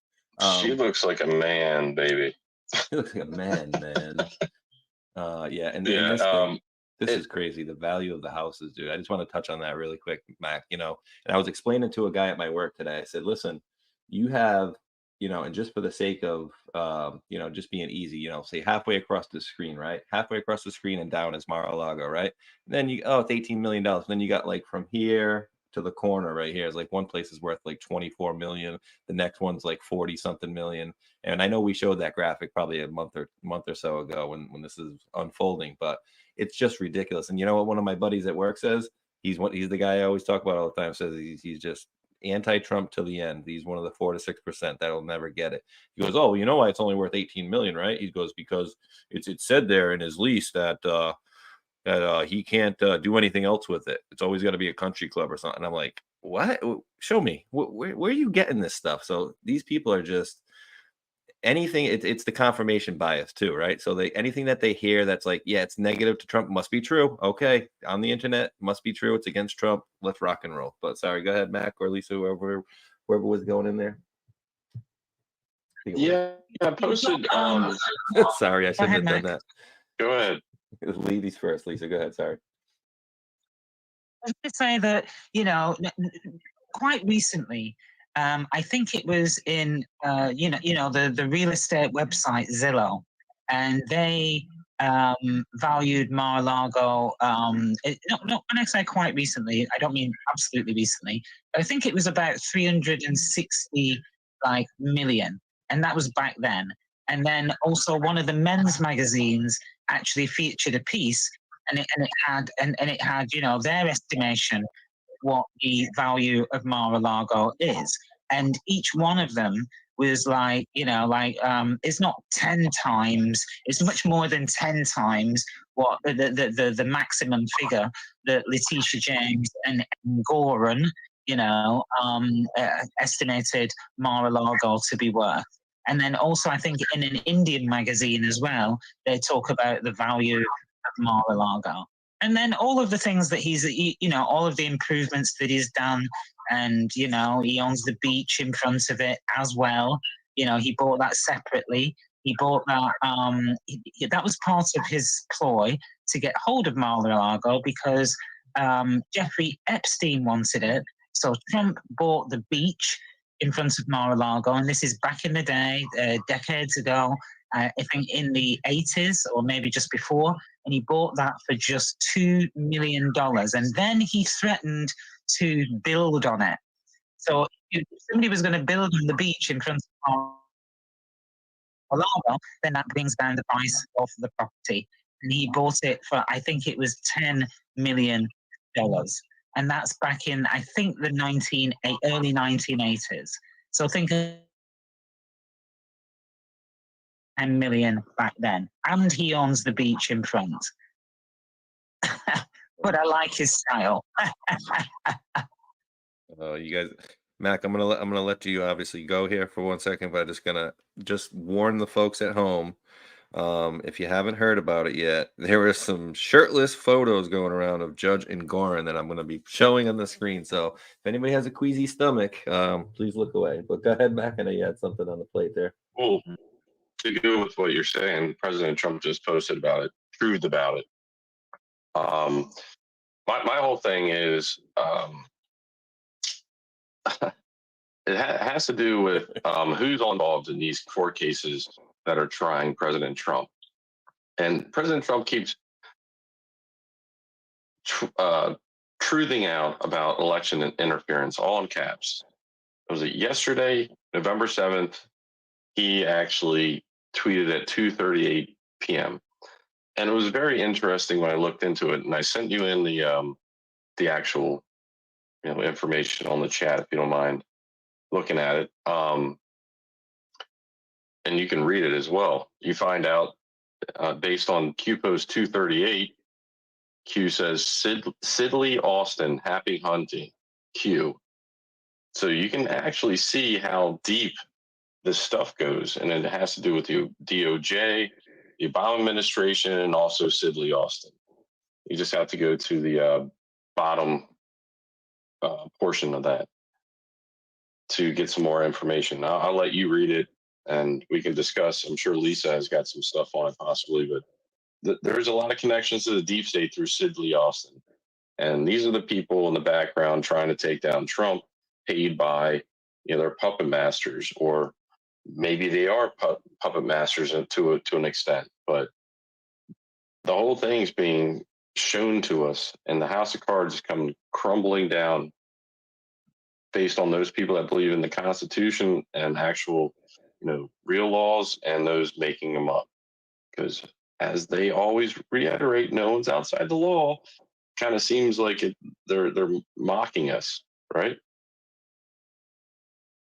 She looks like a man, baby. She looks like a man. Yeah. And yeah. this thing, This is crazy. The value of the houses, dude. I just want to touch on that really quick, Mac. And I was explaining to a guy at my work today. I said, listen, you have, and just for the sake of, just being easy, say halfway across the screen, right? Halfway across the screen and down is Mar-a-Lago, right? And then it's $18 million. And then you got like from here to the corner right here is like one place is worth like 24 million. The next one's like 40 something million. And I know we showed that graphic probably a month or so ago when this is unfolding, but it's just ridiculous. And you know what one of my buddies at work says? He's the guy I always talk about all the time, says he's just anti-Trump till the end. He's one of the 4 to 6% that'll never get it. He goes, oh, you know why it's only worth 18 million, right? He goes, because it said there in his lease that he can't do anything else with it. It's always got to be a country club or something. I'm like, what? Show me. Where are you getting this stuff? So these people are just anything. It's the confirmation bias too, right? So anything that they hear that's like, yeah, it's negative to Trump must be true. Okay, on the internet must be true. It's against Trump. Let's rock and roll. But sorry, go ahead, Mac or Lisa, whoever was going in there. Yeah, I posted. Sorry, I shouldn't have done that. Go ahead. Ladies first, Lisa. Go ahead. Sorry. I was going to say that, quite recently, I think it was in, the real estate website Zillow, and they valued Mar-a-Lago. Not when I say quite recently, I don't mean absolutely recently, but I think it was about 360 million, and that was back then. And then also one of the men's magazines actually featured a piece, and it had their estimation what the value of Mar-a-Lago is, and each one of them was it's not 10 times, it's much more than 10 times what the maximum figure that Letitia James and Goran estimated Mar-a-Lago to be worth. And then also, I think in an Indian magazine as well, they talk about the value of Mar-a-Lago. And then all of the things that all of the improvements that he's done. And, he owns the beach in front of it as well. He bought that separately. He bought that. That was part of his ploy to get hold of Mar-a-Lago because Jeffrey Epstein wanted it. So Trump bought the beach in front of Mar-a-Lago, and this is back in the day, decades ago, I think in the 80s or maybe just before, and he bought that for just $2 million. And then he threatened to build on it. So if somebody was going to build on the beach in front of Mar-a-Lago, then that brings down the price of the property. And he bought it for, I think it was $10 million. And that's back in, I think, the early 1980s. So think of 10 million back then. And he owns the beach in front. But I like his style. You guys, Mac, I'm gonna let you obviously go here for 1 second, but I'm just gonna warn the folks at home. If you haven't heard about it yet, there were some shirtless photos going around of Judge Engoron that I'm going to be showing on the screen. So if anybody has a queasy stomach, please look away. But go ahead, Mac. I know you had something on the plate there. Well, to go with what you're saying, President Trump just posted about it, truth about it. My whole thing is it has to do with who's involved in these court cases that are trying President Trump. And President Trump keeps truthing out about election interference, all in caps. Was it yesterday, November 7th? He actually tweeted at 2:38 p.m. And it was very interesting when I looked into it, and I sent you in the actual information on the chat if you don't mind looking at it. And you can read it as well. You find out based on Q Post 238, Q says Sidley Austin, happy hunting, Q. So you can actually see how deep this stuff goes, and it has to do with the DOJ, the Obama administration, and also Sidley Austin. You just have to go to the bottom portion of that to get some more information. I'll let you read it, and we can discuss. I'm sure Lisa has got some stuff on it possibly, but there's a lot of connections to the deep state through Sid Lee Austin. And these are the people in the background trying to take down Trump, paid by, their puppet masters, or maybe they are puppet masters to an extent. But the whole thing's being shown to us, and the house of cards is coming crumbling down based on those people that believe in the Constitution and actual, real laws, and those making them up. Because as they always reiterate, no one's outside the law. Kind of seems like they're mocking us, right?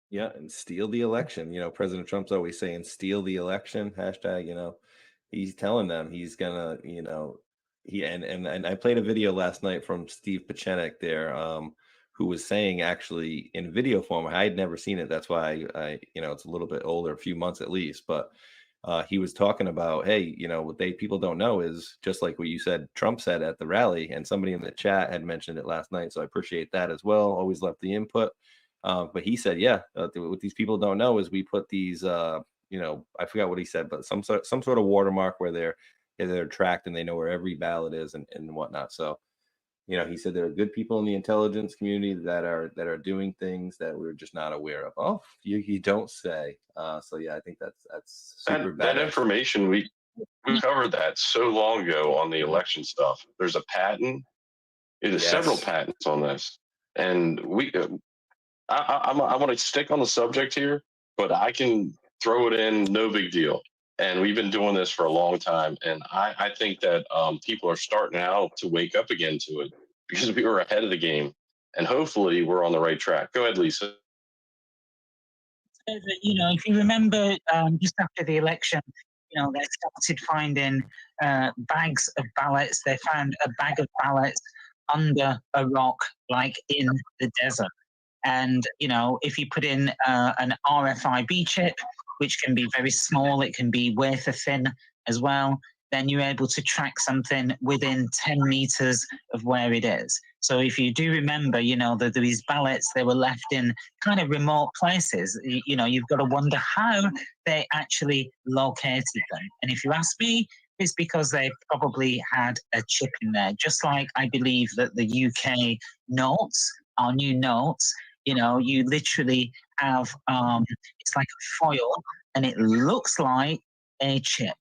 Yeah, and steal the election. President Trump's always saying steal the election, hashtag, he's telling them he's gonna, and I played a video last night from Steve Pachenik there, who was saying, actually in video form, I had never seen it. That's why I it's a little bit older, a few months at least, but he was talking about, hey, what people don't know is just like what you said, Trump said at the rally, and somebody in the chat had mentioned it last night. So I appreciate that as well. Always left the input. But he said, what these people don't know is we put these, I forgot what he said, but some sort of watermark where they're tracked and they know where every ballot is and whatnot. So, he said there are good people in the intelligence community that are doing things that we're just not aware of. Oh, you don't say. So yeah, I think that's super that information we covered that so long ago on the election stuff. There's a patent. There's several patents on this, and I want to stick on the subject here, but I can throw it in, no big deal. And we've been doing this for a long time. And I think that people are starting now to wake up again to it because we were ahead of the game. And hopefully we're on the right track. Go ahead, Lisa. If you remember just after the election, they started finding bags of ballots. They found a bag of ballots under a rock, like in the desert. And, if you put in an RFID chip, which can be very small, it can be wafer thin as well, then you're able to track something within 10 meters of where it is. So if you do remember, that these ballots, they were left in kind of remote places. You've got to wonder how they actually located them. And if you ask me, it's because they probably had a chip in there. Just like I believe that the UK notes, our new notes, you literally have, it's like a foil and it looks like a chip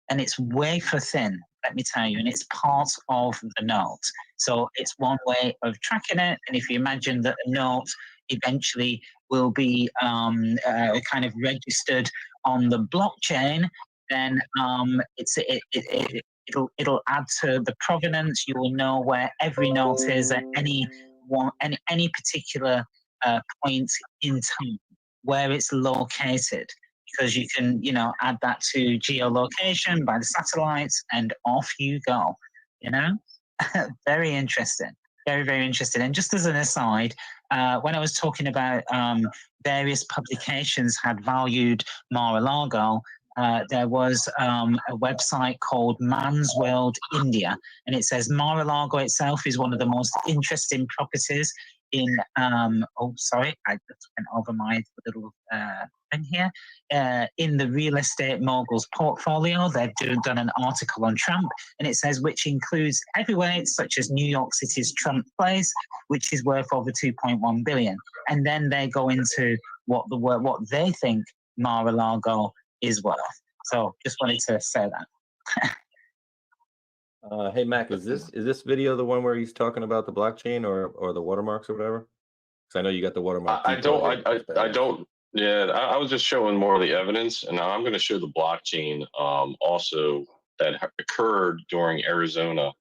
and it's wafer thin, let me tell you, and it's part of the note. So it's one way of tracking it. And if you imagine that a note eventually will be kind of registered on the blockchain, then it'll add to the provenance. You will know where every note is at any particular point in time, where it's located, because you can, add that to geolocation by the satellites, and off you go. Very interesting, very, very interesting. And just as an aside, when I was talking about various publications had valued Mar-a-Lago, there was a website called Man's World India, and it says Mar-a-Lago itself is one of the most interesting properties in, I just went over my little thing here, in the real estate mogul's portfolio. They've done an article on Trump, and it says, which includes heavyweights such as New York City's Trump Place, which is worth over 2.1 billion. And then they go into what they think Mar-a-Lago is worth. So just wanted to say that. Hey Mac, is this video the one where he's talking about the blockchain or the watermarks or whatever? Because I know you got the watermark. I don't. Yeah, I was just showing more of the evidence, and now I'm going to show the blockchain also that occurred during Arizona,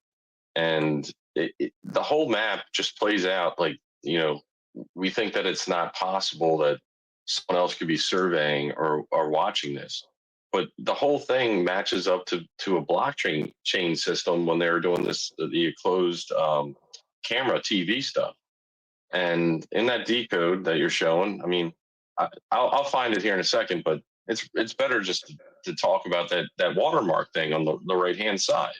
and the whole map just plays out like, we think that it's not possible that someone else could be surveying or watching this. But the whole thing matches up to a blockchain system when they were doing the closed camera TV stuff. And in that decode that you're showing, I mean, I'll find it here in a second, but it's better just to talk about that watermark thing on the right hand side.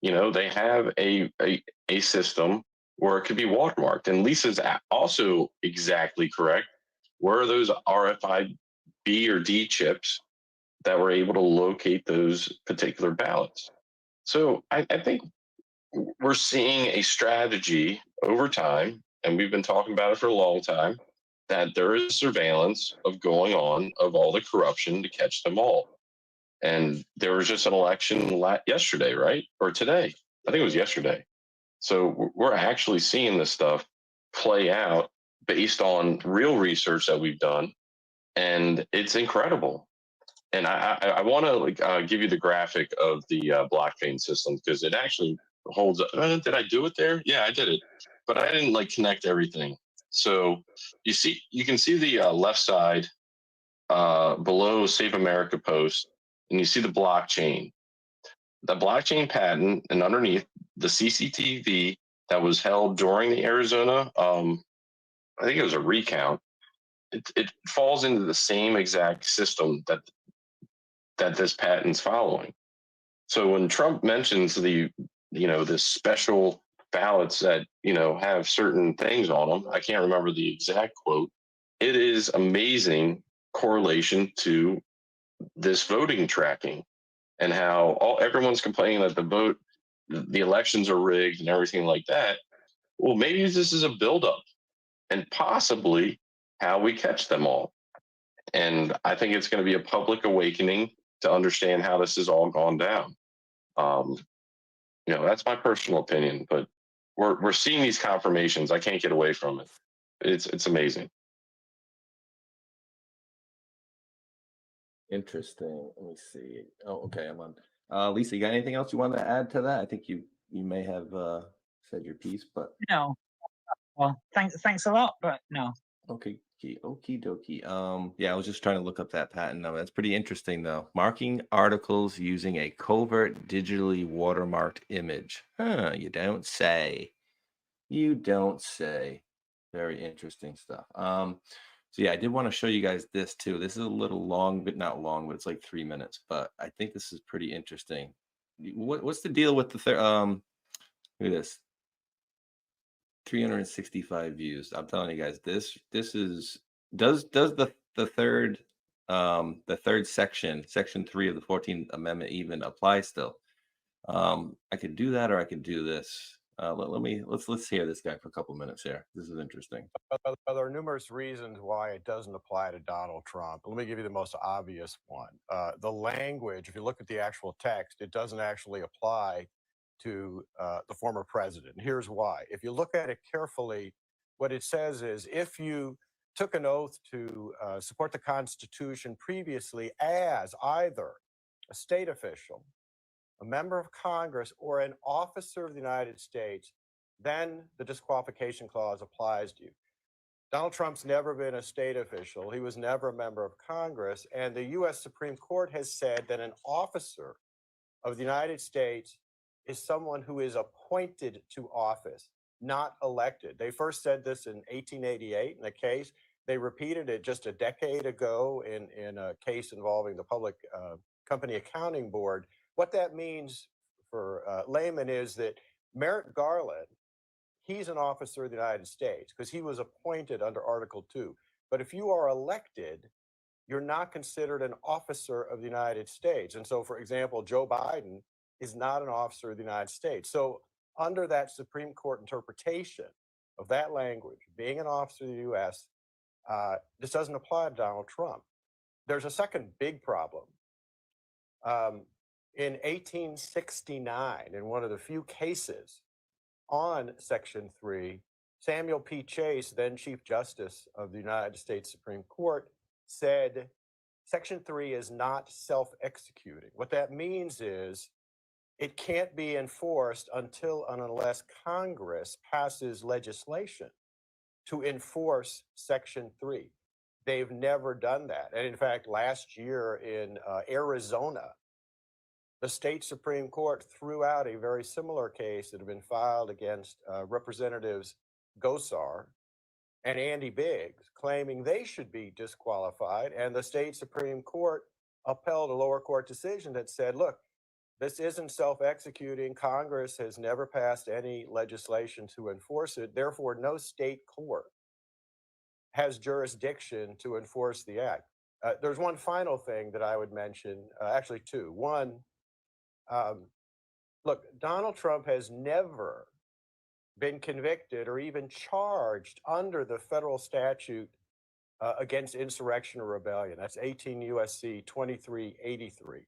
They have a system where it could be watermarked, and Lisa's also exactly correct. Where are those RFID or D chips that were able to locate those particular ballots? So I think we're seeing a strategy over time, and we've been talking about it for a long time, that there is surveillance of going on of all the corruption to catch them all. And there was just an election yesterday, right? Or today. I think it was yesterday. So we're actually seeing this stuff play out based on real research that we've done. And it's incredible. And I want to give you the graphic of the blockchain system because it actually holds up. Did I do it there? Yeah, I did it. But I didn't connect everything. So you can see the left side below Save America Post, and you see the blockchain. The blockchain patent, and underneath the CCTV that was held during the Arizona, I think it was a recount. It falls into the same exact system that this patent's following. So when Trump mentions the special ballots that have certain things on them, I can't remember the exact quote. It is amazing correlation to this voting tracking and how everyone's complaining that the elections are rigged and everything like that. Well, maybe this is a buildup and possibly how we catch them all. And I think it's going to be a public awakening to understand how this has all gone down. That's my personal opinion, but we're seeing these confirmations. I can't get away from it. It's amazing. Interesting. Let me see. Oh, okay. I'm on. Lisa, you got anything else you want to add to that? I think you may have said your piece, but No. Well, thanks a lot, but no. okay. Okie dokie. Yeah, I was just trying to look up that patent number. That's pretty interesting, though. Marking articles using a covert digitally watermarked image. Huh? You don't say. You don't say. Very interesting stuff. So yeah, I did want to show you guys this too. This is a little long, but not long, but it's like 3 minutes. But I think this is pretty interesting. What's the deal with the look at this? 365 views. I'm telling you guys, this is does the third section, section 3 of the 14th Amendment even apply still? I could do that or I could do this. Let's hear this guy for a couple minutes here. This is interesting. Well, there are numerous reasons why it doesn't apply to Donald Trump. Let me give you the most obvious one. The language, if you look at the actual text, it doesn't actually apply to the former president. And here's why. If you look at it carefully, what it says is if you took an oath to support the Constitution previously as either a state official, a member of Congress, or an officer of the United States, then the disqualification clause applies to you. Donald Trump's never been a state official. He was never a member of Congress. And the U.S. Supreme Court has said that an officer of the United States is someone who is appointed to office, not elected. They first said this in 1888 in a case. They repeated it just a decade ago in a case involving the Public Company Accounting Board. What that means for laymen is that Merrick Garland, he's an officer of the United States because he was appointed under Article 2. But if you are elected, you're not considered an officer of the United States. And so, for example, Joe Biden is not an officer of the United States. So under that Supreme Court interpretation of that language, being an officer of the U.S., this doesn't apply to Donald Trump. There's a second big problem. In 1869, in one of the few cases on Section 3, Samuel P. Chase, then Chief Justice of the United States Supreme Court, said Section 3 is not self-executing. What that means is it can't be enforced until and unless Congress passes legislation to enforce Section 3. They've never done that. And in fact, last year in Arizona, the state Supreme Court threw out a very similar case that had been filed against Representatives Gosar and Andy Biggs, claiming they should be disqualified. And the state Supreme Court upheld a lower court decision that said, look, this isn't self-executing. Congress has never passed any legislation to enforce it. Therefore, no state court has jurisdiction to enforce the act. There's one final thing that I would mention, actually two. One, Look, Donald Trump has never been convicted or even charged under the federal statute against insurrection or rebellion. That's 18 USC 2383.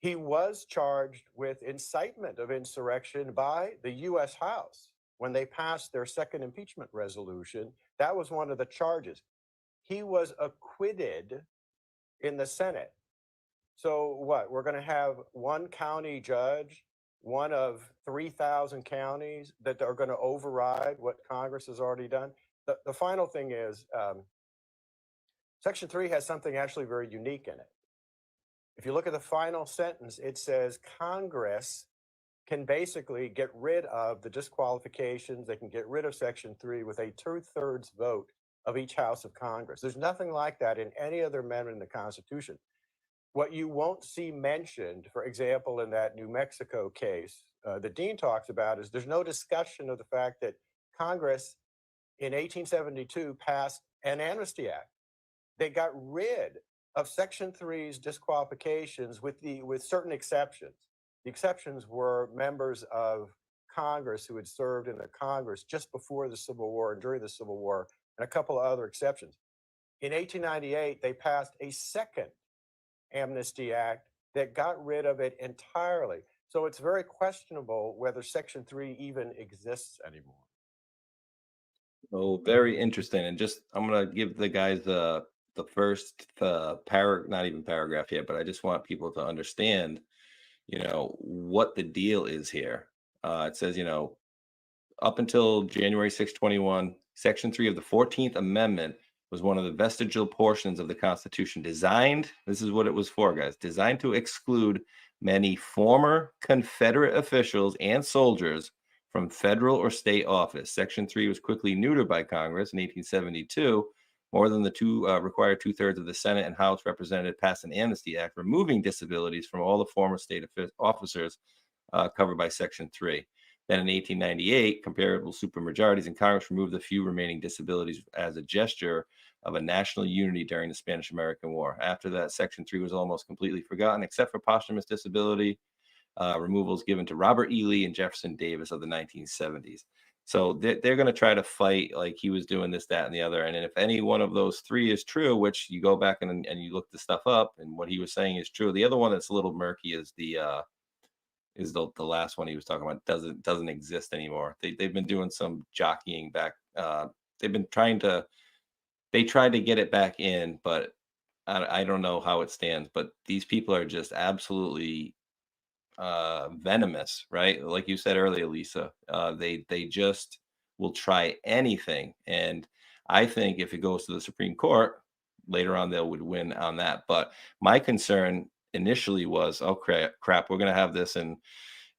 He was charged with incitement of insurrection by the U.S. House when they passed their second impeachment resolution. That was one of the charges. He was acquitted in the Senate. So what? We're going to have one county judge, one of 3,000 counties that are going to override what Congress has already done. The final thing is Section 3 has something actually very unique in it. If you look at the final sentence, it says Congress can basically get rid of the disqualifications. They can get rid of Section 3 with a 2/3 vote of each House of Congress. There's nothing like that in any other amendment in the Constitution. What you won't see mentioned, for example, in that New Mexico case that Dean talks about, is there's no discussion of the fact that Congress in 1872 passed an Amnesty Act. They got rid of Section 3's disqualifications with certain exceptions. The exceptions were members of Congress who had served in the Congress just before the Civil War and during the Civil War, and a couple of other exceptions. In 1898, they passed a second Amnesty Act that got rid of it entirely. So it's very questionable whether Section 3 even exists anymore. Oh, very interesting. And just, I'm going to give the guys the first not even paragraph yet, but I just want people to understand, what the deal is here. It says, up until January 6, 21, Section 3 of the 14th Amendment was one of the vestigial portions of the Constitution designed, this is what it was for, guys, designed to exclude many former Confederate officials and soldiers from federal or state office. Section 3 was quickly neutered by Congress in 1872. More than the required 2/3 of the Senate and House represented passed an Amnesty Act, removing disabilities from all the former state officers covered by Section 3. Then in 1898, comparable supermajorities in Congress removed the few remaining disabilities as a gesture of a national unity during the Spanish-American War. After that, Section 3 was almost completely forgotten, except for posthumous disability removals given to Robert E. Lee and Jefferson Davis of the 1970s. So they're going to try to fight like he was doing this, that, and the other. And if any one of those three is true, which you go back and you look the stuff up and what he was saying is true. The other one that's a little murky is the last one he was talking about doesn't exist anymore. They've been doing some jockeying back. They tried to get it back in, but I don't know how it stands. But these people are just absolutely venomous, right? Like you said earlier, Lisa, they just will try anything. And I think if it goes to the Supreme Court later on, they would win on that. But my concern initially was, oh crap, we're going to have this in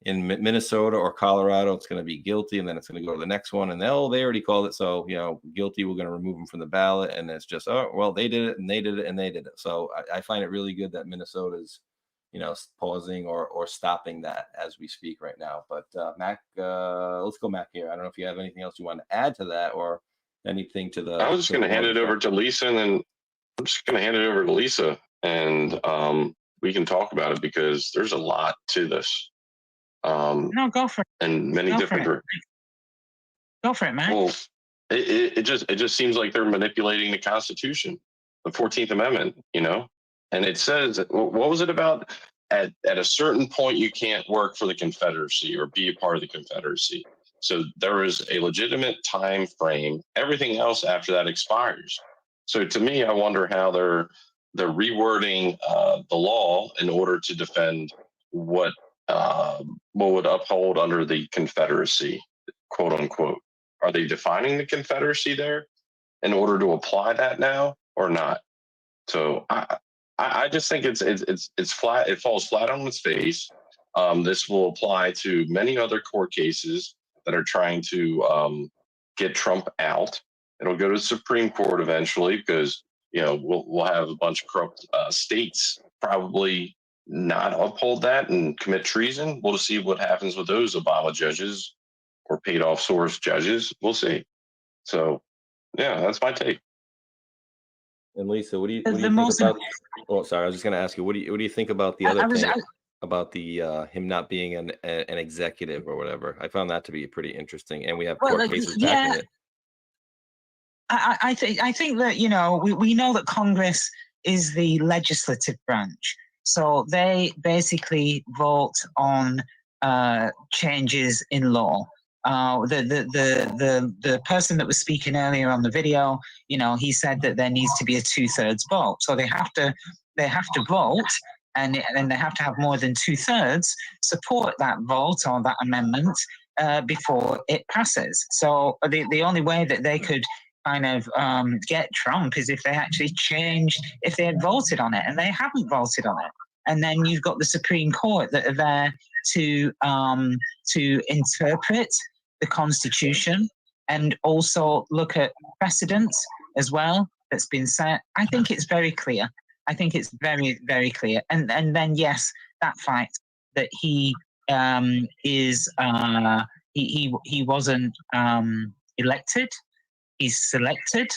Minnesota or Colorado. It's going to be guilty, and then it's going to go to the next one, and they already called it, so guilty, we're going to remove them from the ballot. And it's just, oh well, they did it and they did it and they did it. So I find it really good that Minnesota's pausing or stopping that as we speak right now. But Mac, let's go Mac here. I don't know if you have anything else you want to add to that or anything to the. I was just going to hand it over to Lisa, and then I'm just going to hand it over to Lisa, and we can talk about it because there's a lot to this. No, go for it. And many different. Go for it, Mac. Well, it just seems like they're manipulating the Constitution, the 14th Amendment, And it says, what was it about? At a certain point, you can't work for the Confederacy or be a part of the Confederacy. So there is a legitimate time frame. Everything else after that expires. So to me, I wonder how they're rewording the law in order to defend what would uphold under the Confederacy, quote unquote. Are they defining the Confederacy there in order to apply that now or not? So I just think it's flat. It falls flat on its face. This will apply to many other court cases that are trying to get Trump out. It'll go to the Supreme Court eventually because we'll have a bunch of corrupt states probably not uphold that and commit treason. We'll see what happens with those Obama judges or paid off source judges. We'll see. So yeah, that's my take. And Lisa, what do you think about? Oh, sorry, I was just going to ask you, what do you think about the other thing? about the him not being an executive or whatever. I found that to be pretty interesting, and we have Well, court like, cases yeah, backing it. I think that, you know, we know that Congress is the legislative branch, so they basically vote on changes in law. The person that was speaking earlier on the video, you know, he said that there needs to be a 2/3 vote, so they have to vote, and they have to have more than 2/3 support that vote or that amendment before it passes. So the only way that they could kind of get Trump is if they actually if they had voted on it, and they haven't voted on it. And then you've got the Supreme Court that are there to interpret the Constitution and also look at precedents as well that's been set. I think it's very clear. I think it's very, very clear. And then yes, that fact that he he wasn't elected. He's selected,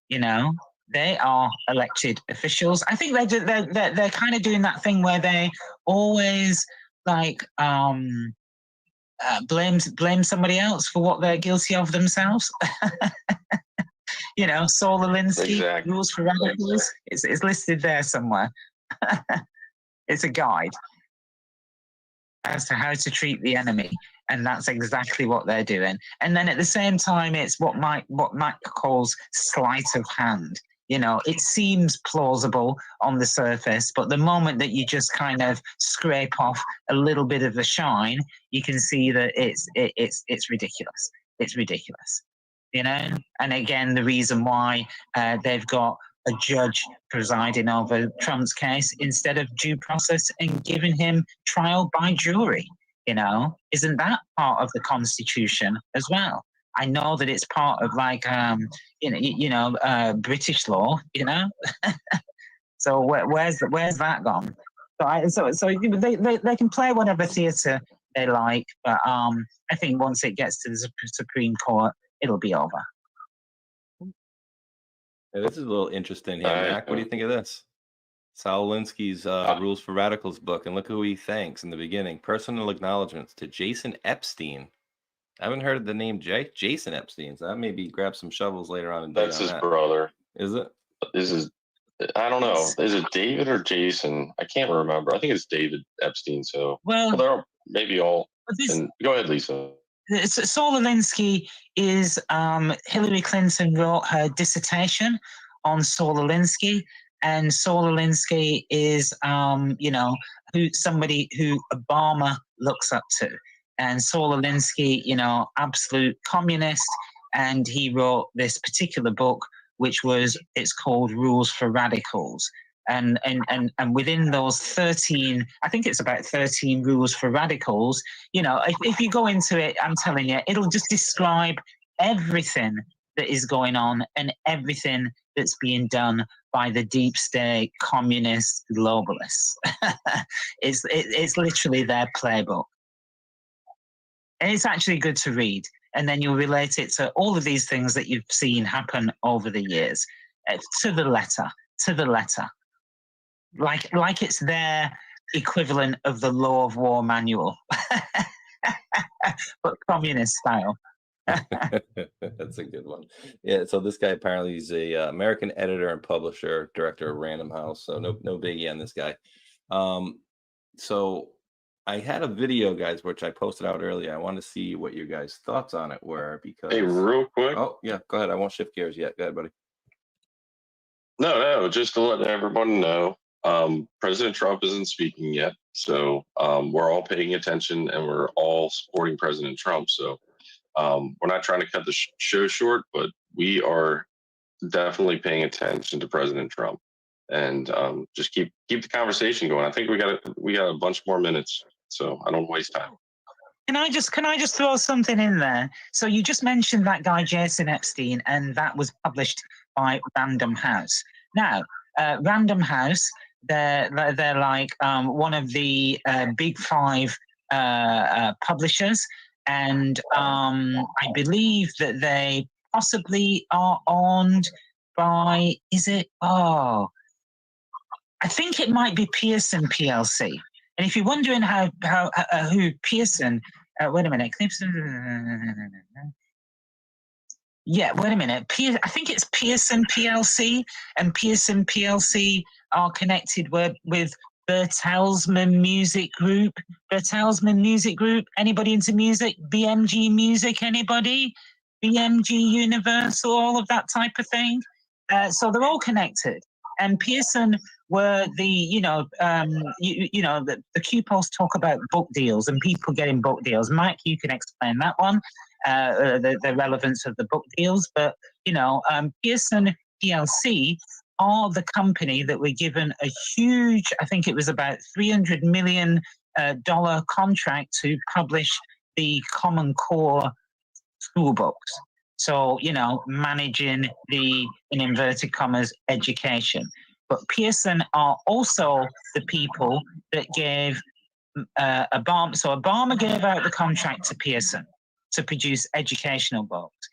you know. They are elected officials. I think they're kind of doing that thing where they always like blame somebody else for what they're guilty of themselves. You know, Saul Alinsky, Exactly. Rules for Radicals. It's listed there somewhere. It's a guide as to how to treat the enemy, and that's exactly what they're doing. And then at the same time, it's what Mike calls sleight of hand. You know, it seems plausible on the surface, but the moment that you just kind of scrape off a little bit of the shine, you can see that it's ridiculous. It's ridiculous, you know. And again, the reason why they've got a judge presiding over Trump's case instead of due process and giving him trial by jury, you know, isn't that part of the Constitution as well? I know that it's part of like British law, you know. So where's that gone? So they can play whatever theatre they like, but I think once it gets to the Supreme Court, it'll be over. Yeah, this is a little interesting here, Mac. What do you think of this? Saul Alinsky's Rules for Radicals book, and look who he thanks in the beginning. Personal acknowledgments to Jason Epstein. I haven't heard the name Jason Epstein, so I maybe grab some shovels later on. That's his brother. Is it? I don't know. Is it David or Jason? I can't remember. I think it's David Epstein. So well they're maybe all. Go ahead, Lisa. Saul Alinsky is Hillary Clinton wrote her dissertation on Saul Alinsky, and Saul Alinsky is somebody who Obama looks up to. And Saul Alinsky, you know, absolute communist, and he wrote this particular book, it's called Rules for Radicals. And within those 13, I think it's about 13 rules for radicals, you know, if you go into it, I'm telling you, it'll just describe everything that is going on and everything that's being done by the deep state communist globalists. It's literally their playbook. And it's actually good to read. And then you'll relate it to all of these things that you've seen happen over the years, to the letter. Like it's their equivalent of the Law of War manual, but communist style. That's a good one. Yeah, so this guy apparently is a American editor and publisher, director of Random House. So no biggie on this guy. So I had a video, guys, which I posted out earlier. I want to see what your guys' thoughts on it were because. Hey, real quick. Oh yeah, go ahead. I won't shift gears yet. Go ahead, buddy. No, just to let everyone know, President Trump isn't speaking yet, so we're all paying attention and we're all supporting President Trump. So we're not trying to cut the show short, but we are definitely paying attention to President Trump, and just keep the conversation going. I think we got a bunch more minutes, so I don't waste time. Can I just throw something in there? So you just mentioned that guy Jason Epstein, and that was published by Random House. Now, Random House, they're like one of the big five publishers, and I believe that they possibly are owned by. I think it might be Pearson PLC. And if you're wondering who Pearson, wait a minute, yeah, wait a minute. I think it's Pearson PLC, and Pearson PLC are connected with Bertelsmann Music Group. Bertelsmann Music Group. Anybody into music? BMG Music. Anybody? BMG Universal. All of that type of thing. So they're all connected. And Pearson were the coupons talk about book deals and people getting book deals. Mike, you can explain that one. The relevance of the book deals, but Pearson PLC are the company that were given a huge, I think it was about $300 million contract to publish the Common Core school books. So, managing the, in inverted commas, education. But Pearson are also the people that gave Obama. So Obama gave out the contract to Pearson to produce educational books.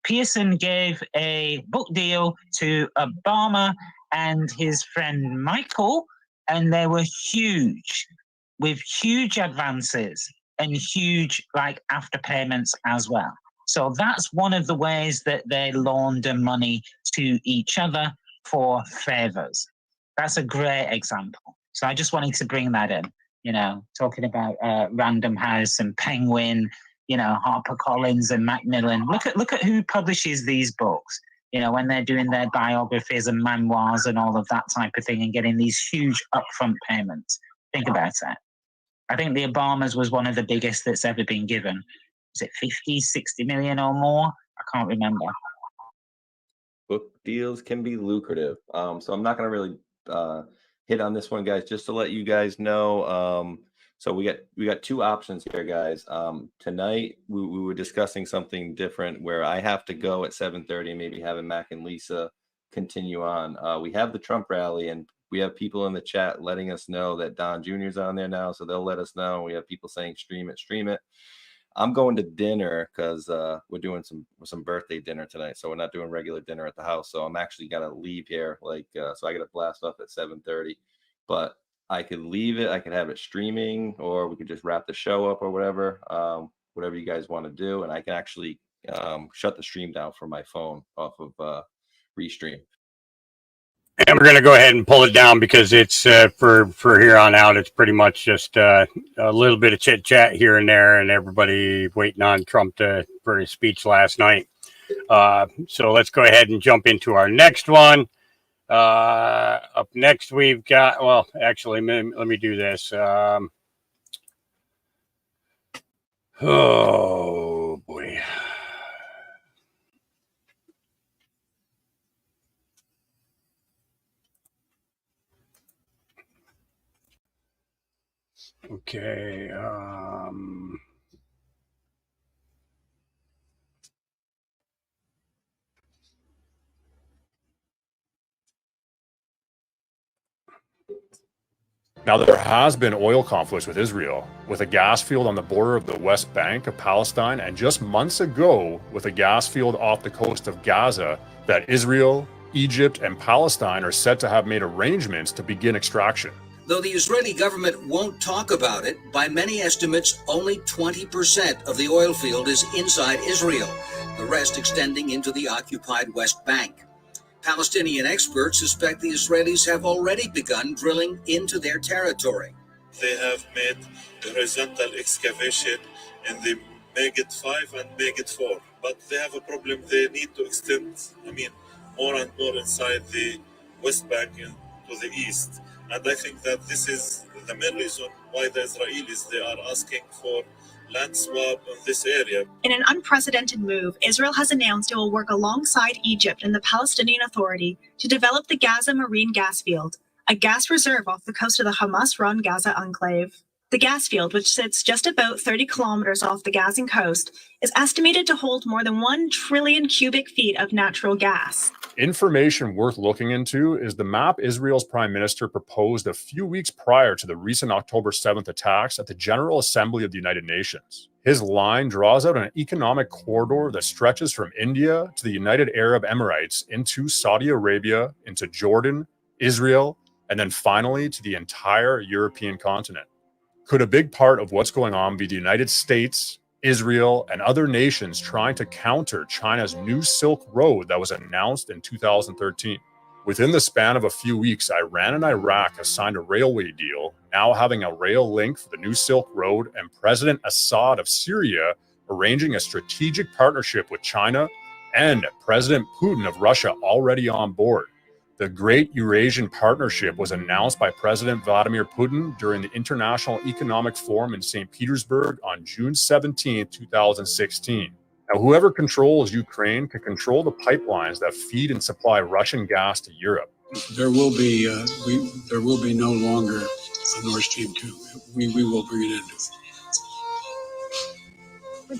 Pearson gave a book deal to Obama and his friend Michael, and they were huge, with huge advances and huge after payments as well. So that's one of the ways that they launder money to each other for favors. That's a great example. So I just wanted to bring that in, talking about Random House and Penguin, HarperCollins and Macmillan. Look at who publishes these books, when they're doing their biographies and memoirs and all of that type of thing and getting these huge upfront payments. Think about that. I think the Obamas was one of the biggest that's ever been given. Is it 50, 60 million or more? I can't remember. Book deals can be lucrative. So I'm not going to really hit on this one, guys, just to let you guys know. So we got two options here, guys. Tonight we were discussing something different where I have to go at 7:30, maybe having Mac and Lisa continue on. We have the Trump rally, and we have people in the chat letting us know that Don Jr. is on there now, so they'll let us know. We have people saying stream it. I'm going to dinner because we're doing some birthday dinner tonight, so we're not doing regular dinner at the house. So I'm actually gonna leave here, so I got to blast off at 7:30. But I could leave it, I could have it streaming, or we could just wrap the show up or whatever, whatever you guys want to do, and I can actually shut the stream down from my phone off of Restream. And we're going to go ahead and pull it down because it's for here on out. It's pretty much just a little bit of chit chat here and there, and everybody waiting on Trump for his speech last night. So let's go ahead and jump into our next one. Up next, we've got. Well, actually, let me do this. Oh boy. Okay. Now, there has been oil conflicts with Israel, with a gas field on the border of the West Bank of Palestine, and just months ago, with a gas field off the coast of Gaza, that Israel, Egypt, and Palestine are said to have made arrangements to begin extraction. Though the Israeli government won't talk about it, by many estimates, only 20% of the oil field is inside Israel, the rest extending into the occupied West Bank. Palestinian experts suspect the Israelis have already begun drilling into their territory. They have made horizontal excavation in the Megid 5 and Megid 4, but they have a problem. They need to extend, more and more inside the West Bank to the east. And I think that this is the main reason why the Israelis, they are asking for land swap in this area. In an unprecedented move, Israel has announced it will work alongside Egypt and the Palestinian Authority to develop the Gaza Marine Gas Field, a gas reserve off the coast of the Hamas-run Gaza enclave. The gas field, which sits just about 30 kilometers off the Gazan coast, is estimated to hold more than 1 trillion cubic feet of natural gas. Information worth looking into is the map Israel's prime minister proposed a few weeks prior to the recent October 7th attacks at the General Assembly of the United Nations. His line draws out an economic corridor that stretches from India to the United Arab Emirates into Saudi Arabia, into Jordan, Israel, and then finally to the entire European continent. Could a big part of what's going on be the United States, Israel, and other nations trying to counter China's new Silk Road that was announced in 2013? Within the span of a few weeks, Iran and Iraq have signed a railway deal, now having a rail link for the new Silk Road, and President Assad of Syria arranging a strategic partnership with China, and President Putin of Russia already on board. The Great Eurasian Partnership was announced by President Vladimir Putin during the International Economic Forum in St. Petersburg on June 17, 2016. Now, whoever controls Ukraine can control the pipelines that feed and supply Russian gas to Europe. There will be no longer a Nord Stream 2. We will bring it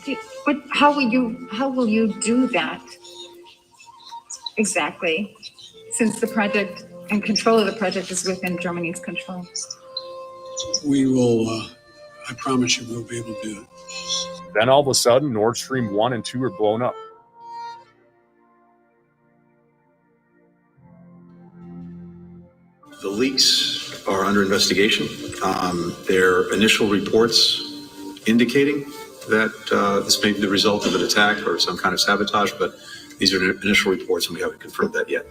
in. But how will you do that exactly? Since the project and control of the project is within Germany's control. We will, I promise you, we'll be able to do it. Then all of a sudden, Nord Stream 1 and 2 are blown up. The leaks are under investigation. There are initial reports indicating that this may be the result of an attack or some kind of sabotage, but these are initial reports and we haven't confirmed that yet.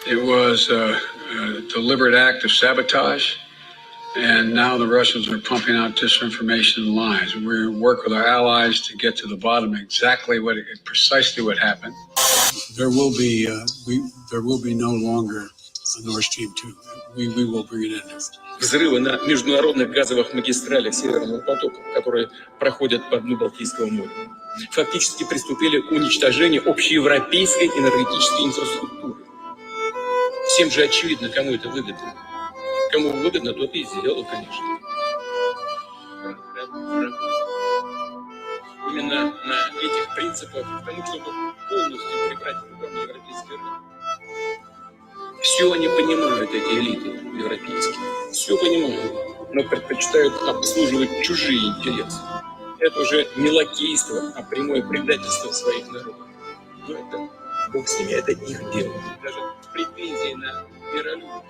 It was a deliberate act of sabotage, and now the Russians are pumping out disinformation and lies. We work with our allies to get to the bottom of precisely what happened. There will be no longer a Nord Stream 2. We will bring it in. Взрывы на международных газовых магистралях Северного потока, которые проходят по дну Балтийского моря, фактически приступили к уничтожению общеевропейской энергетической инфраструктуры. Всем же очевидно, кому это выгодно. Кому выгодно, тот и сделал, конечно. Именно на этих принципах, потому чтобы полностью прибрать к рукам европейский рынок. Все они понимают, эти элиты европейские. Все понимают, но предпочитают обслуживать чужие интересы. Это уже не лакейство, а прямое предательство своих народов. Но это, бог с ними, это их дело. Даже претензии на миролюбие.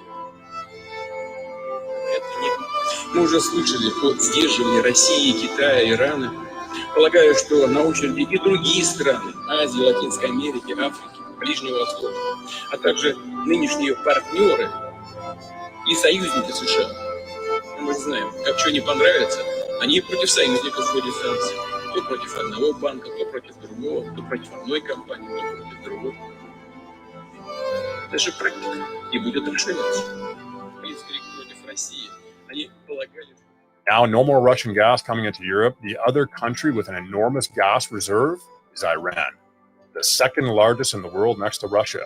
Мы уже слышали о сдерживании России, Китая, Ирана. Полагаю, что на очереди и другие страны Азии, Латинской Америки, Африки, Ближнего Востока, а также нынешние партнеры и союзники США. Мы знаем, как что не понравится, они против союзников вводят санкции. То против одного банка, то против другого, то против одной компании, то против другой. Это же практика и будет расширяться. Близкие против России, они полагали... Now, no more Russian gas coming into Europe. The other country with an enormous gas reserve is Iran, the second largest in the world next to Russia.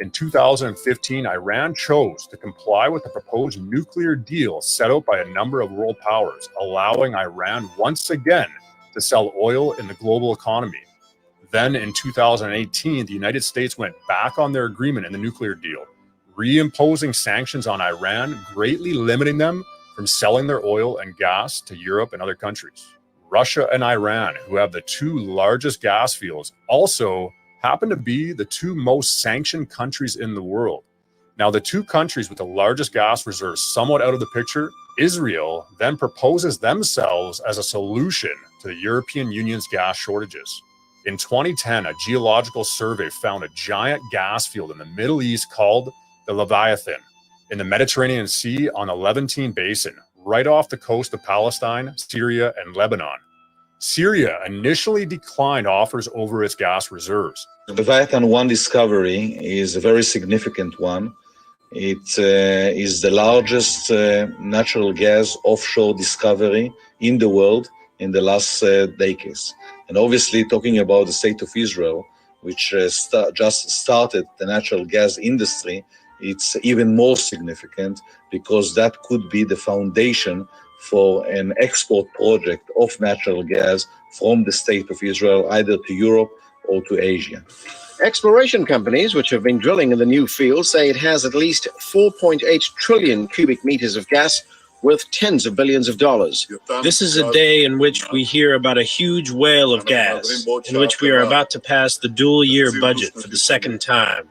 In 2015, Iran chose to comply with the proposed nuclear deal set out by a number of world powers, allowing Iran once again to sell oil in the global economy. Then in 2018, the United States went back on their agreement in the nuclear deal, reimposing sanctions on Iran, greatly limiting them from selling their oil and gas to Europe and other countries. Russia and Iran, who have the two largest gas fields, also happen to be the two most sanctioned countries in the world. Now, the two countries with the largest gas reserves somewhat out of the picture, Israel then proposes themselves as a solution to the European Union's gas shortages. In 2010, a geological survey found a giant gas field in the Middle East called the Leviathan in the Mediterranean Sea on the Levantine Basin, right off the coast of Palestine, Syria, and Lebanon. Syria initially declined offers over its gas reserves. The Leviathan 1 discovery is a very significant one. It is the largest natural gas offshore discovery in the world in the last decades. And obviously, talking about the state of Israel, which just started the natural gas industry, it's even more significant because that could be the foundation for an export project of natural gas from the state of Israel, either to Europe or to Asia. Exploration companies, which have been drilling in the new field, say it has at least 4.8 trillion cubic meters of gas worth tens of billions of dollars. This is a day in which we hear about a huge whale of gas, in which we are about to pass the dual-year budget for the second time,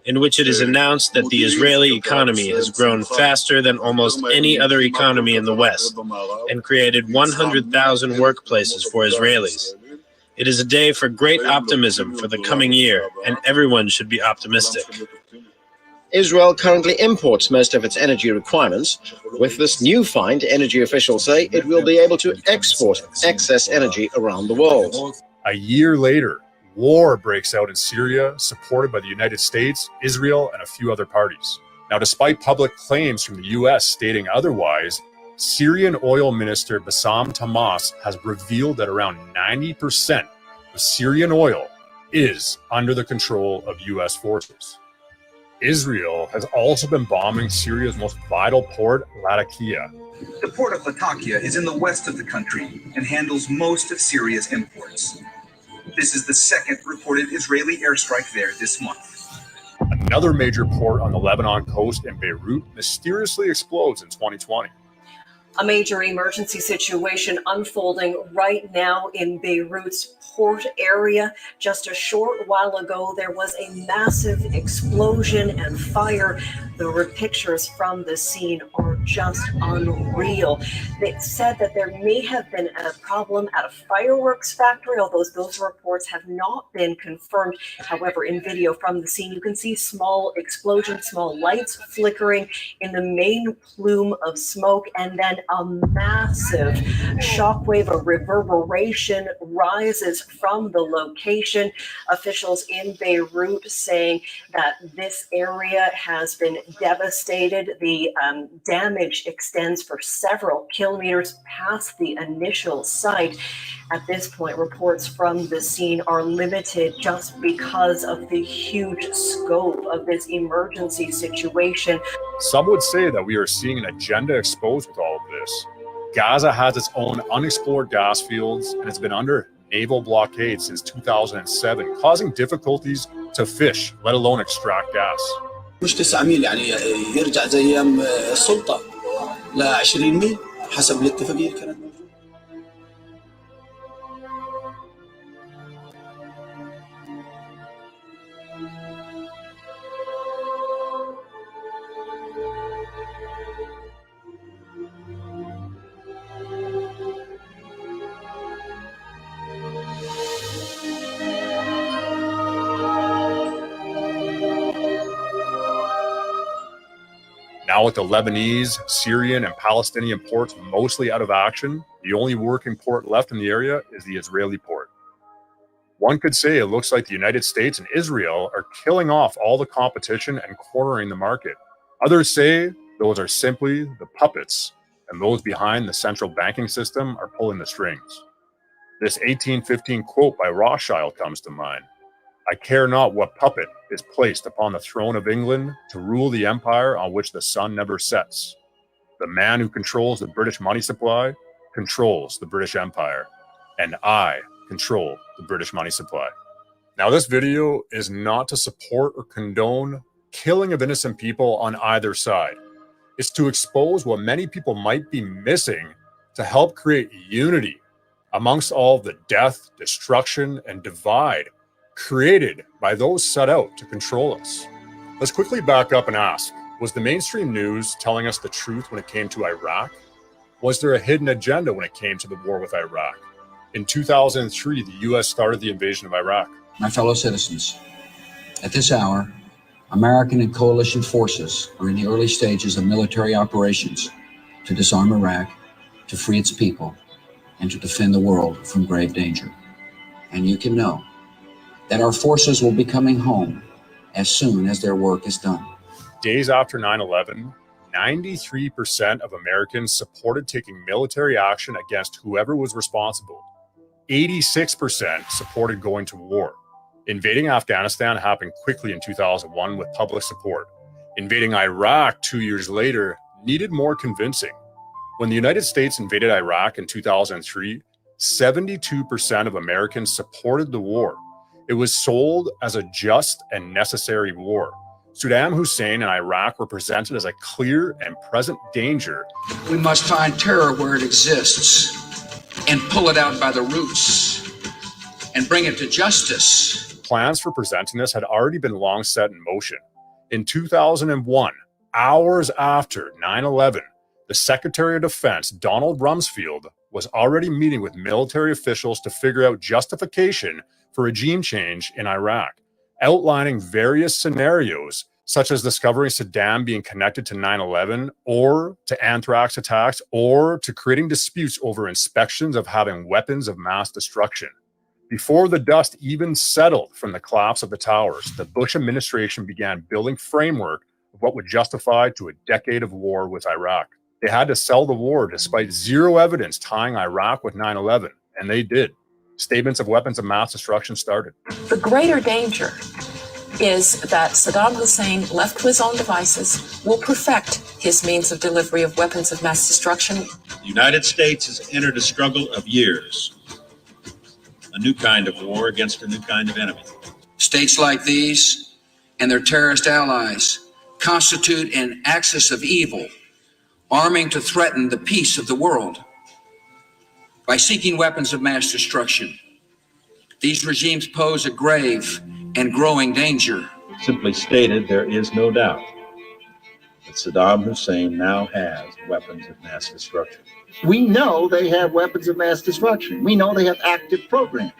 in which it is announced that the Israeli economy has grown faster than almost any other economy in the West and created 100,000 workplaces for Israelis. It is a day for great optimism for the coming year, and everyone should be optimistic. Israel currently imports most of its energy requirements. With this new find, energy officials say it will be able to export excess energy around the world. A year later, war breaks out in Syria, supported by the United States, Israel, and a few other parties. Now, despite public claims from the US stating otherwise, Syrian oil minister Bassam Tamas has revealed that around 90% of Syrian oil is under the control of US forces. Israel has also been bombing Syria's most vital port, Latakia. The port of Latakia is in the west of the country and handles most of Syria's imports. This is the second reported Israeli airstrike there this month. Another major port on the Lebanon coast in Beirut mysteriously explodes in 2020. A major emergency situation unfolding right now in Beirut's port area. Just a short while ago, there was a massive explosion and fire. The pictures from the scene are just unreal. They said that there may have been a problem at a fireworks factory, although those reports have not been confirmed. However, in video from the scene, you can see small explosions, small lights flickering in the main plume of smoke, and then a massive shockwave, a reverberation rises from the location. Officials in Beirut saying that this area has been devastated. The damage extends for several kilometers past the initial site. At this point, reports from the scene are limited just because of the huge scope of this emergency situation. Some would say that we are seeing an agenda exposed with all of this. Gaza has its own unexplored gas fields, and it's been under naval blockade since 2007, causing difficulties to fish, let alone extract gas. مش 9 ميل يعني يرجع زي ايام السلطه ل 20 ميل حسب الاتفاقيه اللي كانت. Now with the Lebanese, Syrian, and Palestinian ports mostly out of action, the only working port left in the area is the Israeli port. One could say it looks like the United States and Israel are killing off all the competition and cornering the market. Others say those are simply the puppets, and those behind the central banking system are pulling the strings. This 1815 quote by Rothschild comes to mind. I care not what puppet is placed upon the throne of England to rule the empire on which the sun never sets. The man who controls the British money supply controls the British Empire, and I control the British money supply. Now, this video is not to support or condone killing of innocent people on either side. It's to expose what many people might be missing to help create unity amongst all the death, destruction, and divide created by those set out to control us. Let's quickly back up and ask, was the mainstream news telling us the truth when it came to Iraq? Was there a hidden agenda when it came to the war with Iraq? In 2003, the US started the invasion of Iraq. My fellow citizens, at this hour, American and coalition forces are in the early stages of military operations to disarm Iraq, to free its people, and to defend the world from grave danger. And you can know that our forces will be coming home as soon as their work is done. Days after 9/11, 93% of Americans supported taking military action against whoever was responsible. 86% supported going to war. Invading Afghanistan happened quickly in 2001 with public support. Invading Iraq 2 years later needed more convincing. When the United States invaded Iraq in 2003, 72% of Americans supported the war. It was sold as a just and necessary war. Saddam Hussein and Iraq were presented as a clear and present danger. We must find terror where it exists and pull it out by the roots and bring it to justice. Plans for presenting this had already been long set in motion. In 2001, hours after 9/11, the Secretary of Defense, Donald Rumsfeld, was already meeting with military officials to figure out justification for regime change in Iraq, outlining various scenarios, such as discovering Saddam being connected to 9/11 or to anthrax attacks or to creating disputes over inspections of having weapons of mass destruction. Before the dust even settled from the collapse of the towers, the Bush administration began building framework of what would justify to a decade of war with Iraq. They had to sell the war despite zero evidence tying Iraq with 9/11, and they did. Statements of weapons of mass destruction started. The greater danger is that Saddam Hussein, left to his own devices, will perfect his means of delivery of weapons of mass destruction. The United States has entered a struggle of years, a new kind of war against a new kind of enemy. States like these and their terrorist allies constitute an axis of evil, arming to threaten the peace of the world. By seeking weapons of mass destruction, these regimes pose a grave and growing danger. Simply stated, there is no doubt that Saddam Hussein now has weapons of mass destruction. We know they have weapons of mass destruction. We know they have active programs.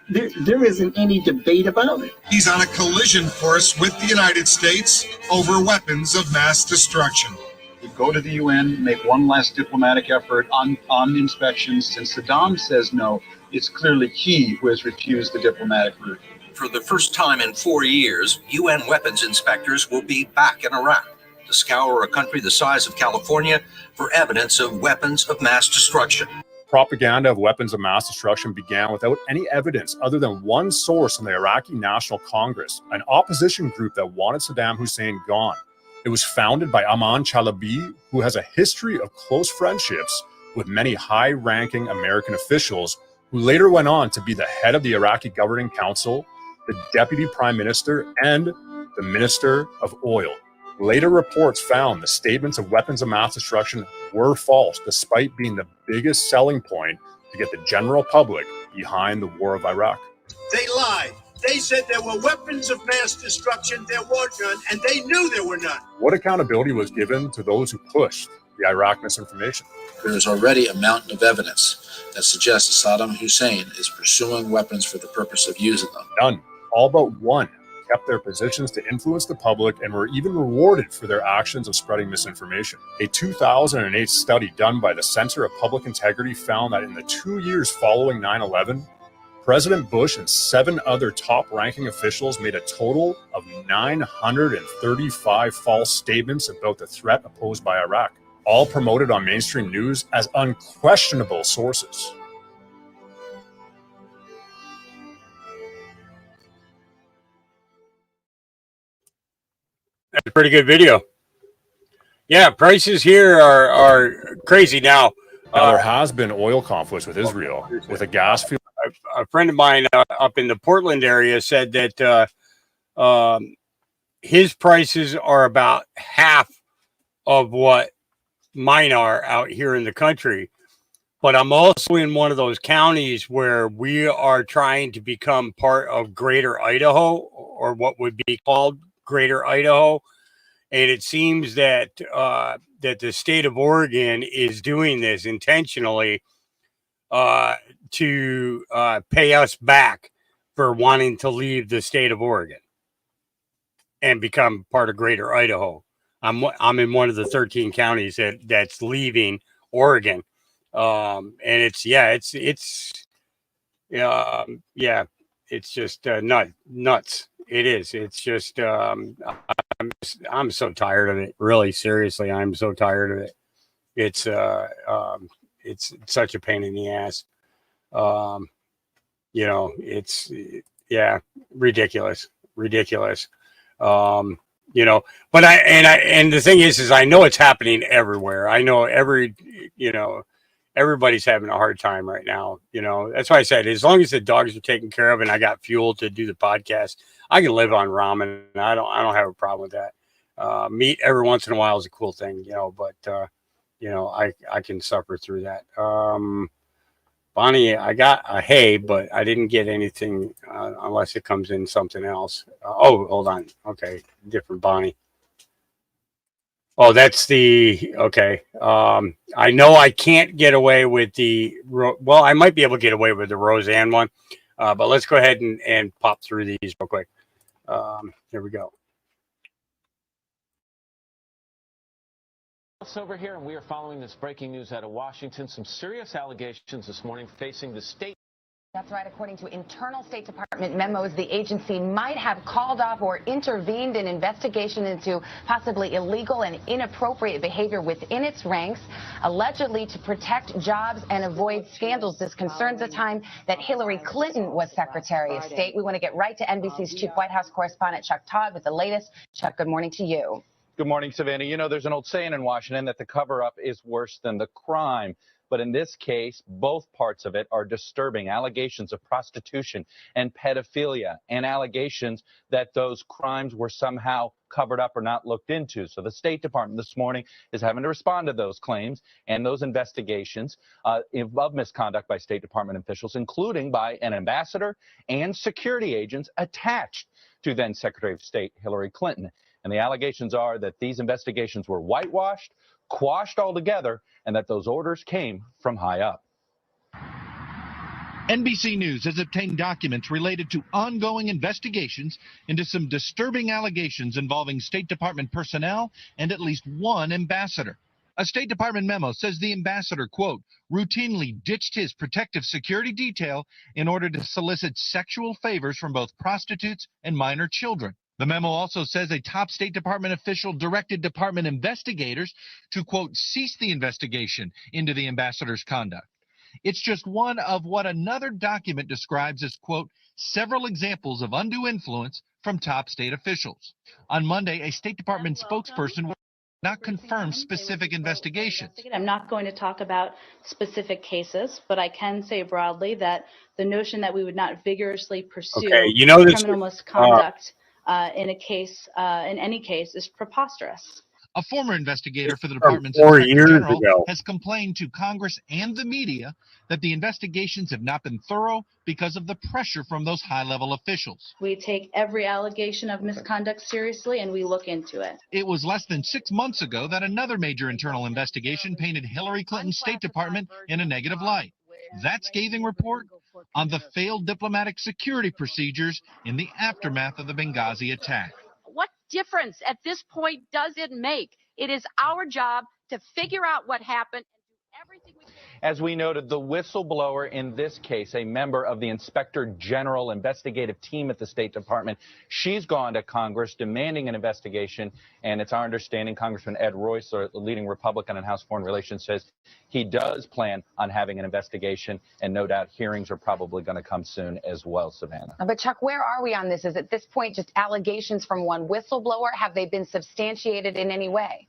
There isn't any debate about it. He's on a collision course with the United States over weapons of mass destruction. We go to the UN, make one last diplomatic effort on inspections. Since Saddam says no, it's clearly he who has refused the diplomatic route. For the first time in 4 years, UN weapons inspectors will be back in Iraq to scour a country the size of California for evidence of weapons of mass destruction. Propaganda of weapons of mass destruction began without any evidence other than one source in the Iraqi National Congress, an opposition group that wanted Saddam Hussein gone. It was founded by Aman Chalabi, who has a history of close friendships with many high-ranking American officials, who later went on to be the head of the Iraqi Governing Council, the Deputy Prime Minister, and the Minister of Oil. Later reports found the statements of weapons of mass destruction were false, despite being the biggest selling point to get the general public behind the war of Iraq. They lied. They said there were weapons of mass destruction. There were none, and they knew there were none. What accountability was given to those who pushed the Iraq misinformation? There is already a mountain of evidence that suggests that Saddam Hussein is pursuing weapons for the purpose of using them. None. All but one kept their positions to influence the public and were even rewarded for their actions of spreading misinformation. A 2008 study done by the Center of Public Integrity found that in the 2 years following 9/11, President Bush and 7 other top-ranking officials made a total of 935 false statements about the threat posed by Iraq, all promoted on mainstream news as unquestionable sources. That's a pretty good video. Yeah, prices here are crazy now. There has been oil conflicts with Israel, with a gas field. A friend of mine up in the Portland area said that his prices are about half of what mine are out here in the country. But I'm also in one of those counties where we are trying to become part of Greater Idaho, or what would be called Greater Idaho. And it seems that that the state of Oregon is doing this intentionally to pay us back for wanting to leave the state of Oregon and become part of Greater Idaho. I'm in one of the 13 counties that's leaving Oregon, and it's just nuts. It is. It's just I'm so tired of it. Really, seriously, I'm so tired of it. It's such a pain in the ass. It's ridiculous. But and the thing is I know it's happening everywhere. I know everybody's having a hard time right now. You know, that's why I said, as long as the dogs are taken care of and I got fuel to do the podcast, I can live on ramen. I don't have a problem with that. Meat every once in a while is a cool thing, you know, but, you know, I can suffer through that. Bonnie, I got a hay, but I didn't get anything unless it comes in something else. Oh, hold on. Okay. Different Bonnie. Oh, that's the, okay. I know I can't get away with well, I might be able to get away with the Roseanne one, but let's go ahead and pop through these real quick. Here we go. Over here, and we are following this breaking news out of Washington. Some serious allegations this morning facing the state. That's right. According to internal State Department memos, the agency might have called off or intervened in investigation into possibly illegal and inappropriate behavior within its ranks, allegedly to protect jobs and avoid scandals. This concerns the time that Hillary Clinton was Secretary of State. We want to get right to NBC's chief White House correspondent, Chuck Todd, with the latest. Chuck, good morning to you. Good morning, Savannah. You know, there's an old saying in Washington that the cover-up is worse than the crime. But in this case, both parts of it are disturbing. Allegations of prostitution and pedophilia, and allegations that those crimes were somehow covered up or not looked into. So the State Department this morning is having to respond to those claims and those investigations of misconduct by State Department officials, including by an ambassador and security agents attached to then Secretary of State Hillary Clinton. And the allegations are that these investigations were whitewashed, quashed altogether, and that those orders came from high up. NBC News has obtained documents related to ongoing investigations into some disturbing allegations involving State Department personnel and at least one ambassador. A State Department memo says the ambassador, quote, routinely ditched his protective security detail in order to solicit sexual favors from both prostitutes and minor children. The memo also says a top State Department official directed department investigators to, quote, cease the investigation into the ambassador's conduct. It's just one of what another document describes as, quote, several examples of undue influence from top state officials. On Monday, a State Department spokesperson will not confirm specific investigations. I'm not going to talk about specific cases, but I can say broadly that the notion that we would not vigorously pursue criminal misconduct in any case is preposterous. A former investigator for the Department's 4 Inspector years General ago has complained to Congress and the media that the investigations have not been thorough because of the pressure from those high-level officials. We take every allegation of misconduct seriously, and we look into it. It was less than 6 months ago that another major internal investigation painted Hillary Clinton's State Department in a negative light. That scathing report on the failed diplomatic security procedures in the aftermath of the Benghazi attack. What difference at this point does it make? It is our job to figure out what happened and do everything we can. As we noted, the whistleblower in this case, a member of the Inspector General investigative team at the State Department, she's gone to Congress demanding an investigation, and it's our understanding Congressman Ed Royce, the leading Republican in House Foreign Relations, says he does plan on having an investigation, and no doubt hearings are probably going to come soon as well, Savannah. But Chuck, where are we on this? Is at this point just allegations from one whistleblower? Have they been substantiated in any way?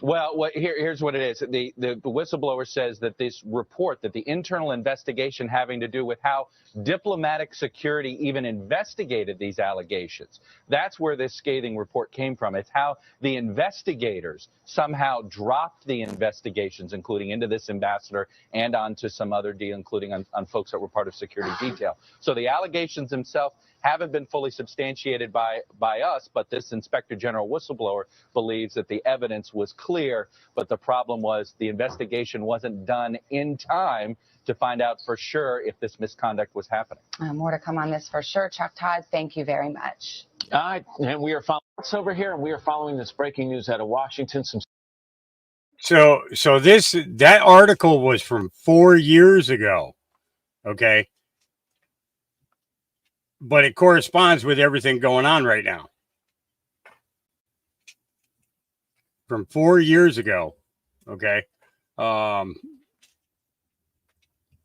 Well, here's what it is. The whistleblower says that this report, that the internal investigation having to do with how diplomatic security even investigated these allegations, that's where this scathing report came from. It's how the investigators somehow dropped the investigations, including into this ambassador and onto some other deal, including on folks that were part of security detail. So the allegations themselves haven't been fully substantiated by us, but this Inspector General whistleblower believes that the evidence was clear, but the problem was the investigation wasn't done in time to find out for sure if this misconduct was happening. More to come on this for sure. Chuck Todd, thank you very much. All right, and we are following over here, and we are following this breaking news out of Washington. So that article was from 4 years ago. Okay. But it corresponds with everything going on right now. From 4 years ago. Okay.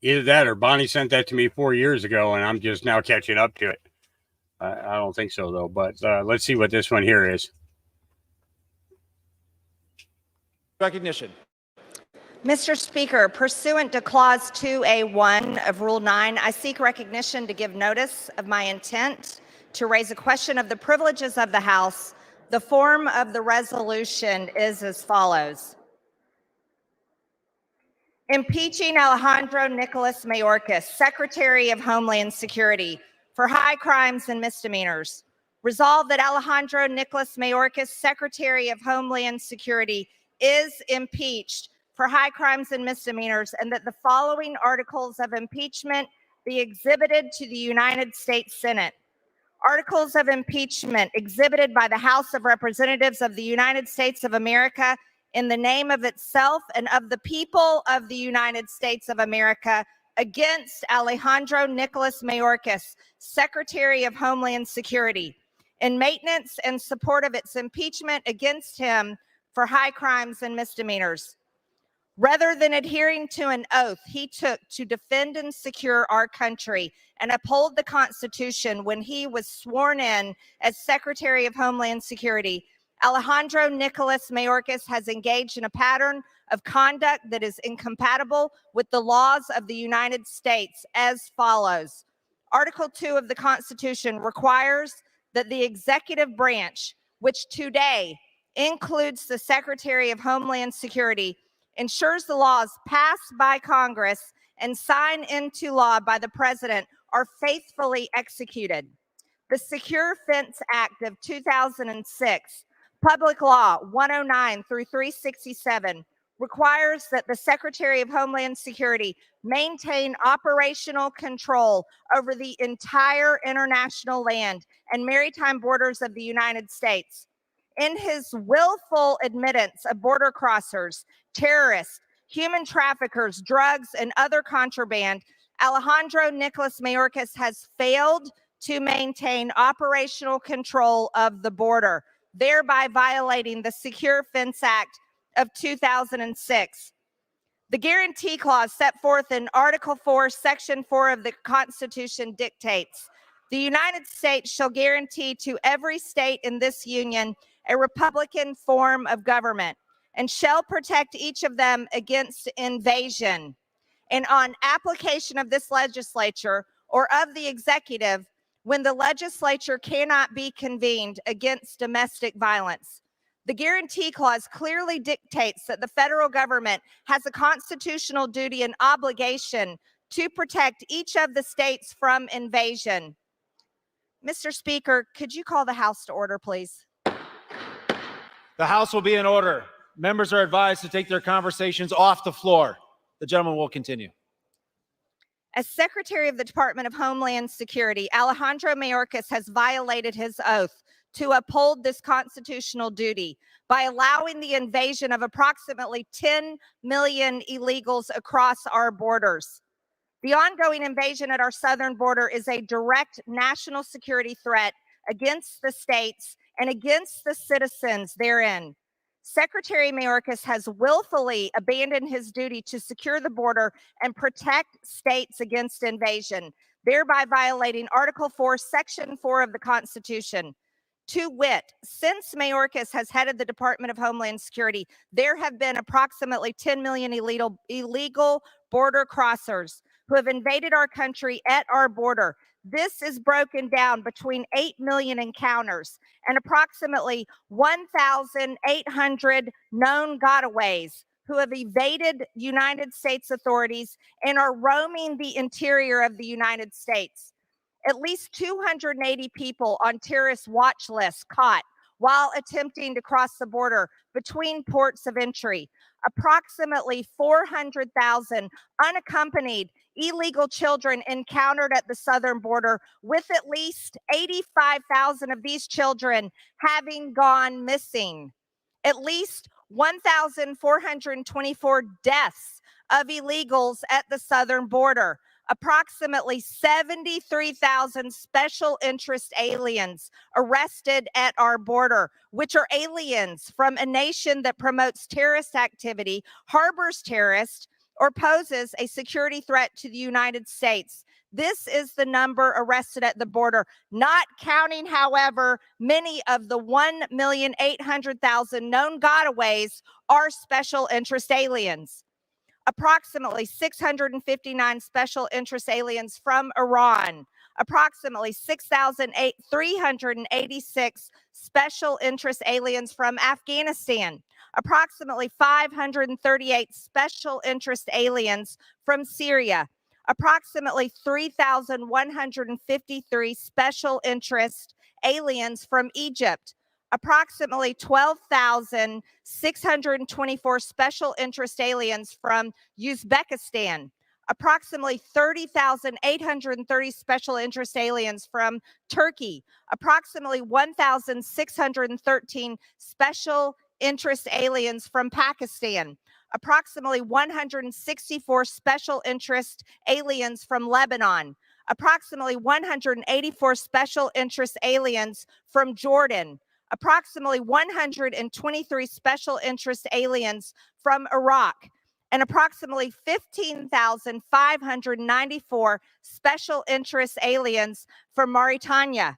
Either that or Bonnie sent that to me 4 years ago and I'm just now catching up to it. I don't think so, though. But let's see what this one here is. Recognition. Mr. Speaker, pursuant to Clause 2A1 of Rule 9, I seek recognition to give notice of my intent to raise a question of the privileges of the House. The form of the resolution is as follows. Impeaching Alejandro Nicolas Mayorkas, Secretary of Homeland Security, for high crimes and misdemeanors. Resolved that Alejandro Nicolas Mayorkas, Secretary of Homeland Security, is impeached for high crimes and misdemeanors, and that the following articles of impeachment be exhibited to the United States Senate. Articles of impeachment exhibited by the House of Representatives of the United States of America in the name of itself and of the people of the United States of America against Alejandro Nicolas Mayorkas, Secretary of Homeland Security, in maintenance and support of its impeachment against him for high crimes and misdemeanors. Rather than adhering to an oath he took to defend and secure our country and uphold the Constitution when he was sworn in as Secretary of Homeland Security, Alejandro Nicolas Mayorkas has engaged in a pattern of conduct that is incompatible with the laws of the United States as follows. Article 2 of the Constitution requires that the executive branch, which today includes the Secretary of Homeland Security, ensures the laws passed by Congress and signed into law by the President are faithfully executed. The Secure Fence Act of 2006, Public Law 109 through 367, requires that the Secretary of Homeland Security maintain operational control over the entire international land and maritime borders of the United States. In his willful admittance of border crossers, terrorists, human traffickers, drugs, and other contraband, Alejandro Nicolas Mayorkas has failed to maintain operational control of the border, thereby violating the Secure Fence Act of 2006. The guarantee clause set forth in Article 4, Section 4 of the Constitution dictates, the United States shall guarantee to every state in this union a Republican form of government, and shall protect each of them against invasion. And on application of this legislature or of the executive, when the legislature cannot be convened against domestic violence. The guarantee clause clearly dictates that the federal government has a constitutional duty and obligation to protect each of the states from invasion. Mr. Speaker, could you call the House to order, please? The House will be in order. Members are advised to take their conversations off the floor. The gentleman will continue. As Secretary of the Department of Homeland Security, Alejandro Mayorkas has violated his oath to uphold this constitutional duty by allowing the invasion of approximately 10 million illegals across our borders. The ongoing invasion at our southern border is a direct national security threat against the states and against the citizens therein. Secretary Mayorkas has willfully abandoned his duty to secure the border and protect states against invasion, thereby violating Article 4, Section 4 of the Constitution. To wit, since Mayorkas has headed the Department of Homeland Security, there have been approximately 10 million illegal border crossers who have invaded our country at our border. This is broken down between 8 million encounters and approximately 1,800 known gotaways who have evaded United States authorities and are roaming the interior of the United States. At least 280 people on terrorist watch lists caught while attempting to cross the border between ports of entry. Approximately 400,000 unaccompanied illegal children encountered at the southern border, with at least 85,000 of these children having gone missing. At least 1,424 deaths of illegals at the southern border. Approximately 73,000 special interest aliens arrested at our border, which are aliens from a nation that promotes terrorist activity, harbors terrorists, or poses a security threat to the United States. This is the number arrested at the border, not counting, however, many of the 1,800,000 known gotaways are special interest aliens. approximately 659 special interest aliens from Iran, approximately 6,386 special interest aliens from Afghanistan, approximately 538 special interest aliens from Syria, approximately 3,153 special interest aliens from Egypt, approximately 12,624 special interest aliens from Uzbekistan, approximately 30,830 special interest aliens from Turkey, approximately 1,613 special interest aliens from Pakistan, approximately 164 special interest aliens from Lebanon, approximately 184 special interest aliens from Jordan, approximately 123 special interest aliens from Iraq, and approximately 15,594 special interest aliens from Mauritania.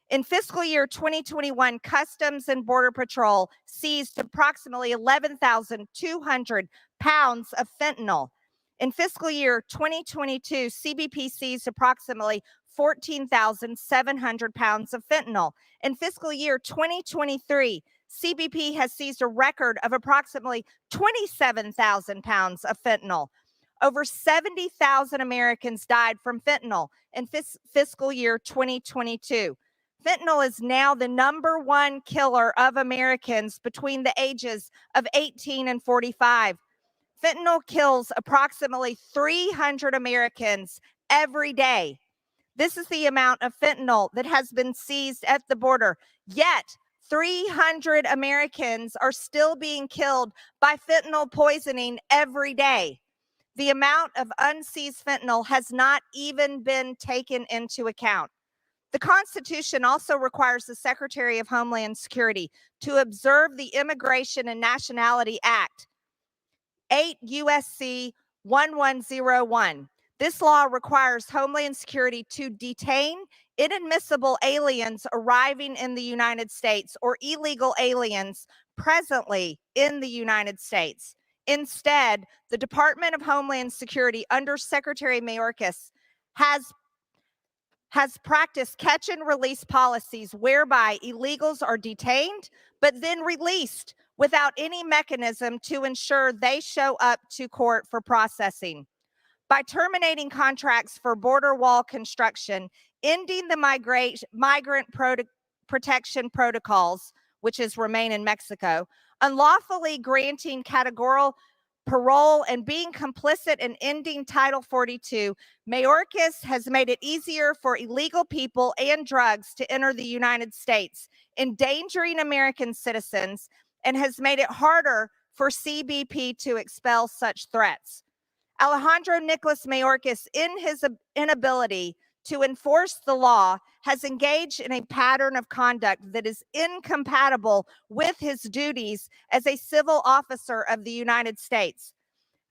In fiscal year 2021, Customs and Border Patrol seized approximately 11,200 pounds of fentanyl. In fiscal year 2022, CBP seized approximately 14,700 pounds of fentanyl. In fiscal year 2023, CBP has seized a record of approximately 27,000 pounds of fentanyl. Over 70,000 Americans died from fentanyl in fiscal year 2022. Fentanyl is now the #1 killer of Americans between the ages of 18 and 45. Fentanyl kills approximately 300 Americans every day. This is the amount of fentanyl that has been seized at the border. Yet, 300 Americans are still being killed by fentanyl poisoning every day. The amount of unseized fentanyl has not even been taken into account. The Constitution also requires the Secretary of Homeland Security to observe the Immigration and Nationality Act, 8 U.S.C. 1101. This law requires Homeland Security to detain inadmissible aliens arriving in the United States or illegal aliens presently in the United States. Instead, the Department of Homeland Security under Secretary Mayorkas has practiced catch and release policies whereby illegals are detained but then released without any mechanism to ensure they show up to court for processing. By terminating contracts for border wall construction, ending the migrant protection protocols, which is Remain in Mexico, unlawfully granting categorical parole, and being complicit in ending Title 42, Mayorkas has made it easier for illegal people and drugs to enter the United States, endangering American citizens, and has made it harder for CBP to expel such threats. Alejandro Nicholas Mayorkas, in his inability to enforce the law, has engaged in a pattern of conduct that is incompatible with his duties as a civil officer of the United States.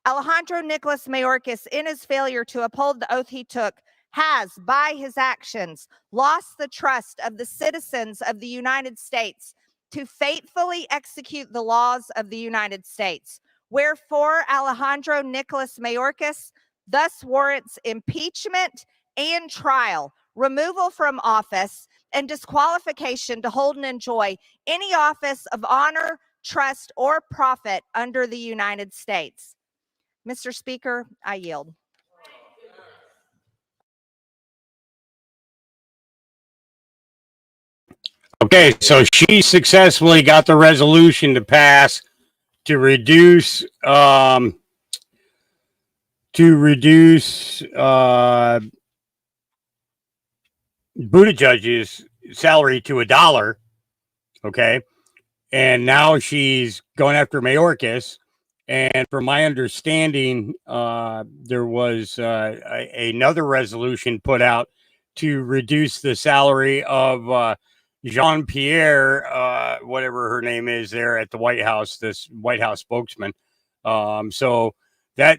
Alejandro Nicholas Mayorkas, in his failure to uphold the oath he took, has, by his actions, lost the trust of the citizens of the United States to faithfully execute the laws of the United States. Wherefore, Alejandro Nicholas Mayorkas thus warrants impeachment and trial, removal from office, and disqualification to hold and enjoy any office of honor, trust, or profit under the United States. Mr. Speaker, I yield. Okay, so she successfully got the resolution to pass to reduce Buttigieg's salary to $1. Okay, and now she's going after Mayorkas. And from my understanding, there was another resolution put out to reduce the salary of Jean-Pierre, whatever her name is, there at the White House, this White House spokesman. So that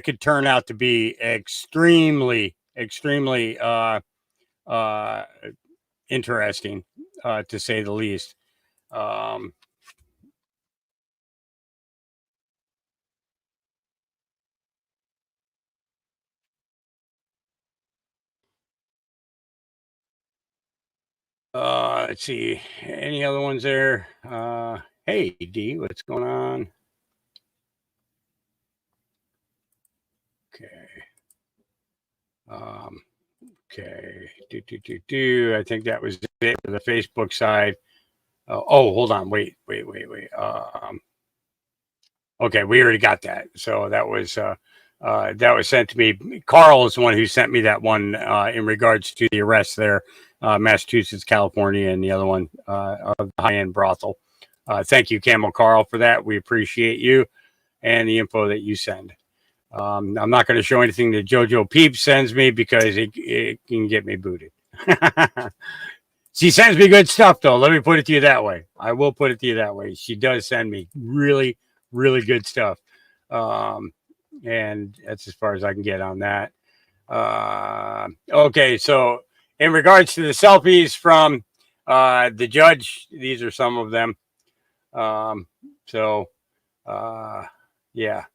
could turn out to be extremely interesting, to say the least. Let's see. Any other ones there? Hey, D, what's going on? Okay. Okay. I think that was it for the Facebook side. Oh, hold on. Wait. Okay, we already got that. So that was sent to me. Carl is the one who sent me that one in regards to the arrest there, Massachusetts, California, and the other one of the high-end brothel. Thank you, Camel Carl, for that. We appreciate you and the info that you send. I'm not going to show anything that JoJo Peeps sends me because it can get me booted. She sends me good stuff, though. Let me put it to you that way. I will put it to you that way. She does send me really, really good stuff. And that's as far as I can get on that. Okay, so in regards to the selfies from the judge, these are some of them. Yeah.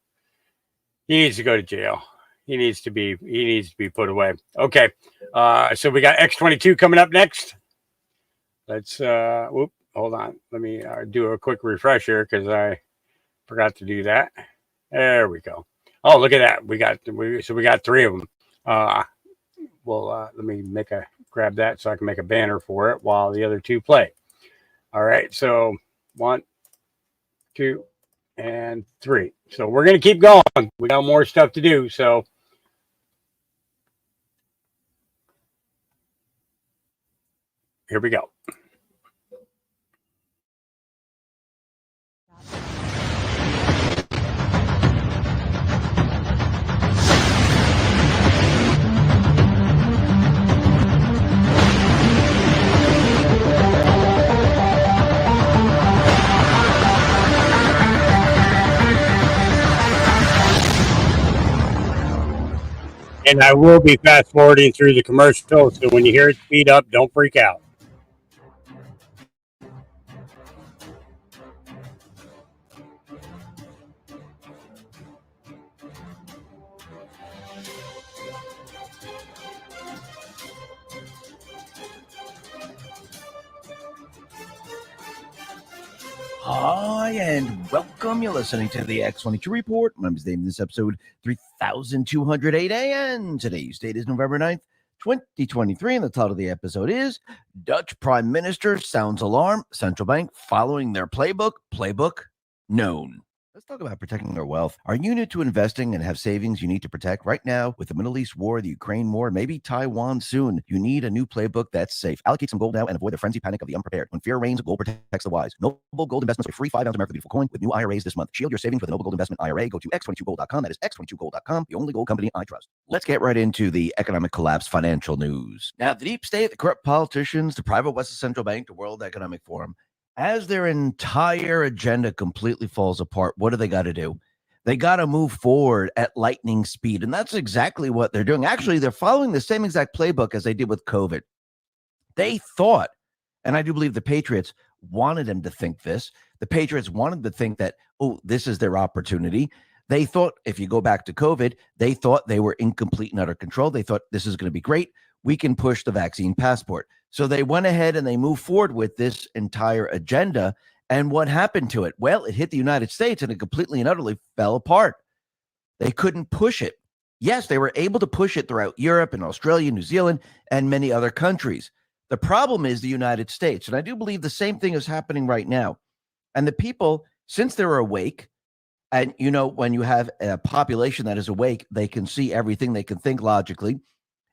He needs to go to jail. He needs to be put away. Okay. So we got X22 coming up next. Let's hold on. Let me do a quick refresher because I forgot to do that. There we go. Oh, look at that. We got 3 of them. Let me grab that so I can make a banner for it while the other 2 play. All right. So 1, 2, and 3. So we're going to keep going. We got more stuff to do. So here we go. And I will be fast forwarding through the commercial, so when you hear it speed up, don't freak out. Hi, and welcome. You're listening to the X22 Report. My name is Dave. This episode 3208 and today's date is November 9th, 2023, and the title of the episode is Dutch Prime Minister Sounds Alarm, Central Bank Following Their Playbook Known. Let's talk about protecting our wealth. Are you new to investing and have savings you need to protect right now with the Middle East war, the Ukraine war, maybe Taiwan soon? You need a new playbook that's safe. Allocate some gold now and avoid the frenzy panic of the unprepared. When fear reigns, gold protects the wise. Noble Gold Investments, a free 5-ounce American Beautiful coin with new IRAs this month. Shield your savings with a Noble Gold Investment IRA. Go to x22gold.com. That is x22gold.com, the only gold company I trust. Let's get right into the economic collapse financial news. Now, the deep state, the corrupt politicians, the private Western Central Bank, the World Economic Forum, as their entire agenda completely falls apart, what do they got to do? They got to move forward at lightning speed. And that's exactly what they're doing. Actually, they're following the same exact playbook as they did with COVID. They thought, and I do believe the Patriots wanted them to think this. The Patriots wanted to think that, oh, this is their opportunity. They thought, if you go back to COVID, they thought they were in complete and utter control. They thought this is going to be great. We can push the vaccine passport. So they went ahead and they moved forward with this entire agenda. And what happened to it? Well, it hit the United States and it completely and utterly fell apart. They couldn't push it. Yes, they were able to push it throughout Europe and Australia, New Zealand, and many other countries. The problem is the United States. And I do believe the same thing is happening right now. And the people, since they're awake, and you know, when you have a population that is awake, they can see everything, they can think logically.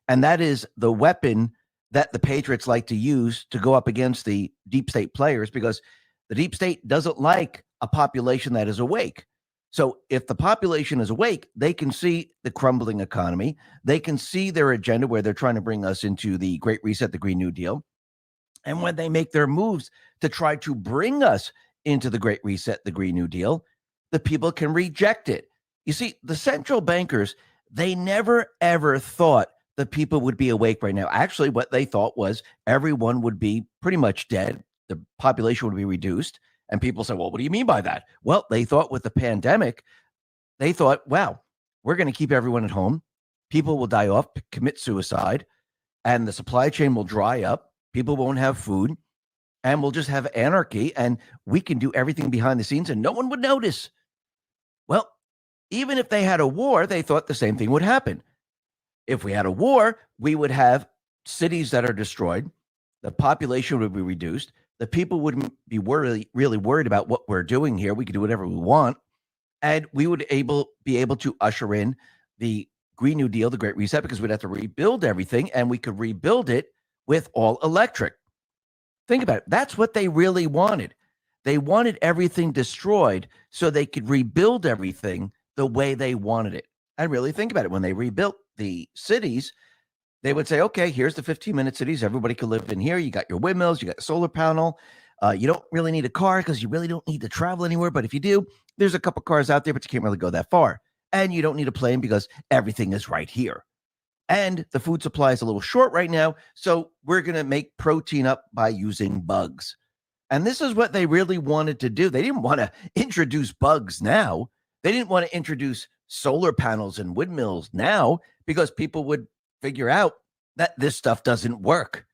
And that is the weapon that the Patriots like to use to go up against the deep state players, because the deep state doesn't like a population that is awake. So if the population is awake, they can see the crumbling economy. They can see their agenda where they're trying to bring us into the Great Reset, the Green New Deal. And when they make their moves to try to bring us into the Great Reset, the Green New Deal, the people can reject it. You see, the central bankers, they never, ever thought the people would be awake right now. Actually, what they thought was everyone would be pretty much dead. The population would be reduced. And people say, well, what do you mean by that? Well, they thought with the pandemic, they thought, wow, we're going to keep everyone at home. People will die off, commit suicide, and the supply chain will dry up. People won't have food, and we'll just have anarchy, and we can do everything behind the scenes and no one would notice. Well, even if they had a war, they thought the same thing would happen. If we had a war, we would have cities that are destroyed. The population would be reduced. The people wouldn't be really worried about what we're doing here. We could do whatever we want. And we would be able to usher in the Green New Deal, the Great Reset, because we'd have to rebuild everything, and we could rebuild it with all electric. Think about it. That's what they really wanted. They wanted everything destroyed so they could rebuild everything the way they wanted it. And really think about it. When they rebuilt the cities, they would say, okay, here's the 15-minute cities. Everybody could live in here. You got your windmills. You got a solar panel. You don't really need a car because you really don't need to travel anywhere. But if you do, there's a couple cars out there, but you can't really go that far. And you don't need a plane because everything is right here. And the food supply is a little short right now. So we're going to make protein up by using bugs. And this is what they really wanted to do. They didn't want to introduce bugs now. They didn't want to introduce solar panels and windmills now because people would figure out that this stuff doesn't work.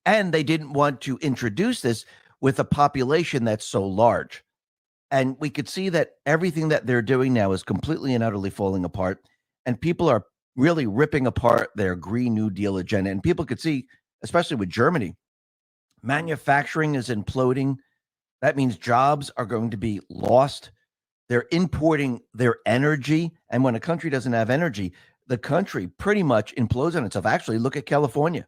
And they didn't want to introduce this with a population that's so large. And we could see that everything that they're doing now is completely and utterly falling apart. And people are really ripping apart their Green New Deal agenda. And people could see, especially with Germany, manufacturing is imploding. That means jobs are going to be lost. They're importing their energy. And when a country doesn't have energy, the country pretty much implodes on itself. Actually, look at California.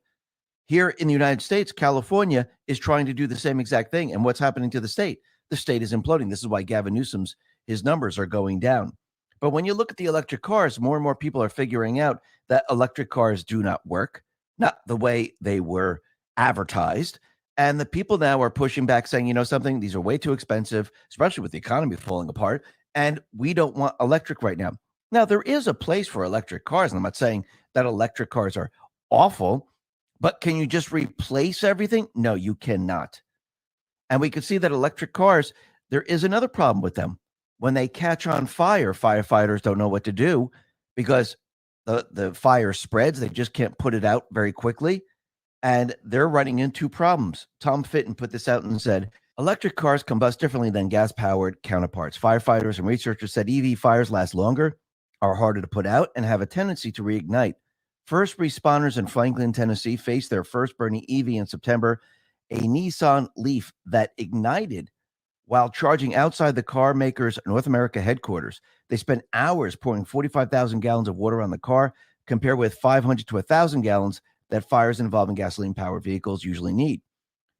Here in the United States, California is trying to do the same exact thing. And what's happening to the state? The state is imploding. This is why Gavin Newsom's, his numbers are going down. But when you look at the electric cars, more and more people are figuring out that electric cars do not work, not the way they were advertised. And the people now are pushing back saying, you know something, these are way too expensive, especially with the economy falling apart. And we don't want electric right now. Now, there is a place for electric cars. And I'm not saying that electric cars are awful, but can you just replace everything? No, you cannot. And we can see that electric cars, there is another problem with them. When they catch on fire, firefighters don't know what to do because the fire spreads. They just can't put it out very quickly. And they're running into problems. Tom Fitton put this out and said, electric cars combust differently than gas-powered counterparts. Firefighters and researchers said EV fires last longer, are harder to put out, and have a tendency to reignite. First responders in Franklin, Tennessee faced their first burning EV in September, a Nissan Leaf that ignited while charging outside the car maker's North America headquarters. They spent hours pouring 45,000 gallons of water on the car, compared with 500 to 1,000 gallons that fires involving gasoline-powered vehicles usually need.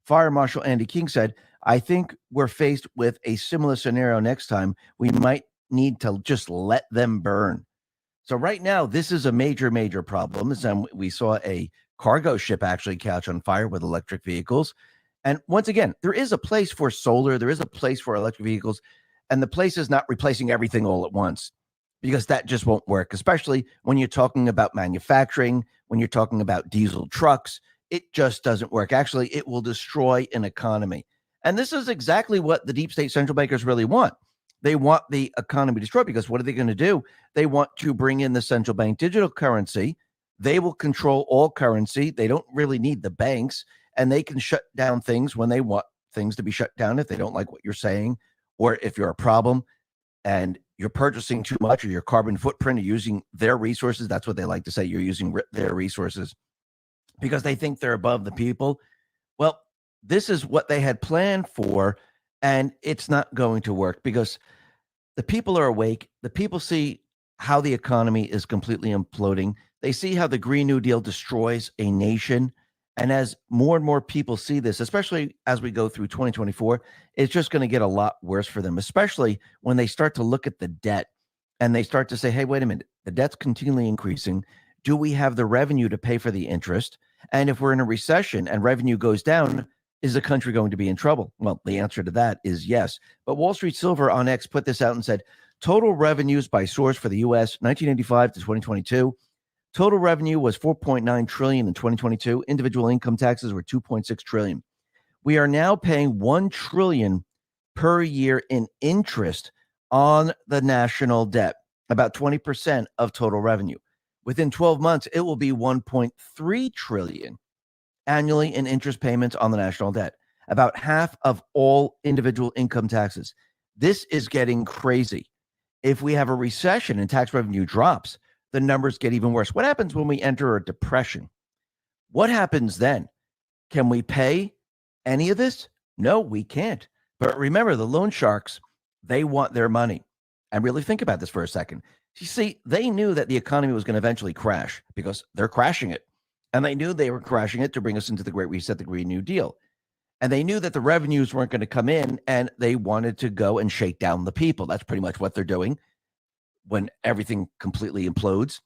Fire Marshal Andy King said, I think we're faced with a similar scenario next time. We might need to just let them burn. So right now, this is a major, major problem. We saw a cargo ship actually catch on fire with electric vehicles. And once again, there is a place for solar. There is a place for electric vehicles. And the place is not replacing everything all at once, because that just won't work, especially when you're talking about manufacturing, when you're talking about diesel trucks. It just doesn't work. Actually, it will destroy an economy. And this is exactly what the deep state central bankers really want. They want the economy destroyed because what are they going to do? They want to bring in the central bank digital currency. They will control all currency. They don't really need the banks, and they can shut down things when they want things to be shut down if they don't like what you're saying, or if you're a problem and you're purchasing too much, or your carbon footprint, or using their resources. That's what they like to say. You're using their resources because they think they're above the people. Well, this is what they had planned for, and it's not going to work because the people are awake. The people see how the economy is completely imploding. They see how the Green New Deal destroys a nation. And as more and more people see this, especially as we go through 2024, it's just going to get a lot worse for them, especially when they start to look at the debt and they start to say, hey, wait a minute, the debt's continually increasing. Do we have the revenue to pay for the interest? And if we're in a recession and revenue goes down, is the country going to be in trouble? Well, the answer to that is yes. But Wall Street Silver on X put this out and said, total revenues by source for the U.S. 1985 to 2022. Total revenue was $4.9 trillion in 2022. Individual income taxes were $2.6 trillion. We are now paying $1 trillion per year in interest on the national debt, about 20% of total revenue. Within 12 months, it will be $1.3 trillion. annually in interest payments on the national debt, about half of all individual income taxes. This is getting crazy. If we have a recession and tax revenue drops, the numbers get even worse. What happens when we enter a depression? What happens then? Can we pay any of this? No, we can't. But remember, the loan sharks, they want their money. And really think about this for a second. You see, they knew that the economy was going to eventually crash because they're crashing it. And they knew they were crashing it to bring us into the Great Reset, the Green New Deal. And they knew that the revenues weren't going to come in, and they wanted to go and shake down the people. That's pretty much what they're doing when everything completely implodes.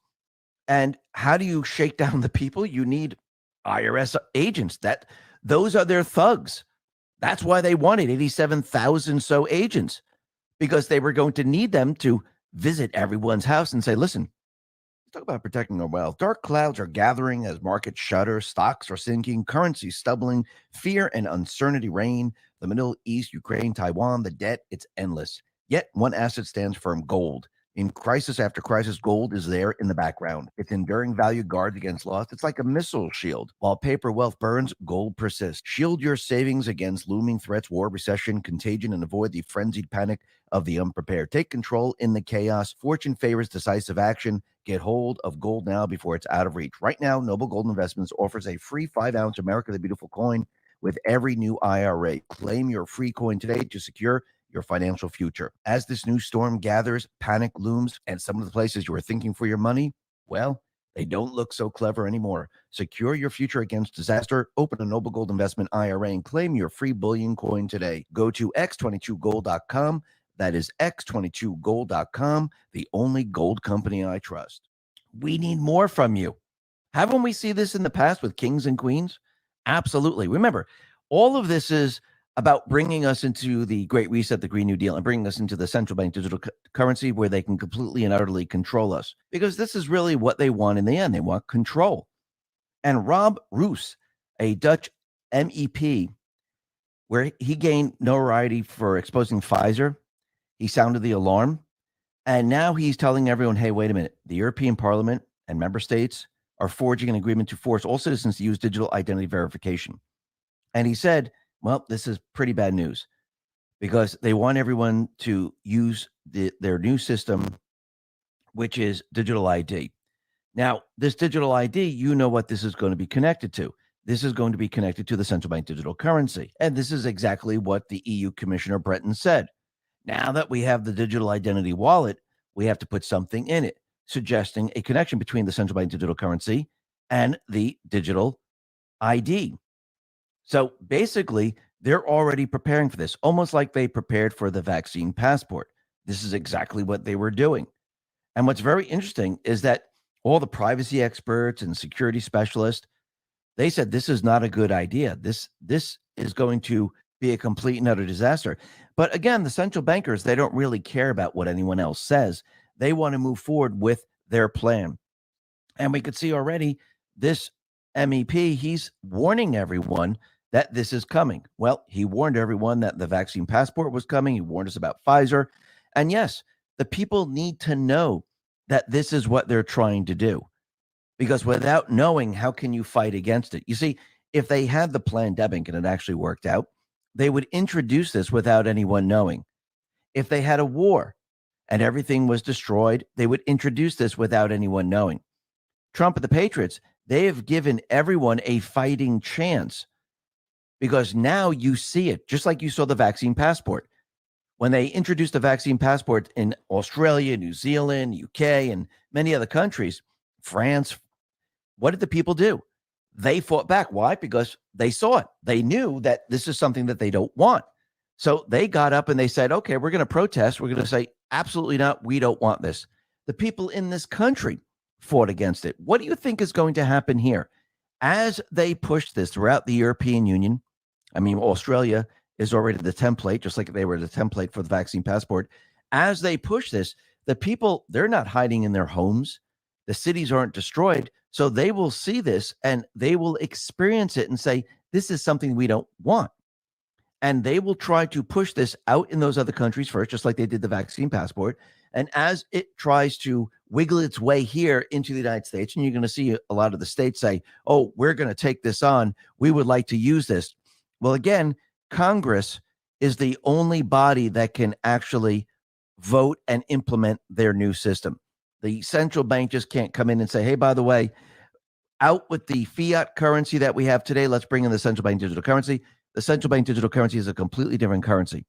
And how do you shake down the people? You need IRS agents. Those are their thugs. That's why they wanted 87,000 so agents, because they were going to need them to visit everyone's house and say, listen, talk about protecting our wealth. Dark clouds are gathering as markets shudder, stocks are sinking, currencies stumbling, fear and uncertainty reign. The Middle East, Ukraine, Taiwan, the debt, it's endless. Yet one asset stands firm: gold. In crisis after crisis, gold is there in the background. Its enduring value guards against loss. It's like a missile shield. While paper wealth burns, gold persists. Shield your savings against looming threats, war, recession, contagion, and avoid the frenzied panic of the unprepared. Take control in the chaos. Fortune favors decisive action. Get hold of gold now before it's out of reach. Right now, Noble Gold Investments offers a free 5-ounce America the Beautiful coin with every new IRA. Claim your free coin today to secure your financial future. As this new storm gathers, panic looms, and some of the places you were thinking for your money, well, they don't look so clever anymore. Secure your future against disaster. Open a Noble Gold Investment IRA and claim your free bullion coin today. Go to x22gold.com. That is x22gold.com, the only gold company I trust. We need more from you. Haven't we seen this in the past with kings and queens? Absolutely. Remember, all of this is about bringing us into the Great Reset, the Green New Deal, and bringing us into the central bank digital currency where they can completely and utterly control us. Because this is really what they want in the end. They want control. And Rob Roos, a Dutch MEP, where he gained notoriety for exposing Pfizer, he sounded the alarm. And now he's telling everyone, hey, wait a minute. The European Parliament and member states are forging an agreement to force all citizens to use digital identity verification. And he said, well, this is pretty bad news because they want everyone to use their new system, which is digital ID. Now, this digital ID, you know what this is going to be connected to. This is going to be connected to the central bank digital currency. And this is exactly what the EU Commissioner Breton said. Now that we have the digital identity wallet, we have to put something in it, suggesting a connection between the central bank digital currency and the digital ID. So basically, they're already preparing for this, almost like they prepared for the vaccine passport. This is exactly what they were doing. And what's very interesting is that all the privacy experts and security specialists, they said this is not a good idea. This is going to be a complete and utter disaster. But again, the central bankers, they don't really care about what anyone else says. They want to move forward with their plan. And we could see already this MEP, he's warning everyone that this is coming. Well, he warned everyone that the vaccine passport was coming. He warned us about Pfizer. And yes, the people need to know that this is what they're trying to do. Because without knowing, how can you fight against it? You see, if they had the pandemic and it actually worked out, they would introduce this without anyone knowing. If they had a war and everything was destroyed, they would introduce this without anyone knowing. Trump and the Patriots, they have given everyone a fighting chance because now you see it, just like you saw the vaccine passport. When they introduced the vaccine passport in Australia, New Zealand, UK, and many other countries, France, what did the people do? They fought back. Why? Because they saw it. They knew that this is something that they don't want. So they got up and they said, okay, we're going to protest. We're going to say, absolutely not. We don't want this. The people in this country fought against it. What do you think is going to happen here? As they push this throughout the European Union, I mean, Australia is already the template, just like they were the template for the vaccine passport. As they push this, the people, they're not hiding in their homes. The cities aren't destroyed. So they will see this and they will experience it and say, this is something we don't want. And they will try to push this out in those other countries first, just like they did the vaccine passport. And as it tries to wiggle its way here into the United States. And you're going to see a lot of the states say, oh, we're going to take this on. We would like to use this. Well, again, Congress is the only body that can actually vote and implement their new system. The central bank just can't come in and say, hey, by the way, out with the fiat currency that we have today. Let's bring in the central bank digital currency. The central bank digital currency is a completely different currency.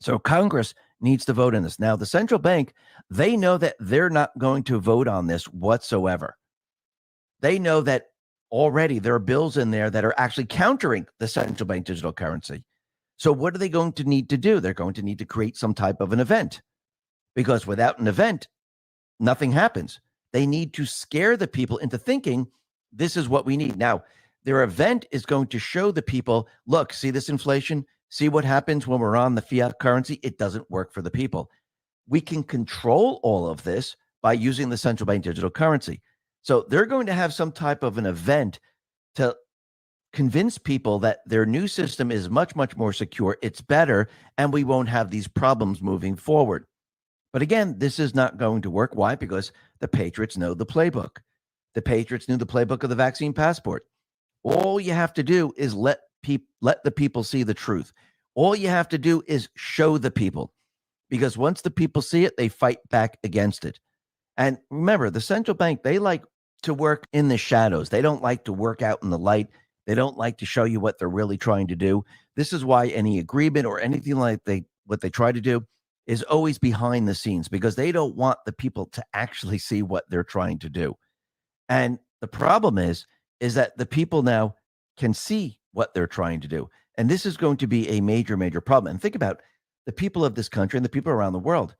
So Congress needs to vote in this. Now, the central bank, they know that they're not going to vote on this whatsoever. They know that already there are bills in there that are actually countering the central bank digital currency. So what are they going to need to do? They're going to need to create some type of an event, because without an event, nothing happens. They need to scare the people into thinking this is what we need. Now, their event is going to show the people, look, see this inflation? See what happens when we're on the fiat currency? It doesn't work for the people. We can control all of this by using the central bank digital currency. So they're going to have some type of an event to convince people that their new system is much, much more secure. It's better, and we won't have these problems moving forward. But again, this is not going to work. Why? Because the Patriots know the playbook. The Patriots knew the playbook of the vaccine passport. All you have to do is let the people see the truth. All you have to do is show the people, because once the people see it, they fight back against it. And remember, the central bank, they like to work in the shadows. They don't like to work out in the light. They don't like to show you what they're really trying to do. This is why any agreement or anything like what they try to do is always behind the scenes, because they don't want the people to actually see what they're trying to do. And the problem is that the people now can see what they're trying to do. And this is going to be a major, major problem. And think about the people of this country and the people around the world.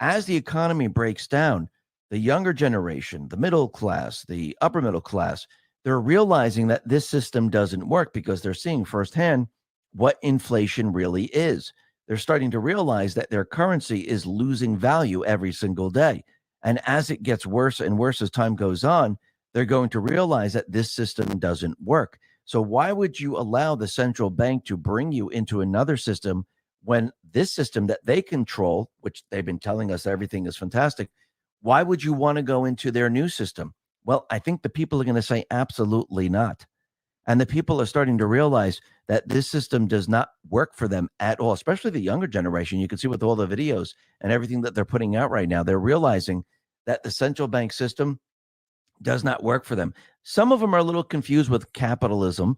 As the economy breaks down, the younger generation, the middle class, the upper middle class, they're realizing that this system doesn't work, because they're seeing firsthand what inflation really is. They're starting to realize that their currency is losing value every single day. And as it gets worse and worse as time goes on, they're going to realize that this system doesn't work. So why would you allow the central bank to bring you into another system when this system that they control, which they've been telling us everything is fantastic, why would you want to go into their new system? Well, I think the people are going to say absolutely not. And the people are starting to realize that this system does not work for them at all, especially the younger generation. You can see with all the videos and everything that they're putting out right now, they're realizing that the central bank system does not work for them. Some of them are a little confused with capitalism,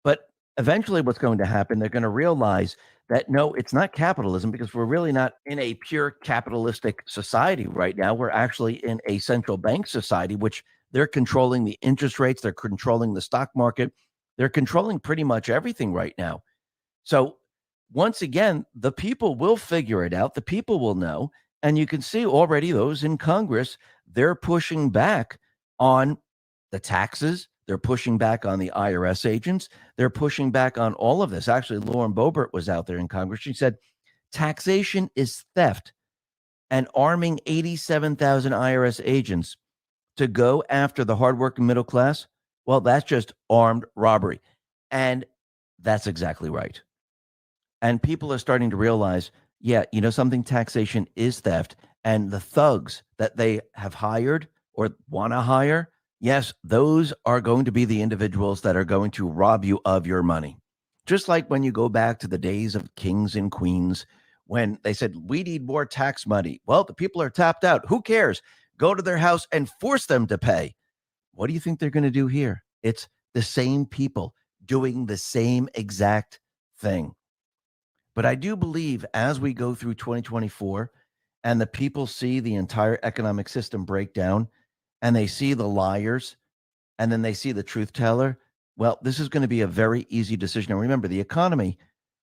but eventually what's going to happen, they're going to realize that, no, it's not capitalism, because we're really not in a pure capitalistic society right now. We're actually in a central bank society, which they're controlling the interest rates. They're controlling the stock market. They're controlling pretty much everything right now. So once again, the people will figure it out. The people will know. And you can see already those in Congress, they're pushing back on the taxes. They're pushing back on the IRS agents. They're pushing back on all of this. Actually, Lauren Boebert was out there in Congress. She said, taxation is theft, and arming 87,000 IRS agents to go after the hardworking middle class, well, that's just armed robbery. And that's exactly right. And people are starting to realize, yeah, you know something, taxation is theft. And the thugs that they have hired or want to hire, yes, those are going to be the individuals that are going to rob you of your money. Just like when you go back to the days of kings and queens, when they said, we need more tax money. Well, the people are tapped out. Who cares? Go to their house and force them to pay. What do you think they're going to do here? It's the same people doing the same exact thing. But I do believe as we go through 2024 and the people see the entire economic system break down, and they see the liars, and then they see the truth teller, well, this is going to be a very easy decision. And remember, the economy,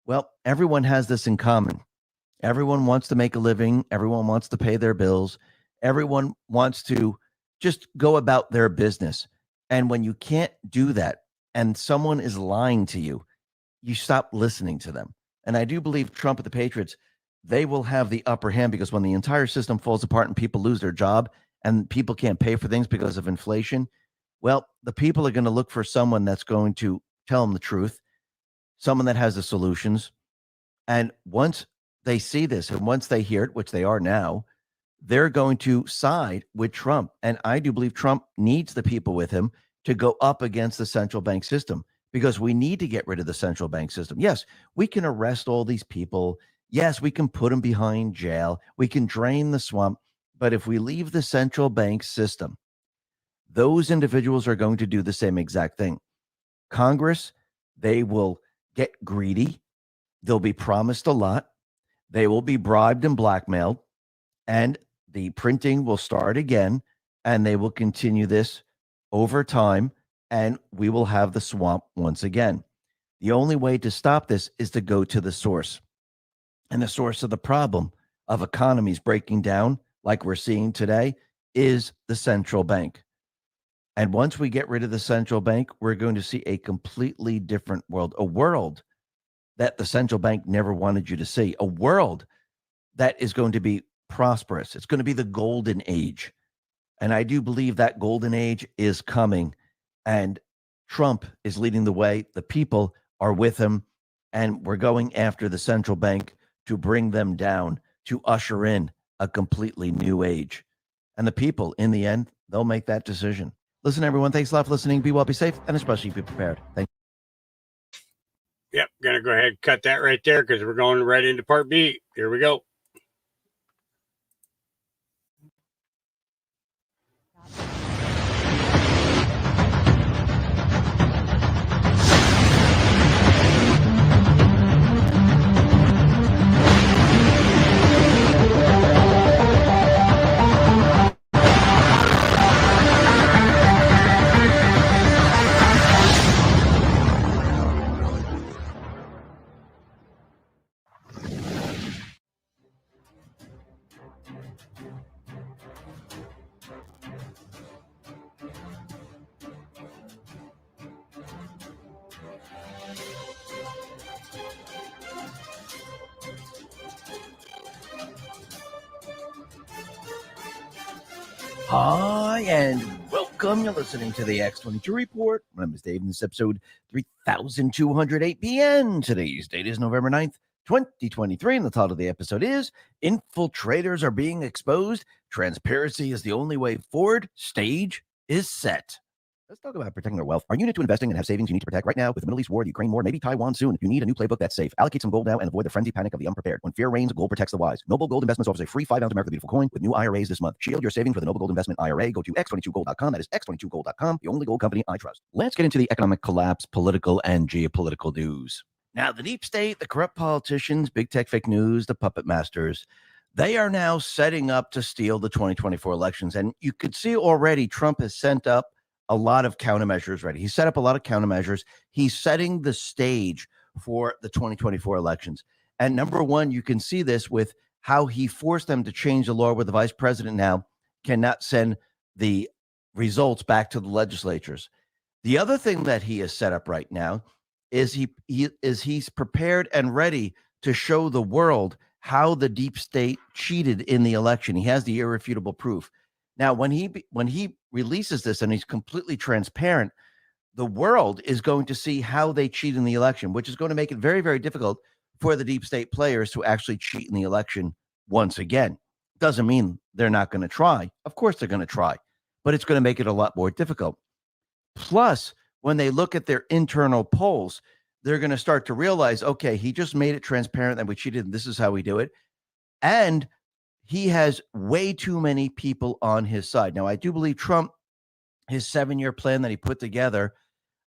well, everyone has this in common. Everyone wants to make a living. Everyone wants to pay their bills. Everyone wants to just go about their business. And when you can't do that and someone is lying to you, you stop listening to them. And I do believe Trump and the Patriots, they will have the upper hand, because when the entire system falls apart and people lose their job and people can't pay for things because of inflation, well, the people are going to look for someone that's going to tell them the truth, someone that has the solutions. And once they see this and once they hear it, which they are now, they're going to side with Trump. And I do believe Trump needs the people with him to go up against the central bank system, because we need to get rid of the central bank system. Yes, we can arrest all these people. Yes, we can put them behind jail. We can drain the swamp. But if we leave the central bank system, those individuals are going to do the same exact thing. Congress, they will get greedy. They'll be promised a lot. They will be bribed and blackmailed. And the printing will start again. And they will continue this over time. And we will have the swamp once again. The only way to stop this is to go to the source. And the source of the problem of economies breaking down, like we're seeing today, is the central bank. And once we get rid of the central bank, we're going to see a completely different world, a world that the central bank never wanted you to see, a world that is going to be prosperous. It's going to be the golden age. And I do believe that golden age is coming. And Trump is leading the way. The people are with him. And we're going after the central bank to bring them down, to usher in a completely new age. And the people, in the end, they'll make that decision. Listen, everyone, thanks a lot for listening. Be well, be safe, and especially be prepared. Thank you. Yep, going to go ahead and cut that right there because we're going right into part B. Here we go. Hi, and welcome. You're listening to the X22 Report. My name is Dave, and this is episode 3208 BN. Today's date is November 9th, 2023, and the title of the episode is Infiltrators Are Being Exposed. Transparency is the only way forward. Stage is set. Let's talk about protecting their wealth. Are you new to investing and have savings you need to protect right now? With the Middle East war, the Ukraine war, maybe Taiwan soon. You need a new playbook that's safe. Allocate some gold now and avoid the frenzy panic of the unprepared. When fear reigns, gold protects the wise. Noble Gold Investments offers a free 5-ounce American Beautiful coin with new IRAs this month. Shield your savings with a Noble Gold Investment IRA. Go to x22gold.com. That is x22gold.com, the only gold company I trust. Let's get into the economic collapse, political and geopolitical news. Now, the deep state, the corrupt politicians, big tech fake news, the puppet masters, they are now setting up to steal the 2024 elections. And you could see already Trump has sent up a lot of countermeasures ready. He set up a lot of countermeasures. He's setting the stage for the 2024 elections. And number one, you can see this with how he forced them to change the law where the vice president now cannot send the results back to the legislatures. The other thing that he has set up right now is he's prepared and ready to show the world how the deep state cheated in the election. He has the irrefutable proof. Now, when he releases this and he's completely transparent, the world is going to see how they cheat in the election, which is going to make it very, very difficult for the deep state players to actually cheat in the election once again. Doesn't mean they're not going to try. Of course they're going to try, but it's going to make it a lot more difficult. Plus, when they look at their internal polls, they're going to start to realize, okay, he just made it transparent that we cheated, and this is how we do it. And he has way too many people on his side. Now, I do believe Trump, his 7-year plan that he put together,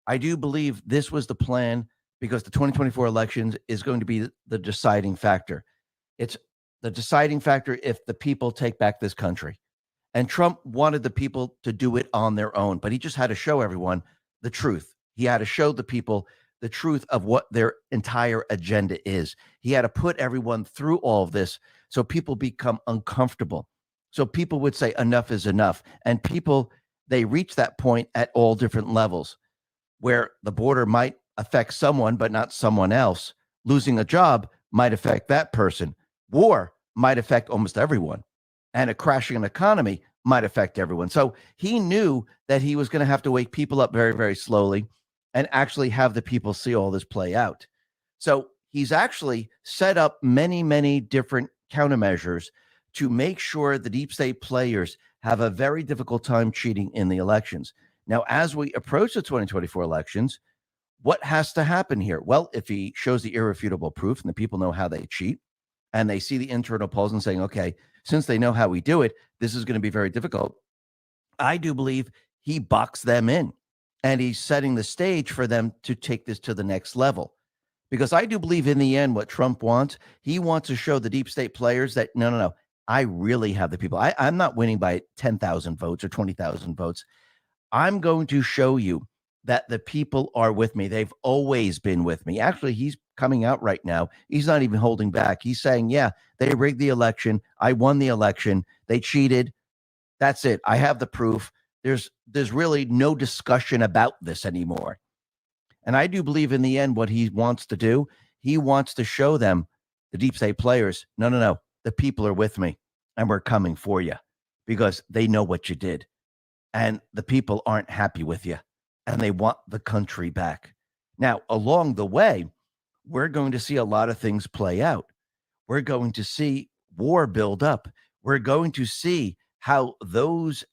I do believe this was the plan because the 2024 elections is going to be the deciding factor. It's the deciding factor if the people take back this country. And Trump wanted the people to do it on their own, but he just had to show everyone the truth. He had to show the people the truth of what their entire agenda is. He had to put everyone through all of this so people become uncomfortable. So people would say enough is enough. And people, they reach that point at all different levels where the border might affect someone, but not someone else. Losing a job might affect that person. War might affect almost everyone. And a crashing economy might affect everyone. So he knew that he was going to have to wake people up very, very slowly and actually have the people see all this play out. So he's actually set up many, many different countermeasures to make sure the deep state players have a very difficult time cheating in the elections. Now, as we approach the 2024 elections, what has to happen here? Well, if he shows the irrefutable proof and the people know how they cheat, and they see the internal polls and saying, okay, since they know how we do it, this is going to be very difficult. I do believe he boxed them in, and he's setting the stage for them to take this to the next level. Because I do believe in the end what Trump wants, he wants to show the deep state players that, no, I really have the people. I'm not winning by 10,000 votes or 20,000 votes. I'm going to show you that the people are with me. They've always been with me. Actually, he's coming out right now. He's not even holding back. He's saying, yeah, they rigged the election. I won the election. They cheated. That's it. I have the proof. There's really no discussion about this anymore. And I do believe in the end what he wants to do, he wants to show them, the deep state players, no, the people are with me and we're coming for you because they know what you did. And the people aren't happy with you and they want the country back. Now, along the way, we're going to see a lot of things play out. We're going to see war build up. We're going to see how those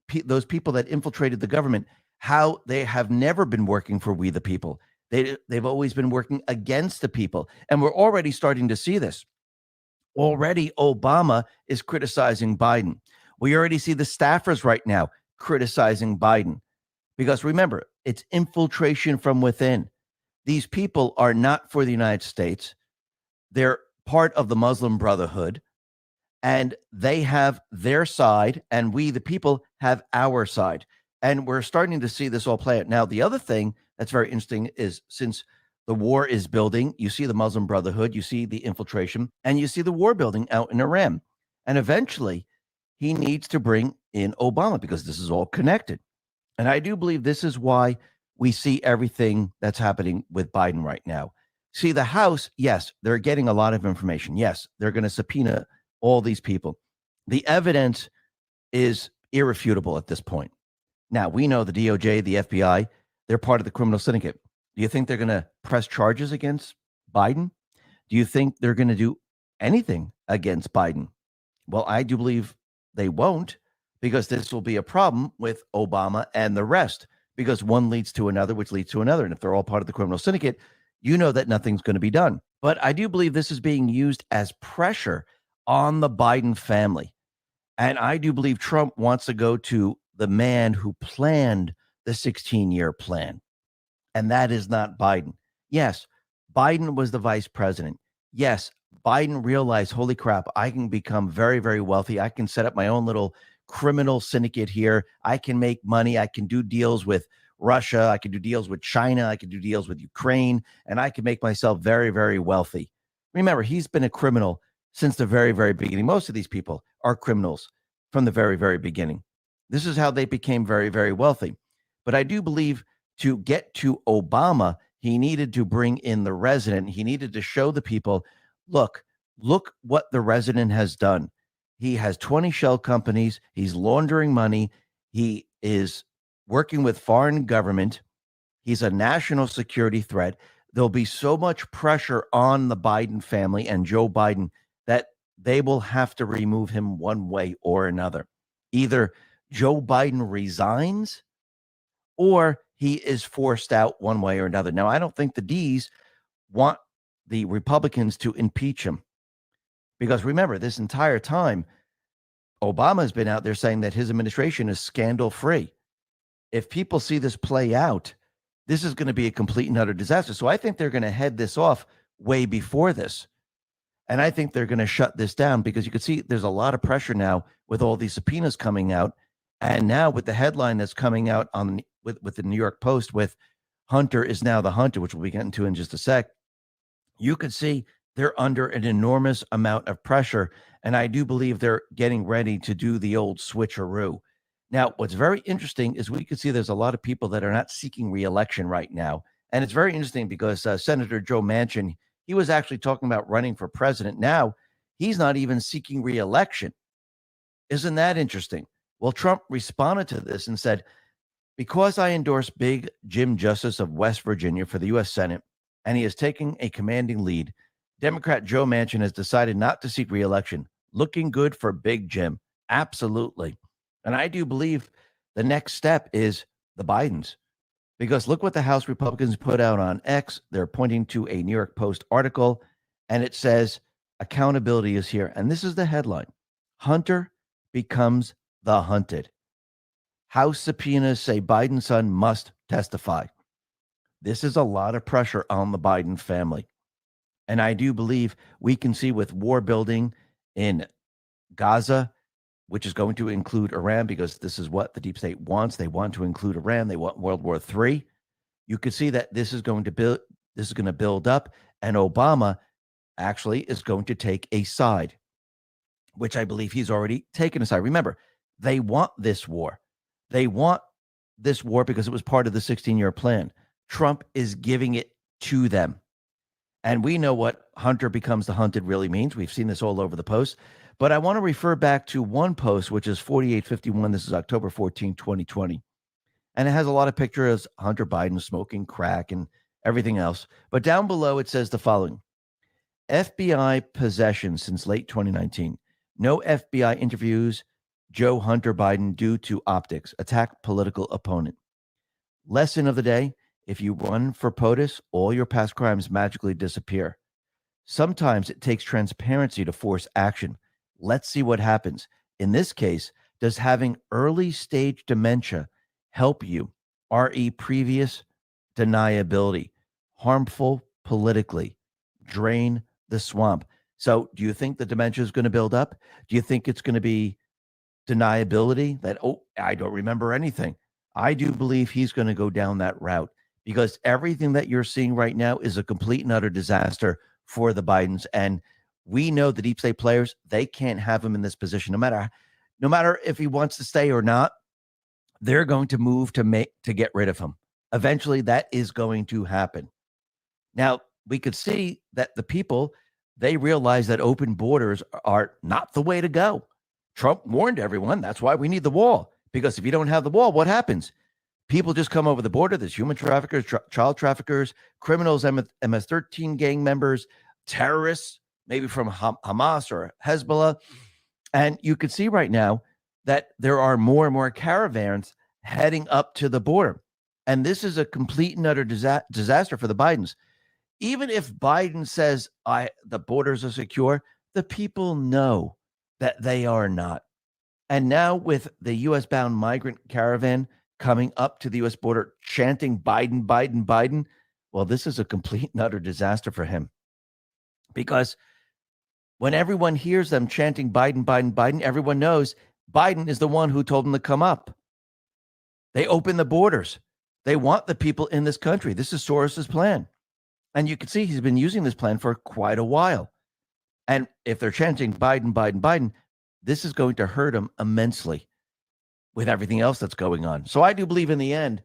people that infiltrated the government, how they have never been working for we the people. They've always been working against the people. And we're already starting to see this. Already Obama is criticizing Biden. We already see the staffers right now criticizing Biden. Because remember, it's infiltration from within. These people are not for the United States. They're part of the Muslim Brotherhood. And they have their side, and we, the people, have our side. And we're starting to see this all play out. Now, the other thing that's very interesting is since the war is building, you see the Muslim Brotherhood, you see the infiltration, and you see the war building out in Iran. And eventually, he needs to bring in Obama because this is all connected. And I do believe this is why we see everything that's happening with Biden right now. See, the House, yes, they're getting a lot of information. Yes, they're going to subpoena all these people. The evidence is irrefutable at this point. Now, we know the DOJ, the FBI, they're part of the criminal syndicate. Do you think they're going to press charges against Biden? Do you think they're going to do anything against Biden? Well, I do believe they won't, because this will be a problem with Obama and the rest, because one leads to another, which leads to another. And if they're all part of the criminal syndicate, you know that nothing's going to be done. But I do believe this is being used as pressure on the Biden family. And I do believe Trump wants to go to the man who planned the 16-year plan. And that is not Biden. Yes, Biden was the vice president. Yes, Biden realized, holy crap, I can become very, very wealthy. I can set up my own little criminal syndicate here. I can make money. I can do deals with Russia. I can do deals with China. I can do deals with Ukraine. And I can make myself very, very wealthy. Remember, he's been a criminal since the very, very beginning. Most of these people are criminals from the very, very beginning. This is how they became very, very wealthy. But I do believe to get to Obama, he needed to bring in the resident. He needed to show the people, look what the resident has done. He has 20 shell companies. He's laundering money. He is working with foreign government. He's a national security threat. There'll be so much pressure on the Biden family and Joe Biden that they will have to remove him one way or another. Either Joe Biden resigns or he is forced out one way or another. Now, I don't think the D's want the Republicans to impeach him. Because remember, this entire time, Obama has been out there saying that his administration is scandal-free. If people see this play out, this is going to be a complete and utter disaster. So I think they're going to head this off way before this. And I think they're going to shut this down because you can see there's a lot of pressure now with all these subpoenas coming out. And now with the headline that's coming out on with the New York Post with Hunter is now the hunter, which we'll be getting to in just a sec, you could see they're under an enormous amount of pressure. And I do believe they're getting ready to do the old switcheroo. Now, what's very interesting is we can see there's a lot of people that are not seeking re-election right now. And it's very interesting because Senator Joe Manchin, he was actually talking about running for president. Now, he's not even seeking re-election. Isn't that interesting? Well, Trump responded to this and said, because I endorse Big Jim Justice of West Virginia for the U.S. Senate, and he is taking a commanding lead, Democrat Joe Manchin has decided not to seek re-election. looking good for Big Jim. Absolutely. And I do believe the next step is the Bidens, because look what the House Republicans put out on X. They're pointing to a New York Post article, and it says accountability is here. And this is the headline: Hunter becomes the hunted. House subpoenas say Biden's son must testify. This is a lot of pressure on the Biden family. And I do believe we can see with war building in Gaza, which is going to include Iran, because this is what the deep state wants. They want to include Iran. They want World War III. You could see that this is going to build up, and Obama actually is going to take a side, which I believe he's already taken a side. Remember, they want this war. They want this war because it was part of the 16-year plan. Trump is giving it to them. And we know what Hunter becomes the hunted really means. We've seen this all over the post. But I want to refer back to one post, which is 4851. This is October 14, 2020. And it has a lot of pictures of Hunter Biden smoking crack and everything else. But down below, it says the following: FBI possession since late 2019. No FBI interviews Joe Hunter Biden due to optics. Attack political opponent. Lesson of the day: if you run for POTUS, all your past crimes magically disappear. Sometimes it takes transparency to force action. Let's see what happens. In this case, does having early stage dementia help you? RE previous deniability. Harmful politically. Drain the swamp. So do you think the dementia is going to build up? Do you think it's going to be deniability that, oh, I don't remember anything? I do believe he's going to go down that route, because everything that you're seeing right now is a complete and utter disaster for the Bidens. And we know the deep state players, they can't have him in this position. No matter if he wants to stay or not, they're going to move to get rid of him. Eventually, that is going to happen. Now, we could see that the people, they realize that open borders are not the way to go. Trump warned everyone, that's why we need the wall. Because if you don't have the wall, what happens? People just come over the border. There's human traffickers, child traffickers, criminals, MS-13 gang members, terrorists, maybe from Hamas or Hezbollah. And you can see right now that there are more and more caravans heading up to the border. And this is a complete and utter disaster for the Bidens. Even if Biden says the borders are secure, the people know that they are not. And now with the U.S.-bound migrant caravan coming up to the U.S. border chanting Biden, Biden, Biden, well, this is a complete and utter disaster for him. Because when everyone hears them chanting Biden, Biden, Biden, everyone knows Biden is the one who told them to come up. They open the borders. They want the people in this country. This is Soros's plan. And you can see he's been using this plan for quite a while. And if they're chanting Biden, Biden, Biden, this is going to hurt them immensely with everything else that's going on. So I do believe in the end,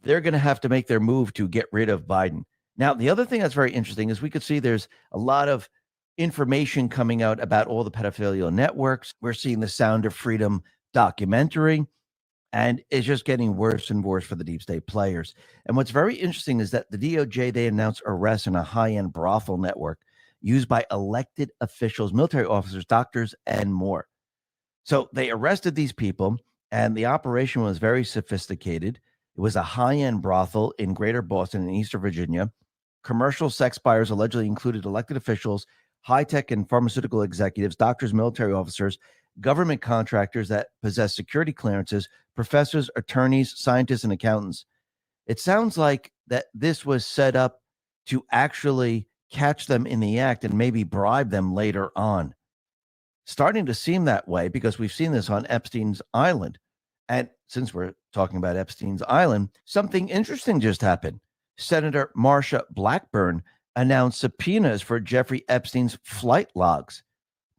they're going to have to make their move to get rid of Biden. Now, the other thing that's very interesting is we could see there's a lot of information coming out about all the pedophilia networks. We're seeing the Sound of Freedom documentary, and it's just getting worse and worse for the deep state players. And what's very interesting is that the DOJ, they announced arrests in a high-end brothel network used by elected officials, military officers, doctors, and more. So they arrested these people, and the operation was very sophisticated. It was a high-end brothel in Greater Boston and Eastern Virginia. Commercial sex buyers allegedly included elected officials, high-tech and pharmaceutical executives, doctors, military officers, government contractors that possess security clearances, professors, attorneys, scientists, and accountants. It sounds like that this was set up to actually catch them in the act and maybe bribe them later on. Starting to seem that way because we've seen this on Epstein's Island. And since we're talking about Epstein's Island, something interesting just happened. Senator Marsha Blackburn announced subpoenas for Jeffrey Epstein's flight logs.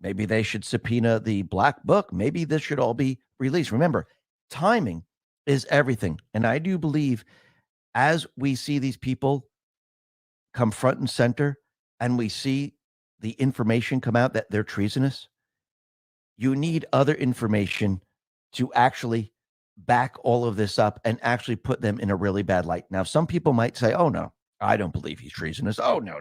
Maybe they should subpoena the Black Book. Maybe this should all be released. Remember, timing is everything. And I do believe as we see these people come front and center and we see the information come out that they're treasonous, you need other information to actually back all of this up and actually put them in a really bad light. Now, some people might say, oh, no, I don't believe he's treasonous. Oh, no,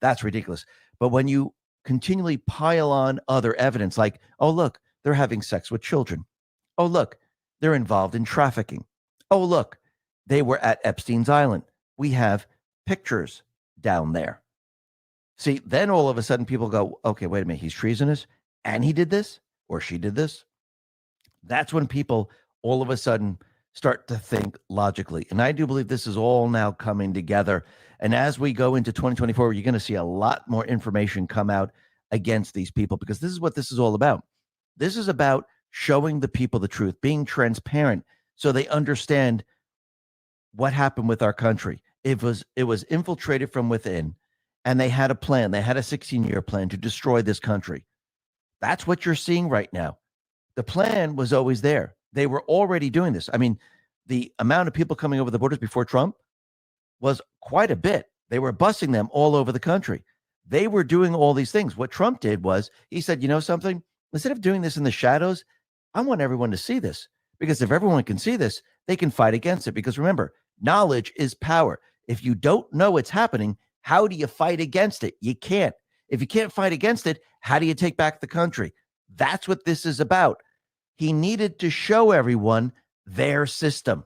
that's ridiculous. But when you continually pile on other evidence like, oh, look, they're having sex with children. Oh, look, they're involved in trafficking. Oh, look, they were at Epstein's Island. We have pictures down there. See, then all of a sudden people go, okay, wait a minute, he's treasonous and he did this or she did this. That's when people all of a sudden start to think logically. And I do believe this is all now coming together. And as we go into 2024, you're going to see a lot more information come out against these people, because this is what this is all about. This is about showing the people the truth, being transparent so they understand what happened with our country. It was infiltrated from within, and they had a plan. They had a 16-year plan to destroy this country. That's what you're seeing right now. The plan was always there. They were already doing this. I mean, the amount of people coming over the borders before Trump was quite a bit. They were busing them all over the country. They were doing all these things. What Trump did was he said, you know something? Instead of doing this in the shadows, I want everyone to see this, because if everyone can see this, they can fight against it. Because remember, knowledge is power. If you don't know it's happening, how do you fight against it? You can't. If you can't fight against it, how do you take back the country? That's what this is about. He needed to show everyone their system.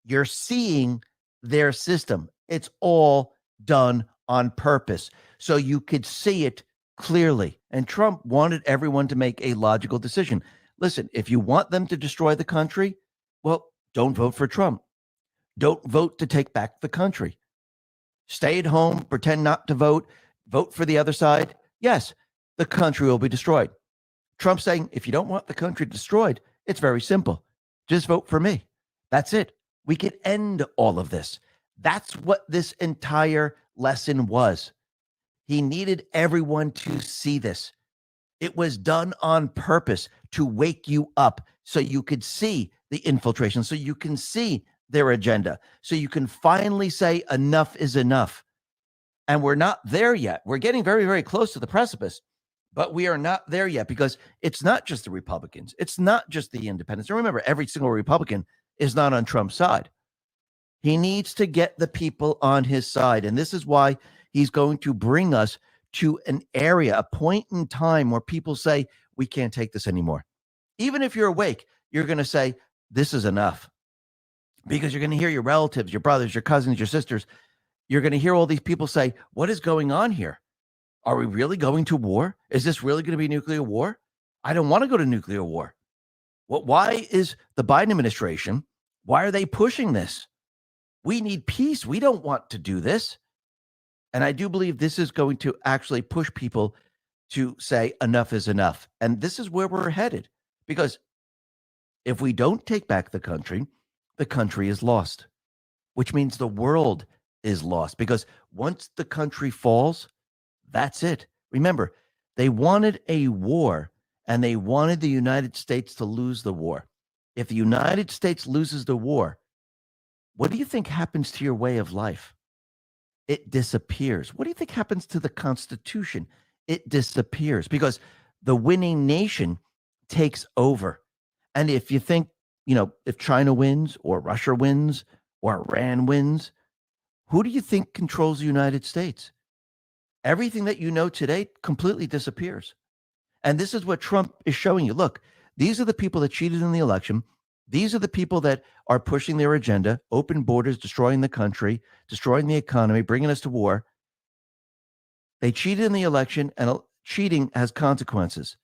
You're seeing their system. It's all done on purpose so you could see it clearly. And Trump wanted everyone to make a logical decision. Listen, if you want them to destroy the country, well, don't vote for Trump. Don't vote to take back the country. Stay at home, pretend not to vote, vote for the other side. Yes, the country will be destroyed. Trump's saying, if you don't want the country destroyed, it's very simple. Just vote for me. That's it. We could end all of this. That's what this entire lesson was. He needed everyone to see this. It was done on purpose to wake you up so you could see the infiltration, so you can see their agenda, so you can finally say enough is enough. And we're not there yet. We're getting very, very close to the precipice, but we are not there yet, because it's not just the Republicans. It's not just the independents. And remember, every single Republican is not on Trump's side. He needs to get the people on his side. And this is why he's going to bring us to an area, a point in time where people say, we can't take this anymore. Even if you're awake, you're going to say, this is enough. Because you're going to hear your relatives, your brothers, your cousins, your sisters. You're going to hear all these people say, what is going on here? Are we really going to war? Is this really going to be nuclear war? I don't want to go to nuclear war. Well, why is the Biden administration, why are they pushing this? We need peace. We don't want to do this. And I do believe this is going to actually push people to say enough is enough. And this is where we're headed. Because if we don't take back the country is lost, which means the world is lost. Because once the country falls, that's it. Remember, they wanted a war, and they wanted the United States to lose the war. If the United States loses the war, what do you think happens to your way of life? It disappears. What do you think happens to the Constitution? It disappears, because the winning nation takes over. And if you think, if China wins or Russia wins or Iran wins, who do you think controls the United States? Everything that you know today completely disappears. And this is what Trump is showing you. Look, these are the people that cheated in the election. These are the people that are pushing their agenda, open borders, destroying the country, destroying the economy, bringing us to war. They cheated in the election, and cheating has consequences.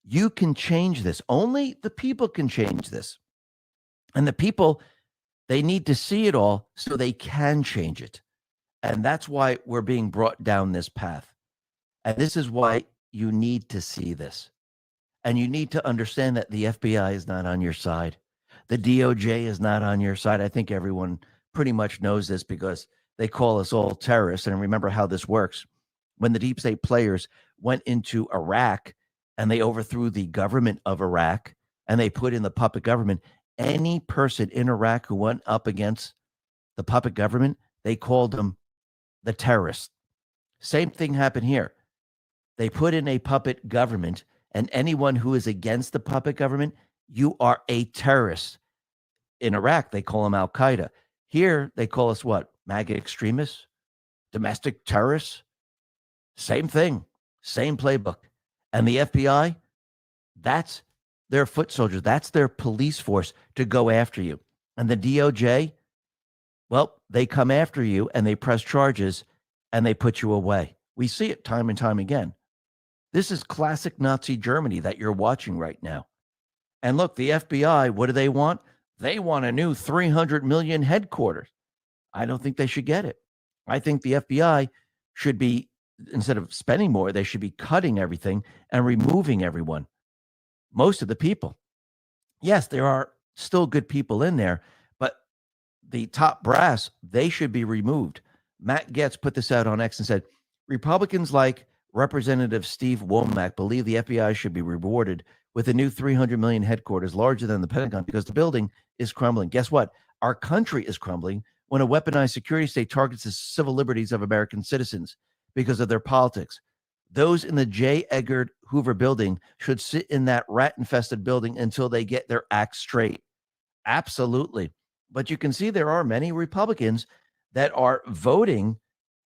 You can change this. Only the people can change this. And the people, they need to see it all so they can change it. And that's why we're being brought down this path. And this is why you need to see this. And you need to understand that the FBI is not on your side. The DOJ is not on your side. I think everyone pretty much knows this, because they call us all terrorists. And remember how this works. When the deep state players went into Iraq and they overthrew the government of Iraq and they put in the puppet government, any person in Iraq who went up against the puppet government, they called them the terrorists. Same thing happened here. They put in a puppet government, and anyone who is against the puppet government, you are a terrorist. In Iraq, they call them Al-Qaeda. Here, they call us what? MAGA extremists? Domestic terrorists? Same thing. Same playbook. And the FBI, that's their foot soldiers. That's their police force to go after you. And the DOJ, well, they come after you and they press charges and they put you away. We see it time and time again. This is classic Nazi Germany that you're watching right now. And look, the FBI, what do they want? They want a new 300 million headquarters. I don't think they should get it. I think the FBI should be, instead of spending more, they should be cutting everything and removing everyone. Most of the people. Yes, there are still good people in there, but the top brass, they should be removed. Matt Gaetz put this out on X and said, Republicans like Representative Steve Womack believe the FBI should be rewarded with a new 300 million headquarters larger than the Pentagon because the building is crumbling. Guess what? Our country is crumbling when a weaponized security state targets the civil liberties of American citizens because of their politics. Those in the J. Edgar Hoover building should sit in that rat-infested building until they get their act straight. Absolutely. But you can see there are many Republicans that are voting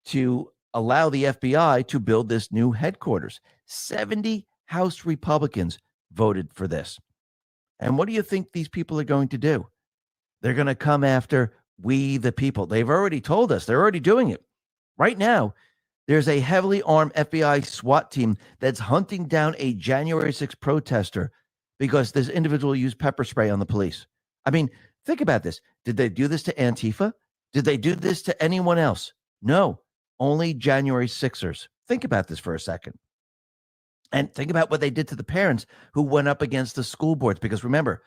to allow the FBI to build this new headquarters. 70 House Republicans voted for this. And what do you think these people are going to do? They're going to come after we, the people. They've already told us. They're already doing it. Right now, there's a heavily armed FBI SWAT team that's hunting down a January 6th protester because this individual used pepper spray on the police. I mean, think about this. Did they do this to Antifa? Did they do this to anyone else? No, only January 6ers. Think about this for a second. And think about what they did to the parents who went up against the school boards. Because remember,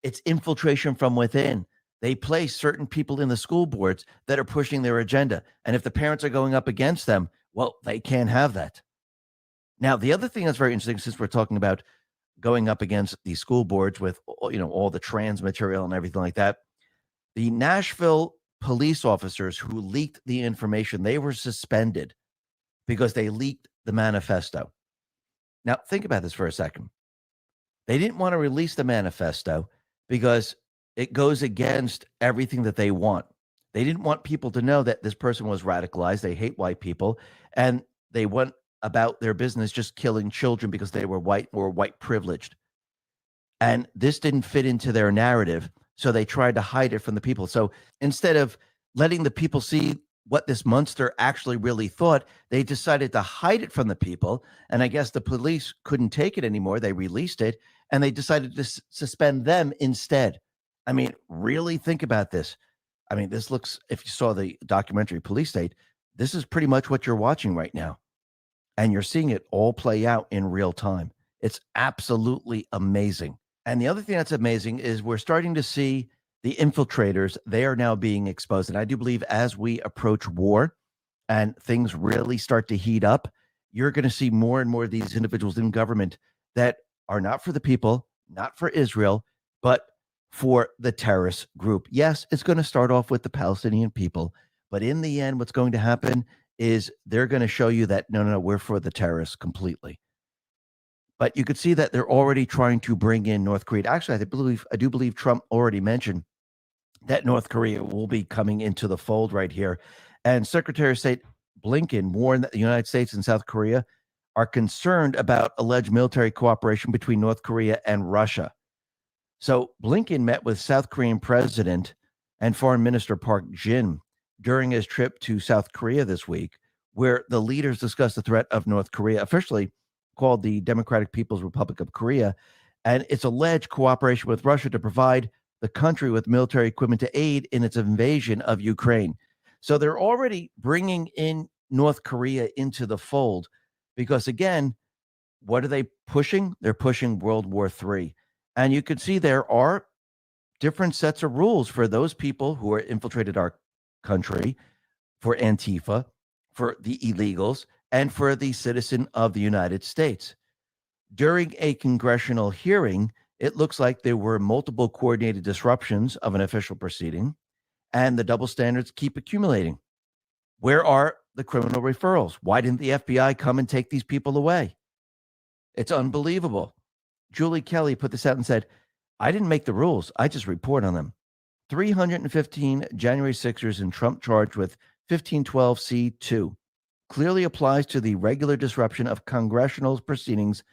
it's infiltration from within. They place certain people in the school boards that are pushing their agenda. And if the parents are going up against them, well, they can't have that. Now, the other thing that's very interesting, since we're talking about going up against the school boards with, all the trans material and everything like that, the Nashville police officers who leaked the information, they were suspended because they leaked the manifesto. Now, think about this for a second. They didn't want to release the manifesto because it goes against everything that they want. They didn't want people to know that this person was radicalized. They hate white people, and they went about their business just killing children because they were white or white privileged. And this didn't fit into their narrative, so they tried to hide it from the people. So instead of letting the people see what this monster actually really thought, they decided to hide it from the people. And I guess the police couldn't take it anymore. They released it, and they decided to suspend them instead. I mean, really think about this. I mean, this looks, if you saw the documentary Police State, this is pretty much what you're watching right now. And you're seeing it all play out in real time. It's absolutely amazing. And the other thing that's amazing is we're starting to see the infiltrators. They are now being exposed. And I do believe as we approach war and things really start to heat up, you're going to see more and more of these individuals in government that are not for the people, not for Israel, but for the terrorist group. Yes, it's going to start off with the Palestinian people, but in the end, what's going to happen is they're going to show you that, no, we're for the terrorists completely. But you could see that they're already trying to bring in North Korea. Actually, I do believe Trump already mentioned that North Korea will be coming into the fold right here. And Secretary of State Blinken warned that the United States and South Korea are concerned about alleged military cooperation between North Korea and Russia. So Blinken met with South Korean President and Foreign Minister Park Jin during his trip to South Korea this week, where the leaders discussed the threat of North Korea, officially called the Democratic People's Republic of Korea, and its alleged cooperation with Russia to provide the country with military equipment to aid in its invasion of Ukraine. So they're already bringing in North Korea into the fold because, again, what are they pushing? They're pushing World War III. And you can see there are different sets of rules for those people who are infiltrated our country, for Antifa, for the illegals, and for the citizen of the United States. During a congressional hearing, it looks like there were multiple coordinated disruptions of an official proceeding, and the double standards keep accumulating. Where are the criminal referrals? Why didn't the FBI come and take these people away? It's unbelievable. Julie Kelly put this out and said, I didn't make the rules. I just report on them. 315 January 6ers in Trump charged with 1512 C2. clearly applies to the regular disruption of congressional proceedings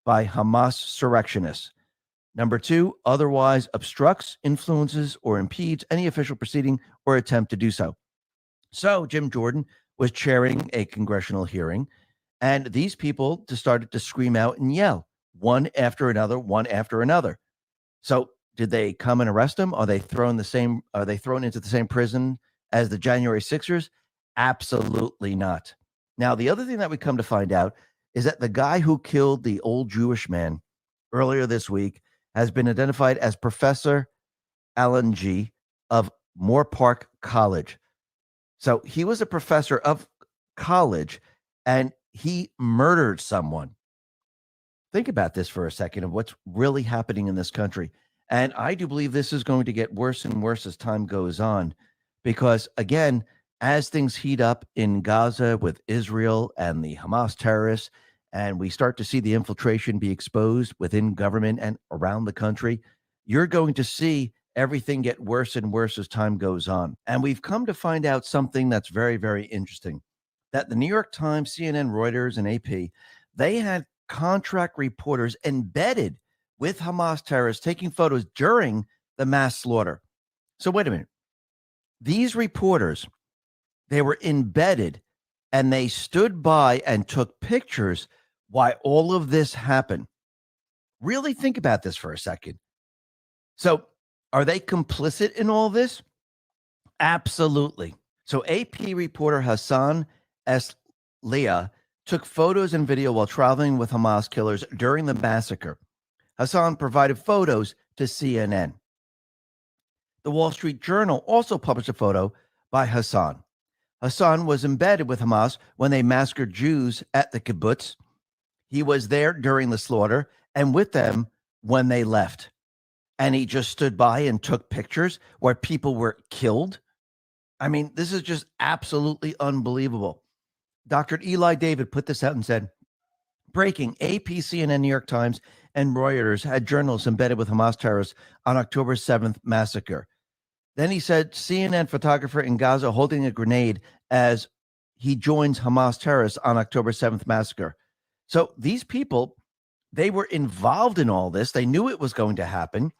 by Hamas insurrectionists. Number 2, otherwise obstructs, influences, or impedes any official proceeding or attempt to do so. So Jim Jordan was chairing a congressional hearing, and these people just started to scream out and yell, one after another, one after another. So did they come and arrest him? Are they thrown into the same prison as the January 6ers? Absolutely not. Now, the other thing that we come to find out is that the guy who killed the old Jewish man earlier this week has been identified as Professor Alan G. of Moore Park College. So he was a professor of college, and he murdered someone. Think about this for a second of what's really happening in this country. And I do believe this is going to get worse and worse as time goes on, because, again, as things heat up in Gaza with Israel and the Hamas terrorists, and we start to see the infiltration be exposed within government and around the country, you're going to see everything get worse and worse as time goes on. And we've come to find out something that's very, very interesting, that the New York Times, CNN, Reuters, and AP, they had contract reporters embedded with Hamas terrorists taking photos during the mass slaughter. So wait a minute. These reporters, they were embedded, and they stood by and took pictures while all of this happened. Really think about this for a second. So are they complicit in all this? Absolutely. So AP reporter Hassan Leah took photos and video while traveling with Hamas killers during the massacre. Hassan provided photos to CNN. The Wall Street Journal also published a photo by Hassan. Hassan was embedded with Hamas when they massacred Jews at the kibbutz. He was there during the slaughter and with them when they left. And he just stood by and took pictures where people were killed. I mean, this is just absolutely unbelievable. Dr. Eli David put this out and said, breaking, AP, CNN, New York Times, and Reuters had journalists embedded with Hamas terrorists on October 7th massacre. Then he said CNN photographer in Gaza holding a grenade as he joins Hamas terrorists on October 7th massacre. So these people, they were involved in all this. They knew it was going to happen,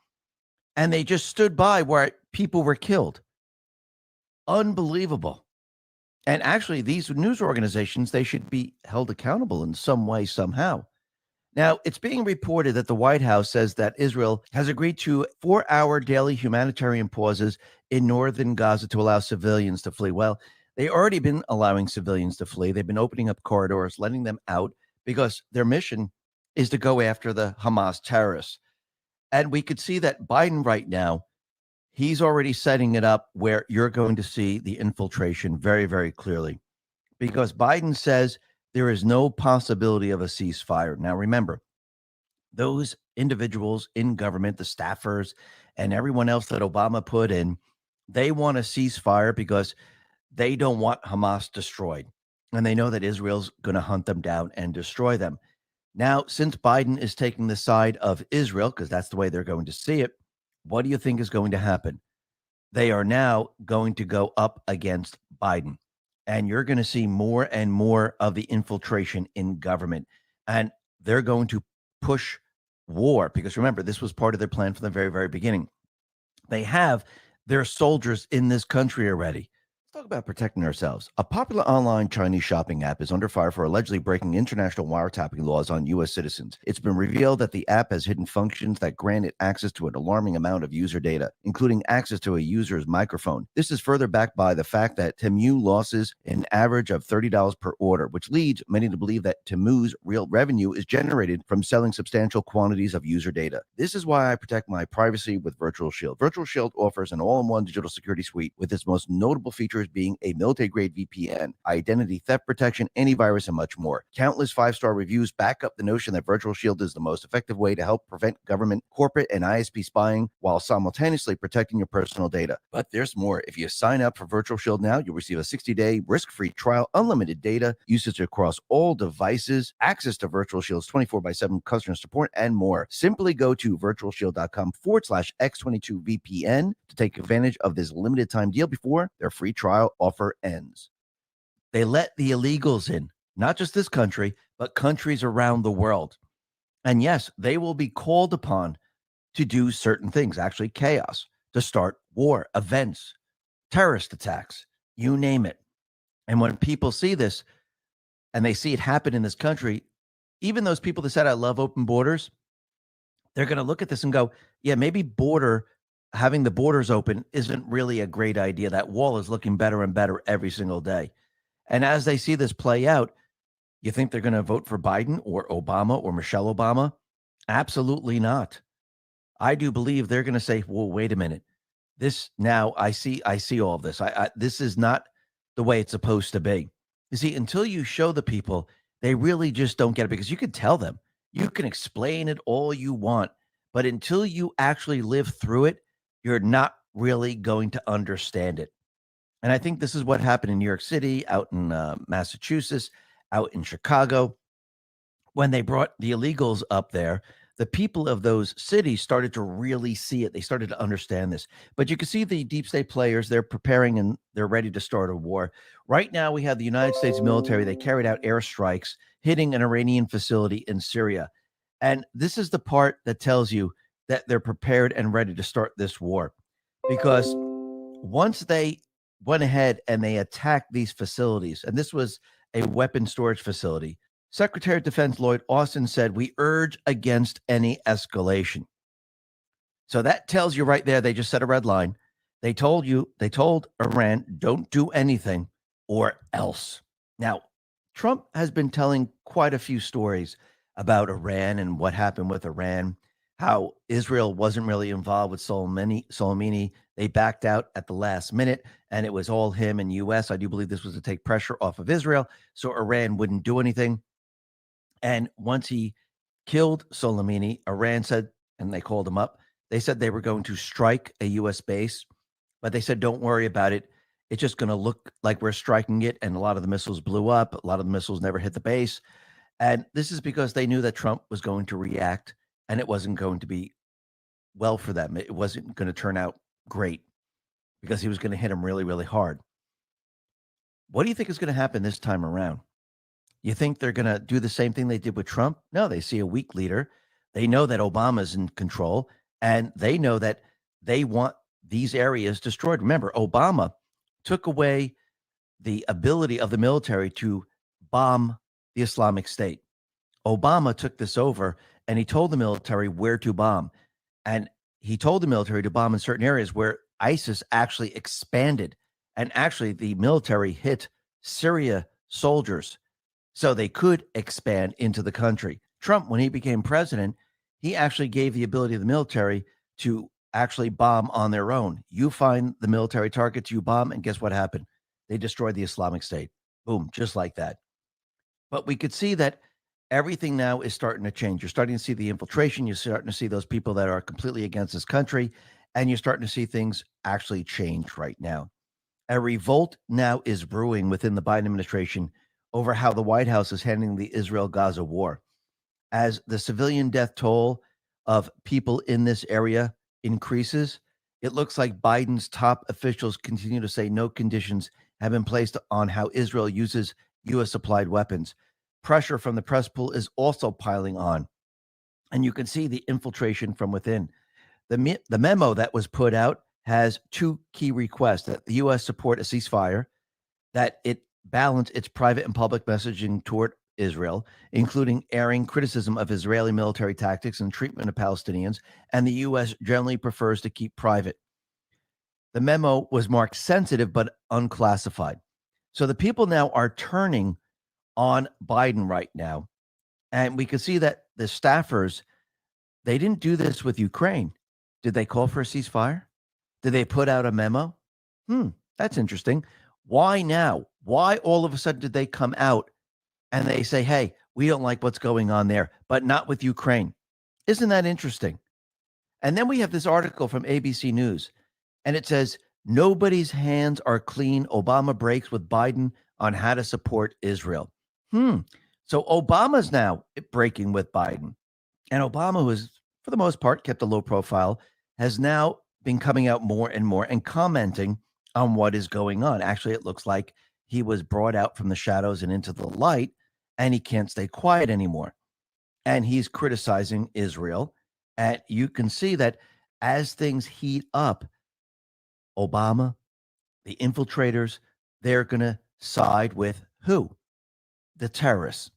and they just stood by where people were killed. Unbelievable. And actually, these news organizations, they should be held accountable in some way, somehow. Now, it's being reported that the White House says that Israel has agreed to 4-hour daily humanitarian pauses in northern Gaza to allow civilians to flee. Well, they've already been allowing civilians to flee. They've been opening up corridors, letting them out, because their mission is to go after the Hamas terrorists. And we could see that Biden right now, he's already setting it up where you're going to see the infiltration very, very clearly, because Biden says there is no possibility of a ceasefire. Now, remember, those individuals in government, the staffers and everyone else that Obama put in, they want a ceasefire because they don't want Hamas destroyed. And they know that Israel's going to hunt them down and destroy them. Now, since Biden is taking the side of Israel, because that's the way they're going to see it, what do you think is going to happen? They are now going to go up against Biden. And you're going to see more and more of the infiltration in government. And they're going to push war, because remember, this was part of their plan from the very, very beginning. They have their soldiers in this country already. Let's talk about protecting ourselves. A popular online Chinese shopping app is under fire for allegedly breaking international wiretapping laws on U.S. citizens. It's been revealed that the app has hidden functions that grant it access to an alarming amount of user data, including access to a user's microphone. This is further backed by the fact that Temu losses an average of $30 per order, which leads many to believe that Temu's real revenue is generated from selling substantial quantities of user data. This is why I protect my privacy with Virtual Shield. Virtual Shield offers an all-in-one digital security suite with its most notable features being a military-grade VPN, identity theft protection, antivirus, and much more. Countless 5-star reviews back up the notion that Virtual Shield is the most effective way to help prevent government, corporate, and ISP spying while simultaneously protecting your personal data. But there's more. If you sign up for Virtual Shield now, you'll receive a 60-day risk-free trial, unlimited data, usage across all devices, access to Virtual Shield's 24/7 customer support, and more. Simply go to virtualshield.com/X22VPN to take advantage of this limited time deal before their free trial offer ends. They let the illegals in, not just this country, but countries around the world. And yes, they will be called upon to do certain things, actually chaos, to start war, events, terrorist attacks, you name it. And when people see this and they see it happen in this country, even those people that said, I love open borders, they're going to look at this and go, yeah, maybe having the borders open isn't really a great idea. That wall is looking better and better every single day. And as they see this play out, you think they're going to vote for Biden or Obama or Michelle Obama? Absolutely not. I do believe they're going to say, well, wait a minute. This now I see all of this. This is not the way it's supposed to be. You see, until you show the people, they really just don't get it, because you can tell them, you can explain it all you want, but until you actually live through it, you're not really going to understand it. And I think this is what happened in New York City, out in Massachusetts, out in Chicago. When they brought the illegals up there, the people of those cities started to really see it. They started to understand this. But you can see the deep state players, they're preparing and they're ready to start a war. Right now, we have the United States military. They carried out airstrikes hitting an Iranian facility in Syria. And this is the part that tells you that they're prepared and ready to start this war. Because once they went ahead and they attacked these facilities, and this was a weapon storage facility, Secretary of Defense Lloyd Austin said, we urge against any escalation. So that tells you right there, they just set a red line. They told Iran, don't do anything or else. Now, Trump has been telling quite a few stories about Iran and what happened with Iran, how Israel wasn't really involved with Soleimani. They backed out at the last minute, and it was all him and U.S. I do believe this was to take pressure off of Israel so Iran wouldn't do anything. And once he killed Soleimani, Iran said, and they called him up, they said they were going to strike a U.S. base, but they said, don't worry about it. It's just going to look like we're striking it. And a lot of the missiles blew up. A lot of the missiles never hit the base. And this is because they knew that Trump was going to react, and it wasn't going to be well for them. It wasn't going to turn out great because he was going to hit them really, really hard. What do you think is going to happen this time around? You think they're going to do the same thing they did with Trump? No, they see a weak leader. They know that Obama's in control, and they know that they want these areas destroyed. Remember, Obama took away the ability of the military to bomb the Islamic State. Obama took this over, and he told the military where to bomb. And he told the military to bomb in certain areas where ISIS actually expanded. And actually, the military hit Syria soldiers so they could expand into the country. Trump, when he became president, he actually gave the ability of the military to actually bomb on their own. You find the military targets, you bomb, and guess what happened? They destroyed the Islamic State. Boom, just like that. But we could see that everything now is starting to change. You're starting to see the infiltration. You're starting to see those people that are completely against this country, and you're starting to see things actually change right now. A revolt now is brewing within the Biden administration over how the White House is handling the Israel-Gaza war. As the civilian death toll of people in this area increases, it looks like Biden's top officials continue to say no conditions have been placed on how Israel uses U.S.-supplied weapons. Pressure from the press pool is also piling on, and you can see the infiltration from within. The memo that was put out has two key requests: that the U.S. support a ceasefire, that it balance its private and public messaging toward Israel, including airing criticism of Israeli military tactics and treatment of Palestinians, and the U.S. generally prefers to keep private. The memo was marked sensitive but unclassified. So the people now are turning on Biden right now, and we can see that the staffers, they didn't do this with Ukraine. Did they call for a ceasefire? Did they put out a memo? That's interesting. Why now? Why all of a sudden did they come out and they say, hey, we don't like what's going on there, but not with Ukraine? Isn't that interesting? And then we have this article from ABC News, and it says, nobody's hands are clean. Obama breaks with Biden on how to support Israel. So Obama's now breaking with Biden. And Obama, who has, for the most part, kept a low profile, has now been coming out more and more and commenting on what is going on. Actually, it looks like he was brought out from the shadows and into the light, and he can't stay quiet anymore. And he's criticizing Israel. And you can see that as things heat up, Obama, the infiltrators, they're going to side with who? The terrorists.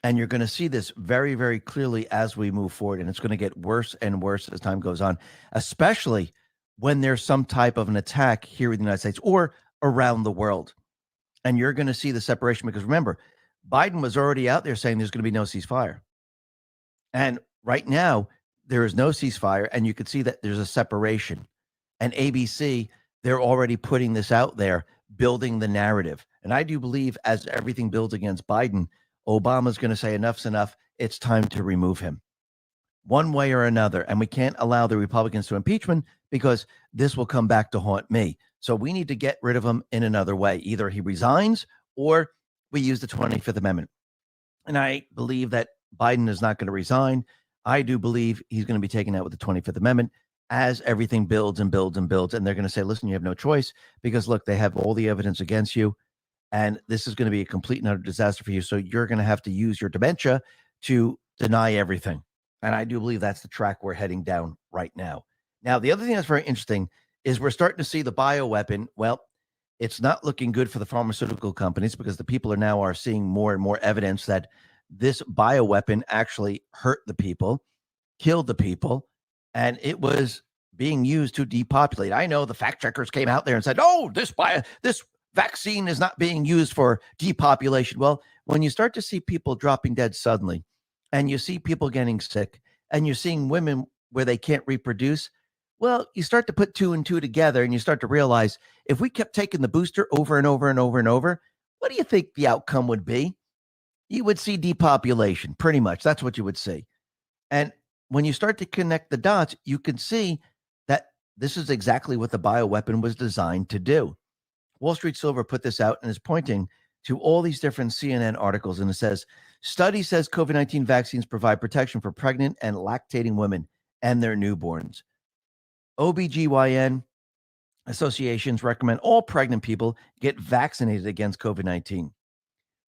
And you're going to see this very, very clearly as we move forward. And it's going to get worse and worse as time goes on, especially when there's some type of an attack here in the United States or around the world. And you're going to see the separation because remember, Biden was already out there saying there's going to be no ceasefire. And right now, there is no ceasefire. And you can see that there's a separation. And ABC, they're already putting this out there, building the narrative. And I do believe as everything builds against Biden, Obama's going to say enough's enough. It's time to remove him one way or another. And we can't allow the Republicans to impeach him because this will come back to haunt me. So we need to get rid of him in another way. Either he resigns or we use the 25th Amendment. And I believe that Biden is not going to resign. I do believe he's going to be taken out with the 25th Amendment as everything builds and builds and builds. And they're going to say, listen, you have no choice because, look, they have all the evidence against you. And this is going to be a complete and utter disaster for you. So you're going to have to use your dementia to deny everything. And I do believe that's the track we're heading down right now. Now, the other thing that's very interesting is we're starting to see the bioweapon. Well, it's not looking good for the pharmaceutical companies because the people are seeing more and more evidence that this bioweapon actually hurt the people, killed the people, and it was being used to depopulate. I know the fact checkers came out there and said, oh, this vaccine is not being used for depopulation. Well, when you start to see people dropping dead suddenly and you see people getting sick and you're seeing women where they can't reproduce, well, you start to put two and two together and you start to realize if we kept taking the booster over and over and over and over, what do you think the outcome would be? You would see depopulation, pretty much. That's what you would see. And when you start to connect the dots, you can see that this is exactly what the bioweapon was designed to do. Wall Street Silver put this out and is pointing to all these different CNN articles. And it says, study says COVID-19 vaccines provide protection for pregnant and lactating women and their newborns. OBGYN associations recommend all pregnant people get vaccinated against COVID-19.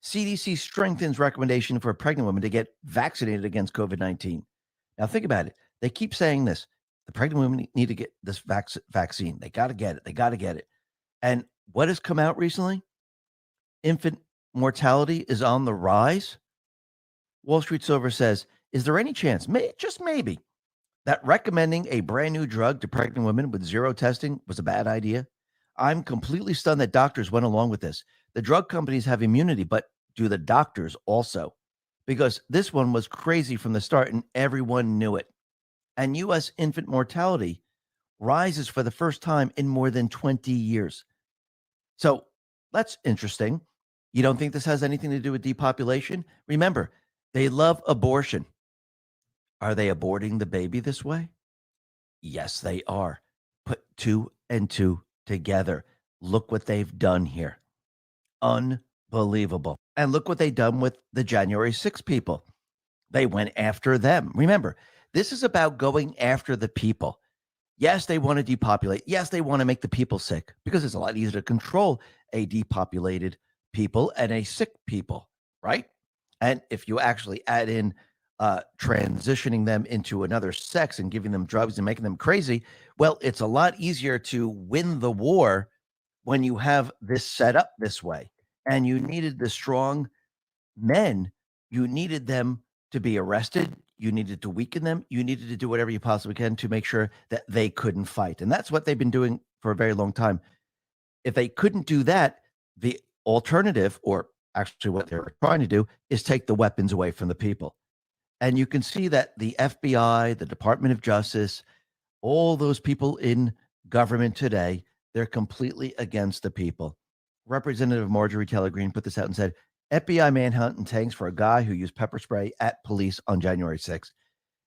CDC strengthens recommendation for pregnant women to get vaccinated against COVID-19. Now think about it. They keep saying this. The pregnant women need to get this vaccine. They got to get it. They got to get it. And what has come out recently? Infant mortality is on the rise. Wall Street Silver says, is there any chance, just maybe, that recommending a brand new drug to pregnant women with zero testing was a bad idea? I'm completely stunned that doctors went along with this. The drug companies have immunity, but do the doctors also? Because this one was crazy from the start and everyone knew it. And U.S. infant mortality rises for the first time in more than 20 years. So that's interesting. You don't think this has anything to do with depopulation? Remember, they love abortion. Are they aborting the baby this way? Yes, they are. Put two and two together. Look what they've done here. Unbelievable. And look what they've done with the January 6 people. They went after them. Remember, this is about going after the people. Yes, they want to depopulate. Yes, they want to make the people sick because it's a lot easier to control a depopulated people and a sick people, right? And if you actually add in transitioning them into another sex and giving them drugs and making them crazy, well, it's a lot easier to win the war when you have this set up this way. And you needed the strong men. You needed them to be arrested. You needed to weaken them. You needed to do whatever you possibly can to make sure that they couldn't fight. And that's what they've been doing for a very long time. If they couldn't do that, the alternative, or actually what they're trying to do, is take the weapons away from the people. And you can see that the FBI, the Department of Justice, all those people in government today, they're completely against the people. Representative Marjorie Taylor Greene put this out and said, FBI manhunt and tanks for a guy who used pepper spray at police on January 6th.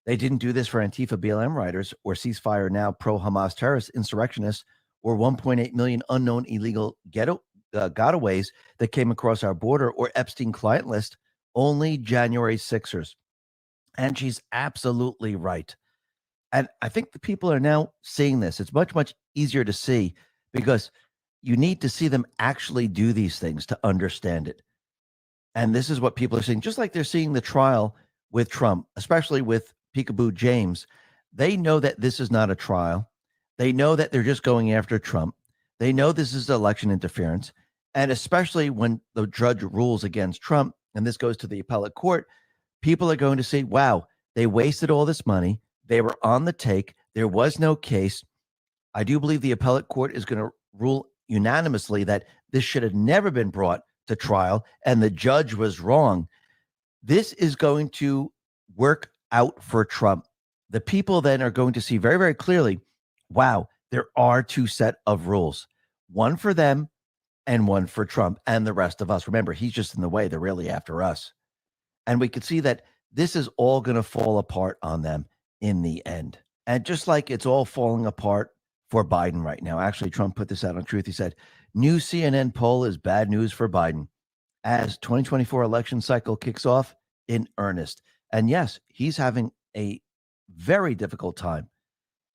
They didn't do this for Antifa BLM writers or ceasefire now pro-Hamas terrorist insurrectionists or 1.8 million unknown illegal gotaways that came across our border or Epstein client list, only January 6ers. And she's absolutely right. And I think the people are now seeing this. It's much, much easier to see because you need to see them actually do these things to understand it. And this is what people are seeing, just like they're seeing the trial with Trump, especially with Peekaboo James. They know that this is not a trial. They know that they're just going after Trump. They know this is election interference. And especially when the judge rules against Trump, and this goes to the appellate court, people are going to say, wow, they wasted all this money. They were on the take. There was no case. I do believe the appellate court is going to rule unanimously that this should have never been brought to trial, and the judge was wrong. This is going to work out for Trump. The people then are going to see very, very clearly, wow, there are two set of rules, one for them and one for Trump and the rest of us. Remember, he's just in the way. They're really after us. And we could see that this is all going to fall apart on them in the end. And just like it's all falling apart for Biden right now. Actually, Trump put this out on Truth. He said, new CNN poll is bad news for Biden as 2024 election cycle kicks off in earnest. And yes, he's having a very difficult time.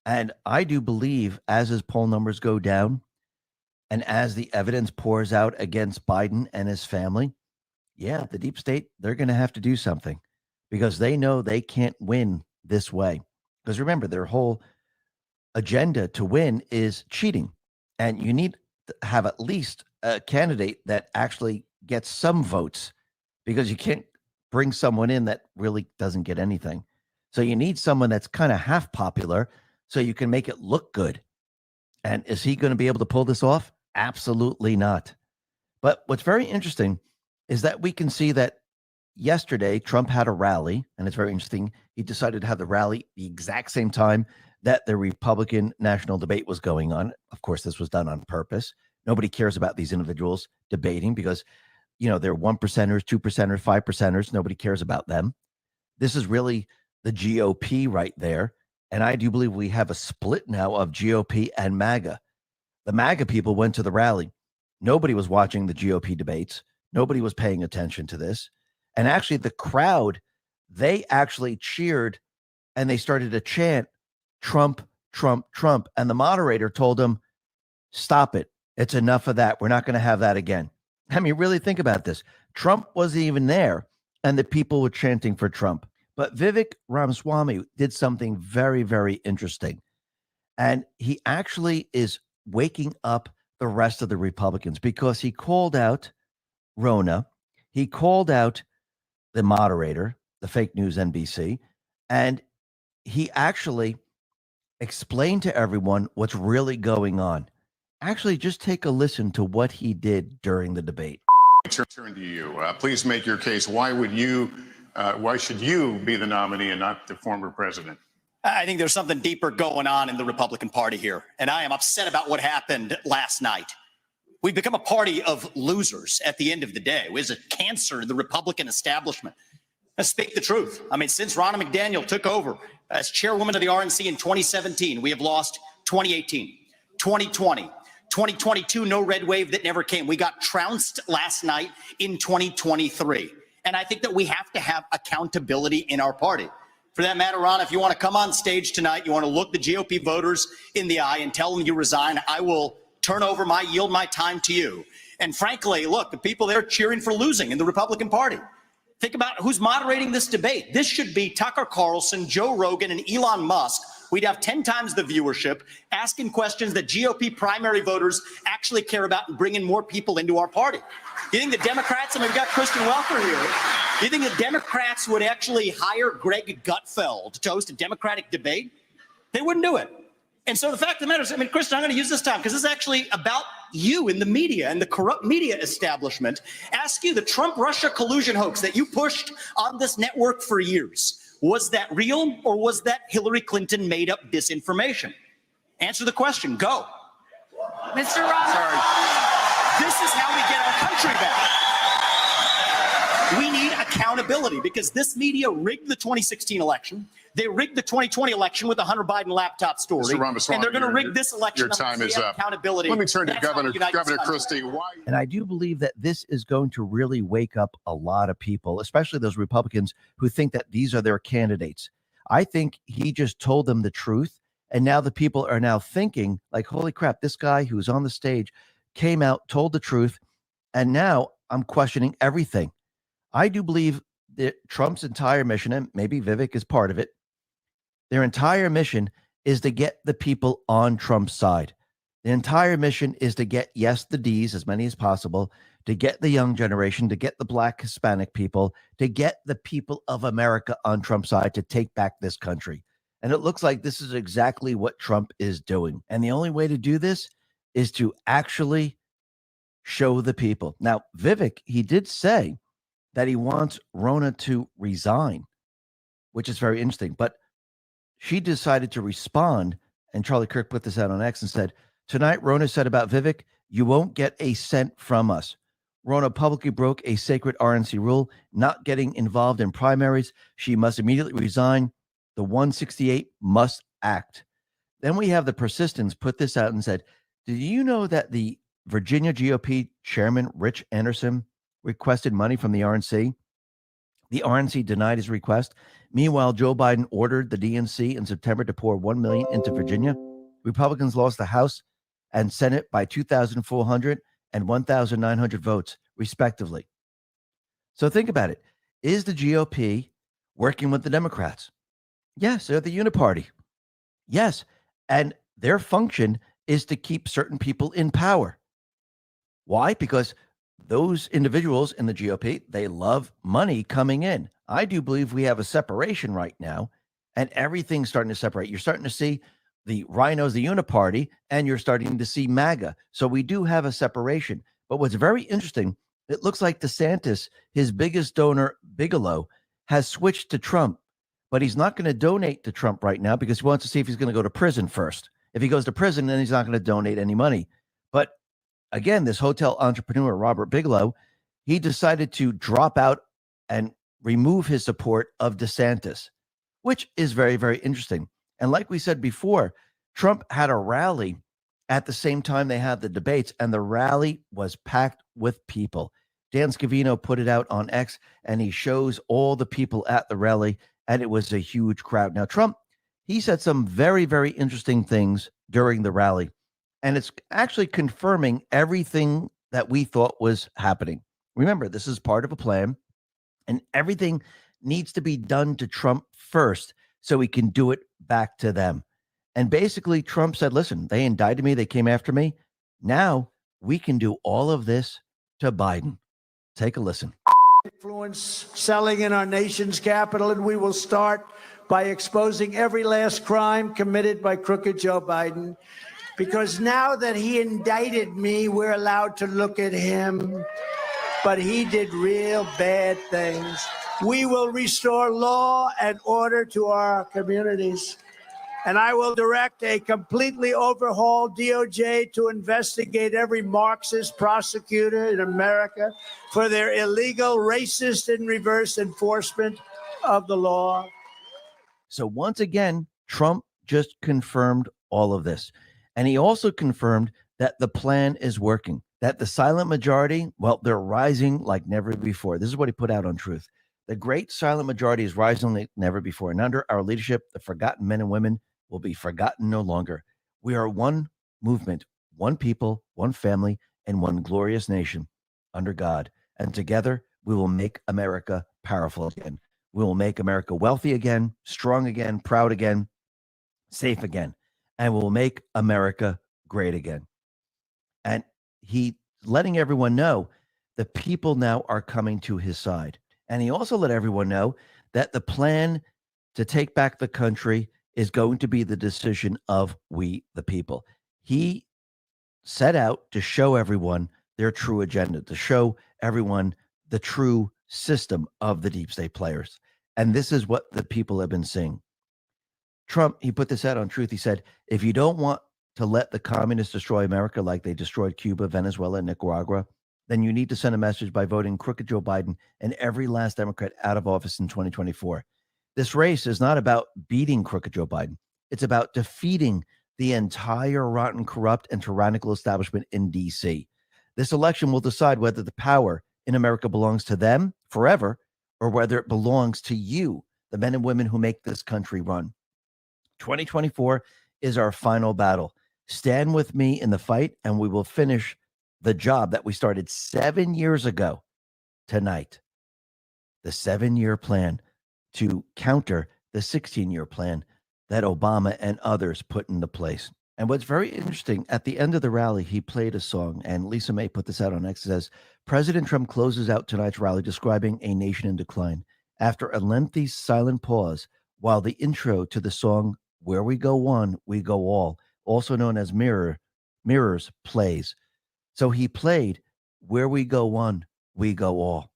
And I do believe as his poll numbers go down and as the evidence pours out against Biden and his family, yeah, the deep state, they're going to have to do something because they know they can't win this way. Because remember, their whole agenda to win is cheating. And you need to have at least a candidate that actually gets some votes because you can't bring someone in that really doesn't get anything. So you need someone that's kind of half popular so you can make it look good. And is he going to be able to pull this off? Absolutely not. But what's very interesting is that we can see that yesterday Trump had a rally, and it's very interesting. He decided to have the rally the exact same time that the Republican national debate was going on. Of course, this was done on purpose. Nobody cares about these individuals debating because, you know, they're 1%ers, 2%ers, 5%ers. Nobody cares about them. This is really the GOP right there. And I do believe we have a split now of GOP and MAGA. The MAGA people went to the rally. Nobody was watching the GOP debates. Nobody was paying attention to this. And actually the crowd, they actually cheered and they started to chant Trump, Trump, Trump. And the moderator told them, stop it. It's enough of that. We're not going to have that again. I mean, really think about this. Trump wasn't even there and the people were chanting for Trump. But Vivek Ramaswamy did something very, very interesting. And he actually is waking up the rest of the Republicans because he called out Rona. He called out the moderator, the fake news NBC, and he actually explained to everyone what's really going on. Actually, just take a listen to what he did during the debate. Turn to you. Please make your case. Why should you be the nominee and not the former president? I think there's something deeper going on in the Republican Party here, and I am upset about what happened last night. We've become a party of losers at the end of the day. It was a cancer to the Republican establishment. Let's speak the truth. I mean, since Ronna McDaniel took over as chairwoman of the RNC in 2017, we have lost 2018, 2020, 2022, no red wave that never came. We got trounced last night in 2023. And I think that we have to have accountability in our party. For that matter, Ron, if you want to come on stage tonight, you want to look the GOP voters in the eye and tell them you resign, I will yield my time to you. And frankly, look, the people there cheering for losing in the Republican Party. Think about who's moderating this debate. This should be Tucker Carlson, Joe Rogan, and Elon Musk. We'd have 10 times the viewership, asking questions that GOP primary voters actually care about and bringing more people into our party. You think the Democrats, and we've got Kristen Welker here, you think the Democrats would actually hire Greg Gutfeld to host a Democratic debate? They wouldn't do it. And so the fact of the matter is, I mean, Kristen, I'm going to use this time because this is actually about you in the media and the corrupt media establishment. Ask you, the Trump-Russia collusion hoax that you pushed on this network for years, was that real or was that Hillary Clinton made up disinformation? Answer the question. Go. Mr. Ross. Sorry. This is how we get our country back. We need accountability because this media rigged the 2016 election. They rigged the 2020 election with the Hunter Biden laptop story. Mr. Ramaswamy, and they're going to rig this election. Your time is up. Accountability. Let me turn to Governor Christie. And I do believe that this is going to really wake up a lot of people, especially those Republicans who think that these are their candidates. I think he just told them the truth. And now the people are now thinking like, holy crap, this guy who's on the stage came out, told the truth, and now I'm questioning everything. I do believe that Trump's entire mission, and maybe Vivek is part of it, their entire mission is to get the people on Trump's side. The entire mission is to get, yes, the D's, as many as possible, to get the young generation, to get the Black Hispanic people, to get the people of America on Trump's side to take back this country. And it looks like this is exactly what Trump is doing. And the only way to do this is to actually show the people. Now, Vivek, he did say that he wants Ronna to resign, which is very interesting. But she decided to respond, and Charlie Kirk put this out on X and said, tonight, Ronna said about Vivek, you won't get a cent from us. Ronna publicly broke a sacred RNC rule, not getting involved in primaries. She must immediately resign. The 168 must act. Then we have the Persistence put this out and said, do you know that the Virginia GOP chairman, Rich Anderson, requested money from the RNC? The RNC denied his request. Meanwhile, Joe Biden ordered the DNC in September to pour $1 million into Virginia. Republicans lost the House and Senate by 2,400 and 1,900 votes, respectively. So think about it. Is the GOP working with the Democrats? Yes, they're the uniparty. Yes, and their function is to keep certain people in power. Why? Because those individuals in the GOP, they love money coming in. I do believe we have a separation right now, and everything's starting to separate. You're starting to see the rhinos, the uniparty, and you're starting to see MAGA. So we do have a separation. But what's very interesting, it looks like DeSantis, his biggest donor, Bigelow, has switched to Trump. But he's not going to donate to Trump right now because he wants to see if he's going to go to prison first. If he goes to prison, then he's not going to donate any money. But again, this hotel entrepreneur, Robert Bigelow, he decided to drop out and remove his support of DeSantis, which is very, very interesting. And like we said before, Trump had a rally at the same time they had the debates, and the rally was packed with people. Dan Scavino put it out on X, and he shows all the people at the rally, and it was a huge crowd. Now, Trump, he said some very, very interesting things during the rally, and it's actually confirming everything that we thought was happening. Remember, this is part of a plan, and everything needs to be done to Trump first so he can do it back to them. And basically, Trump said, listen, they indicted me. They came after me. Now we can do all of this to Biden. Take a listen. Influence selling in our nation's capital, and we will start by exposing every last crime committed by crooked Joe Biden. Because now that he indicted me, we're allowed to look at him. But he did real bad things. We will restore law and order to our communities. And I will direct a completely overhauled DOJ to investigate every Marxist prosecutor in America for their illegal, racist, and reverse enforcement of the law. So once again, Trump just confirmed all of this. And he also confirmed that the plan is working, that the silent majority, well, they're rising like never before. This is what he put out on Truth. The great silent majority is rising like never before. And under our leadership, the forgotten men and women will be forgotten no longer. We are one movement, one people, one family, and one glorious nation under God. And together, we will make America powerful again. We will make America wealthy again, strong again, proud again, safe again. And we will make America great again. And he letting everyone know the people now are coming to his side. And he also let everyone know that the plan to take back the country is going to be the decision of we, the people. He set out to show everyone their true agenda, to show everyone the true system of the deep state players. And this is what the people have been seeing. Trump, he put this out on Truth. He said, if you don't want to let the communists destroy America like they destroyed Cuba, Venezuela, and Nicaragua, then you need to send a message by voting crooked Joe Biden and every last Democrat out of office in 2024. This race is not about beating crooked Joe Biden. It's about defeating the entire rotten, corrupt, and tyrannical establishment in D.C. This election will decide whether the power in America belongs to them forever or whether it belongs to you, the men and women who make this country run. 2024 is our final battle. Stand with me in the fight, and we will finish the job that we started 7 years ago tonight. The 7-year plan to counter the 16-year plan that Obama and others put into place. And what's very interesting, at the end of the rally, he played a song, and Lisa May put this out on X. It says, President Trump closes out tonight's rally describing a nation in decline. After a lengthy silent pause, while the intro to the song Where We Go One, We Go All, also known as Mirrors, plays. So he played Where We Go One, We Go All.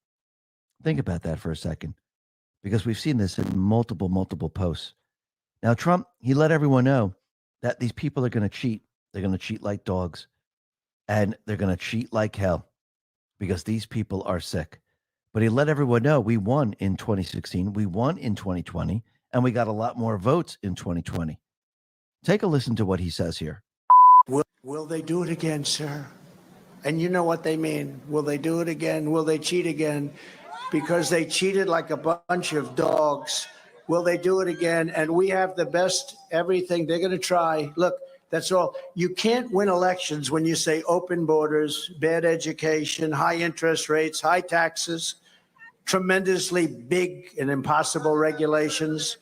Think about that for a second, because we've seen this in multiple posts. Now, Trump, he let everyone know that these people are going to cheat. They're going to cheat like dogs, and they're going to cheat like hell because these people are sick. But he let everyone know we won in 2016, we won in 2020, and we got a lot more votes in 2020. Take a listen to what he says here. Will they do it again, sir? And you know what they mean. Will they do it again? Will they cheat again? Because they cheated like a bunch of dogs. Will they do it again? And we have the best everything. They're going to try. Look, that's all. You can't win elections when you say open borders, bad education, high interest rates, high taxes, tremendously big and impossible regulations,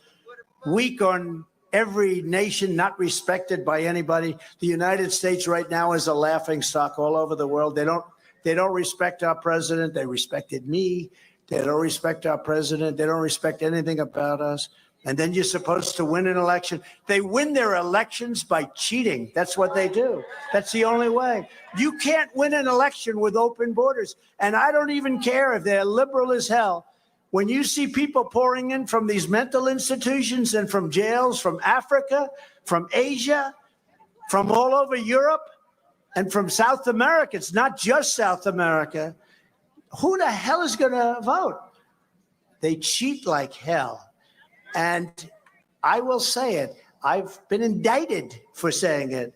weak on every nation, not respected by anybody. The United States right now is a laughing stock all over the world. They don't respect our president. They respected me. They don't respect our president. They don't respect anything about us. And then you're supposed to win an election. They win their elections by cheating. That's what they do. That's the only way. You can't win an election with open borders. And I don't even care if they're liberal as hell. When you see people pouring in from these mental institutions and from jails, from Africa, from Asia, from all over Europe, and from South America, it's not just South America. Who the hell is going to vote? They cheat like hell. And I will say it. I've been indicted for saying it.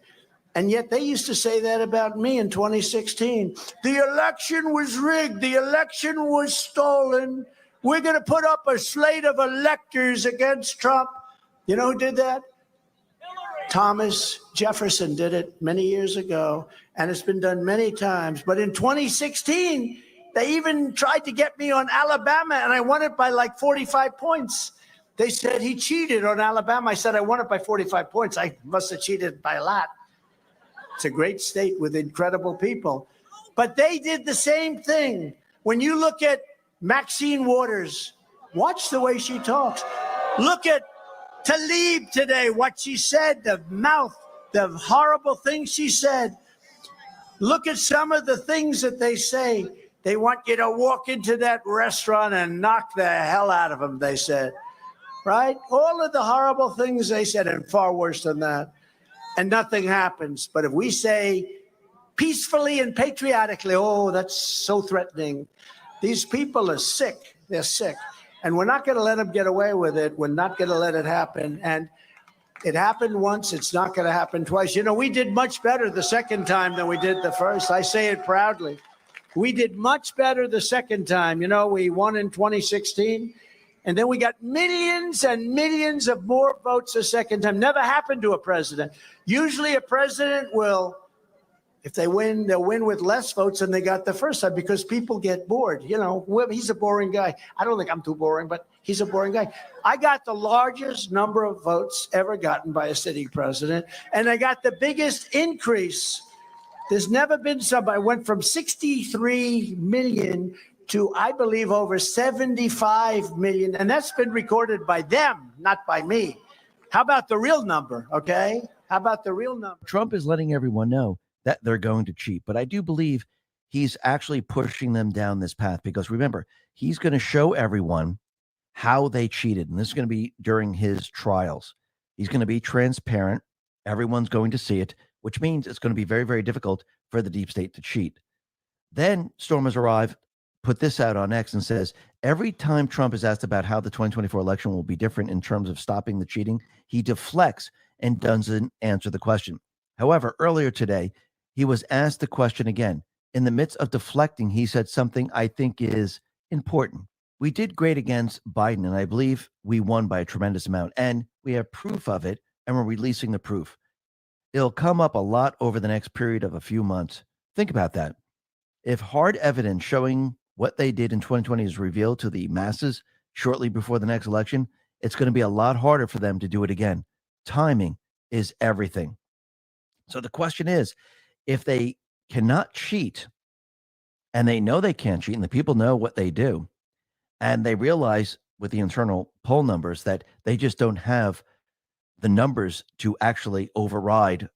And yet they used to say that about me in 2016. The election was rigged. The election was stolen. We're going to put up a slate of electors against Trump. You know who did that? Thomas Jefferson did it many years ago, and it's been done many times. But in 2016, they even tried to get me on Alabama, and I won it by like 45 points. They said he cheated on Alabama. I said I won it by 45 points. I must have cheated by a lot. It's a great state with incredible people. But they did the same thing. When you look at Maxine Waters, watch the way she talks. Look at Tlaib today, what she said, the mouth, the horrible things she said. Look at some of the things that they say. They want you to walk into that restaurant and knock the hell out of them, they said. Right? All of the horrible things they said, and far worse than that. And nothing happens. But if we say peacefully and patriotically, oh, that's so threatening. These people are sick. They're sick. And we're not going to let them get away with it. We're not going to let it happen. And it happened once. It's not going to happen twice. You know, we did much better the second time than we did the first. I say it proudly. We did much better the second time. You know, we won in 2016. And then we got millions and millions of more votes a second time. Never happened to a president. Usually a president will, if they win, they'll win with less votes than they got the first time because people get bored. You know, he's a boring guy. I don't think I'm too boring, but he's a boring guy. I got the largest number of votes ever gotten by a sitting president, and I got the biggest increase. There's never been somebody. I went from 63 million to, I believe, over 75 million. And that's been recorded by them, not by me. How about the real number, okay? How about the real number? Trump is letting everyone know that they're going to cheat. But I do believe he's actually pushing them down this path because, remember, he's going to show everyone how they cheated. And this is going to be during his trials. He's going to be transparent. Everyone's going to see it, which means it's going to be very, very difficult for the deep state to cheat. Then Storm has arrived, put this out on X and says, every time Trump is asked about how the 2024 election will be different in terms of stopping the cheating, he deflects and doesn't answer the question. However, earlier today, he was asked the question again. In the midst of deflecting, he said something I think is important. We did great against Biden, and I believe we won by a tremendous amount, and we have proof of it, and we're releasing the proof. It'll come up a lot over the next period of a few months. Think about that. If hard evidence showing what they did in 2020 is revealed to the masses shortly before the next election, it's going to be a lot harder for them to do it again. Timing is everything. So the question is, if they cannot cheat, and they know they can't cheat, and the people know what they do, and they realize with the internal poll numbers that they just don't have the numbers to actually override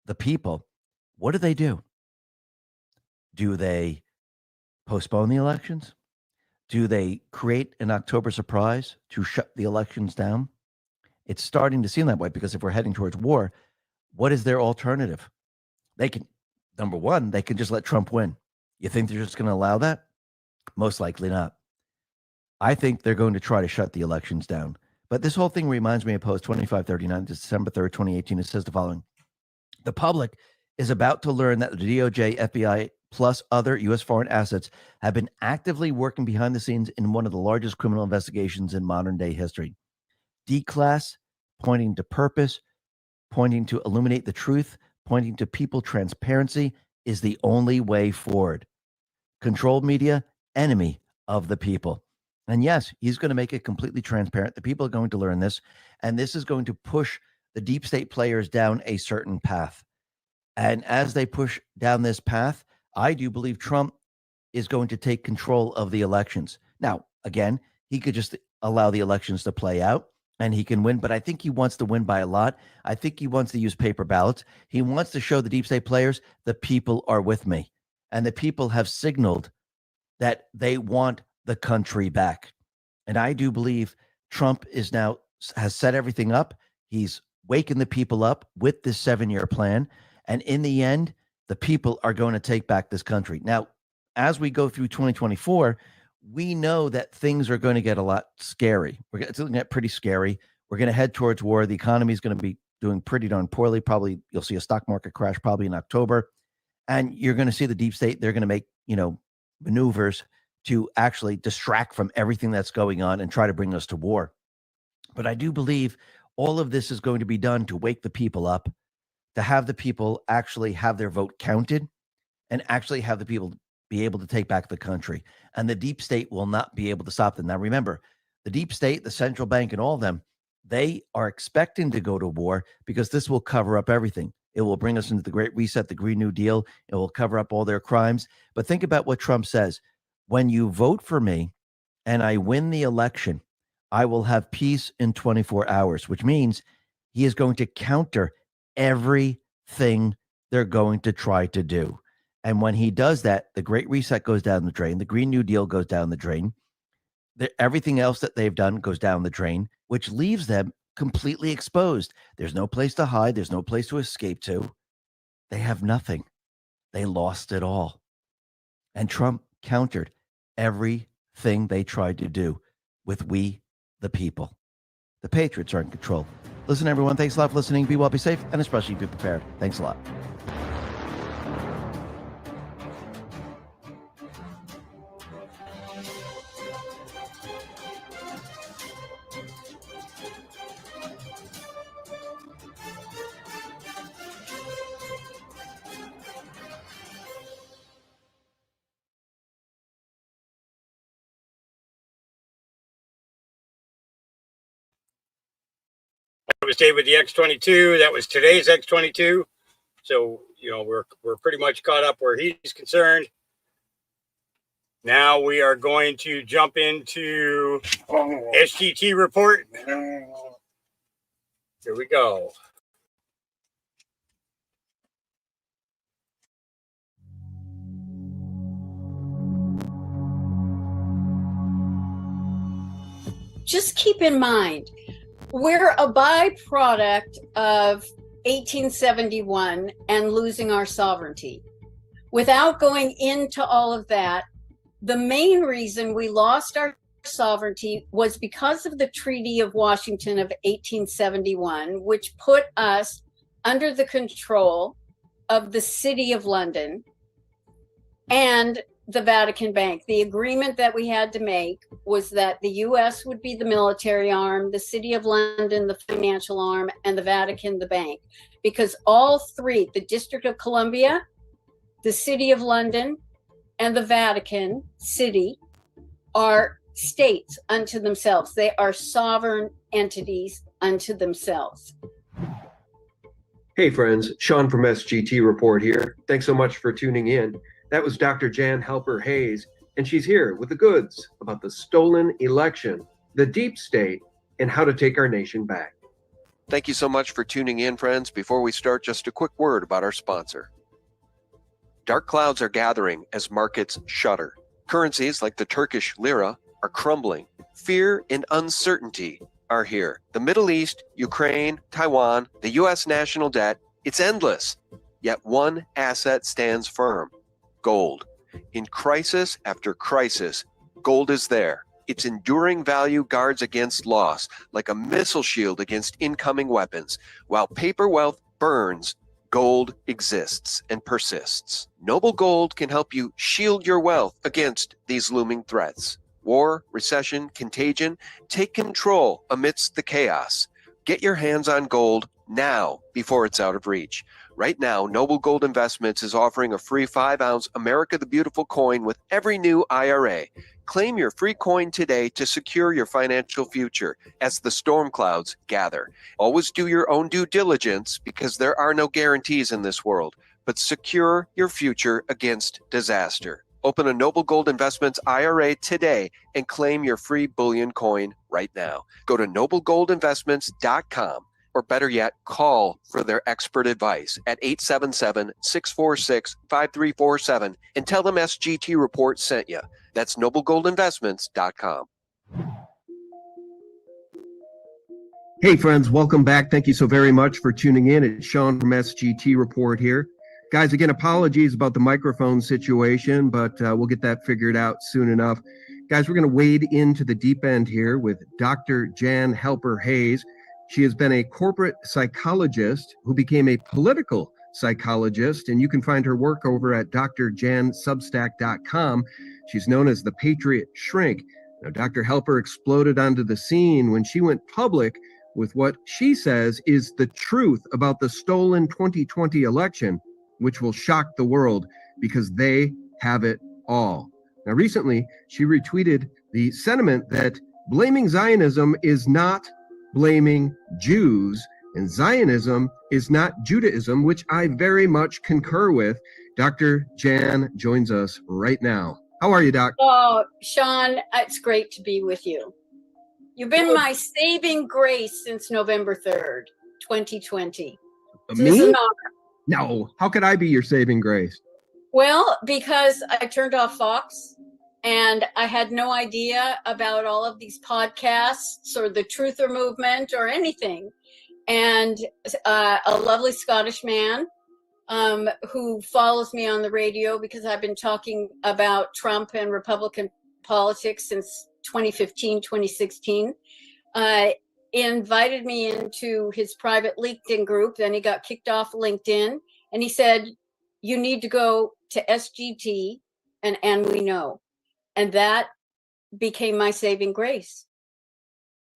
the people, what do? Do they postpone the elections? Do they create an October surprise to shut the elections down? It's starting to seem that way, because if we're heading towards war, what is their alternative? They can, number one, they can just let Trump win. You think they're just going to allow that? Most likely not. I think they're going to try to shut the elections down. But this whole thing reminds me of Post 2539, December 3rd, 2018. It says the following: the public is about to learn that the DOJ, FBI, plus other U.S. foreign assets have been actively working behind the scenes in one of the largest criminal investigations in modern day history. D-class, pointing to purpose, pointing to illuminate the truth, pointing to people transparency is the only way forward. Controlled media, enemy of the people. And yes, he's going to make it completely transparent. The people are going to learn this, and this is going to push the deep state players down a certain path. And as they push down this path, I do believe Trump is going to take control of the elections. Now, again, he could just allow the elections to play out and he can win, but I think he wants to win by a lot. I think he wants to use paper ballots. He wants to show the deep state players the people are with me. And the people have signaled that they want the country back. And I do believe Trump has set everything up. He's waking the people up with this 7-year plan. And in the end, the people are going to take back this country. Now, as we go through 2024, we know that things are going to get a lot scary. It's going to get pretty scary. We're going to head towards war. The economy is going to be doing pretty darn poorly. Probably you'll see a stock market crash probably in October. And you're going to see the deep state. They're going to make, maneuvers to actually distract from everything that's going on and try to bring us to war. But I do believe all of this is going to be done to wake the people up, to have the people actually have their vote counted and actually have the people be able to take back the country. And the deep state will not be able to stop them. Now, remember, the deep state, the central bank, and all of them, they are expecting to go to war because this will cover up everything. It will bring us into the Great Reset, the Green New Deal. It will cover up all their crimes. But think about what Trump says. When you vote for me and I win the election, I will have peace in 24 hours, which means he is going to counter everything they're going to try to do. And when he does that, the Great Reset goes down the drain. The Green New Deal goes down the drain. Everything else that they've done goes down the drain, which leaves them completely exposed. There's no place to hide. There's no place to escape to. They have nothing. They lost it all. And Trump countered everything they tried to do with we, the people. The patriots are in control. Listen, everyone. Thanks a lot for listening. Be well, be safe, and especially be prepared. Thanks a lot. That was Dave with the X22. That was today's X22. So, we're pretty much caught up where he's concerned. Now we are going to jump into SGT report. Here we go. Just keep in mind, we're a byproduct of 1871 and losing our sovereignty. Without going into all of that, the main reason we lost our sovereignty was because of the Treaty of Washington of 1871, which put us under the control of the City of London and the Vatican Bank. The agreement that we had to make was that the US would be the military arm, the City of London, the financial arm, and the Vatican, the bank. Because all three, the District of Columbia, the City of London and the Vatican City are states unto themselves. They are sovereign entities unto themselves. Hey friends, Sean from SGT Report here. Thanks so much for tuning in. That was Dr. Jan Helper Hayes, and she's here with the goods about the stolen election, the deep state, and how to take our nation back. Thank you so much for tuning in, friends. Before we start, just a quick word about our sponsor. Dark clouds are gathering as markets shudder. Currencies like the Turkish lira are crumbling. Fear and uncertainty are here. The Middle East, Ukraine, Taiwan, the U.S. national debt, it's endless. Yet one asset stands firm: gold. In crisis after crisis, gold is there. Its enduring value guards against loss, like a missile shield against incoming weapons. While paper wealth burns, gold exists and persists. Noble Gold can help you shield your wealth against these looming threats. War, recession, contagion, take control amidst the chaos. Get your hands on gold now before it's out of reach. Right now, Noble Gold Investments is offering a free 5-ounce America the Beautiful coin with every new IRA. Claim your free coin today to secure your financial future as the storm clouds gather. Always do your own due diligence because there are no guarantees in this world, but secure your future against disaster. Open a Noble Gold Investments IRA today and claim your free bullion coin right now. Go to noblegoldinvestments.com, or better yet, call for their expert advice at 877-646-5347 and tell them SGT Report sent you. That's noblegoldinvestments.com. Hey friends, welcome back. Thank you so very much for tuning in. It's Sean from SGT Report here. Guys, again, apologies about the microphone situation, but we'll get that figured out soon enough. Guys, we're going to wade into the deep end here with Dr. Jan Helper Hayes. She has been a corporate psychologist who became a political psychologist, and you can find her work over at drjansubstack.com. She's known as the Patriot Shrink. Now, Dr. Helper exploded onto the scene when she went public with what she says is the truth about the stolen 2020 election, which will shock the world because they have it all. Now, recently, she retweeted the sentiment that blaming Zionism is not blaming Jews, and Zionism is not Judaism, which I very much concur with. Dr. Jan joins us right now. How are you, Doc? Oh, Sean, it's great to be with you. You've been my saving grace since November 3rd, 2020. Me? No. How could I be your saving grace? Well, because I turned off Fox and I had no idea about all of these podcasts or the Truther movement or anything. And a lovely Scottish man who follows me on the radio because I've been talking about Trump and Republican politics since 2015, 2016, invited me into his private LinkedIn group. Then he got kicked off LinkedIn and he said, you need to go to SGT and we know. And that became my saving grace.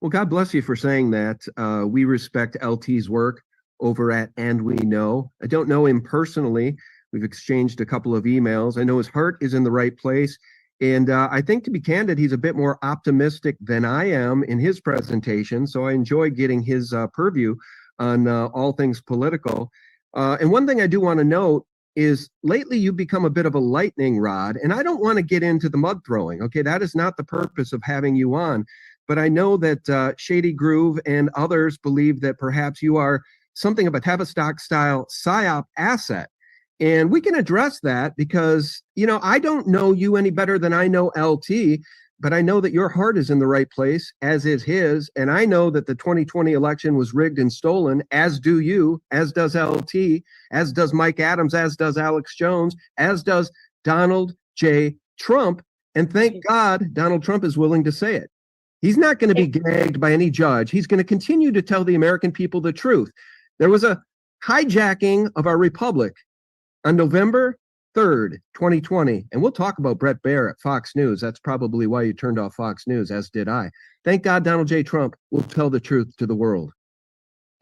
Well, God bless you for saying that. We respect LT's work over at And We Know. I don't know him personally. We've exchanged a couple of emails. I know his heart is in the right place. And I think, to be candid, he's a bit more optimistic than I am in his presentation. So I enjoy getting his purview on all things political. And one thing I do want to note is lately you've become a bit of a lightning rod. And I don't want to get into the mud throwing. Okay, that is not the purpose of having you on. But I know that Shady Groove and others believe that perhaps you are something of a Tavistock-style PSYOP asset. And we can address that because, you know, I don't know you any better than I know LT, but I know that your heart is in the right place, as is his. And I know that the 2020 election was rigged and stolen, as do you, as does LT, as does Mike Adams, as does Alex Jones, as does Donald J. Trump. And thank God Donald Trump is willing to say it. He's not going to be gagged by any judge. He's going to continue to tell the American people the truth. There was a hijacking of our republic on November 3rd, 2020. And we'll talk about Bret Baier at Fox News. That's probably why you turned off Fox News, as did I. Thank God Donald J. Trump will tell the truth to the world.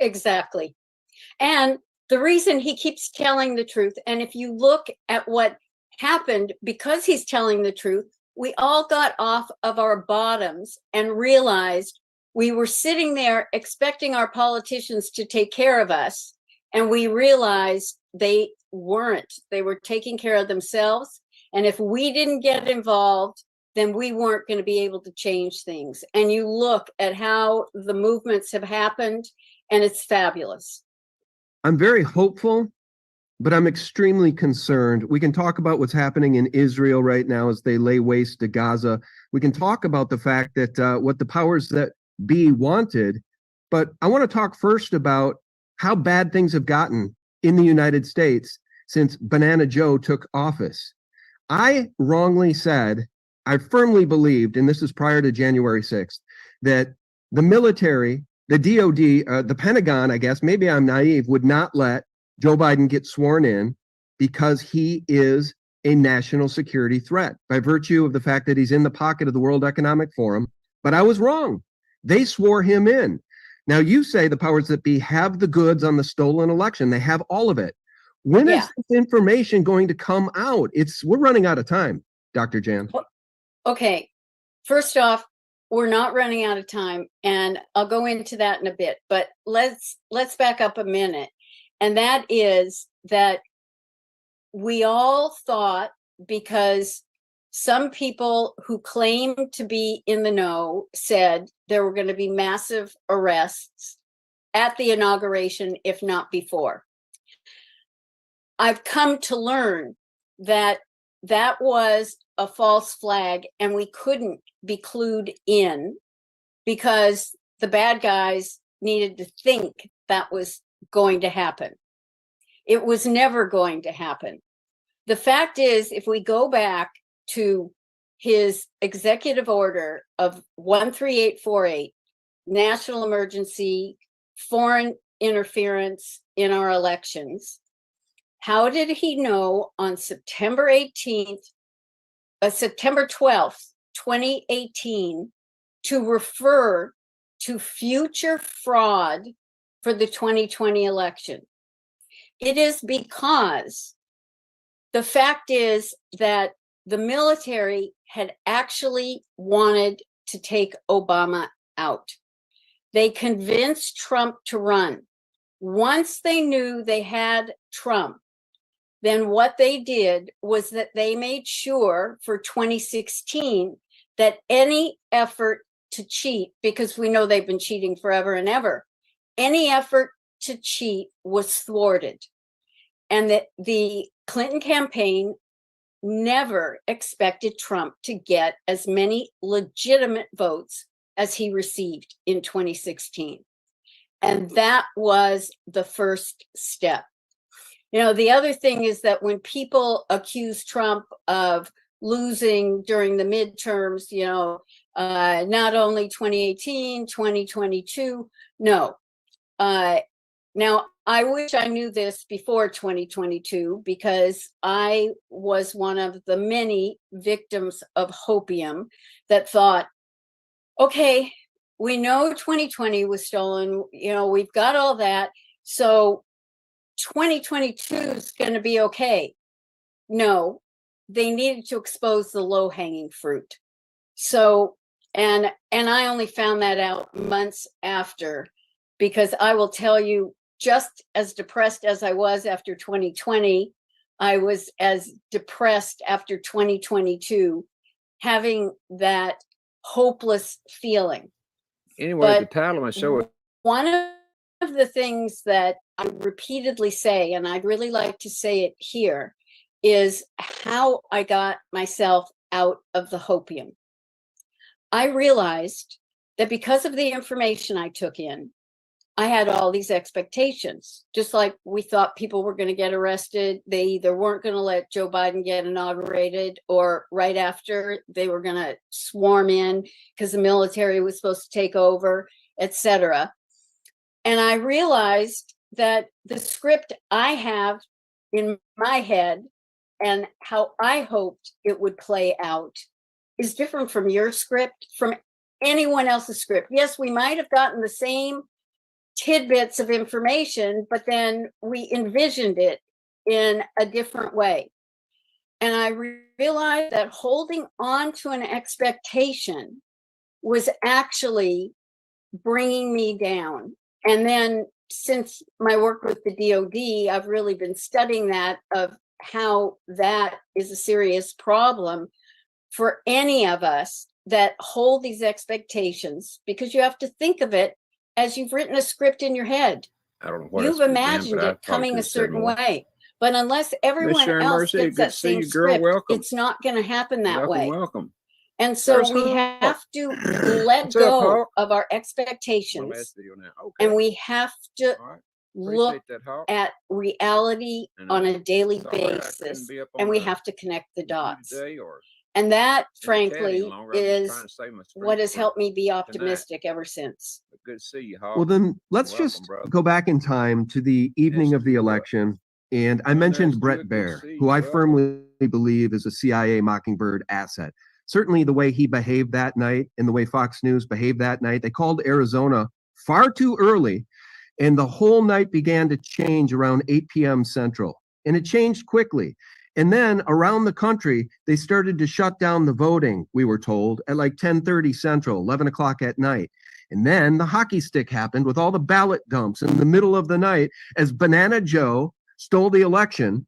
Exactly. And the reason he keeps telling the truth, and if you look at what happened because he's telling the truth, we all got off of our bottoms and realized we were sitting there expecting our politicians to take care of us, and we realized they weren't. They were taking care of themselves, and if we didn't get involved, then we weren't going to be able to change things. And you look at how the movements have happened, and it's fabulous. I'm very hopeful, but I'm extremely concerned. We can talk about what's happening in Israel right now as they lay waste to Gaza. We can talk about the fact that what the powers that be wanted, but I want to talk first about how bad things have gotten in the United States since Banana Joe took office. I wrongly said, I firmly believed, and this is prior to January 6th, that the military, the DOD, the Pentagon, I guess, maybe I'm naive, would not let Joe Biden get sworn in because he is a national security threat by virtue of the fact that he's in the pocket of the World Economic Forum. But I was wrong. They swore him in. Now you say the powers that be have the goods on the stolen election. They have all of it. When is this information going to come out? We're running out of time, Dr. Jan. Okay. First off, we're not running out of time, and I'll go into that in a bit, but let's back up a minute. And that is that we all thought, because some people who claim to be in the know said there were going to be massive arrests at the inauguration, if not before. I've come to learn that that was a false flag, and we couldn't be clued in because the bad guys needed to think that was going to happen. It was never going to happen. The fact is, if we go back to his executive order of 13848, national emergency, foreign interference in our elections, how did he know on September 12th, 2018, to refer to future fraud for the 2020 election? It is because the fact is that the military had actually wanted to take Obama out. They convinced Trump to run. Once they knew they had Trump, then what they did was that they made sure for 2016 that any effort to cheat, because we know they've been cheating forever and ever, any effort to cheat was thwarted. And that the Clinton campaign never expected Trump to get as many legitimate votes as he received in 2016. And that was the first step. You know, the other thing is that when people accuse Trump of losing during the midterms, you know, not only 2018, 2022, no. Now, I wish I knew this before 2022 because I was one of the many victims of hopium that thought, okay, we know 2020 was stolen, you know, we've got all that, so 2022 is going to be okay. No, they needed to expose the low-hanging fruit. So, and I only found that out months after, because I will tell you, just as depressed as I was after 2020, I was as depressed after 2022, having that hopeless feeling. Anyway, the title of my show is one of the things that I repeatedly say, and I'd really like to say it here, is how I got myself out of the hopium. I realized that because of the information I took in, I had all these expectations. Just like we thought people were going to get arrested, they either weren't going to let Joe Biden get inaugurated, or right after they were going to swarm in because the military was supposed to take over, etc. And I realized that the script I have in my head and how I hoped it would play out is different from your script, from anyone else's script. Yes, we might have gotten the same tidbits of information, but then we envisioned it in a different way. And I realized that holding on to an expectation was actually bringing me down. And then since my work with the DOD, I've really been studying that, of how that is a serious problem for any of us that hold these expectations, because you have to think of it as you've written a script in your head. I don't know where You've else to begin, imagined but I it coming probably a could say certain more. way. But unless everyone Sharon else Mercy, gets good that to see same you, girl. script, Welcome. it's not going to happen that way. Welcome. And so There's we Hawk. have to let What's up, go Hawk? of our My expectations, last video now. Okay. and we have to All right. look Appreciate that, Hawk. at reality And, on a daily sorry I couldn't basis, be up and on we the have to connect the dots. today or And that, in the chat any frankly, longer. I'm just trying is to save my what has strength helped me be tonight. optimistic ever since. But good to see you, Hawk. Well, then let's Welcome, just brother. go back in time to the evening of the election. And I mentioned Brett Baer, who I firmly believe is a CIA Mockingbird asset. Certainly the way he behaved that night and the way Fox News behaved that night, they called Arizona far too early, and the whole night began to change around 8 p.m. Central. And it changed quickly. And then around the country, they started to shut down the voting, we were told, at like 10:30 Central, 11 o'clock at night. And then the hockey stick happened with all the ballot dumps in the middle of the night as Banana Joe stole the election,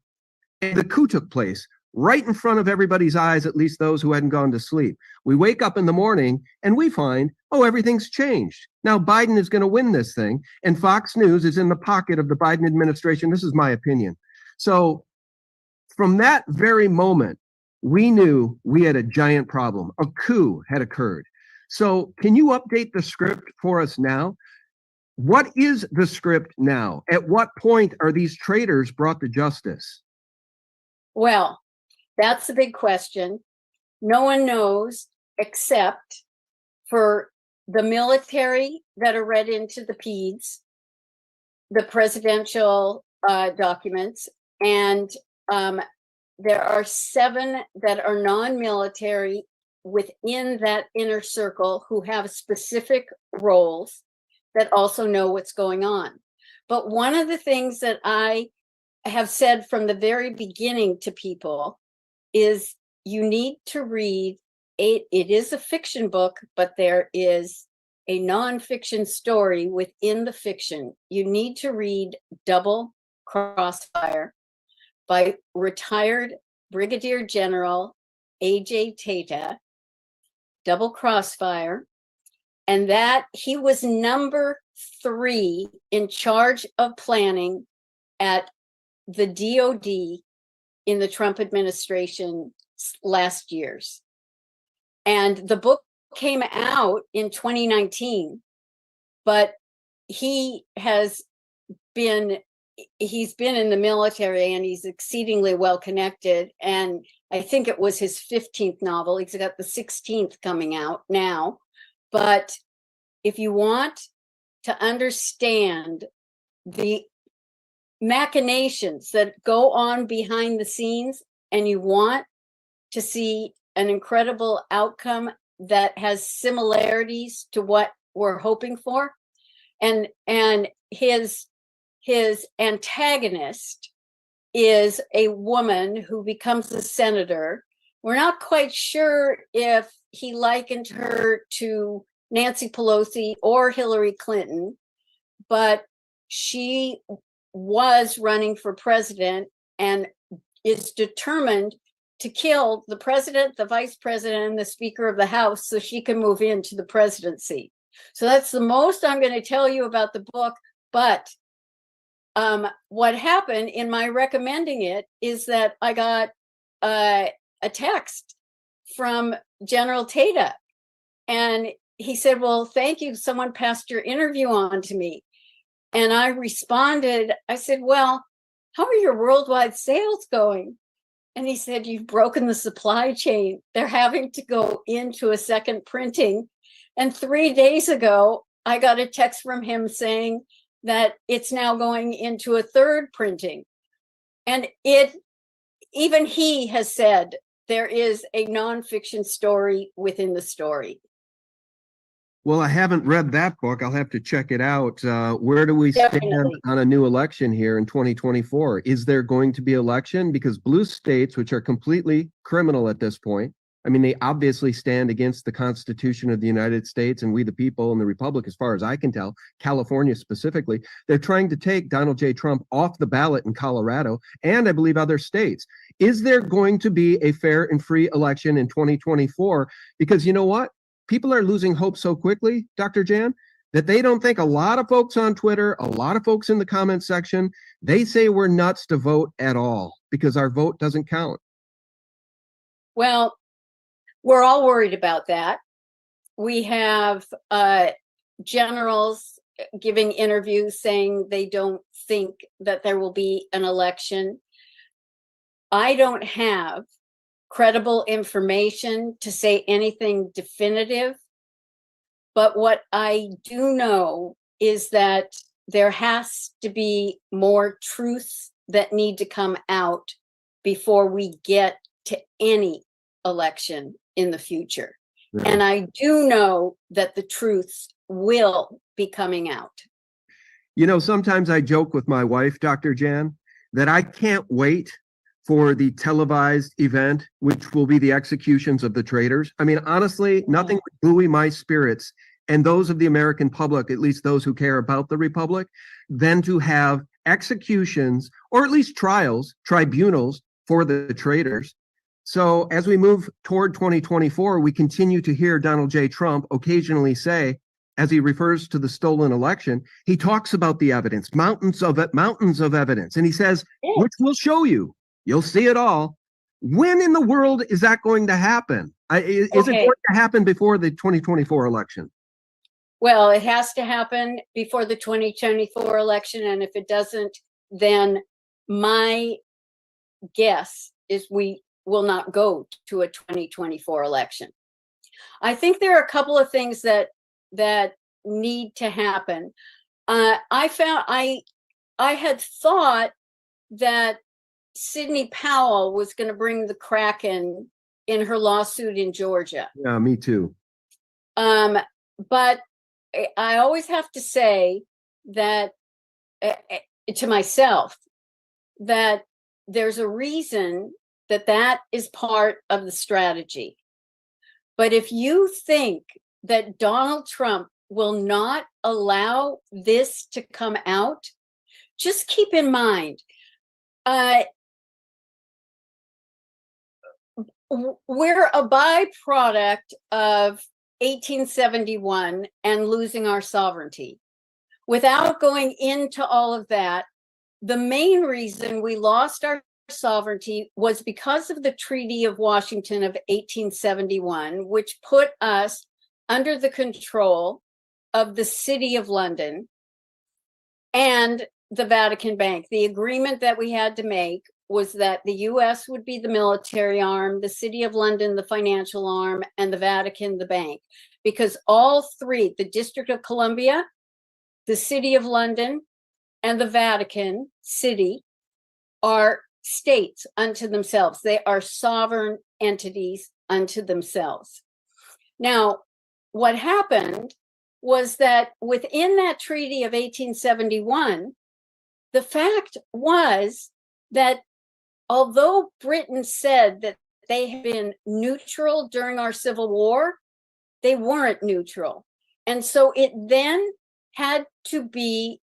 and the coup took place right in front of everybody's eyes, at least those who hadn't gone to sleep. We wake up in the morning and we find, oh, everything's changed. Now Biden is going to win this thing, and Fox News is in the pocket of the Biden administration. This is my opinion. So from that very moment, we knew we had a giant problem. A coup had occurred. So can you update the script for us now? What is the script now? At what point are these traitors brought to justice? Well, that's the big question. No one knows except for the military that are read into the PEDs, the presidential documents, and there are 7 that are non-military within that inner circle who have specific roles that also know what's going on. But one of the things that I have said from the very beginning to people is you need to read it. It is a fiction book, but there is a nonfiction story within the fiction. You need to read Double Crossfire by retired Brigadier General A.J. Tata, Double Crossfire, and that he was number 3 in charge of planning at the DOD in the Trump administration last year's. And the book came out in 2019, but he's been in the military and he's exceedingly well connected. And I think it was his 15th novel. He's got the 16th coming out now. But if you want to understand the machinations that go on behind the scenes, and you want to see an incredible outcome that has similarities to what we're hoping for, and his antagonist is a woman who becomes a senator. We're not quite sure if he likened her to Nancy Pelosi or Hillary Clinton, but she was running for president and is determined to kill the president, the vice president, and the Speaker of the House so she can move into the presidency. So that's the most I'm going to tell you about the book. But what happened in my recommending it is that I got a text from General Tata, and he said, well, thank you. Someone passed your interview on to me. And I responded, I said, well, how are your worldwide sales going? And he said, you've broken the supply chain. They're having to go into a second printing. And 3 days ago, I got a text from him saying that it's now going into a third printing. And even he has said there is a nonfiction story within the story. Well, I haven't read that book. I'll have to check it out. Where do we stand Definitely. on a new election here in 2024? Is there going to be election? Because blue states, which are completely criminal at this point, I mean, they obviously stand against the Constitution of the United States and we the people and the Republic, as far as I can tell, California specifically. They're trying to take Donald J. Trump off the ballot in Colorado and I believe other states. Is there going to be a fair and free election in 2024? Because you know what? People are losing hope so quickly, Dr. Jan, that they don't think a lot of folks on Twitter, a lot of folks in the comment section, they say we're nuts to vote at all because our vote doesn't count. Well, we're all worried about that. We have generals giving interviews saying they don't think that there will be an election. I don't have credible information to say anything definitive, but what I do know is that there has to be more truths that need to come out before we get to any election in the future. Right. And I do know that the truths will be coming out. You know, sometimes I joke with my wife, Dr. Jan, that I can't wait for the televised event, which will be the executions of the traitors. I mean, honestly, nothing would buoy my spirits and those of the American public, at least those who care about the Republic, than to have executions or at least trials, tribunals for the traitors. So as we move toward 2024, we continue to hear Donald J. Trump occasionally say, as he refers to the stolen election, he talks about the evidence, mountains of evidence. And he says, which will show you. You'll see it all. When in the world is that going to happen? Is it going to happen before the 2024 election? Well, it has to happen before the 2024 election. And if it doesn't, then my guess is we will not go to a 2024 election. I think there are a couple of things that need to happen. I had thought that Sidney Powell was going to bring the Kraken in her lawsuit in Georgia. Yeah, me too. But I always have to say that to myself that there's a reason that is part of the strategy. But if you think that Donald Trump will not allow this to come out, just keep in mind, we're a byproduct of 1871 and losing our sovereignty. Without going into all of that, the main reason we lost our sovereignty was because of the Treaty of Washington of 1871, which put us under the control of the City of London and the Vatican Bank. The agreement that we had to make was that the US would be the military arm, the City of London, the financial arm, and the Vatican, the bank. Because all three, the District of Columbia, the City of London, and the Vatican City, are states unto themselves. They are sovereign entities unto themselves. Now, what happened was that within that Treaty of 1871, the fact was that although Britain said that they had been neutral during our Civil War, they weren't neutral. And so it then had to be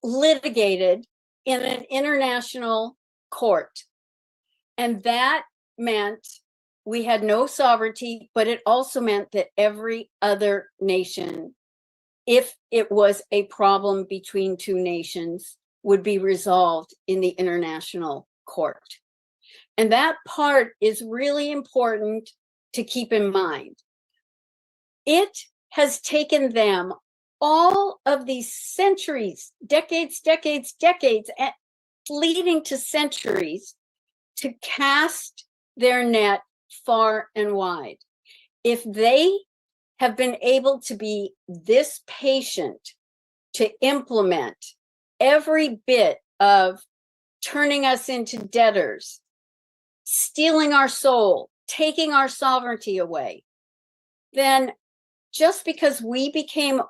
litigated in an international court. And that meant we had no sovereignty, but it also meant that every other nation, if it was a problem between two nations, would be resolved in the international court. And that part is really important to keep in mind. It has taken them all of these centuries, decades, leading to centuries, to cast their net far and wide. If they have been able to be this patient to implement every bit of turning us into debtors, stealing our soul, taking our sovereignty away, then just because we became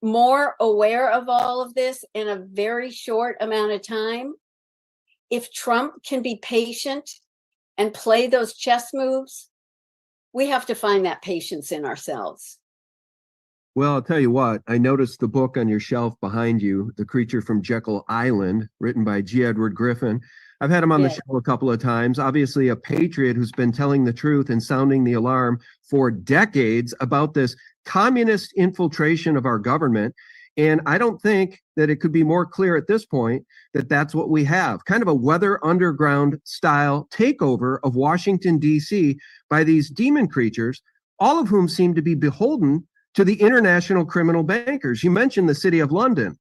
more aware of all of this in a very short amount of time, if Trump can be patient and play those chess moves, we have to find that patience in ourselves. Well, I'll tell you what, I noticed the book on your shelf behind you, The Creature from Jekyll Island, written by G. Edward Griffin. I've had him on the show a couple of times. Obviously, a patriot who's been telling the truth and sounding the alarm for decades about this communist infiltration of our government. And I don't think that it could be more clear at this point that that's what we have, kind of a Weather Underground style takeover of Washington, D.C. by these demon creatures, all of whom seem to be beholden to the international criminal bankers. You mentioned the City of London.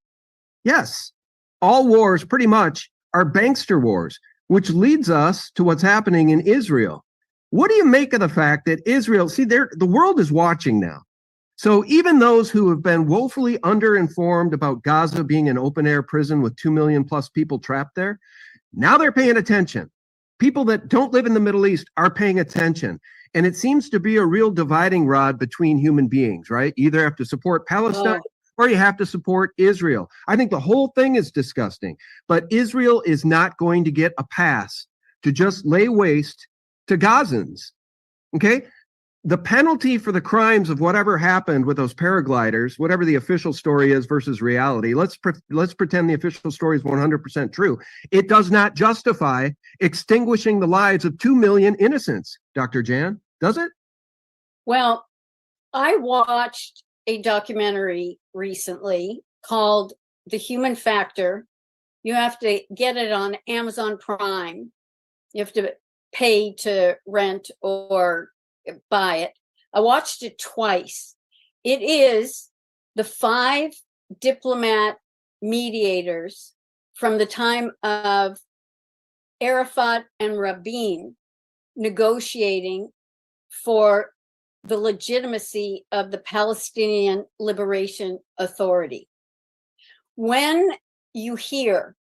Yes, all wars pretty much are bankster wars, which leads us to what's happening in Israel. What do you make of the fact that Israel, see, the world is watching now. So even those who have been woefully underinformed about Gaza being an open-air prison with 2 million plus people trapped there, now they're paying attention. People that don't live in the Middle East are paying attention. And it seems to be a real dividing rod between human beings, right? You either have to support Palestine or you have to support Israel. I think the whole thing is disgusting, but Israel is not going to get a pass to just lay waste to Gazans, okay? The penalty for the crimes of whatever happened with those paragliders, whatever the official story is versus reality, let's pretend the official story is 100% true. It does not justify extinguishing the lives of 2 million innocents, Dr. Jan, does it? Well, I watched a documentary recently called The Human Factor. You have to get it on Amazon Prime. You have to pay to rent or buy it. I watched it twice. It is the 5 diplomat mediators from the time of Arafat and Rabin negotiating for the legitimacy of the Palestinian Liberation Authority. When you hear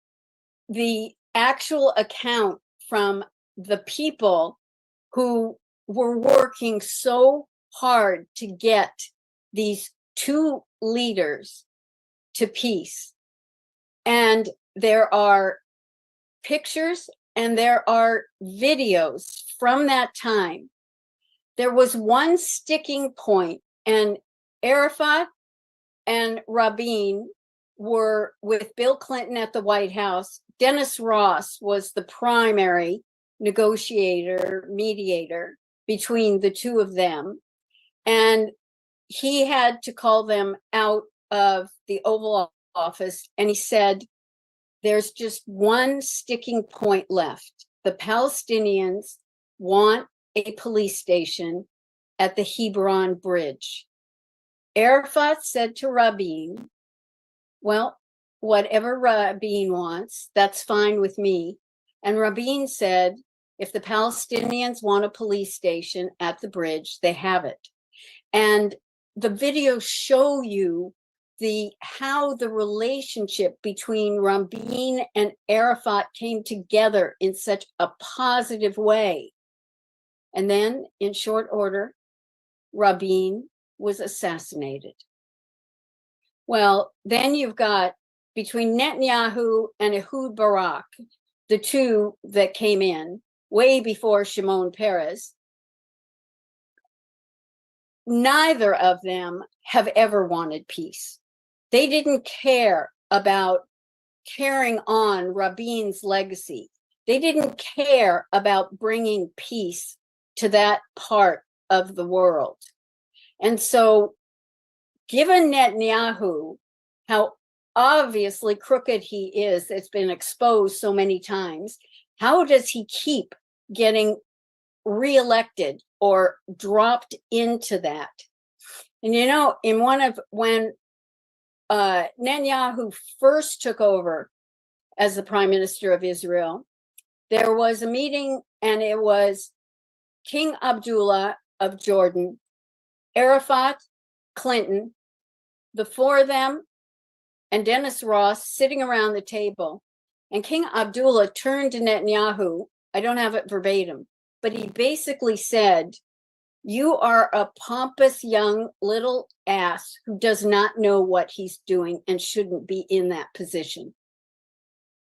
the actual account from the people who were working so hard to get these 2 leaders to peace, and there are pictures and there are videos from that time, there was one sticking point, and Arafat and Rabin were with Bill Clinton at the White House. Dennis Ross was the primary negotiator, mediator between the two of them. And he had to call them out of the Oval Office. And he said, there's just one sticking point left. The Palestinians want a police station at the Hebron Bridge. Arafat said to Rabin, well, whatever Rabin wants, that's fine with me. And Rabin said, if the Palestinians want a police station at the bridge, they have it. And the videos show you how the relationship between Rabin and Arafat came together in such a positive way. And then, in short order, Rabin was assassinated. Well, then you've got, between Netanyahu and Ehud Barak, the two that came in way before Shimon Peres, neither of them have ever wanted peace. They didn't care about carrying on Rabin's legacy. They didn't care about bringing peace to that part of the world. And so, given Netanyahu, how obviously crooked he is, it's been exposed so many times, how does he keep getting reelected or dropped into that? And you know, when Netanyahu first took over as the prime minister of Israel, there was a meeting, and it was King Abdullah of Jordan, Arafat, Clinton, the 4 of them, and Dennis Ross sitting around the table. And King Abdullah turned to Netanyahu. I don't have it verbatim, but he basically said, You are a pompous young little ass who does not know what he's doing and shouldn't be in that position.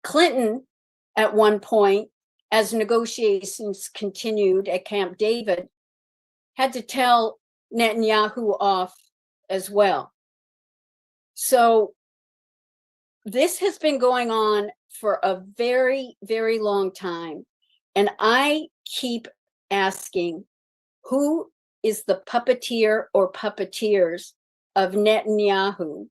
Clinton, at one point, as negotiations continued at Camp David, had to tell Netanyahu off as well. So this has been going on for a very, very long time. And I keep asking, who is the puppeteer or puppeteers of Netanyahu?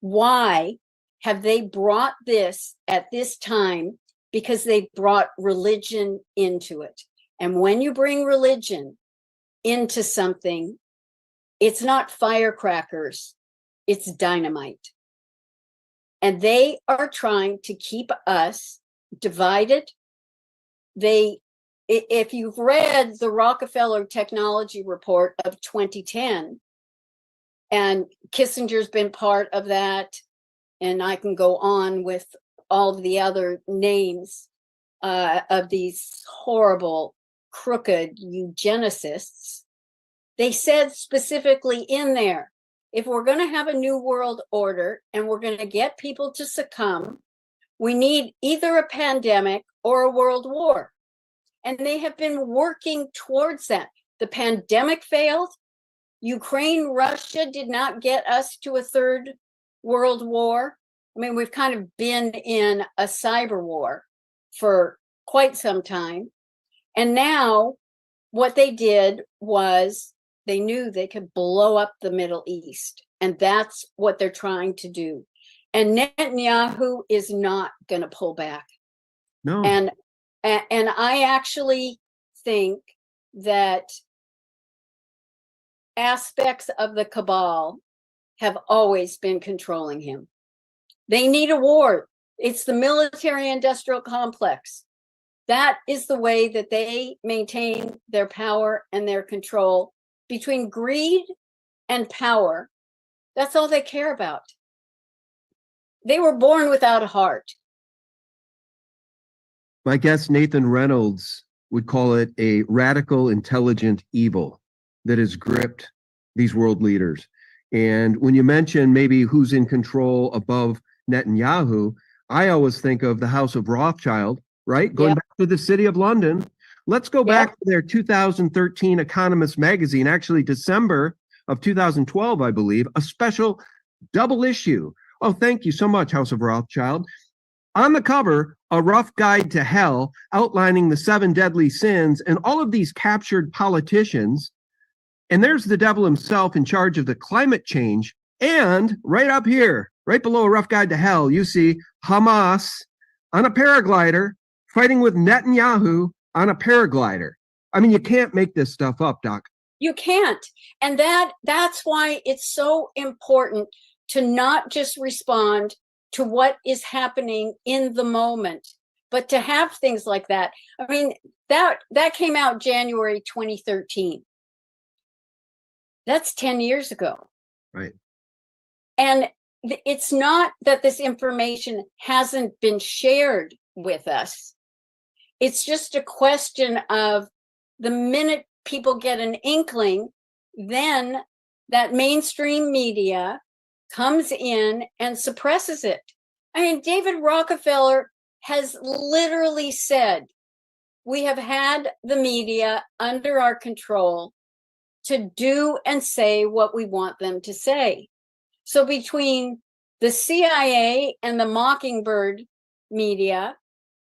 Why have they brought this at this time? Because they brought religion into it. And when you bring religion into something, it's not firecrackers, it's dynamite. And they are trying to keep us divided. If you've read the Rockefeller Technology Report of 2010, and Kissinger's been part of that, and I can go on with all of the other names of these horrible, crooked eugenicists, they said specifically in there, if we're going to have a new world order and we're going to get people to succumb, we need either a pandemic or a world war. And they have been working towards that. The pandemic failed. Ukraine, Russia did not get us to a third world war. I mean, we've kind of been in a cyber war for quite some time. And now what they did was they knew they could blow up the Middle East. And that's what they're trying to do. And Netanyahu is not going to pull back. No. And I actually think that aspects of the cabal have always been controlling him. They need a war. It's the military-industrial complex. That is the way that they maintain their power and their control. Between greed and power, that's all they care about. They were born without a heart. My guest Nathan Reynolds would call it a radical intelligent evil that has gripped these world leaders. And when you mention maybe who's in control above Netanyahu, I always think of the House of Rothschild, right? Going back to the City of London. Let's go back to their 2013 Economist magazine, actually December of 2012, I believe, a special double issue. Oh, thank you so much, House of Rothschild. On the cover, a rough guide to hell outlining the 7 deadly sins and all of these captured politicians. And there's the devil himself in charge of the climate change. And right up here, right below a rough guide to hell, you see Hamas on a paraglider fighting with Netanyahu on a paraglider. I mean, you can't make this stuff up, Doc. You can't. And that's why it's so important to not just respond to what is happening in the moment, but to have things like that. I mean, that came out January 2013. That's 10 years ago. Right. And it's not that this information hasn't been shared with us. It's just a question of the minute people get an inkling, then that mainstream media comes in and suppresses it. I mean, David Rockefeller has literally said, we have had the media under our control to do and say what we want them to say. So between the CIA and the Mockingbird media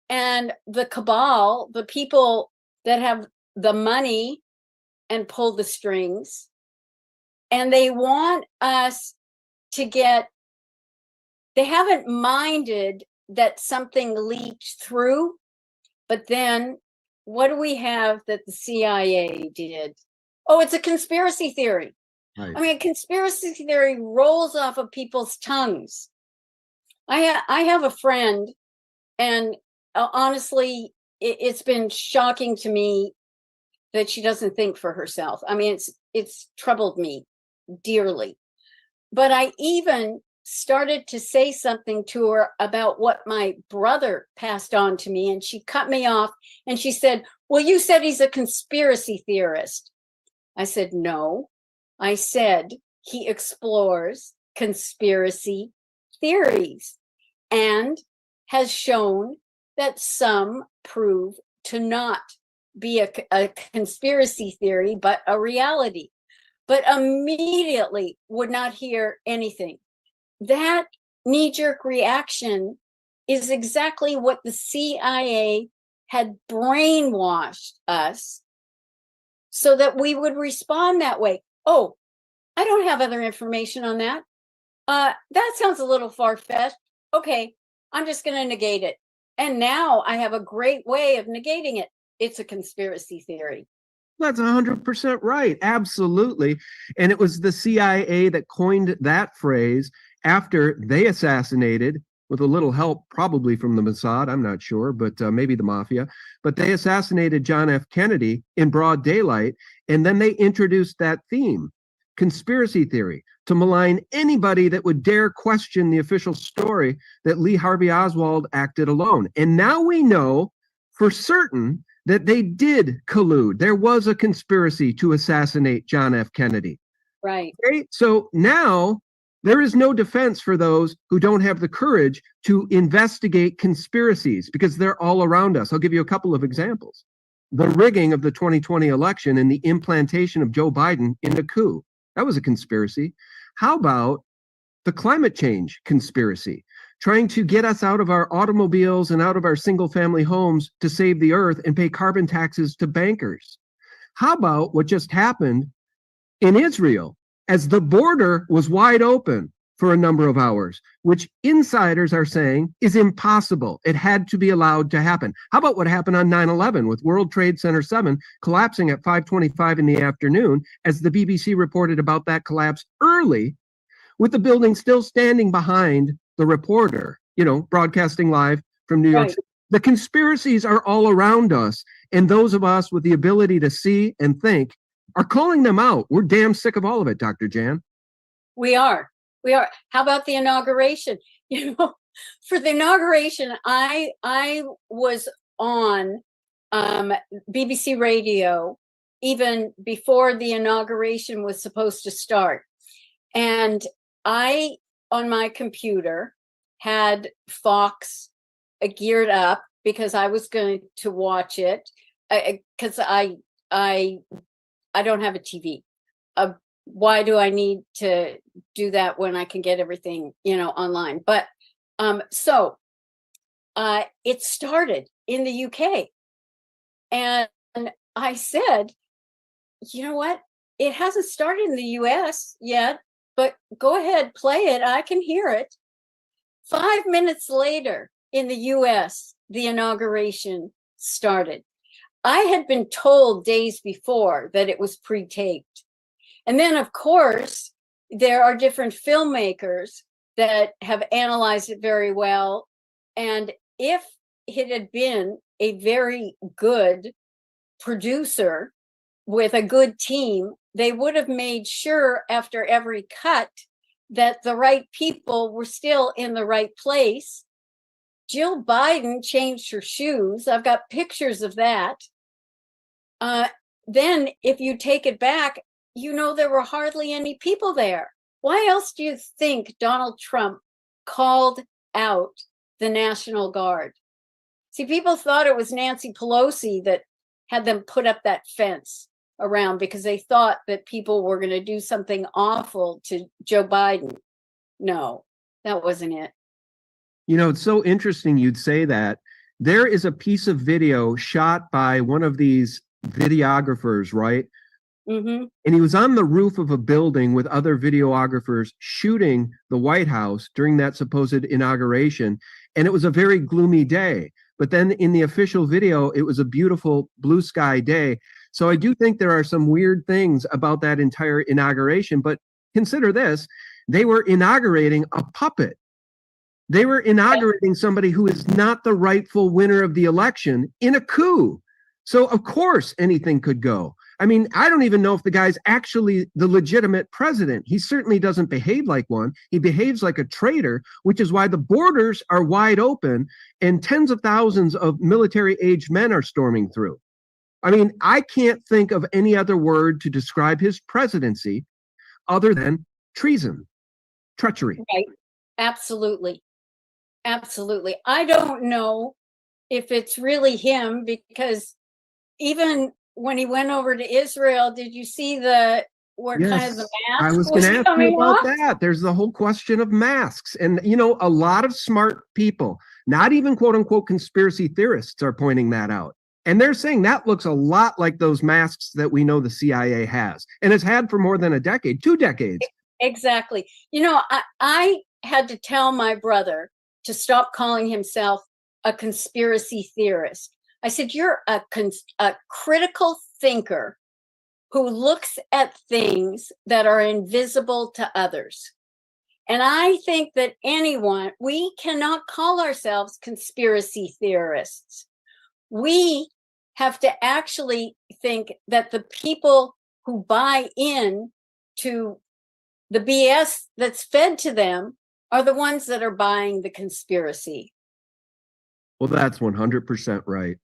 and the cabal, the people that have the money and pull the strings, and they want us to get, they haven't minded that something leaked through, but then what do we have that the CIA did? Oh, it's a conspiracy theory. Right. I mean, a conspiracy theory rolls off of people's tongues. I have a friend, and honestly, it's been shocking to me that she doesn't think for herself. I mean, it's troubled me dearly. But I even started to say something to her about what my brother passed on to me, and she cut me off and she said, well, you said he's a conspiracy theorist. I said, no. I said, he explores conspiracy theories and has shown that some prove to not be a conspiracy theory, but a reality. But immediately would not hear anything. That knee-jerk reaction is exactly what the CIA had brainwashed us so that we would respond that way. Oh, I don't have other information on that. That sounds a little far-fetched. Okay, I'm just going to negate it. And now I have a great way of negating it. It's a conspiracy theory. That's 100% right. Absolutely. And it was the CIA that coined that phrase after they assassinated, with a little help probably from the Mossad, I'm not sure, but maybe the mafia, but they assassinated John F. Kennedy in broad daylight. And then they introduced that theme, conspiracy theory, to malign anybody that would dare question the official story that Lee Harvey Oswald acted alone. And now we know for certain that they did collude. There was a conspiracy to assassinate John F. Kennedy. Right. Okay? So now there is no defense for those who don't have the courage to investigate conspiracies, because they're all around us. I'll give you a couple of examples. The rigging of the 2020 election and the implantation of Joe Biden in a coup. That was a conspiracy. How about the climate change conspiracy? Trying to get us out of our automobiles and out of our single-family homes to save the earth and pay carbon taxes to bankers. How about what just happened in Israel as the border was wide open for a number of hours, which insiders are saying is impossible. It had to be allowed to happen. How about what happened on 9/11 with World Trade Center 7 collapsing at 5:25 in the afternoon, as the BBC reported about that collapse early, with the building still standing behind the reporter, broadcasting live from New York City. The conspiracies are all around us, and those of us with the ability to see and think are calling them out. We're damn sick of all of it, Dr. Jan. We are. How about the inauguration? For the inauguration, I was on BBC Radio even before the inauguration was supposed to start. And I, on my computer, had Fox geared up because I was going to watch it, because I don't have a TV. Why do I need to do that when I can get everything, online? But so it started in the UK. And I said, you know what? It hasn't started in the US yet, but go ahead, play it. I can hear it. 5 minutes later in the US, the inauguration started. I had been told days before that it was pre-taped. And then, of course, there are different filmmakers that have analyzed it very well. And if it had been a very good producer with a good team, they would have made sure after every cut that the right people were still in the right place. Jill Biden changed her shoes. I've got pictures of that. Then if you take it back, there were hardly any people there. Why else do you think Donald Trump called out the National Guard? See, people thought it was Nancy Pelosi that had them put up that fence around because they thought that people were going to do something awful to Joe Biden. No, that wasn't it. It's so interesting you'd say that. There is a piece of video shot by one of these videographers, right? Mm-hmm. And he was on the roof of a building with other videographers shooting the White House during that supposed inauguration. And it was a very gloomy day. But then in the official video, it was a beautiful blue sky day. So I do think there are some weird things about that entire inauguration. But consider this, they were inaugurating a puppet. They were inaugurating somebody who is not the rightful winner of the election in a coup. So of course anything could go. I mean, I don't even know if the guy's actually the legitimate president. He certainly doesn't behave like one. He behaves like a traitor, which is why the borders are wide open and tens of thousands of military-aged men are storming through. I mean, I can't think of any other word to describe his presidency other than treason, treachery. Right. Absolutely. Absolutely. I don't know if it's really him, because even when he went over to Israel, did you see where kind of the mask I was going to ask you coming about off? that. There's the whole question of masks. And, you know, a lot of smart people, not even quote unquote conspiracy theorists, are pointing that out. And they're saying that looks a lot like those masks that we know the CIA has and has had for more than a decade, 2 decades. Exactly. You know, I had to tell my brother to stop calling himself a conspiracy theorist. I said, you're a critical thinker who looks at things that are invisible to others. And I think that we cannot call ourselves conspiracy theorists. We have to actually think that the people who buy in to the BS that's fed to them are the ones that are buying the conspiracy. Well, that's 100% right.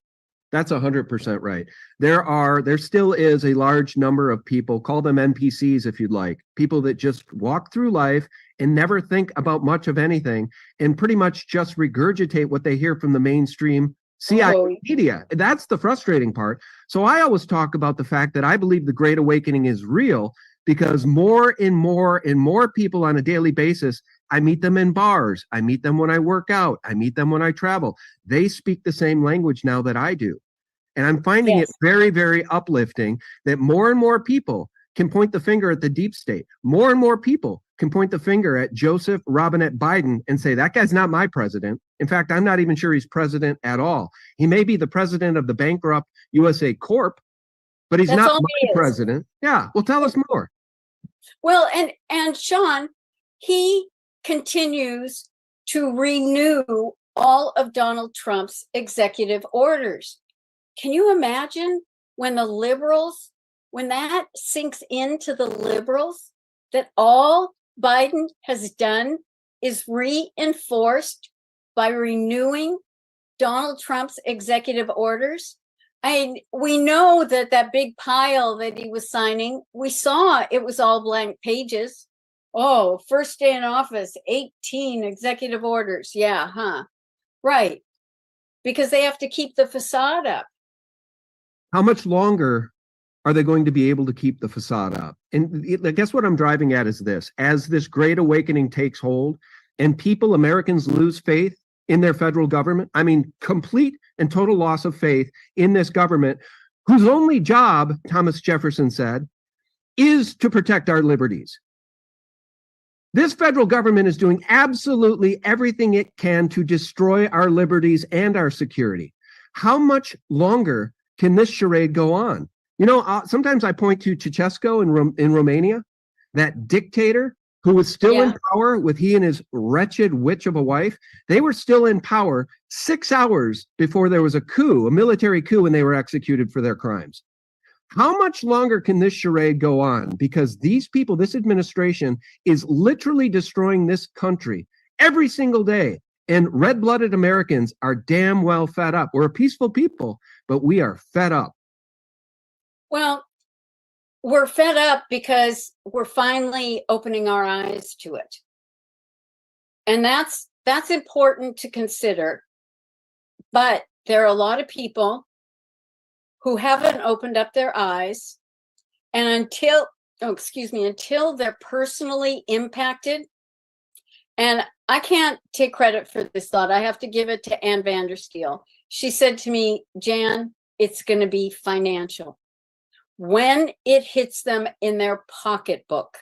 That's 100% right. There still is a large number of people, call them NPCs if you'd like, people that just walk through life and never think about much of anything and pretty much just regurgitate what they hear from the mainstream CIA media. That's the frustrating part. So I always talk about the fact that I believe the Great Awakening is real because more and more and more people on a daily basis, I meet them in bars, I meet them when I work out, I meet them when I travel. They speak the same language now that I do. And I'm finding it very, very uplifting that more and more people can point the finger at the deep state. More and more people can point the finger at Joseph Robinette Biden and say, that guy's not my president. In fact, I'm not even sure he's president at all. He may be the president of the bankrupt USA Corp, but he's not my president. Yeah, well, tell us more. Well, and Sean, he continues to renew all of Donald Trump's executive orders. Can you imagine when that sinks into the liberals, that all Biden has done is reinforced by renewing Donald Trump's executive orders? We know that big pile that he was signing, we saw it was all blank pages. Oh, first day in office, 18 executive orders. Yeah, huh? Right. Because they have to keep the facade up. How much longer are they going to be able to keep the facade up? And I guess what I'm driving at is this: as this Great Awakening takes hold and Americans lose faith in their federal government, I mean, complete and total loss of faith in this government, whose only job, Thomas Jefferson said, is to protect our liberties. This federal government is doing absolutely everything it can to destroy our liberties and our security. How much longer can this charade go on? You know, sometimes I point to Ceausescu in Romania, that dictator who was still in power with he and his wretched witch of a wife. They were still in power 6 hours before there was a coup, a military coup, and they were executed for their crimes. How much longer can this charade go on? Because these people, this administration, is literally destroying this country every single day. And red-blooded Americans are damn well fed up. We're a peaceful people, but we are fed up. Well, we're fed up because we're finally opening our eyes to it. And that's important to consider. But there are a lot of people who haven't opened up their eyes, and until they're personally impacted. And I can't take credit for this thought. I have to give it to Ann Vandersteel. She said to me, Jan, it's going to be financial. When it hits them in their pocketbook,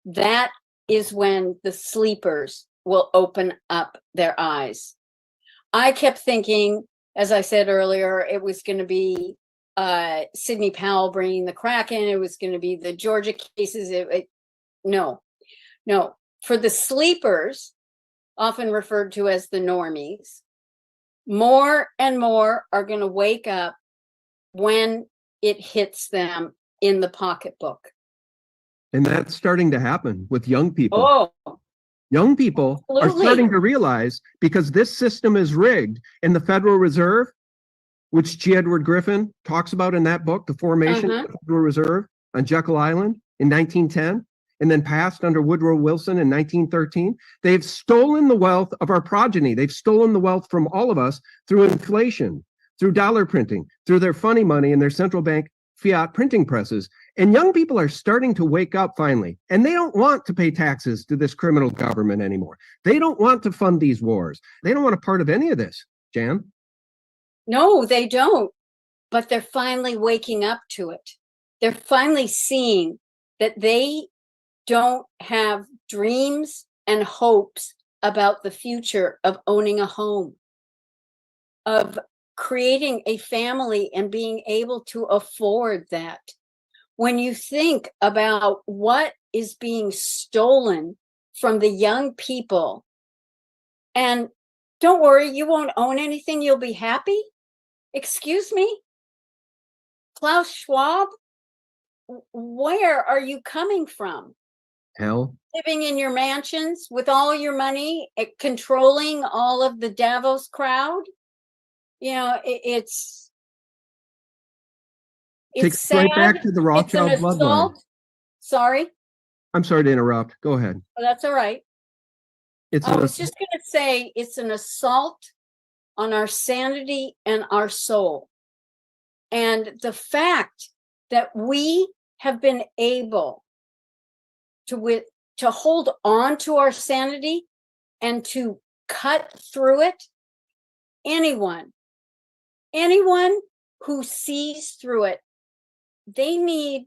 that is when the sleepers will open up their eyes. I kept thinking, as I said earlier, it was going to be Sidney Powell bringing the crack in. It was going to be the Georgia cases. No. For the sleepers, often referred to as the normies, more and more are going to wake up when it hits them in the pocketbook. And that's starting to happen with young people. Oh, young people are starting to realize, because this system is rigged and the Federal Reserve, which G. Edward Griffin talks about in that book, The Formation of the Federal Reserve on Jekyll Island in 1910, and then passed under Woodrow Wilson in 1913. They've stolen the wealth of our progeny. They've stolen the wealth from all of us through inflation, through dollar printing, through their funny money and their central bank fiat printing presses. And young people are starting to wake up finally, and they don't want to pay taxes to this criminal government anymore. They don't want to fund these wars. They don't want a part of any of this, Jan. No, they don't. But they're finally waking up to it. They're finally seeing that they don't have dreams and hopes about the future of owning a home, of creating a family and being able to afford that. When you think about what is being stolen from the young people, and don't worry, you won't own anything, you'll be happy. Excuse me? Klaus Schwab, where are you coming from? Hell. Living in your mansions with all your money, controlling all of the Davos crowd? You know, it's Takes sad. right back to the Rothschild It's an bloodline. assault. Sorry. I'm sorry to interrupt. Go ahead. Oh, that's all right. It's I an was just going to say it's an assault on our sanity and our soul. And the fact that we have been able to hold on to our sanity and to cut through it, anyone who sees through it, they need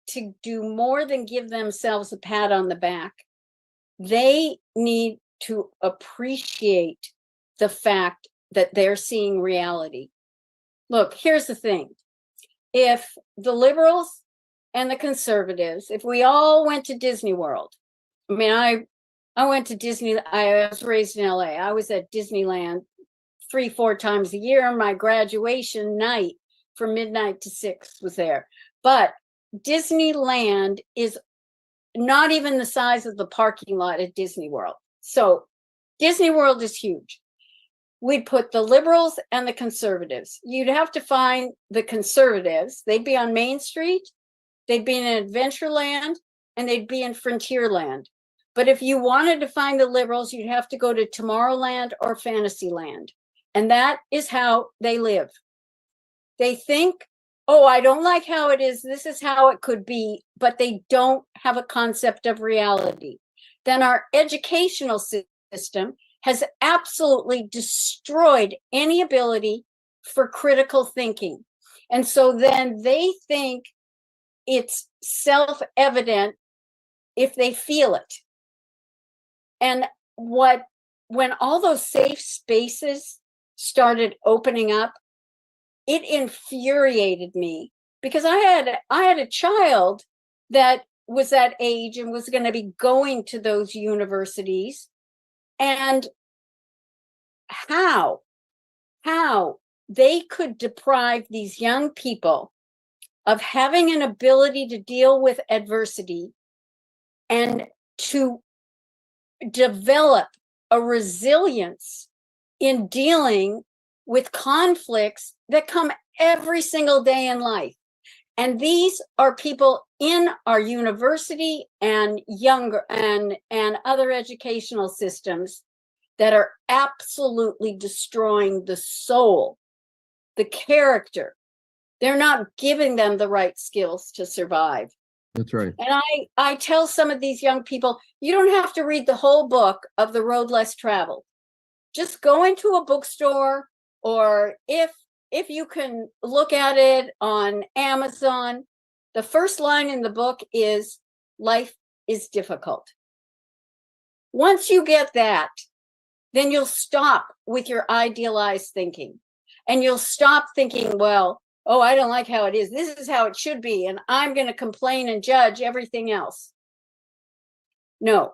to do more than give themselves a pat on the back. They need to appreciate the fact that they're seeing reality. Look, here's the thing. If the liberals and the conservatives, if we all went to Disney World, I mean, I went to Disney, I was raised in LA. I was at Disneyland 3-4 times a year. My graduation night from midnight to 6 was there. But Disneyland is not even the size of the parking lot at Disney World. So Disney World is huge. We'd put the liberals and the conservatives. You'd have to find the conservatives. They'd be on Main Street, they'd be in Adventureland, and they'd be in Frontierland. But if you wanted to find the liberals, you'd have to go to Tomorrowland or Fantasyland. And that is how they live. They think, oh, I don't like how it is. This is how it could be. But they don't have a concept of reality. Then our educational system has absolutely destroyed any ability for critical thinking. And so then they think it's self-evident if they feel it. And when all those safe spaces started opening up, it infuriated me because I had a child that was that age and was going to be going to those universities. And how they could deprive these young people of having an ability to deal with adversity and to develop a resilience in dealing with conflicts that come every single day in life. And these are people in our university and younger and other educational systems that are absolutely destroying the soul, the character. They're not giving them the right skills to survive. That's right. And I tell some of these young people, you don't have to read the whole book of The Road Less Traveled. Just go into a bookstore, or if you can look at it on Amazon, the first line in the book is, life is difficult. Once you get that, then you'll stop with your idealized thinking. And you'll stop thinking, well, oh, I don't like how it is. This is how it should be. And I'm going to complain and judge everything else. No,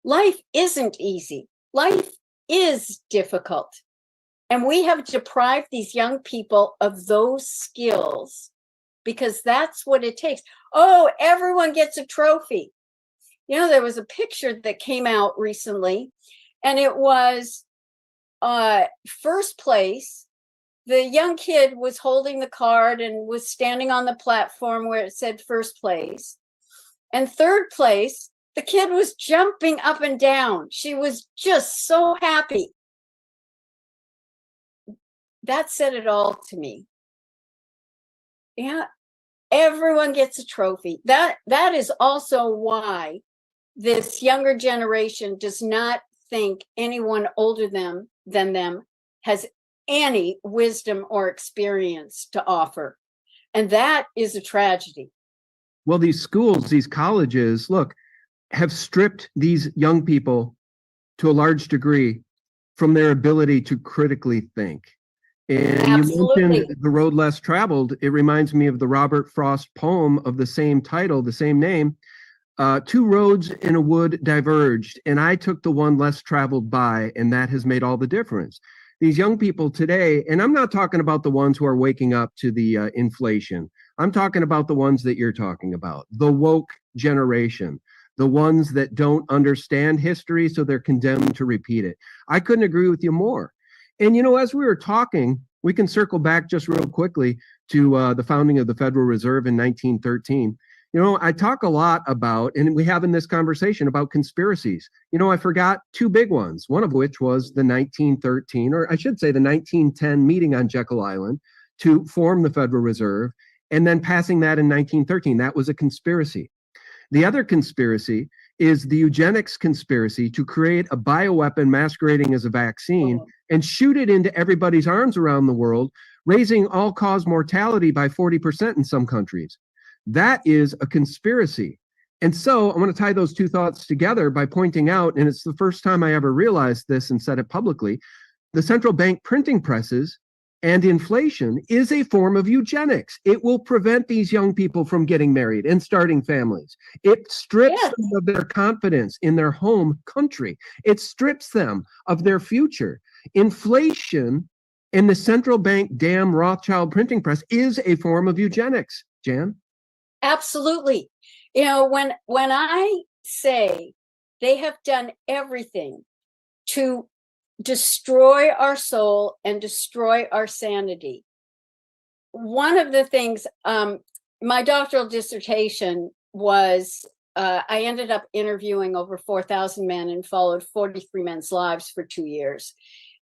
life isn't easy. Life is difficult. And we have deprived these young people of those skills because that's what it takes. Oh, everyone gets a trophy. You know, there was a picture that came out recently, and it was first place the young kid was holding the card and was standing on the platform where it said first place. And third place, the kid was jumping up and down. She was just so happy. That said it all to me. Yeah, everyone gets a trophy. That is also why this younger generation does not think anyone older than them has any wisdom or experience to offer. And that is a tragedy. Well, these schools, these colleges, look, have stripped these young people to a large degree from their ability to critically think. And Absolutely. you mentioned The Road Less Traveled. It reminds me of the Robert Frost poem of the same title, the same name. Two roads in a wood diverged, and I took the one less traveled by, and that has made all the difference. These young people today, and I'm not talking about the ones who are waking up to the inflation. I'm talking about the ones that you're talking about, the woke generation, the ones that don't understand history, so they're condemned to repeat it. I couldn't agree with you more. And, you know, as we were talking, we can circle back just real quickly to the founding of the Federal Reserve in 1913. You know, I talk a lot about, and we have in this conversation about conspiracies. You know, I forgot two big ones, one of which was the 1913, or I should say the 1910 meeting on Jekyll Island to form the Federal Reserve, and then passing that in 1913. That was a conspiracy. The other conspiracy is the eugenics conspiracy to create a bioweapon masquerading as a vaccine and shoot it into everybody's arms around the world, raising all-cause mortality by 40% in some countries. That is a conspiracy. And so I want to tie those two thoughts together by pointing out, and it's the first time I ever realized this and said it publicly, the central bank printing presses and inflation is a form of eugenics. It will prevent these young people from getting married and starting families. It strips them of their confidence in their home country. It strips them of their future. Inflation and the central bank damn Rothschild printing press is a form of eugenics, Jan. Absolutely. You know, when I say they have done everything to destroy our soul and destroy our sanity. One of the things, my doctoral dissertation was, I ended up interviewing over 4,000 men and followed 43 men's lives for 2 years.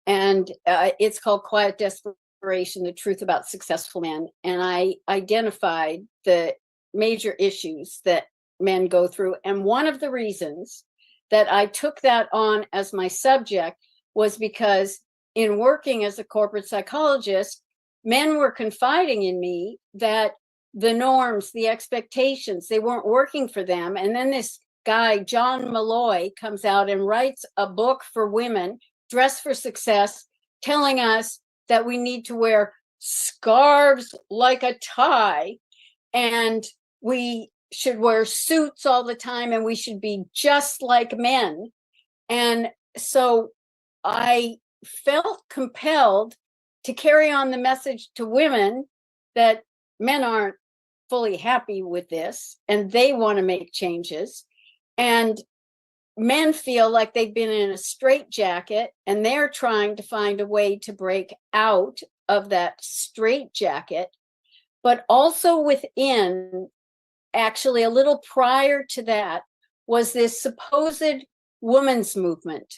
And it's called Quiet Desperation, The Truth About Successful Men. And I identified the major issues that men go through. And one of the reasons that I took that on as my subject was because in working as a corporate psychologist, men were confiding in me that the norms, the expectations, they weren't working for them. And then this guy, John Malloy, comes out and writes a book for women, Dress for Success, telling us that we need to wear scarves like a tie, and we should wear suits all the time, and we should be just like men. And so I felt compelled to carry on the message to women that men aren't fully happy with this and they want to make changes. And men feel like they've been in a straitjacket and they're trying to find a way to break out of that straitjacket. But also within, actually a little prior to that, was this supposed women's movement.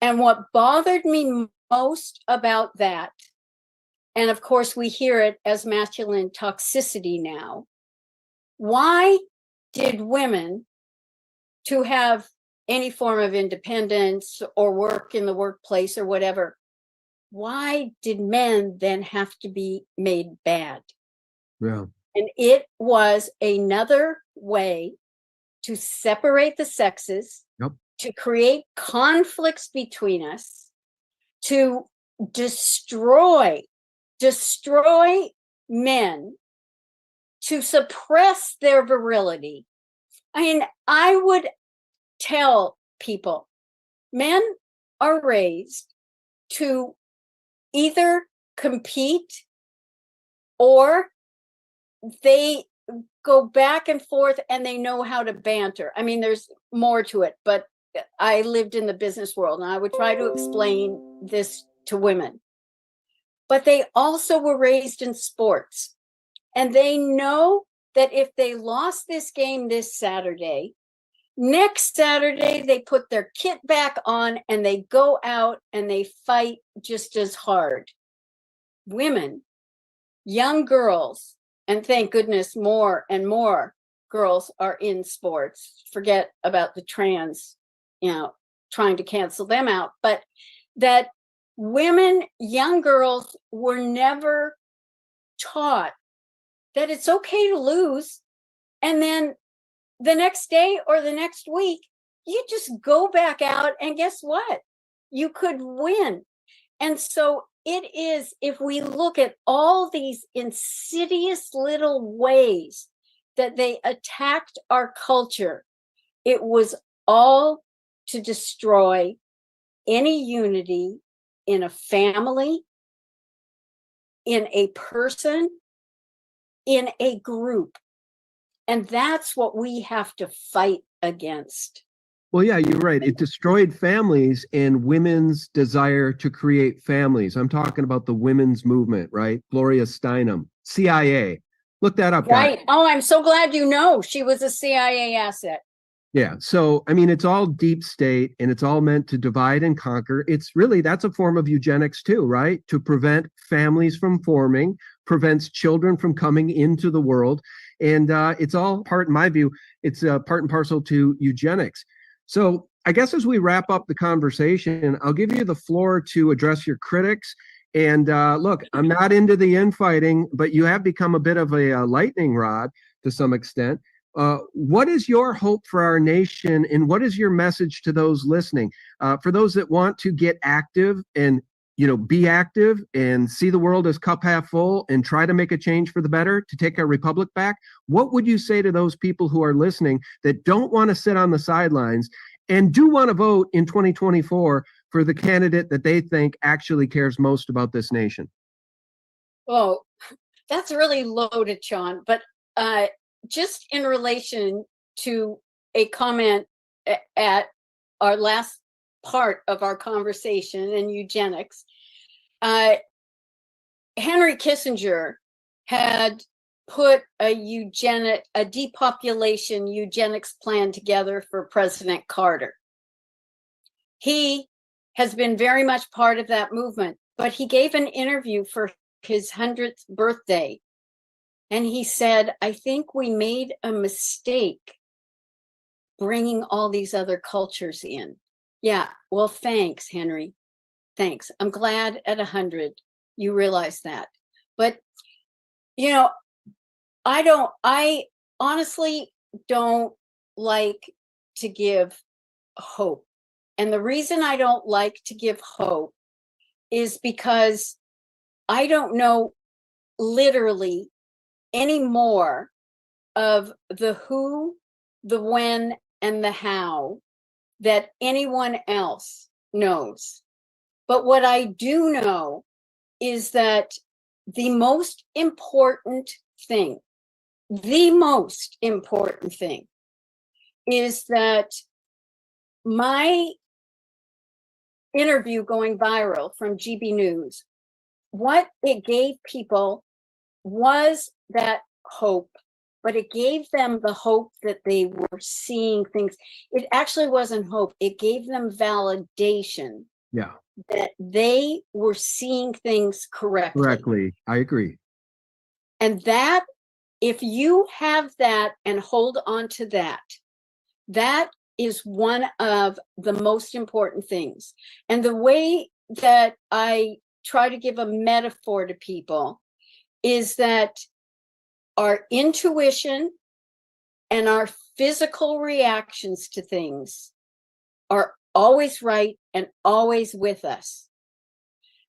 And what bothered me most about that, and of course we hear it as masculine toxicity now, why did women to have any form of independence or work in the workplace or whatever, why did men then have to be made bad? Yeah. And it was another way to separate the sexes, to create conflicts between us, to destroy men, to suppress their virility. I mean, I would tell people, men are raised to either compete or they go back and forth and they know how to banter. I mean, there's more to it, but I lived in the business world and I would try to explain this to women. but they also were raised in sports. And they know that if they lost this game this Saturday, next Saturday, they put their kit back on and they go out and they fight just as hard. Women, young girls, and thank goodness more and more girls are in sports. Forget about the trans, trying to cancel them out. But that women, young girls were never taught that it's okay to lose. And then the next day or the next week, you just go back out and guess what? You could win. And so it is, if we look at all these insidious little ways that they attacked our culture, it was all to destroy any unity in a family, in a person, in a group. And that's what we have to fight against. Well, yeah, you're right. It destroyed families and women's desire to create families. I'm talking about the women's movement, right? Gloria Steinem, CIA. Look that up. Right. Guys. Oh, I'm so glad you know she was a CIA asset. Yeah. So, I mean, it's all deep state and it's all meant to divide and conquer. It's really, that's a form of eugenics too, right? To prevent families from forming, prevents children from coming into the world. And it's all part, in my view, it's part and parcel to eugenics. So I guess as we wrap up the conversation, I'll give you the floor to address your critics. And look, I'm not into the infighting, but you have become a bit of a lightning rod to some extent. What is your hope for our nation, and what is your message to those listening? For those that want to get active and be active and see the world as cup half full and try to make a change for the better to take our republic back, what would you say to those people who are listening that don't want to sit on the sidelines and do want to vote in 2024 for the candidate that they think actually cares most about this nation? Oh, that's really loaded, Sean. But just in relation to a comment at our last part of our conversation in eugenics, Henry Kissinger had put a depopulation eugenics plan together for President Carter. He has been very much part of that movement, but he gave an interview for his 100th birthday. And he said, I think we made a mistake bringing all these other cultures in. Yeah, well, thanks, Henry. Thanks. I'm glad at 100 you realize that. But, I honestly don't like to give hope. And the reason I don't like to give hope is because I don't know literally any more of the who, the when, and the how that anyone else knows. But what I do know is that the most important thing is that my interview going viral from GB News, what it gave people was that hope, but it gave them the hope that they were seeing things. It actually wasn't hope. It gave them validation. Yeah. That they were seeing things correctly. Correctly. I agree. And that, if you have that and hold on to that, that is one of the most important things. And the way that I try to give a metaphor to people is that our intuition and our physical reactions to things are always right and always with us.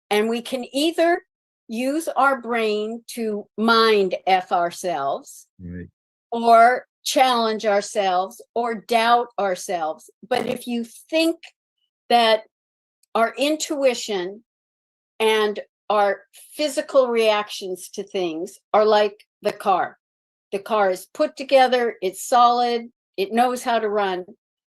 And we can either use our brain to mind F ourselves, right, or challenge ourselves or doubt ourselves. But if you think that our intuition and our physical reactions to things are like the car is put together, it's solid, it knows how to run,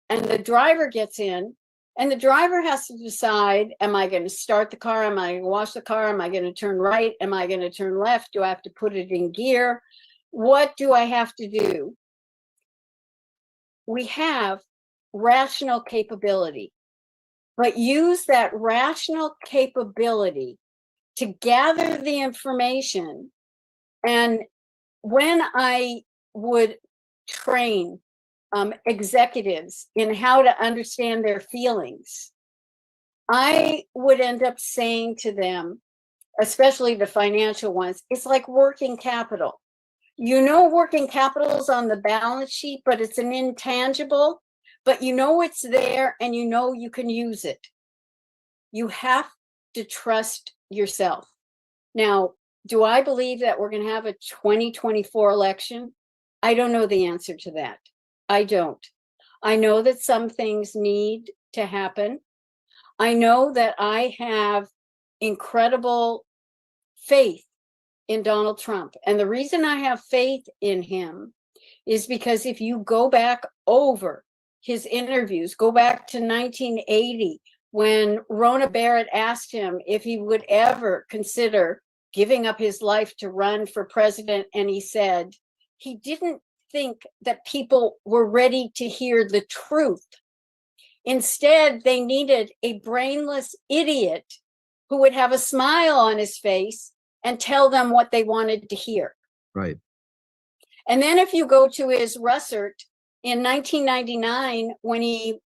and the driver gets in And the driver has to decide, am I going to start the car? Am I going to wash the car? Am I going to turn right? Am I going to turn left? Do I have to put it in gear? What do I have to do? We have rational capability, but use that rational capability to gather the information. And when I would train executives in how to understand their feelings, I would end up saying to them, especially the financial ones, it's like working capital. You know, working capital is on the balance sheet, but it's an intangible, but you know it's there and you know you can use it. You have to trust yourself. Now, do I believe that we're going to have a 2024 election? I don't know the answer to that. I don't. I know that some things need to happen. I know that I have incredible faith in Donald Trump. And the reason I have faith in him is because if you go back over his interviews, go back to 1980, when Rona Barrett asked him if he would ever consider giving up his life to run for president, and he said he didn't think that people were ready to hear the truth. Instead, they needed a brainless idiot who would have a smile on his face and tell them what they wanted to hear. Right. And then if you go to his Russert in 1999, when he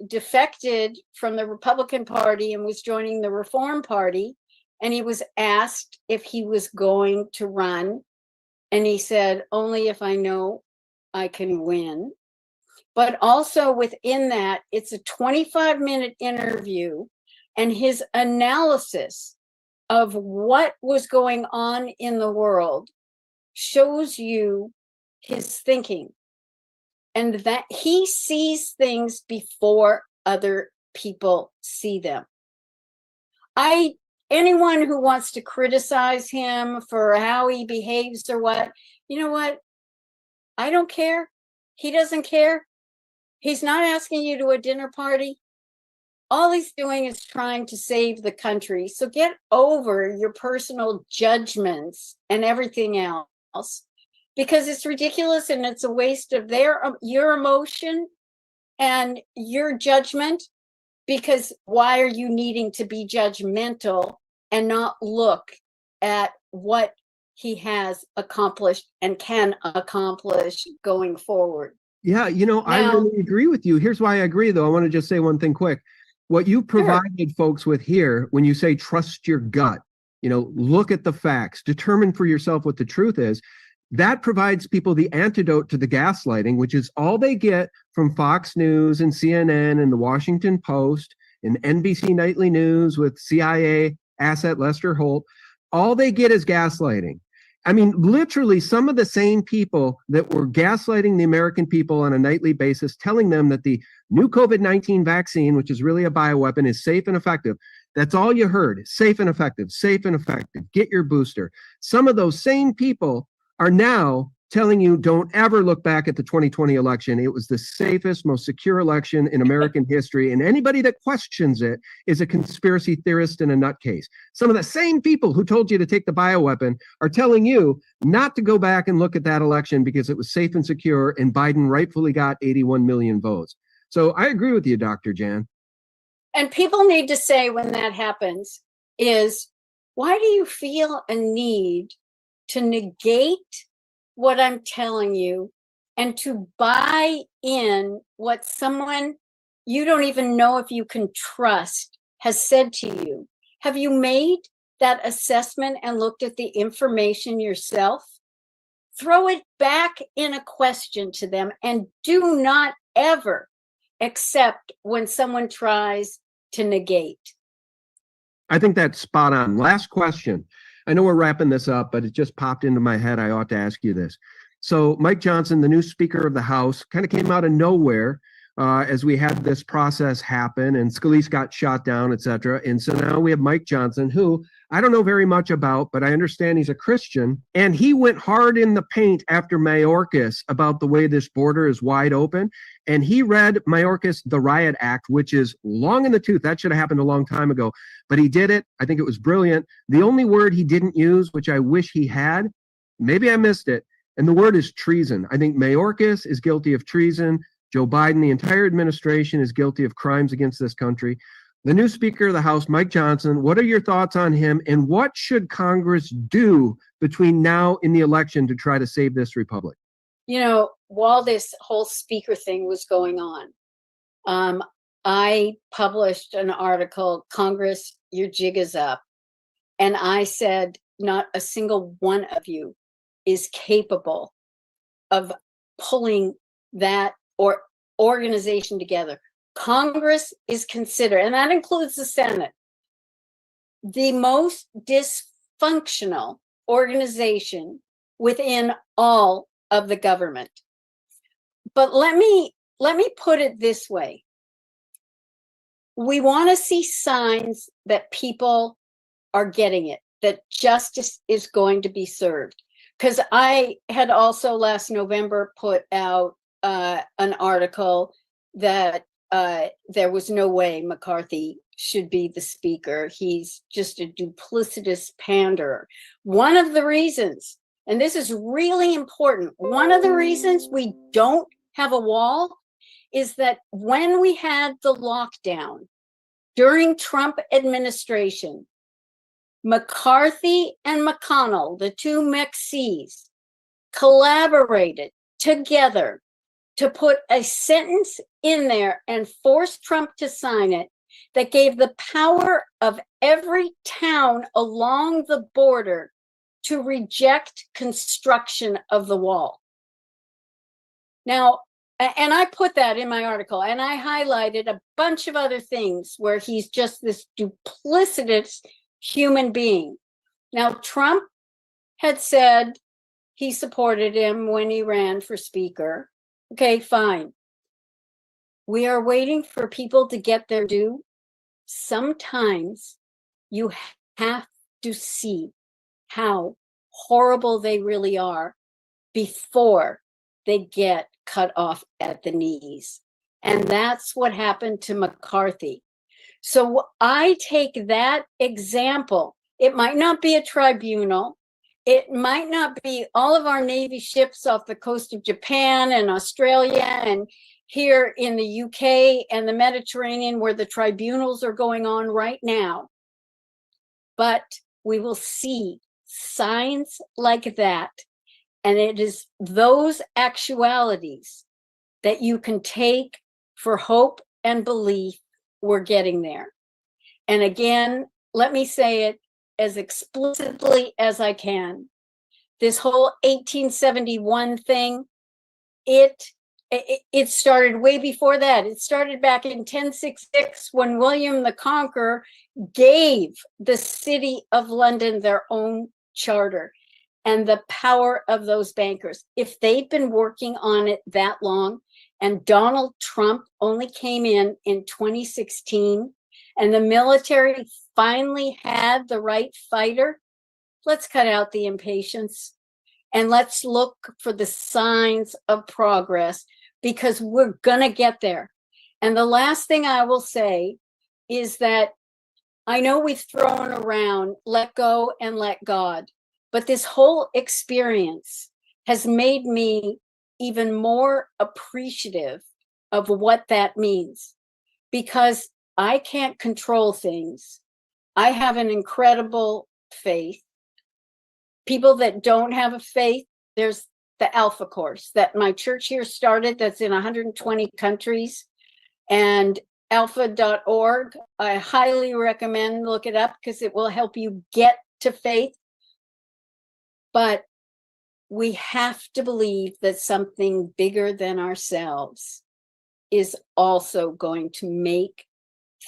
defected from the Republican Party and was joining the Reform Party, and he was asked if he was going to run, and he said, only if I know I can win. But also within that, it's a 25-minute interview, and his analysis of what was going on in the world shows you his thinking, and that he sees things before other people see them. Anyone who wants to criticize him for how he behaves or what, you know what? I don't care. He doesn't care. He's not asking you to a dinner party. All he's doing is trying to save the country. So get over your personal judgments and everything else, because it's ridiculous and it's a waste of your emotion and your judgment. Because why are you needing to be judgmental and not look at what he has accomplished and can accomplish going forward? Yeah, I really agree with you. Here's why I agree, though. I want to just say one thing quick. What you provided folks with here, when you say trust your gut, look at the facts, determine for yourself what the truth is, that provides people the antidote to the gaslighting, which is all they get from Fox News and CNN and the Washington Post and NBC Nightly News with CIA asset Lester Holt. All they get is gaslighting. I mean, literally some of the same people that were gaslighting the American people on a nightly basis, telling them that the new COVID-19 vaccine, which is really a bioweapon, is safe and effective. That's all you heard. Safe and effective, safe and effective. Get your booster. Some of those same people are now telling you don't ever look back at the 2020 election. It was the safest, most secure election in American history. And anybody that questions it is a conspiracy theorist and a nutcase. Some of the same people who told you to take the bioweapon are telling you not to go back and look at that election because it was safe and secure and Biden rightfully got 81 million votes. So I agree with you, Dr. Jan. And people need to say when that happens is, why do you feel a need to negate what I'm telling you and to buy in what someone you don't even know if you can trust has said to you? Have you made that assessment and looked at the information yourself? Throw it back in a question to them, and do not ever accept when someone tries to negate. I think that's spot on. Last question. I know we're wrapping this up, but it just popped into my head. I ought to ask you this. So Mike Johnson, the new Speaker of the House, kind of came out of nowhere as we had this process happen, and Scalise got shot down, et cetera. And so now we have Mike Johnson, who I don't know very much about, but I understand he's a Christian. And he went hard in the paint after Mayorkas about the way this border is wide open. And he read Mayorkas' The Riot Act, which is long in the tooth. That should have happened a long time ago. But he did it. I think it was brilliant. The only word he didn't use, which I wish he had, maybe I missed it, and the word is treason. I think Mayorkas is guilty of treason. Joe Biden, the entire administration, is guilty of crimes against this country. The new Speaker of the House, Mike Johnson, what are your thoughts on him, and what should Congress do between now and the election to try to save this republic? You know, while this whole speaker thing was going on, I published an article, Congress, your jig is up. And I said, not a single one of you is capable of pulling that or organization together. Congress is considered, and that includes the Senate, the most dysfunctional organization within all of the government. But let me put it this way. We want to see signs that people are getting it, that justice is going to be served. Because I had also last November put out an article that there was no way McCarthy should be the speaker. He's just a duplicitous panderer. One of the reasons, and this is really important, one of the reasons we don't have a wall is that when we had the lockdown during Trump administration, McCarthy and McConnell, the two McCs, collaborated together to put a sentence in there and force Trump to sign it that gave the power of every town along the border to reject construction of the wall. Now, and I put that in my article, and I highlighted a bunch of other things where he's just this duplicitous human being. Now, Trump had said he supported him when he ran for speaker. Okay, fine. We are waiting for people to get their due. Sometimes you have to see how horrible they really are before they get cut off at the knees. And that's what happened to McCarthy. So I take that example. It might not be a tribunal. It might not be all of our Navy ships off the coast of Japan and Australia and here in the UK and the Mediterranean where the tribunals are going on right now. But we will see signs like that. And it is those actualities that you can take for hope and belief we're getting there. And again, let me say it as explicitly as I can. This whole 1871 thing, it started way before that. It started back in 1066 when William the Conqueror gave the city of London their own charter and the power of those bankers. If they'd been working on it that long, and Donald Trump only came in 2016, and the military finally had the right fighter, let's cut out the impatience and let's look for the signs of progress, because we're gonna get there. And the last thing I will say is that I know we've thrown around let go and let God, but this whole experience has made me even more appreciative of what that means, because I can't control things. I have an incredible faith. People that don't have a faith, there's the Alpha Course that my church here started that's in 120 countries, and alpha.org. I highly recommend look it up because it will help you get to faith. But we have to believe that something bigger than ourselves is also going to make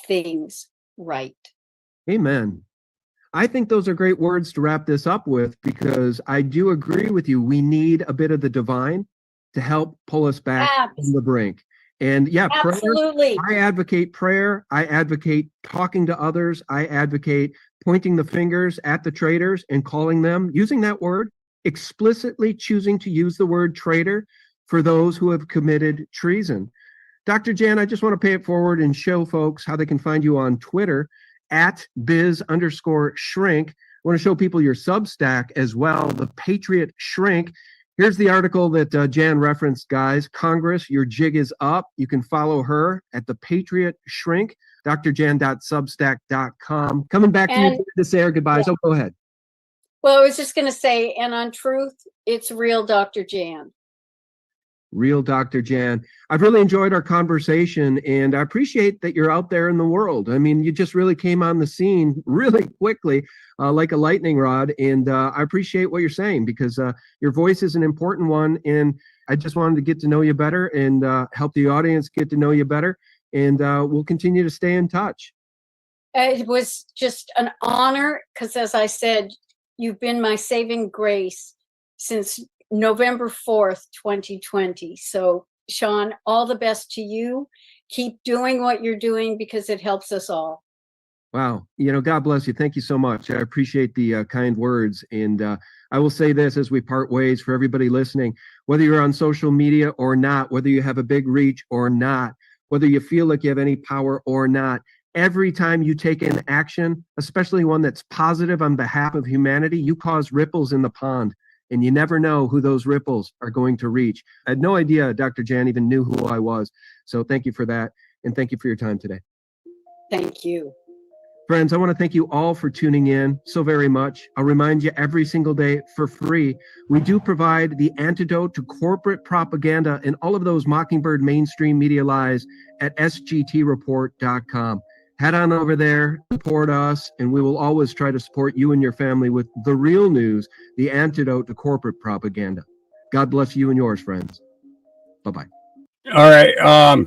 things right. Amen. I think those are great words to wrap this up with, because I do agree with you. We need a bit of the divine to help pull us back from the brink. And yeah, absolutely. Prayer, I advocate prayer. I advocate talking to others. I advocate pointing the fingers at the traitors and calling them, using that word, explicitly choosing to use the word traitor for those who have committed treason. Dr. Jan, I just want to pay it forward and show folks how they can find you on Twitter at biz_shrink. I want to show people your Substack as well, The Patriot Shrink. Here's the article that Jan referenced, guys. Congress, your jig is up. You can follow her at The Patriot Shrink, drjan.substack.com. Coming back to you to say our goodbyes. Yeah. Oh, go ahead. Well, I was just going to say, and on Truth, it's real Dr. Jan. Real Dr. Jan. I've really enjoyed our conversation, and I appreciate that you're out there in the world. I mean, you just really came on the scene really quickly, like a lightning rod, and I appreciate what you're saying, because your voice is an important one, and I just wanted to get to know you better and help the audience get to know you better, and we'll continue to stay in touch. It was just an honor, because as I said, you've been my saving grace since November 4th, 2020. So, Sean, all the best to you. Keep doing what you're doing because it helps us all. Wow. God bless you. Thank you so much. I appreciate the kind words. And I will say this as we part ways for everybody listening, whether you're on social media or not, whether you have a big reach or not, whether you feel like you have any power or not, every time you take an action, especially one that's positive on behalf of humanity, you cause ripples in the pond. And you never know who those ripples are going to reach. I had no idea Dr. Jan even knew who I was. So thank you for that. And thank you for your time today. Thank you. Friends, I want to thank you all for tuning in so very much. I'll remind you every single day for free, we do provide the antidote to corporate propaganda and all of those Mockingbird mainstream media lies at sgtreport.com. Head on over there, support us, and we will always try to support you and your family with the real news, the antidote to corporate propaganda. God bless you and yours, friends. Bye-bye. All right.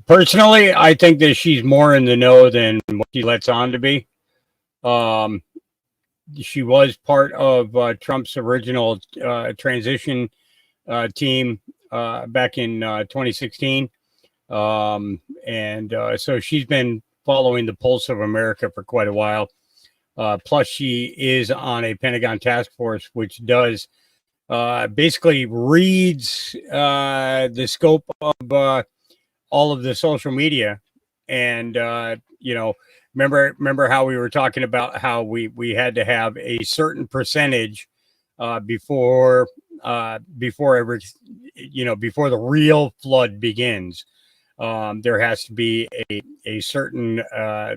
Personally, I think that she's more in the know than what she lets on to be. She was part of Trump's original transition team back in 2016. So she's been following the pulse of America for quite a while. Plus, she is on a Pentagon task force, which does basically reads the scope of all of the social media. And, remember how we were talking about how we had to have a certain percentage before the real flood begins. There has to be a certain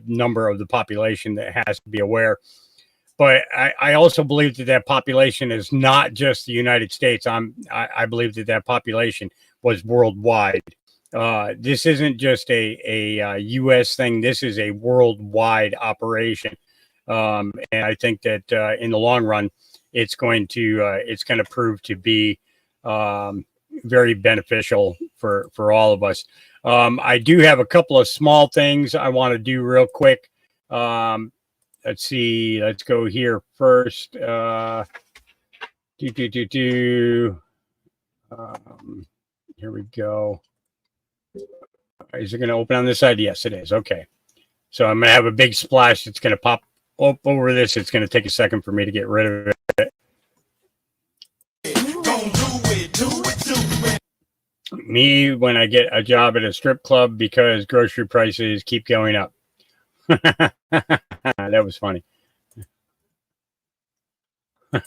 number of the population that has to be aware. But I also believe that population is not just the United States. I believe that population was worldwide. This isn't just a U.S. thing. This is a worldwide operation. And I think that in the long run, it's going to prove to be very beneficial for all of us. I do have a couple of small things I want to do real quick. Let's see. Let's go here first. Here we go. Is it going to open on this side? Yes, it is. Okay. So I'm going to have a big splash. It's going to pop up over this. It's going to take a second for me to get rid of it. Me when I get a job at a strip club because grocery prices keep going up. That was funny. You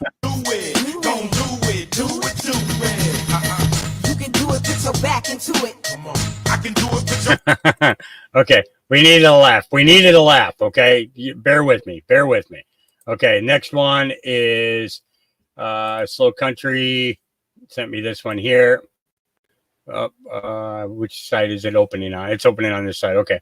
can do it, put your back into it. Come on. I can do it. Okay, we needed a laugh. Okay, bear with me. Okay, next one is Slow Country. Sent me this one here. Which side is it opening on? It's opening on this side. Okay.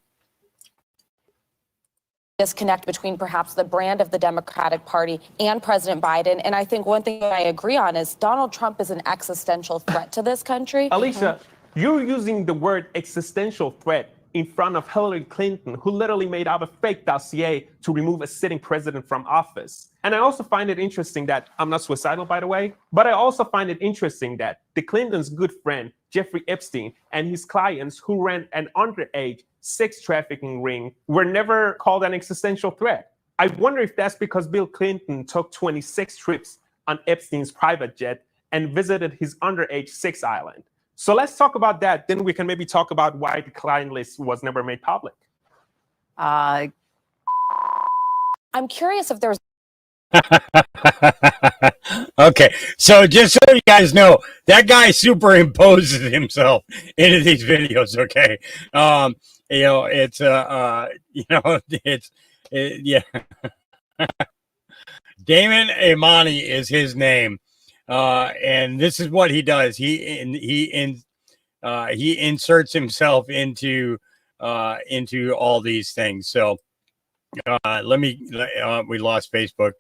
Disconnect between perhaps the brand of the Democratic Party and President Biden. And I think one thing that I agree on is Donald Trump is an existential threat to this country. Alicia, you're using the word existential threat in front of Hillary Clinton, who literally made up a fake dossier to remove a sitting president from office. And I also find it interesting that, I'm not suicidal, by the way, but I also find it interesting that the Clintons' good friend, Jeffrey Epstein, and his clients who ran an underage sex trafficking ring were never called an existential threat. I wonder if that's because Bill Clinton took 26 trips on Epstein's private jet and visited his underage Six Island. So let's talk about that. Then we can maybe talk about why the client list was never made public. I'm curious if there's Okay, so just so you guys know, that guy superimposes himself into these videos. Okay, you know it's yeah. Damon Imani is his name, and this is what he does. He inserts himself into all these things. So we lost Facebook.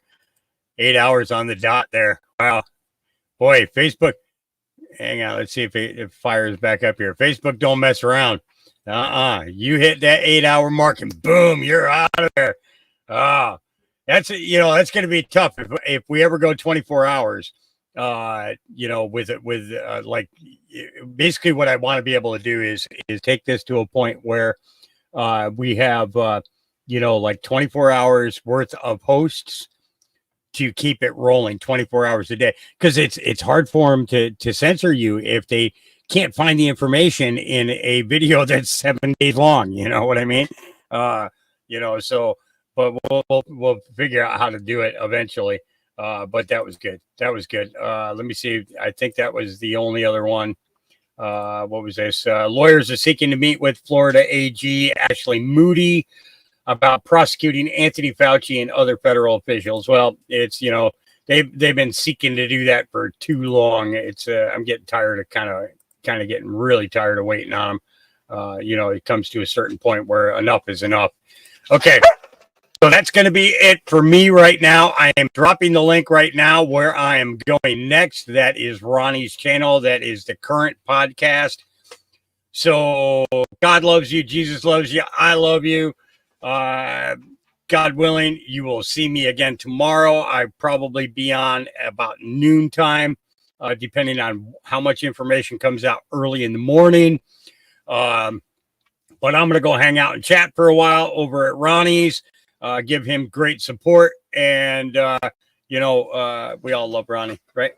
8 hours on the dot there. Wow. Boy, Facebook. Hang on. Let's see if it fires back up here. Facebook don't mess around. You hit that 8 hour mark and boom, you're out of there. That's going to be tough if we ever go 24 hours. With like basically what I want to be able to do is take this to a point where we have like 24 hours worth of hosts to keep it rolling 24 hours a day, because it's hard for them to censor you if they can't find the information in a video that's 7 days long. You know what I mean? So, but we'll figure out how to do it eventually. But that was good. That was good. Let me see. I think that was the only other one. What was this? Lawyers are seeking to meet with Florida AG Ashley Moody about prosecuting Anthony Fauci and other federal officials. Well, it's, they've been seeking to do that for too long. It's I'm getting tired of kind of getting really tired of waiting on them. It comes to a certain point where enough is enough. Okay. So that's going to be it for me right now. I am dropping the link right now where I am going next. That is Ronnie's channel. That is the current podcast. So God loves you. Jesus loves you. I love you. God willing, you will see me again tomorrow. I probably be on about noontime, depending on how much information comes out early in the morning. But I'm going to go hang out and chat for a while over at Ronnie's. Give him great support, and we all love Ronnie, right?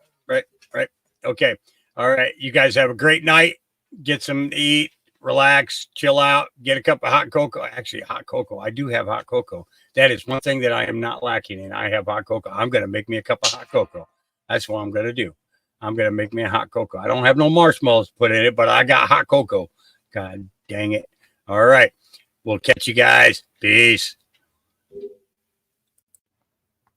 Okay, all right. You guys have a great night. Get some to eat, relax, chill out, get a cup of hot cocoa. Actually, hot cocoa. I do have hot cocoa. That is one thing that I am not lacking in. I have hot cocoa. I'm gonna make me a cup of hot cocoa. That's what I'm gonna do. I'm gonna make me a hot cocoa. I don't have no marshmallows to put in it, but I got hot cocoa. God dang it! All right, we'll catch you guys. Peace.